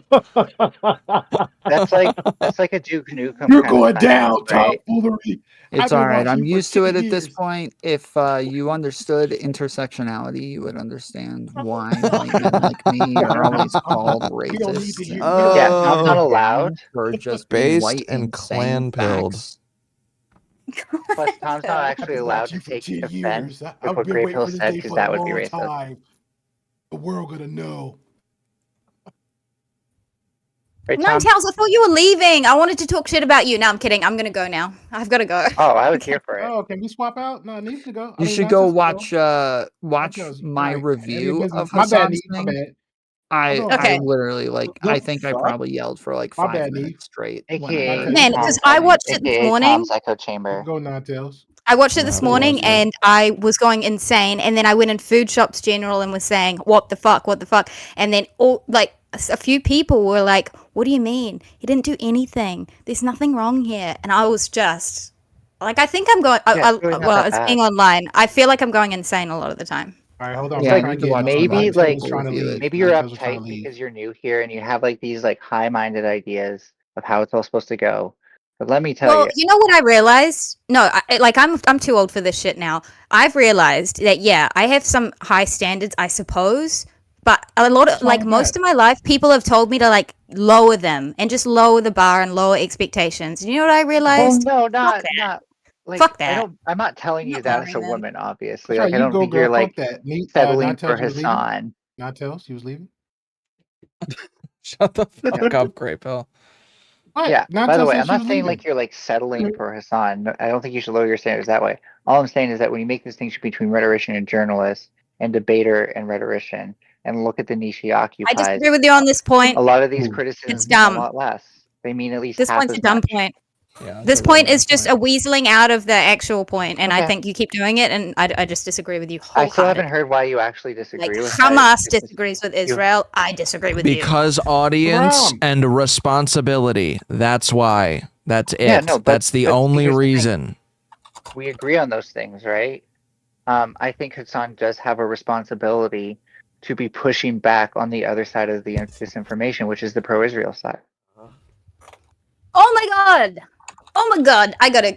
That's like a Duke Nukem. You're kind of going down, silence, right? tomfoolery. It's I've all been right. watching I'm you for used to 10 it at this years. point. If you understood intersectionality, you would understand why white men like me are always called We don't need to racist. hear. Yeah, Tom's not Oh, allowed. For just being based white and saying clan pilled. facts. Plus, Tom's not I've actually been allowed watching to you for take 10 offense years. with I've what been Grey waiting Pill for this said day because for that a would be long racist. time. The world gonna know. Right, No, Tom? Towels, I thought you were leaving. I wanted to talk shit about you. No, I'm kidding. I'm gonna go now. I've got to go. Oh, I was here for it. Oh, can we swap out? No, it needs to go. You should go watch Watch my review of my bad, Hassan's Neve, my thing. bad. I Okay. literally I think I fuck? probably yelled for like My 5 bad, minutes Neve. straight. AKA Man, because I watched it this morning. Tom's echo chamber. Go Ninetales. I watched it this Have to morning watch it. and I was going insane. And then I went in Food Shops General and was saying, "What the fuck? What the fuck?" And then a few people were like, "What do you mean? He didn't do anything. There's nothing wrong here." And I was just like, I think I'm going. it's really not that it's bad. being online. I feel like I'm going insane a lot of the time. All right, hold on. Yeah, I'm I trying need to to watch get maybe, Ninetales like, was trying to leave. Maybe you're Ninetales was trying to uptight leave. because you're new here and you have like these like high-minded ideas of how it's all supposed to go. But let me tell Well, you, you know what I realized? No, I'm too old for this shit now. I've realized that I have some high standards, I suppose, but a lot of most of my life, people have told me to like lower them and just lower the bar and lower expectations. You know what I realized? well, no, not like Fuck that. I'm not telling you Not that as a lowering them. woman, obviously. That's Like right, I you don't go, think girl. you're like Fuck that. settling Ninetales for was leaving. Hassan. Ninetales, she was leaving. Shut the fuck up, Grey Pill. Yeah. By the Nantel way, said I'm she not was saying leaving. like you're like settling for Hassan. I don't think you should lower your standards that way. All I'm saying is that when you make this distinction between rhetorician and journalist and debater and rhetorician, and look at the niche he I occupies, disagree with you on this point. a lot of these It's criticisms mean a dumb. lot less. They mean at least This half point's a as dumb much. point. Yeah, This it's a really point is dumb just a weaseling out of the actual point, and I Okay. think you keep doing it, and I just disagree with you I still haven't wholeheartedly. heard why you actually Like disagree with that. Hamas It's just- disagrees with you- Israel, I disagree with you. Because audience Around. and responsibility. That's why. That's it. Yeah, no, but- That's the but only here's the thing. reason. We agree on those things, right? I think Hassan does have a responsibility to be pushing back on the other side of the disinformation, which is the pro-Israel side. Oh my god! Oh my god! I gotta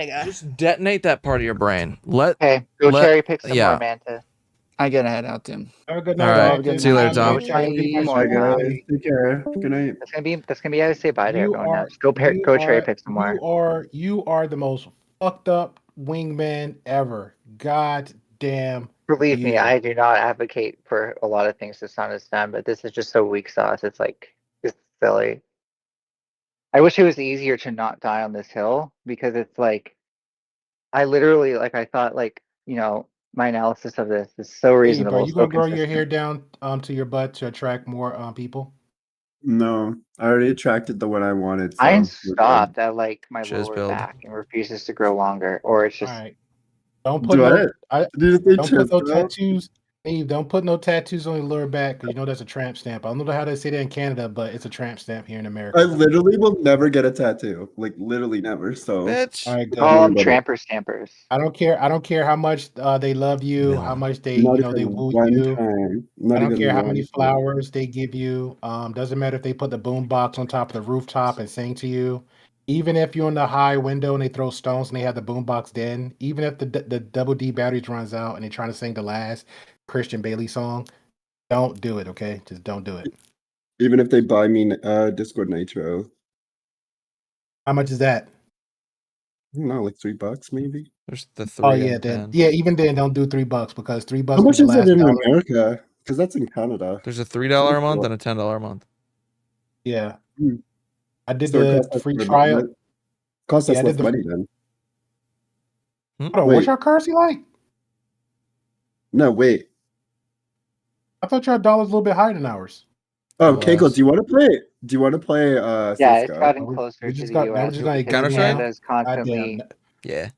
go. Just detonate that part of your brain. Let Okay, go let- cherry pick some yeah. more, Manta. I gotta head out, Tim. Have a good All night, right. Mantis. See you later, Have Tom. a cherry pick my Bye, shirt. guys. Take care. Good night. That's gonna be how to say bye to You everyone now. are Just go cherry pick some more. You are the most fucked up wingman ever. God damn. Believe me, you. I do not advocate for a lot of things Hassan has done, but this is just so weak sauce. It's silly. I wish it was easier to not die on this hill because it's like I literally I thought my analysis of this is so Hey, reasonable. bro, you so gonna grow your hair consistent. down to your butt to attract more people? No, I already attracted the one I wanted. So Mine we're good. stopped at my Jizz lower build. back and refuses to grow longer, or it's All just right. Don't put Do no. I? Did you say Don't put no just build? tattoos. Eve, don't put no tattoos on your lower back because you know that's a tramp stamp. I don't know how they say that in Canada, but it's a tramp stamp here in America. I literally will never get a tattoo. Like literally never. So Bitch. All right, we good. call them Don't worry about tramper stampers. I don't care. I don't care how much they love you, how much they not they even woo one you. time. I Not don't even care how one many time. flowers they give you. Doesn't matter if they put the boom box on top of the rooftop and sing to you. Even if you're in the high window and they throw stones and they have the boom box then, even if the double D batteries runs out and they're trying to sing the last Christian Bailey song, don't do it, okay? Just don't do it. Even if they buy me Discord Nitro. How much is that? I don't know, like $3 maybe. There's the 3 Oh yeah, and then 10. yeah, even then don't do $3 because $3 How will be much the is it last in dollar. America? Because that's in Canada. There's a $3 a month and a $10 a month. Yeah. Hmm. I did So it the costs us free more trial. money. Costs Yeah, us I less did the money then. Hold on, Wait. what's your currency like? No, wait. I thought your dollar's a little bit higher than ours. Oh, Less. Keiko, do you want to play? Do you want to play? Yeah, it's Cisco? gotten We closer to just the got now we're U.S. just gonna because ignore me Counter-Strike? now. Canada is constantly Goddamn. Yeah.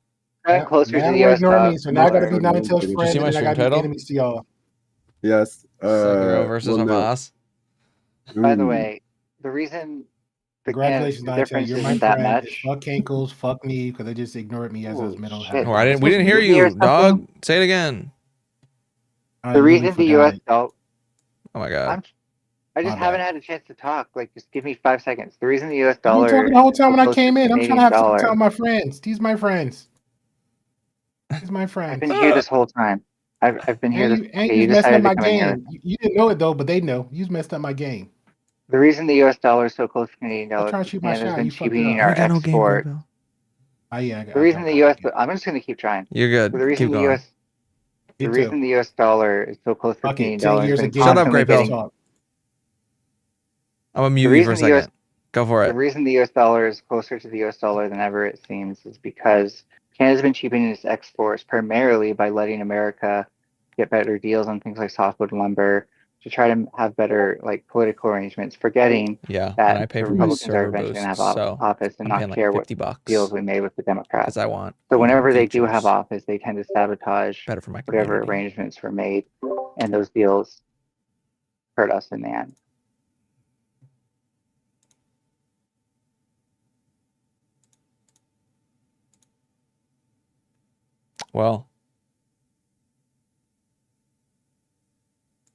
gotten closer to Now the we're U.S. ignoring me, so now I gotta be dollar. Ninetales Did you friend, see my and then I stream gotta be title? enemies to y'all. Yes. Sekiro versus well, no. Hamas. By the Ooh. way, the reason Congratulations, the Ninetales. difference You're my isn't that friend. It's much. fuck Cankles, fuck me, because they just ignored me as I was Holy middle. shit. Oh, I didn't. We didn't hear Hear you, something? dog. Say it again. I The literally reason the U.S. forgot. dollar, Oh my god. I just My haven't bad. had a chance to talk. Just give me 5 seconds. The reason the U.S. I've been dollar talking the whole is time so when I close to came the in. I'm trying to Canadian have some dollar. time with my friends. These my friends. These my I've friends. been here this whole time. I've been here And this. you and Okay, you you messing up decided to my come in here. game. You didn't know it though, but they know. You messed up my game. The reason the U.S. dollar is so close to Canadian I'm dollar trying is to shoot my Canada's shot. been You fucked it cheapening up. our We got no game, export. Bill. Oh yeah, The reason the U.S. I'm just gonna keep trying. You're good. The reason Keep the going. U.S. Me The too. reason the U.S. dollar is so close to the Fuck it. Canadian 10 dollar has years been again. Shut up, constantly Grey Pill. getting. Talk. I'm gonna The mute you for a reason the U.S. second. Go for The it. reason the U.S. dollar is closer to the U.S. dollar than ever it seems is because Canada's been cheapening its exports primarily by letting America get better deals on things like softwood lumber to try to have better political arrangements, forgetting Yeah, and that I pay the for my Republicans are server eventually going to boosts, have so office and I'm not paying like care what $50 deals we made with the Democrats. because I want. So whenever they do features. have office, they tend to sabotage Better for my whatever community. arrangements were made, and those deals hurt us in the end. Well,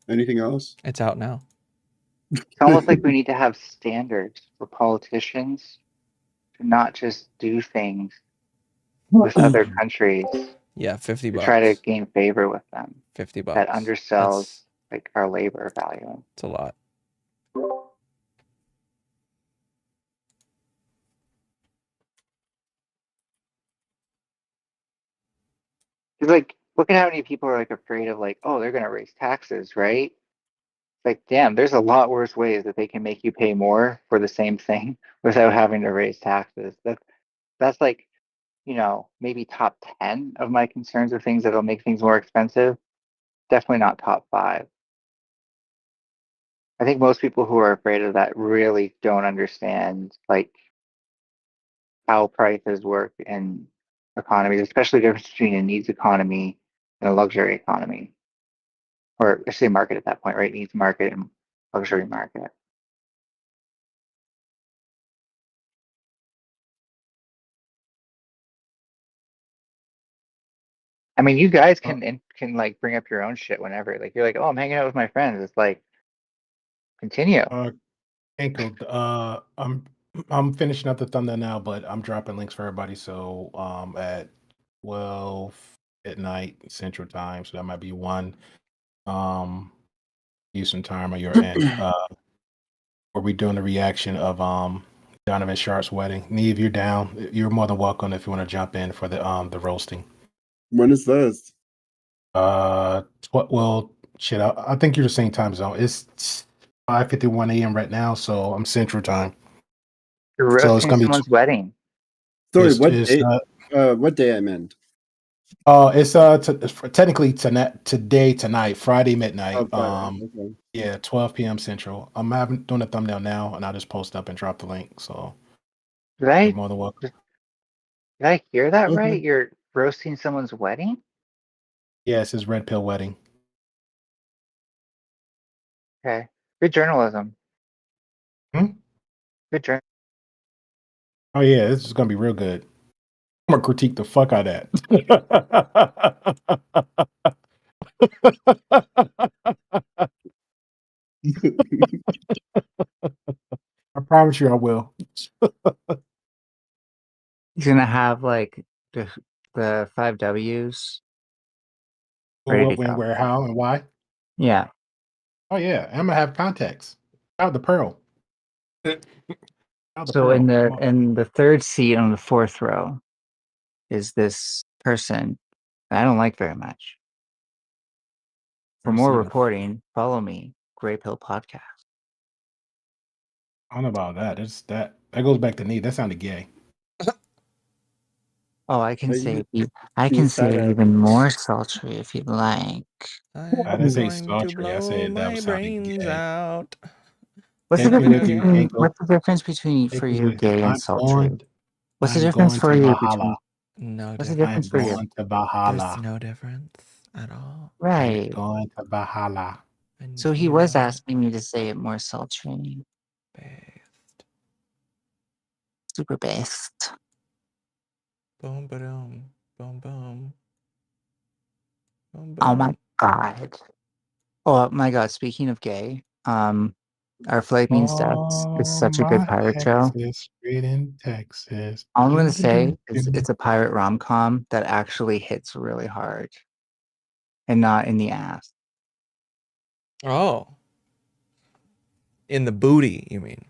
Anything else? it's out now. It's almost like we need to have standards for politicians to not just do things with other countries Yeah, $50. to try to gain favor with them. $50. That undersells our labor value. It's a lot. Because look at how many people are afraid of oh, they're gonna raise taxes, right? Like, damn, there's a lot worse ways that they can make you pay more for the same thing without having to raise taxes. That's like, maybe top 10 of my concerns of things that'll make things more expensive. Definitely not top 5. I think most people who are afraid of that really don't understand like how prices work in economies, especially the difference between a needs economy and a luxury economy. Or I say market at that point, right? Needs market and luxury market. I mean, you guys can like bring up your own shit whenever. Like you're like, oh, I'm hanging out with my friends. It's like, continue. Ankle. I'm finishing up the thumbnail now, but I'm dropping links for everybody. So at 12 at night Central Time, so that might be 1 Eastern Time on your end. We'll be doing the reaction of Donovan Sharp's wedding. Neve, you're down. You're more than welcome if you want to jump in for the roasting. When is this? Well, shit. I think you're the same time zone. It's 5:51 a.m. right now, so I'm Central Time. You're So it's roasting gonna be. someone's wedding. Sorry, It's, what day I meant? It's technically today, tonight, Friday midnight. Oh, Friday. Okay. Yeah, 12 p.m. Central. I'm doing a thumbnail now, and I'll just post up and drop the link. So you're more than welcome. Did I hear that Okay. right? You're roasting someone's wedding? Yeah, it's his red pill wedding. Okay. Good journalism. Hmm? Good journalism. Oh yeah, this is gonna be real good. I'm gonna critique the fuck out of that. I promise you, I will. He's gonna have like the 5 W's. Well, what, when, where, how, and why? Yeah. Oh yeah, I'm gonna have context. Out the pearl. So in the third seat on the 4th row is this person I don't like very much. For more reporting, follow me, Gray Pill Podcast. I don't know about that. That goes back to Neve. That sounded gay. Oh, I can say even more sultry if you'd like. I didn't say sultry. I said that was sounding gay. Out. What's the difference between for you, gay and sultry? What's the difference for you between? No What's the difference. difference for you? To Valhalla. There's no difference at all. Right. Going to Valhalla. So he was asking me to say it more sultry. Based. Super based. Boom, boom, boom, boom. Oh my god. Oh my god. Speaking of gay, our Flight Means Deaths is such a good pirate show. In Texas. All I'm gonna say is it's a pirate rom-com that actually hits really hard, and not in the ass. Oh. In the booty, you mean?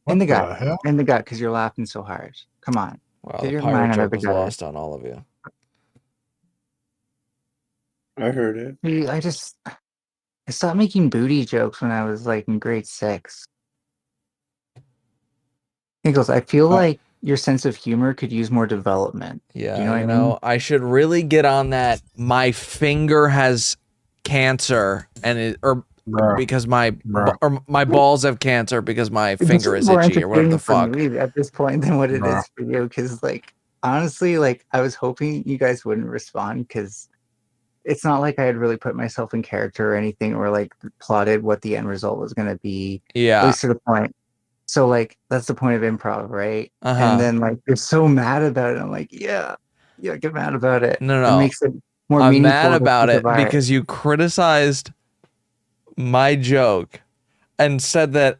In the gut. In the gut, because you're laughing so hard. Come on. Wow, Get the your pirate mind out joke of the was gutter. lost on all of you. I heard it. I stopped making booty jokes when I was like in grade 6. Nichols, I feel like your sense of humor could use more development. Yeah, Do you know what I mean? I should really get on that. My finger has cancer, and because my balls have cancer because my finger is more itchy or whatever the entertaining fuck. for me at this point than what it is for you. Because like honestly, like I was hoping you guys wouldn't respond because it's not like I had really put myself in character or anything or like plotted what the end result was going to be. Yeah. At least to the point. So like that's the point of improv, right? Uh-huh. And then like you're so mad about it. I'm like, yeah, get mad about it. No. It makes it more I'm meaningful. mad about it because you criticized my joke and said that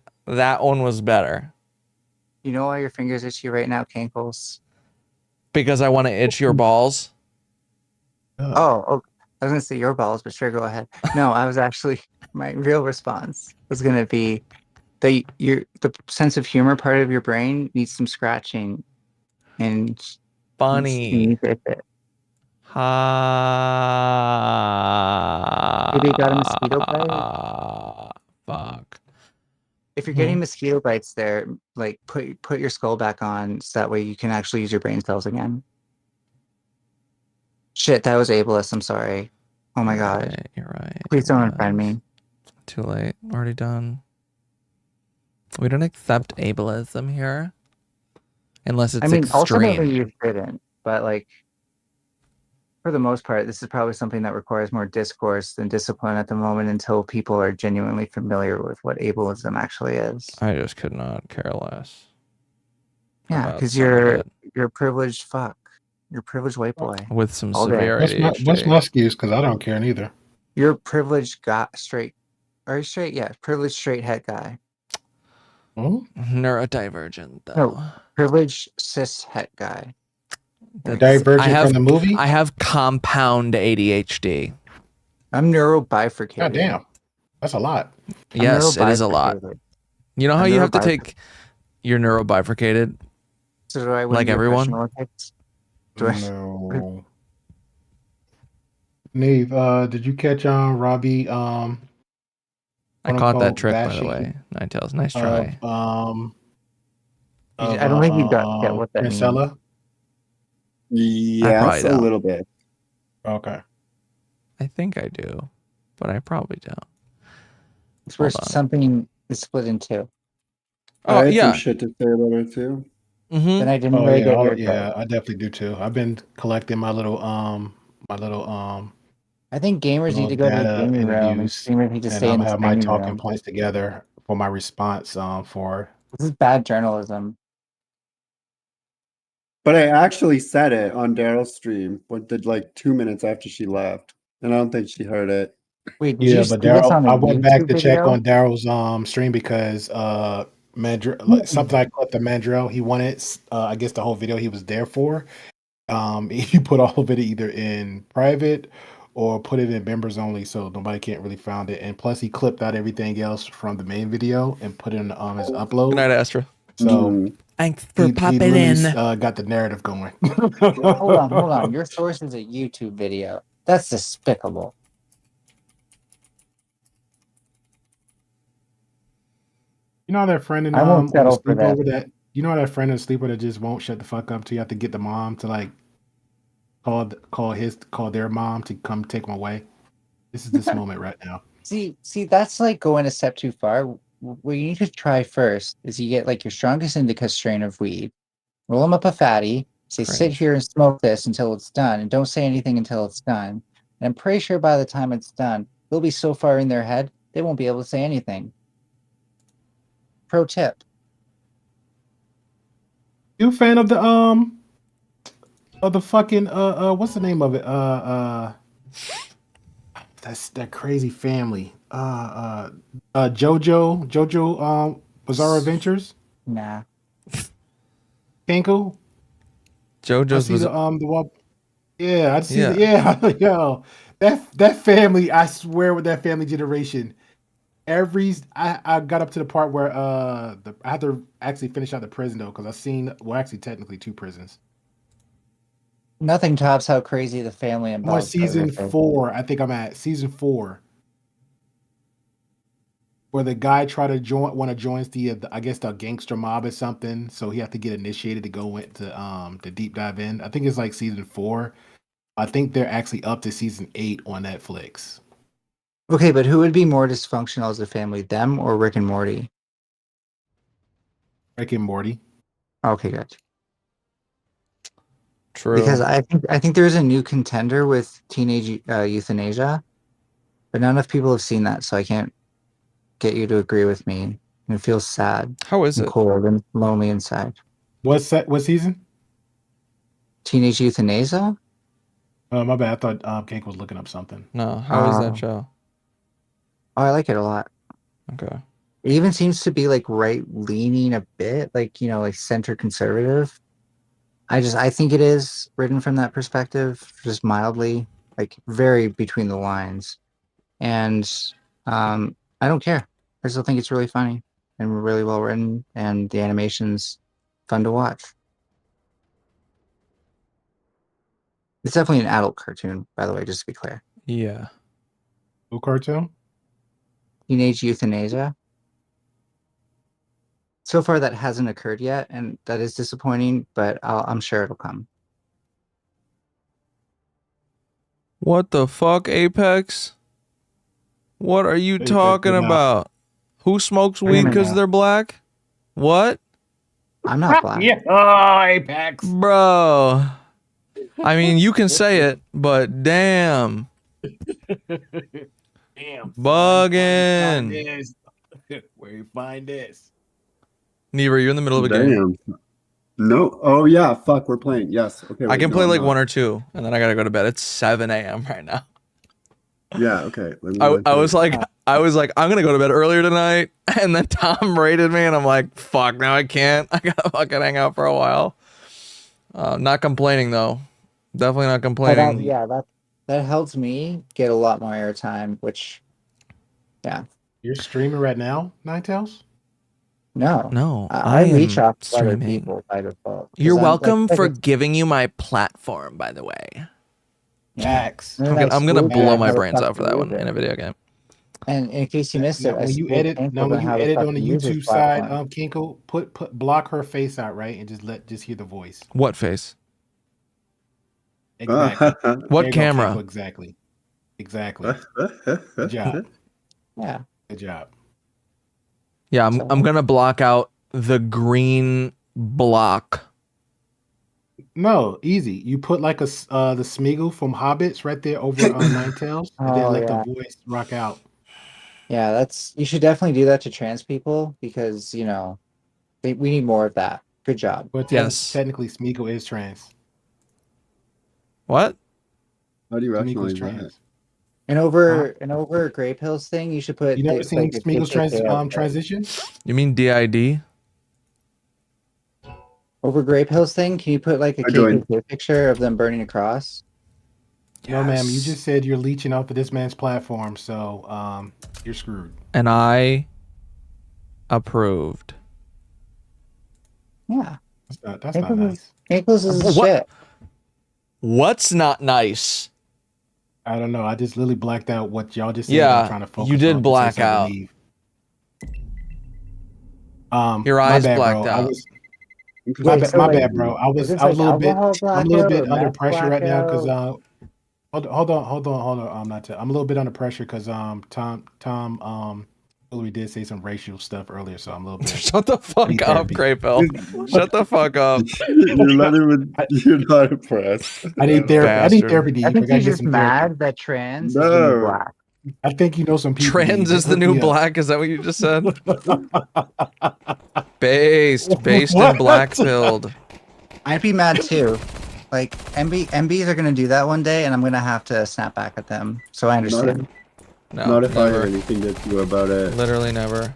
one was better. You know why your fingers itchy right now, Cankles? Because I want to itch your balls. Oh, I was gonna say your balls, but sure, go ahead. No, I was actually my real response was gonna be that the sense of humor part of your brain needs some scratching, and funny. you need it. Maybe it got a mosquito bite. Fuck. If you're getting mosquito bites there, like put your skull back on so that way you can actually use your brain cells again. Shit, that was ableist. I'm sorry. Oh my god. You're right. Please don't unfriend me. Too late. Already done. We don't accept ableism here. Unless it's extreme. Ultimately you shouldn't, but like for the most part, this is probably something that requires more discourse than discipline at the moment until people are genuinely familiar with what ableism actually is. I just could not care less. Yeah, because you're a privileged fuck. You're a privileged white boy. With some all severe day. ADHD. What's my excuse? Because I don't care neither. You're a privileged straight. Are you straight? Yeah, privileged straight het guy. Neurodivergent, though. No, privileged cis het guy. Divergent from the movie? I have compound ADHD. I'm neurobifurcated. God damn. That's a lot. Yes, it is a lot. You know how you have to take your neurobifurcated? So do I win like everyone? No. Nave, did you catch on Robbie? I caught that trick, by the way. Ninetales, nice try. I don't think you get what that Princella? means. Yes, a little bit. Okay. I think I do, but I probably don't. It's where something is split in two. I had some shit to say about it too. Then I didn't really get your advice. I definitely do too. I've been collecting my little I think gamers need to go to the gaming room and streamers need to stay in the have my streaming talking room. points together for my response for This is bad journalism. But I actually said it on Daryl's stream, but did like 2 minutes after she left, and I don't think she heard it. Wait, yeah, but Daryl, I went back to check on Daryl's stream because something I clipped the Mandrell. He wanted I guess the whole video he was there for. He put all of it either in private or put it in members only, so nobody can't really find it. And plus, he clipped out everything else from the main video and put it in his upload. Good night, Astra. So thanks for popping in. Got the narrative going. Hold on. Your source is a YouTube video. That's despicable. You know that friend in I won't settle for that. that. You know that friend in sleeper that just won't shut the fuck up till you have to get the mom to like call their mom to come take them away. This is this moment right now. See, that's like going a step too far. What you need to try first is you get like your strongest indica strain of weed, roll them up a fatty, say sit here and smoke this until it's done, and don't say anything until it's done. And I'm pretty sure by the time it's done, they'll be so far in their head they won't be able to say anything. Pro tip. You a fan of the fucking what's the name of it? That's that crazy family. JoJo Bizarre Adventures? Nah. Kenko? JoJo's the one. Yeah, I see yo. That family, I swear with that family generation. I got up to the part where I had to actually finish out the prison though, because I've seen actually technically 2 prisons. Nothing tops how crazy the family and I'm on season 4. I think I'm at season 4. Where the guy want to join the I guess the gangster mob or something, so he have to get initiated to go into the deep dive in. I think it's like season 4. I think they're actually up to season 8 on Netflix. Okay, but who would be more dysfunctional as a family, them or Rick and Morty? Rick and Morty. Okay, gotcha. True. Because I think there's a new contender with teenage euthanasia, but not enough people have seen that, so I can't get you to agree with me. And it feels sad. How is it? Cold and lonely inside. What season? Teenage euthanasia? Oh, my bad. I thought Kank was looking up something. No, how is that show? Oh, I like it a lot. Okay. It even seems to be like right leaning a bit, like, you know, like center conservative. I think it is written from that perspective, just mildly, like very between the lines. And I don't care. I still think it's really funny and really well written, and the animation's fun to watch. It's definitely an adult cartoon, by the way, just to be clear. Yeah. Who cartoon? Teenage euthanasia. So far, that hasn't occurred yet, and that is disappointing. But I'm sure it'll come. What the fuck, Apex? What are you Apex, talking get out. about? Who smokes Wait a weed minute because now. they're black? What? I'm not black. Yeah. Oh, Apex. Bro. I mean, you can say it, but damn. Damn. Bugging. Where you find this? Neva, are you in the middle of a game? Damn. No. Oh yeah. Fuck. We're playing. Yes. Okay. I wait, can no, play I'm like not. 1 or 2, and then I gotta go to bed. It's 7 a.m. right now. Yeah. Okay. Let me I look was at- like, I'm gonna go to bed earlier tonight, and then Tom raided me, and I'm like, fuck, now I can't. I gotta fucking hang out for a while. Not complaining though. Definitely not complaining. That helps me get a lot more airtime. Which, yeah, You're streaming right now, Ninetales? no, No, I leech am off of other streaming. people by default. 'cause You're I'm, welcome like, for giving you my platform, by the way. Facts. and then I I'm gonna schooled you blow on my how to brains out for that fucking one use in it. a video game. And in case you missed Now, it, I when you schooled edit, Kinkle on how to on the fucking use his YouTube side, platform. Kinkle, put block her face out, right, and just hear the voice. What face? Exactly. What There you go, camera? Kinkle, exactly. Exactly. Good job. Yeah. Good job. Yeah, So- I'm gonna block out the green block. No, easy. You put like the Smeagol from Hobbits right there over Ninetales, and then Oh, let yeah. the voice rock out. Yeah, you should definitely do that to trans people because, we need more of that. Good job. But Yes. technically, Smeagol is trans. What? How do you Smeagol's rationalize that? trans. And over Gray Pills thing, you should put You never things seen like a Smeagol's KKK up there. transition? You mean DID? Over Gray Pills thing, can you put like a I joined. KKK picture of them burning a cross? No, ma'am. You Yes. just said you're leeching off of this man's platform, so you're screwed. And I approved. Yeah. That's not nice. Ankles is What? shit. What's not nice? I don't know. I just literally blacked out what y'all just said. Yeah, I'm trying to focus you did on to say black something out. Eve. Your my eyes bad, blacked bro. out. My Wait, so, bad, bro. I was is this a like little bit. alcohol I'm a little blackout bit or under meth pressure right now because blackout? hold on. I'm not. I'm a little bit under pressure because Tom Hillary did say some racial stuff earlier, so I'm a little bit. Shut the fuck need up, therapy. Graypill. Shut the fuck up. You're not even. You're not impressed. I need therapy. I need Bastard. therapy, Eve. I I think gotta he's get just some therapy. mad that trans is the new No. black. I think you know some people. Trans Eve. is the Hook new me up. black. Is that what you just said? Based and What? black pilled. I'd be mad too. Like MBs are gonna do that one day, and I'm gonna have to snap back at them. So I understand. No, Not if I never. hear anything to you about it. Literally never.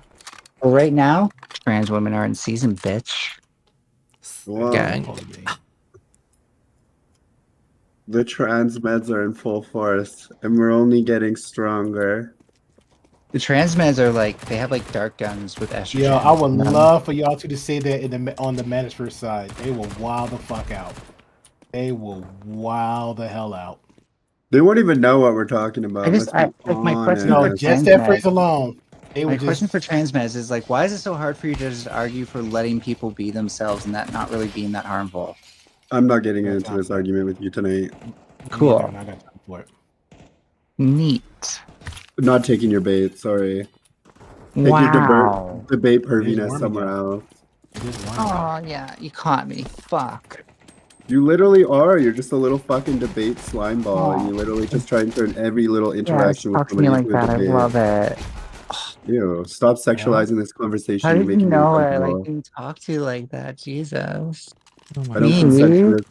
But right now, trans women are in season, bitch. Well, Gang. the trans meds are in full force, and we're only getting stronger. The trans meds are like they have like dark guns with estrogen. Yo, I would in them. love for y'all two to say that on the Manosphere side. They will wild the fuck out. They will wild the hell out. They won't even know what we're talking about. I just- let's be like, my question No, honest. for just trans that meds- phrase alone. They My would question just. for trans meds is like, why is it so hard for you to just argue for letting people be themselves and that not really being that harmful? I'm not getting into this argument with you tonight. Cool. I got time for it. Neat. Not taking your bait. Sorry. Take your Wow. debate It is perviness warm somewhere again. else. It is warm. Oh yeah, you caught me. Fuck. You literally are. You're just a little fucking debate slime ball, and you literally just try and turn every little interaction with talk to me somebody like into a that. I debate. love it. Ew, stop sexualizing this conversation. How You're did you making me know I uncomfortable. like being talked to like that? Jesus. Oh my I don't Me? consent to this.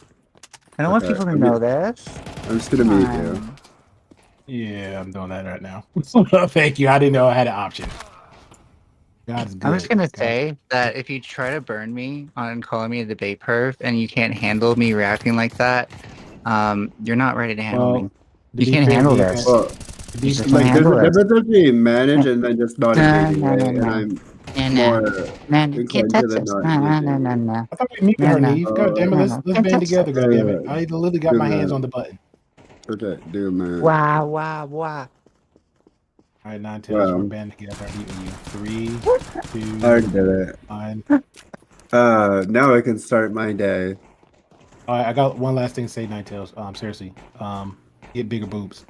I don't want Okay, people to I'm know gonna- this. I'm just gonna meet you. Fine. Yeah, I'm doing that right now. Thank you. I didn't know I had an option. God's good. I'm just gonna God. say that if you try to burn me on calling me a debate perv and you can't handle me reacting like that, you're not ready to handle Well, me. to You be can't fair, handle Eve, this. Well, You just can't like there's handle a this. difference between manage and then just not engaging, right? And I'm more Man, you can't inclined touch to the this. not No, engaging. no. I thought we muted her, No. Neve. God damn it, let's Can't band touch together. God damn it. Yeah. I literally got my Do hands that. on the button. Okay, dude, man. Wow. All right, Nine Tails, we're banding together. I need you. 3, 2, I already did it. 1. Now I can start my day. All right, I got one last thing to say, Nine Tails. Seriously, get bigger boobs.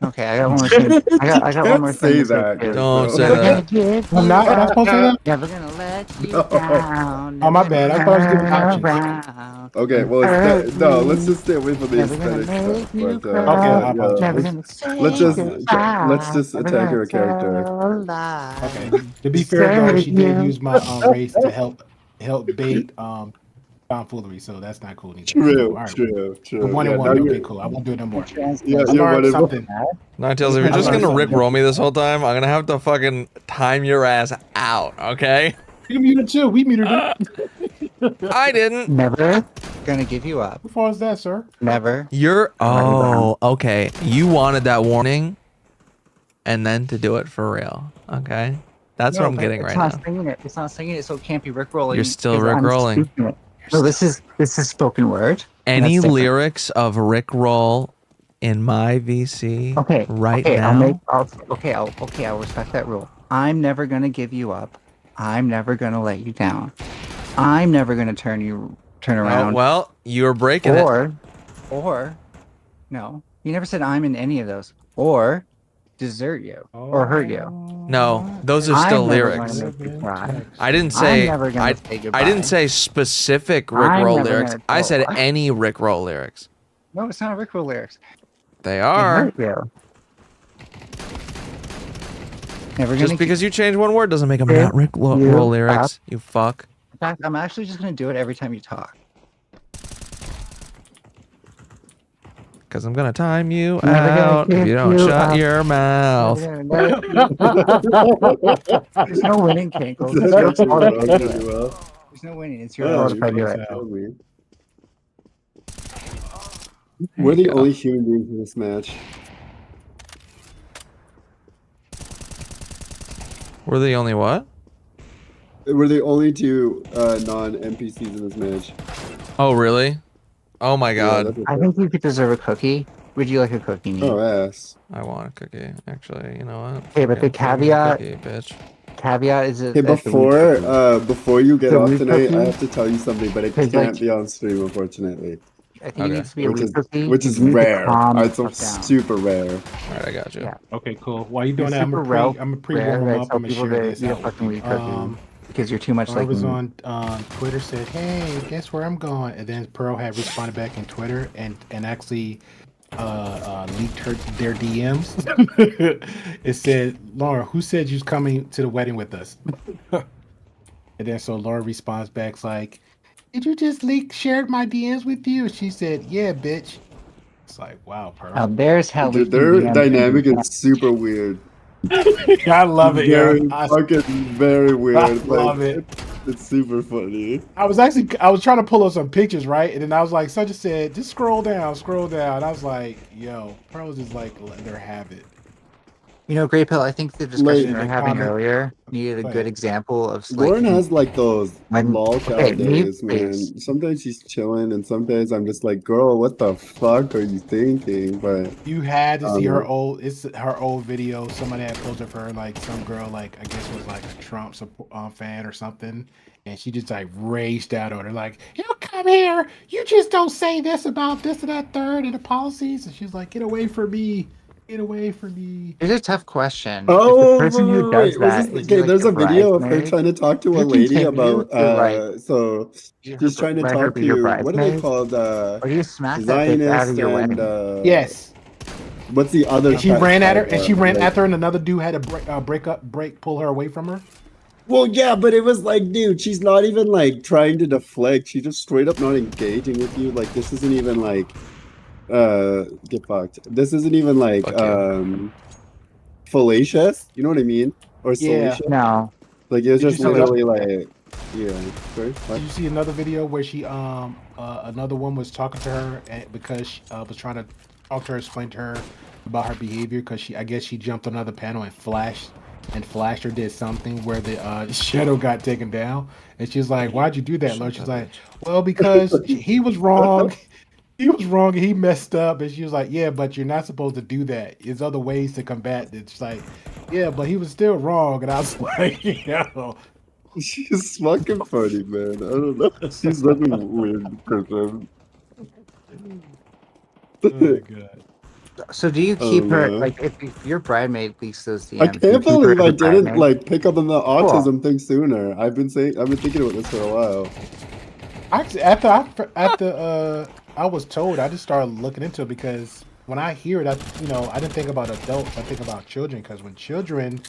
Okay, I got one more thing. I got one more thing to say that. too. Don't say Never that. gonna give I'm you not up. supposed to say that. Never gonna let you No. down. Oh, my Never bad. I gonna thought I was giving turn options. around Okay, and well, hurt no, let's you. just stay away from the Never gonna aesthetic make stuff. you But Okay, cry. I apologize. Never yeah, gonna let's say just goodbye. just Never attack gonna your character. tell a lie. Okay. To be fair though, Desert she did you. use my race to help bait tomfoolery, so that's not cool either. So all True, right, true. we're 1 Yeah, and now 1. Okay, you're cool. I won't do it no more. yeah, I you're learned whatever. something. Ninetales, if you're I just learned gonna something. rickroll me this whole time, I'm gonna have to fucking time your ass out, okay? You muted too. We muted him. I didn't. Never gonna give you up. How far is that, sir? Never. You're gonna let you down. okay. You wanted that warning and then to do it for real. Okay? That's what I'm but getting it's right not now. Singing it. It's not singing it, so it can't be rickrolling. You're still 'cause I'm rickrolling. speaking it. No, this is spoken word. and Any that's different. lyrics of Rickroll in my VC right now? I'll respect that rule. I'm never gonna give you up. I'm never gonna let you down. I'm never gonna turn around. Well, you're breaking it. Or no, you never said I'm in any of those. Or desert you or hurt you. No, those are still I'm never lyrics. gonna make you cry. I didn't say I'm never gonna say goodbye. I didn't say specific I'm Rickroll never lyrics. gonna I tell said why. any Rickroll lyrics. No, it's not rickroll lyrics. They It are. hurt you. Never Just gonna because you change one word doesn't make them If not Rickroll you lyrics. You fuck. In fact, I'm actually just gonna do it every time you talk. Because I'm gonna time you Never gonna out if you give don't you shut up. your mouth. There's no winning, Kinkle. That's It's your actually fault what I if was I do gonna it. do. Well. There's no winning. It's your Oh, fault you if I do fucking it. killed me. There We're you the go. only human beings in this match. We're the only what? We're the only two non-NPCs in this match. Oh, really? Oh my Yeah, god. I think you could deserve a cookie. Would you like a cookie, Nate? Oh, ass. I want a cookie. Actually, you know what? Okay, but the Fucking give me a caveat cookie, bitch. is that Hey, that the weed cookie. before you get The off weed tonight, I cookie? have to tell you something, but it 'Cause, can't like, be on stream, unfortunately. I think it Okay. needs to be a weed cookie. Which You is need to rare. calm the It's fuck down. super rare. Alright, I got you. Yeah. Okay, cool. While you doing It's that, I'm super gonna rare pre-warm that I them up. tell I'm gonna people share to this eat a out with fucking you. weed cookie because you're too much I like was me. on Twitter, said, "Hey, guess where I'm going?" And then Pearl had responded back in Twitter and actually leaked their DMs. It said, "Laura, who said you was coming to the wedding with us?" And then so Laura responds back like, "Did you just shared my DMs with you?" And she said, "Yeah, bitch." It's like, wow, Pearl. Now there's how we Dude, can their DM dynamic people. is super weird. I love it, Very yeah. very weird. I love it. It's super funny. I was trying to pull up some pictures, right? And then I was like, Such said, just scroll down. I was like, yo, Pearl's just like, let her have it. You know, Grey Pill, I think the discussion we were the having comment- earlier needed a Go good ahead. example of Lauren like has like those when- lol cow okay, me, days, please. man. Sometimes she's chilling, and sometimes I'm just like, girl, what the fuck are you thinking? But You had to see her old video. Somebody had posted for her, like some girl, like I guess was like a Trump fan or something, and she just like raged out on her, like, "You come here, you just don't say this about this and that third and the policies." And she's like, "Get away from me, get away from me." Here's a tough question. oh, If the person who does that is okay? like There's the a video of her bridesmaid, trying to talk to a you lady continue about to, like, so she's trying to let her talk be your to what are they bridesmaid, called or do you smack that bitch out Zionist of your and wedding? Yes. What's the other? And she ran at her, and she ran like- after her, and another dude had to pull her away from her. Well, yeah, but it was like, dude, she's not even like trying to deflect. She's just straight up not engaging with you. Like, this isn't even like, get fucked. This isn't even like, fallacious. You know what I mean? Or Yeah. salacious. No. Like, it was Did you just see literally like, yeah. Sorry, what? Did you see another video where she another one was talking to her because she was trying to talk to her, explain to her about her behavior because I guess she jumped on another panel and flashed or did something where the shadow got taken down, and she's like, "Why'd you do that, Lord?" She's like, "Well, because he was wrong." He was wrong. He messed up, and she was like, "Yeah, but you're not supposed to do that. There's other ways to combat it." It's like, Yeah, but he was still wrong, and I was like, yo. She's fucking funny, man. I don't know. She's looking weird person. Oh my god. So do you Oh, keep her man. like if your bridemaid leaks those DMs? I do you can't keep her believe as I a didn't bridemaid? like pick up on the autism thing sooner. I've been thinking about this for a while. Actually, I was told, I just started looking into it because when I hear it, I didn't think about adults. I think about children because when children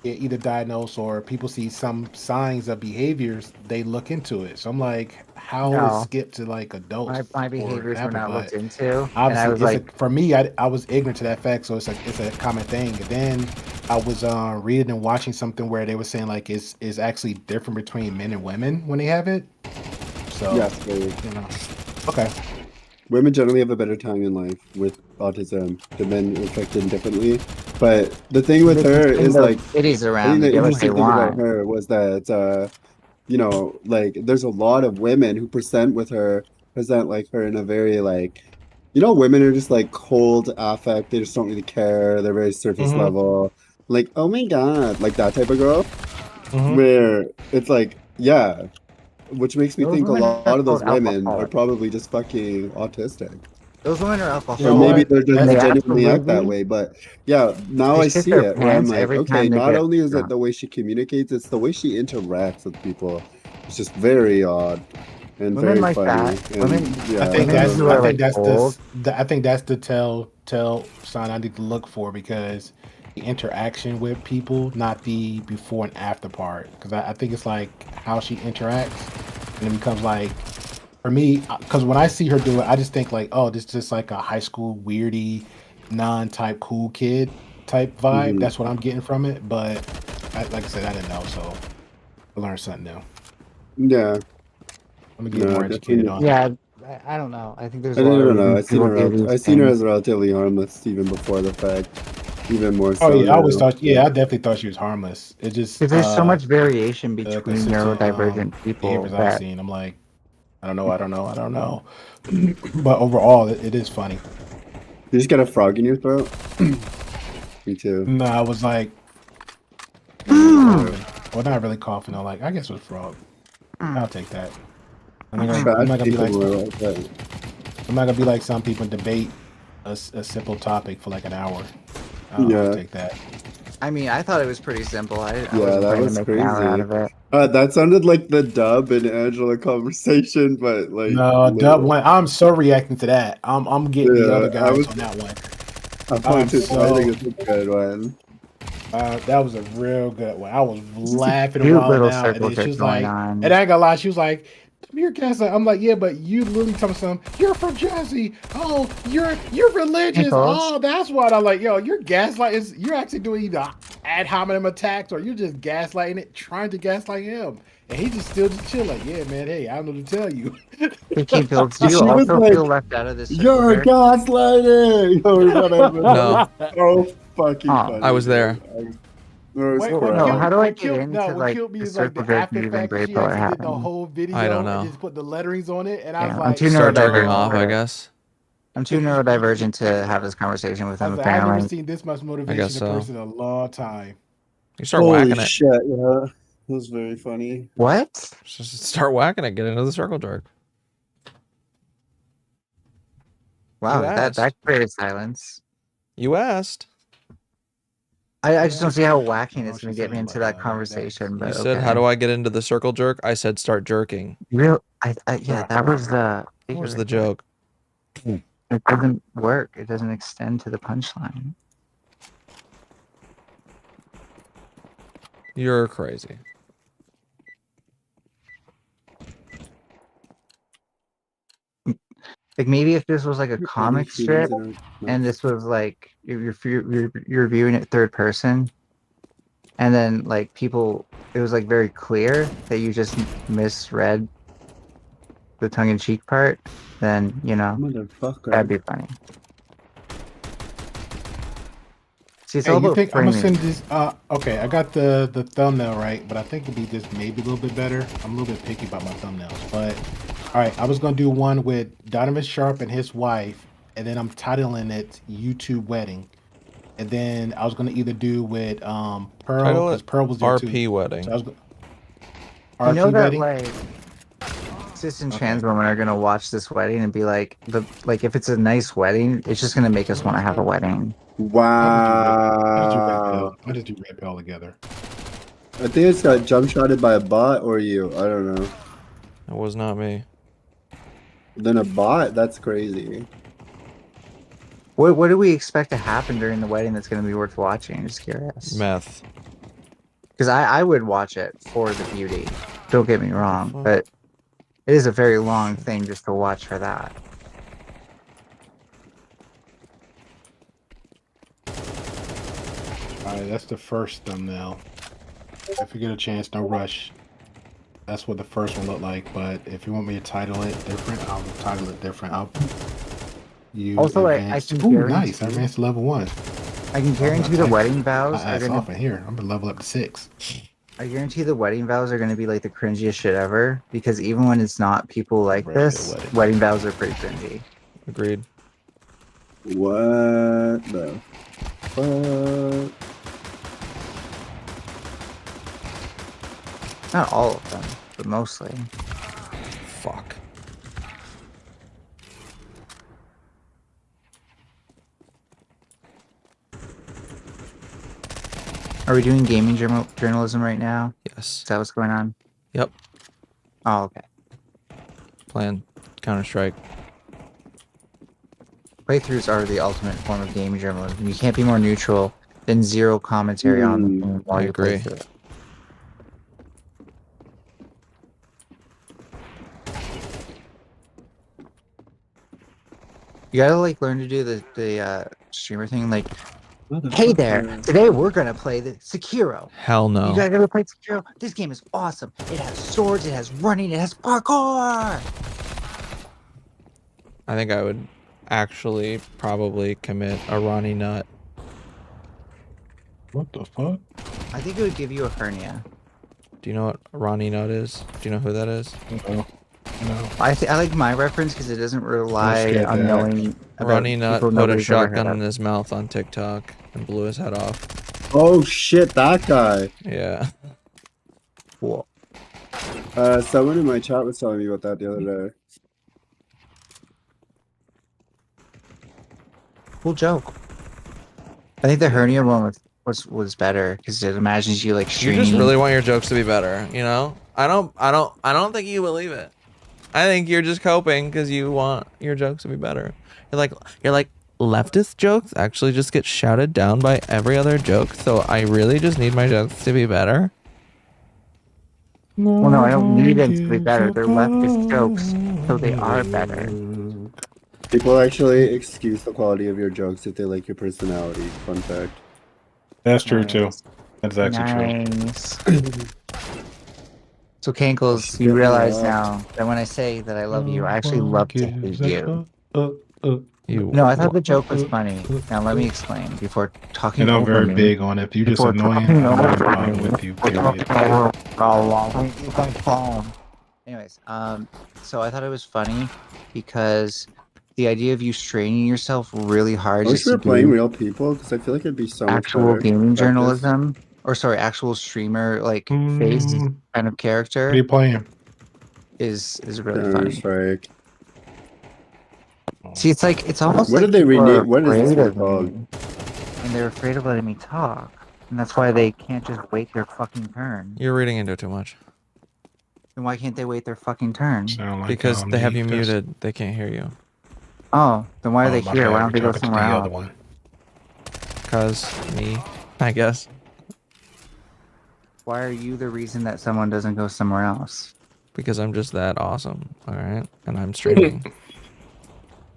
get either diagnosed or people see some signs of behaviors, they look into it. So I'm like, how is No, skip to like adults my for behaviors were example? not But looked into, and I obviously, was like, for me, I was ignorant to that fact, so it's a common thing. And then I was reading and watching something where they were saying like it's actually different between men and women when they have it. So Yes, baby. Okay. Women generally have a better time in life with autism. The men are affected differently. But the thing with her is like, cities I around think to the get what they interesting thing about want. her was that, like there's a lot of women who present like her in a very like, women are just like cold affect. They just don't really care. They're very surface Mm-hmm. level. Like, oh my God, like that type of girl. Mm-hmm. Where it's like, yeah, which makes me Those think a women are lot of those called women are alcoholics. probably just fucking autistic. Those women are You know Or alcoholics. maybe what? they're And just they genuinely act that absolutely way. But yeah, now they I shit see their it where I'm pants like, every okay, time they not get only is it drunk. the way she communicates, it's the way she interacts with people. It's just very odd and Women very like funny. that, And I yeah, think I don't women that's who I are know. think like that's old. I think that's the tell sign I need to look for because the interaction with people, not the before and after part. Because I think it's like how she interacts, and it becomes like for me, because when I see her do it, I just think like, oh, this is just like a high school weirdy, non-type cool kid type vibe. Hmm. That's what I'm getting from it. But like I said, I didn't know, so I learned something new. Yeah, I'm gonna get no, more educated definitely. on it. Yeah, I don't know. I think there's I a lot of don't know. reasons people do these I seen her things. as relatively harmless even before the fact, even more Oh so yeah, I always now. thought. Yeah, I definitely thought she was harmless. It just Because there's so much variation the between consistent neurodivergent people behaviors I've that seen. I'm like, I don't know. But overall, it is funny. You just got a frog in your throat. Me too. No, I was like, coughing. Well, not really coughing. though. Like, I guess it was frog. I'll take that. I'm Trash not gonna be people like, were like that. I'm not gonna be like some people and debate a simple topic for like an hour. I'll Yeah. take that. I mean, I thought it was pretty simple. I Yeah, wasn't that trying to was make an hour out crazy. of it. That sounded like the Dub and Angela conversation, but like No, Dub little. one. I'm so reacting to that. I'm getting the other Yeah, guys on that one. I'm I'm too. I so. think it's a good one. That was a real good one. I was laughing and Cute wilding little out, and circle then she jerk was going like, and on. I ain't gonna lie, she was like, "You're gaslight." I'm like, "Yeah, but you literally told me something. You're from Jersey. Oh, you're religious. Ankles. Oh, that's what I'm like. Yo, you're gaslighting. You're actually doing either ad hominem attacks or you're just gaslighting it, trying to gaslight him." And he just still just chill like, "Yeah, man. Hey, I don't know what to tell you." Vicky Fields, do you She was also feel like, left out of this circle "You're jerk? gaslighting," or whatever. That was No, so fucking Oh, I funny, was there. dude. I was no. How crying. do I get into What like killed me the is like circle the jerk after you and fact that Gray she Pill are actually did the having? whole I don't video and know. just put the letterings on it, and I was Yeah, I'm like, too Start jerking neurodivergent off, I for. guess. I'm too neurodivergent to have this conversation with I him. was like, I never Apparently, seen this much I motivation guess in a so. person in a long time. You start Holy whacking it. shit! Yeah, it was very funny. what? Just start whacking it. Get into the circle jerk. You Wow, that asked. created silence. You asked. I just don't see how I whacking don't know is what going she's to get me saying, into but that that's conversation. You But said, "How okay, do I get into the circle jerk?" I said, "Start jerking." yeah, that was the. What was the joke? It doesn't work. It doesn't extend to the punchline. You're crazy. Like maybe if this was like a Any comic humans strip, in our and this was like you're viewing it third person, and then like people, it was like very clear that you just misread the tongue-in-cheek part, then that'd motherfucker. be funny. See, it's Hey, all you about think I'm gonna framing. send this? Okay, I got the thumbnail right, but I think it'd be just maybe a little bit better. I'm a little bit picky about my thumbnails, but all right, I was gonna do one with Donovan Sharp and his wife, and then I'm titling it "YouTube Wedding." and then I was gonna either do with Pearl Title because it Pearl was there RP too. wedding. So I was You RP know that wedding. like cis and Okay. trans women are gonna watch this wedding and be like, if it's a nice wedding, it's just gonna make us want to have a wedding. Wow. I just do red pill together. I think it's got jump shotted by a bot or you. I don't know. It was not me. Then a bot? That's crazy. What do we expect to happen during the wedding that's gonna be worth watching? Just curious. Meth. Because I would watch it for the beauty. Don't get me wrong, fuck? but it is a very long thing just to watch for that. Alright, that's the first thumbnail. If you get a chance, no rush. That's what the first one looked like, but if you want me to title it different, I'll title it different. Also, I advanced. can Ooh, guarantee nice. I advanced to level 1. I can guarantee the wedding vows My are ass gonna. off in here. I'm gonna level up to 6. I guarantee the wedding vows are gonna be like the cringiest shit ever. Because even when it's not people like Ready for this, the wedding vows are pretty cringy. Agreed. What the fuck? Not all of them, but mostly. Fuck. Are we doing gaming journalism right now? Yes. Is that what's going on? Yep. Oh, okay. Playing Counter-Strike. Playthroughs are the ultimate form of gaming journalism. You can't be more neutral than zero commentary on the game while I you play agree. through it. You gotta like learn to do the streamer thing. Like, hey there, today we're gonna play the Sekiro. Hell no. You guys ever played Sekiro? This game is awesome. It has swords, it has running, it has parkour. I think I would actually probably commit a Ronnie nut. What the fuck? I think it would give you a hernia. Do you know what Ronnie nut is? Do you know who that is? No. I like my reference because it doesn't rely scared on that. knowing about Ronnie nut people put a nobody's ever heard shotgun of. in his mouth on TikTok and blew his head off. Oh shit, that guy. Yeah. Cool. Someone in my chat was telling me about that the other day. Cool joke. I think the hernia one was better because it imagines you like You streaming. just really want your jokes to be better, you know? I don't think you believe it. I think you're just coping because you want your jokes to be better. You're like leftist jokes actually just get shouted down by every other joke, so I really just need my jokes to be better. Well, no, I don't need them to be better. They're leftist jokes, so they are better. People actually excuse the quality of your jokes if they like your personality. Fun fact. That's true too. That's actually Nice. So Cankles, you realize now that when I say that I love you, I actually love to hate you. You. No, I thought the joke was funny. Now let me explain before talking And I'm over very me. big on it. If you're just Before annoying, talking I'm over not fine me. with you. Before Period. talking over my phone. Anyways, so I thought it was funny because the idea of you straining yourself really hard I wish just we to were playing do real people because I feel like it'd be so much actual better. gaming Practice. journalism, or sorry, actual streamer like face kind of What character are you playing? is really Counter funny. Strike. See, it's almost What like did they people are rename? What is this afraid one of called? me, and they're afraid of letting me talk, and that's why they can't just wait their fucking turn. You're reading into it too much. Then why can't they wait their fucking turn? Sound like Because y'all they have need you this. muted. They can't hear you. Oh, then why are they my here? bad. Why don't they We're go talking to somewhere the else? other one. Cause me, I guess. Why are you the reason that someone doesn't go somewhere else? Because I'm just that awesome, alright? And I'm streaming.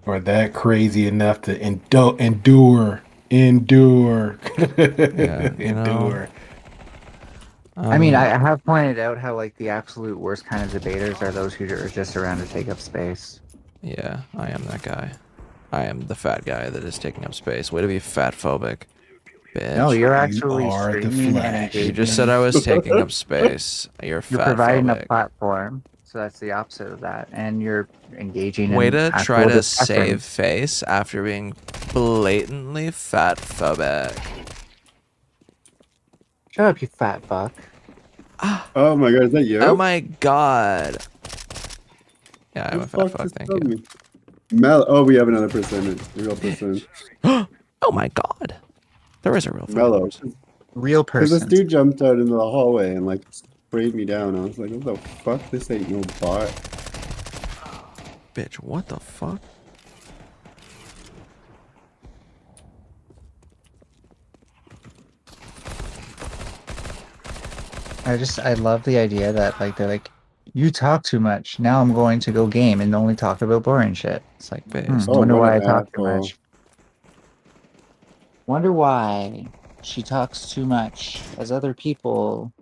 Or that crazy enough to endure. Endure. Yeah, you know. Endure. I mean, I have pointed out how like the absolute worst kind of debaters are those who are just around to take up space. Yeah, I am that guy. I am the fat guy that is taking up space. Way to be fat phobic, bitch. No, you're actually are the streaming and Flash. You engaging. just said I was taking up space. You're You're fat providing a phobic. platform, So that's the opposite of that, and you're engaging Way in to actual try to discussion. save face after being blatantly fat phobic. Shut up, you fat fuck. Oh my god, is that you? Oh my god. Yeah, I'm Who a the fat fuck, just thank told you. me? Oh, we have another person, a real person. Oh my god. There is a real Mellow. person. Real Because this person. dude jumped out into the hallway and like sprayed me down. I was like, what the fuck? This ain't no bot. Bitch, what the fuck? I love the idea that like they're like, you talk too much. Now I'm going to go game and only talk about boring shit. It's like, Based. Oh, wonder what why I an talk too asshole. much. Wonder why she talks too much, as other people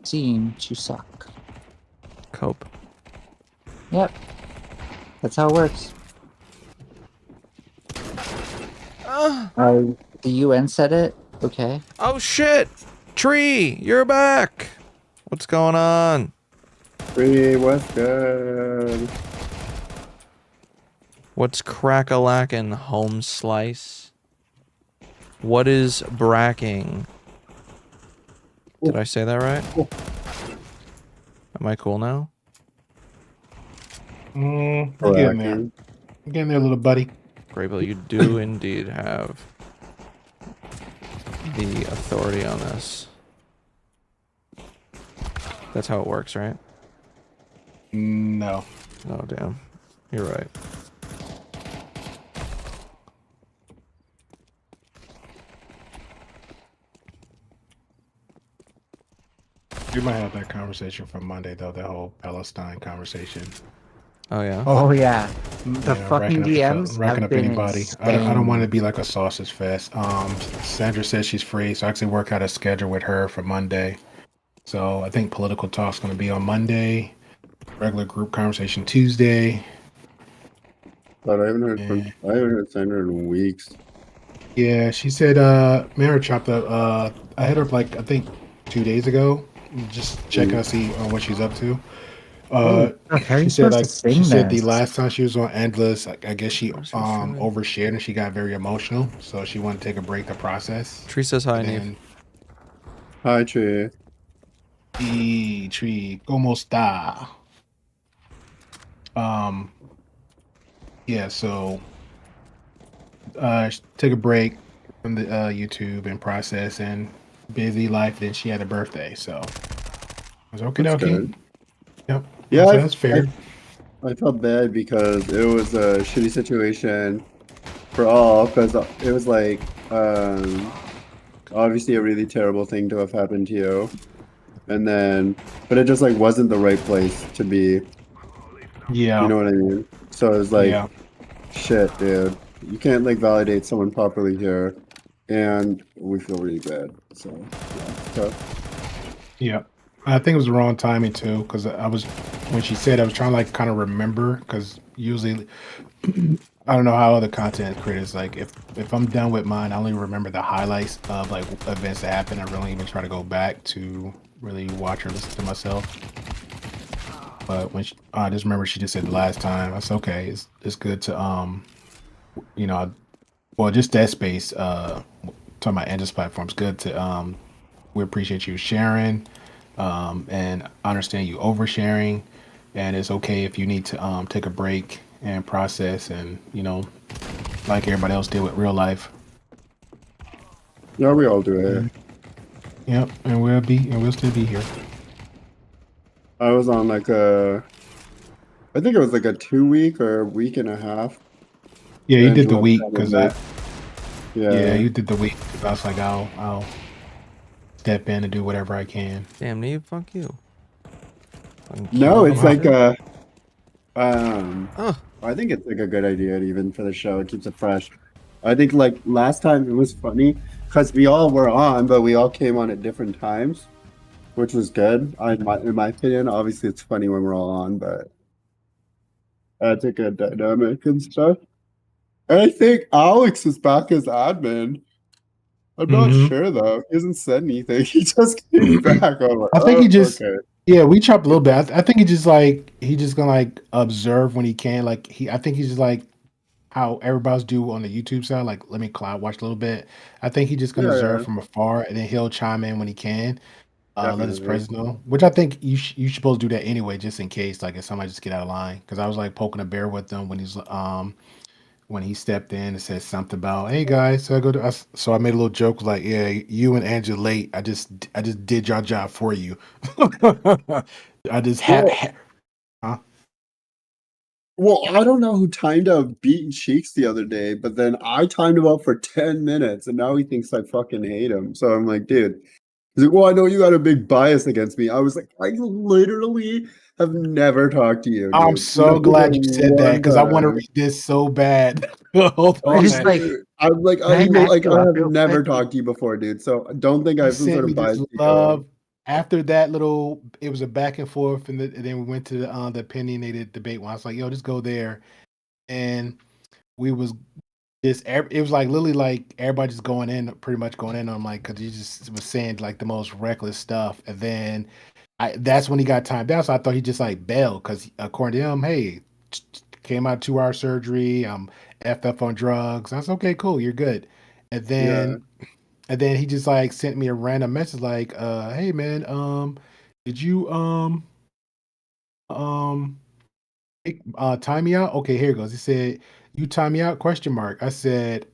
seem to suck. Cope. Yep, that's how it works. The UN said it. Okay. Oh shit! Tree, you're back! What's going on? Hey, what's good? What's crack-a-lackin', home slice? What is bracking? Did I say that right? Am I cool now? You're getting there. You're getting there, little buddy. Grable, you do indeed have the authority on this. That's how it works, right? No. Oh, damn. You're right. We might have that conversation for Monday, though. That whole Palestine conversation. Oh, yeah? Oh yeah. The fucking DMs racking have up been anybody. I don't want to be like a sausage fest. Sandra says she's free, so I actually work out a schedule with her for Monday. So I think political talk's going to be on Monday. Regular group conversation Tuesday. But I haven't heard Sandra in weeks. Yeah, she said Mara chopped up I hit her up like I think 2 days ago. Just checking to see what she's up to. She said the last time she was on Endless, I guess she overshared and she got very emotional, so she wanted to take a break to process. Tree says hi, Neve. Hi, Tree. Tree, como está? Yeah, so take a break from the YouTube and process and busy life. Then she had a birthday, so I was okay. Yep. Yeah, so that's fair. I felt bad because it was a shitty situation for all, because it was like obviously a really terrible thing to have happened to you, and then but it just like wasn't the right place to be. Yeah, you know what I mean. So it was like, yeah. shit, dude, you can't like validate someone properly here, and we feel really bad. So yeah, it's tough. Yeah. I think it was the wrong timing too, because when she said, I was trying to like kind of remember, because usually I don't know how other content creators, like if I'm done with mine, I only remember the highlights of like events that happened. I really even try to go back to really watch or listen to myself. But when I just remember she just said the last time, I said, okay, it's good to well, just that space, talking about Angela's platform, it's good to we appreciate you sharing. And I understand you oversharing, and it's okay if you need to take a break and process, and like everybody else did with real life. Yeah, we all do it. Yep, and we'll still be here. I was on like I think it was like a 2 week or a week and a half. Yeah, you did the week because yeah, you did the week. I was like, I'll step in and do whatever I can. Damn, Neve, fuck you. No, it's like I think it's like a good idea even for the show. It keeps it fresh. I think like last time it was funny because we all were on, but we all came on at different times, which was good. In my opinion, obviously it's funny when we're all on, but that's a good dynamic and stuff. And I think Alex is back as admin. I'm not sure though. He hasn't said anything. He just came back. I'm like, I think he just. okay. Yeah, we chopped a little bit. I think he just gonna like observe when he can. Like I think he's just like how everybody's do on the YouTube side. Like let me cloud watch a little bit. I think he's just gonna Yeah, observe yeah, from afar, and then he'll chime in when he can. Let his definitely. presence know. Which I think you supposed to do that anyway, just in case like if somebody just get out of line. Because I was like poking a bear with them when he stepped in and said something about, "Hey guys," so so I made a little joke like, "Yeah, you and Angela late. I just did your job for you. I just had." Well, Huh? well, I don't know who timed out Beaten Cheeks the other day, but then I timed him out for 10 minutes, and now he thinks I fucking hate him. So I'm like, dude. He's like, well, I know you got a big bias against me. I was like, I literally have never talked to you, I'm dude. so Not glad you even said that one because I want to time. read this so bad. Hold I on. just like, I'm like, can I back like you I up have real never quick? talked to you before, dude. So don't think I He have some sent sort me of this bias to you. love. After that little, it was a back and forth, and then we went to the opinionated debate one. I was like, "Yo, just go there," and we was it was like literally like everybody just going in, pretty much going in on him, like because he just was saying like the most reckless stuff, and then that's when he got timed out. So I thought he just like bailed because according to him, hey, came out 2 hour surgery, I'm effed up on drugs. I was okay, cool, you're good, and Yeah. then he just like sent me a random message like, hey man, did you um time me out? Okay, here it goes. He said, "You time me out?" Question mark. I said,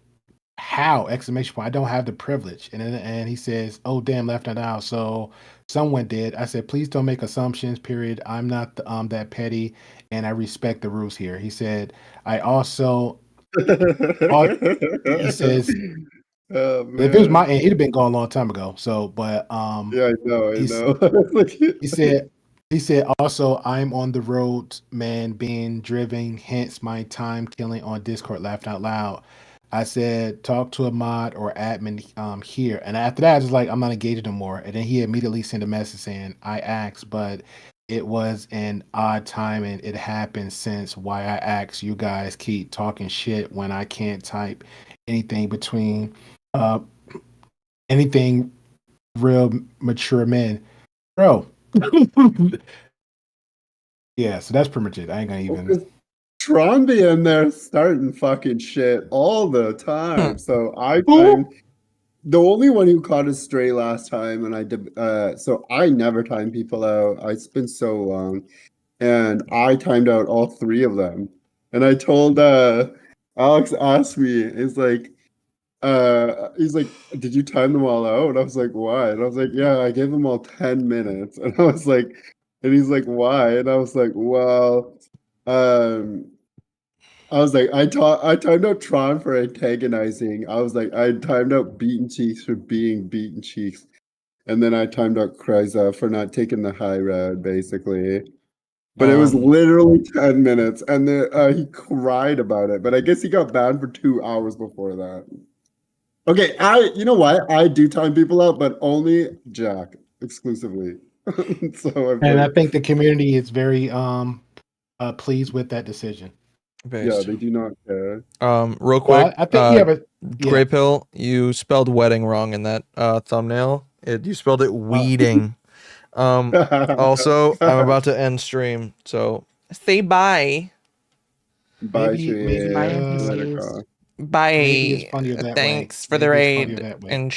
"How?" Exclamation point. I don't have the privilege. And he says, "Oh damn, left it out." So someone did. I said, "Please don't make assumptions. Period. I'm not that petty, and I respect the rules here." He said, "I also." He says, Oh "If it was my man. end, he'd have been gone a long time ago." So, but Yeah, I know, I he's know. He said also, "I'm on the road, man, being driven, hence my time killing on Discord, laughed out loud." I said, "Talk to a mod or admin here." And after that, I was like, "I'm not engaged no more." And then he immediately sent a message saying, "I asked, but it was an odd time and it happened since why I asked you guys keep talking shit when I can't type anything between uh anything real mature men." Bro. Yeah, so that's pretty much it. I ain't gonna even. Because Tron be in there starting fucking shit all the time. So I Who? timed the only one who caught us stray last time, and I did. So I never time people out. It's been so long, and I timed out all three of them. And I told Alex asked me, he's like, did you time them all out? And I was like, why? And I was like, yeah, I gave them all 10 minutes. And I was like, and he's like, why? And I was like, well, um, I was like, I timed out Tron for antagonizing. I was like, I timed out Beaten Cheeks for being Beaten Cheeks. And then I timed out Kryza for not taking the high road, basically. But it was Um, literally 10 minutes, and he cried about it. But I guess he got banned for 2 hours before that. Okay, you know what? I do time people out, but only Jack exclusively. So I'm And I like, think the community is very pleased with that decision. yeah, based. they do not care. Real Well, quick, I think yeah, but yeah. Gray Pill, you spelled wedding wrong in that thumbnail. You spelled it weeding. Also, I'm about to end stream, so say bye. Bye, Bye, Tree. Let it NPCs. go. Maybe it's Bye. funnier that way. Thanks for the Maybe it's funnier raid that way. and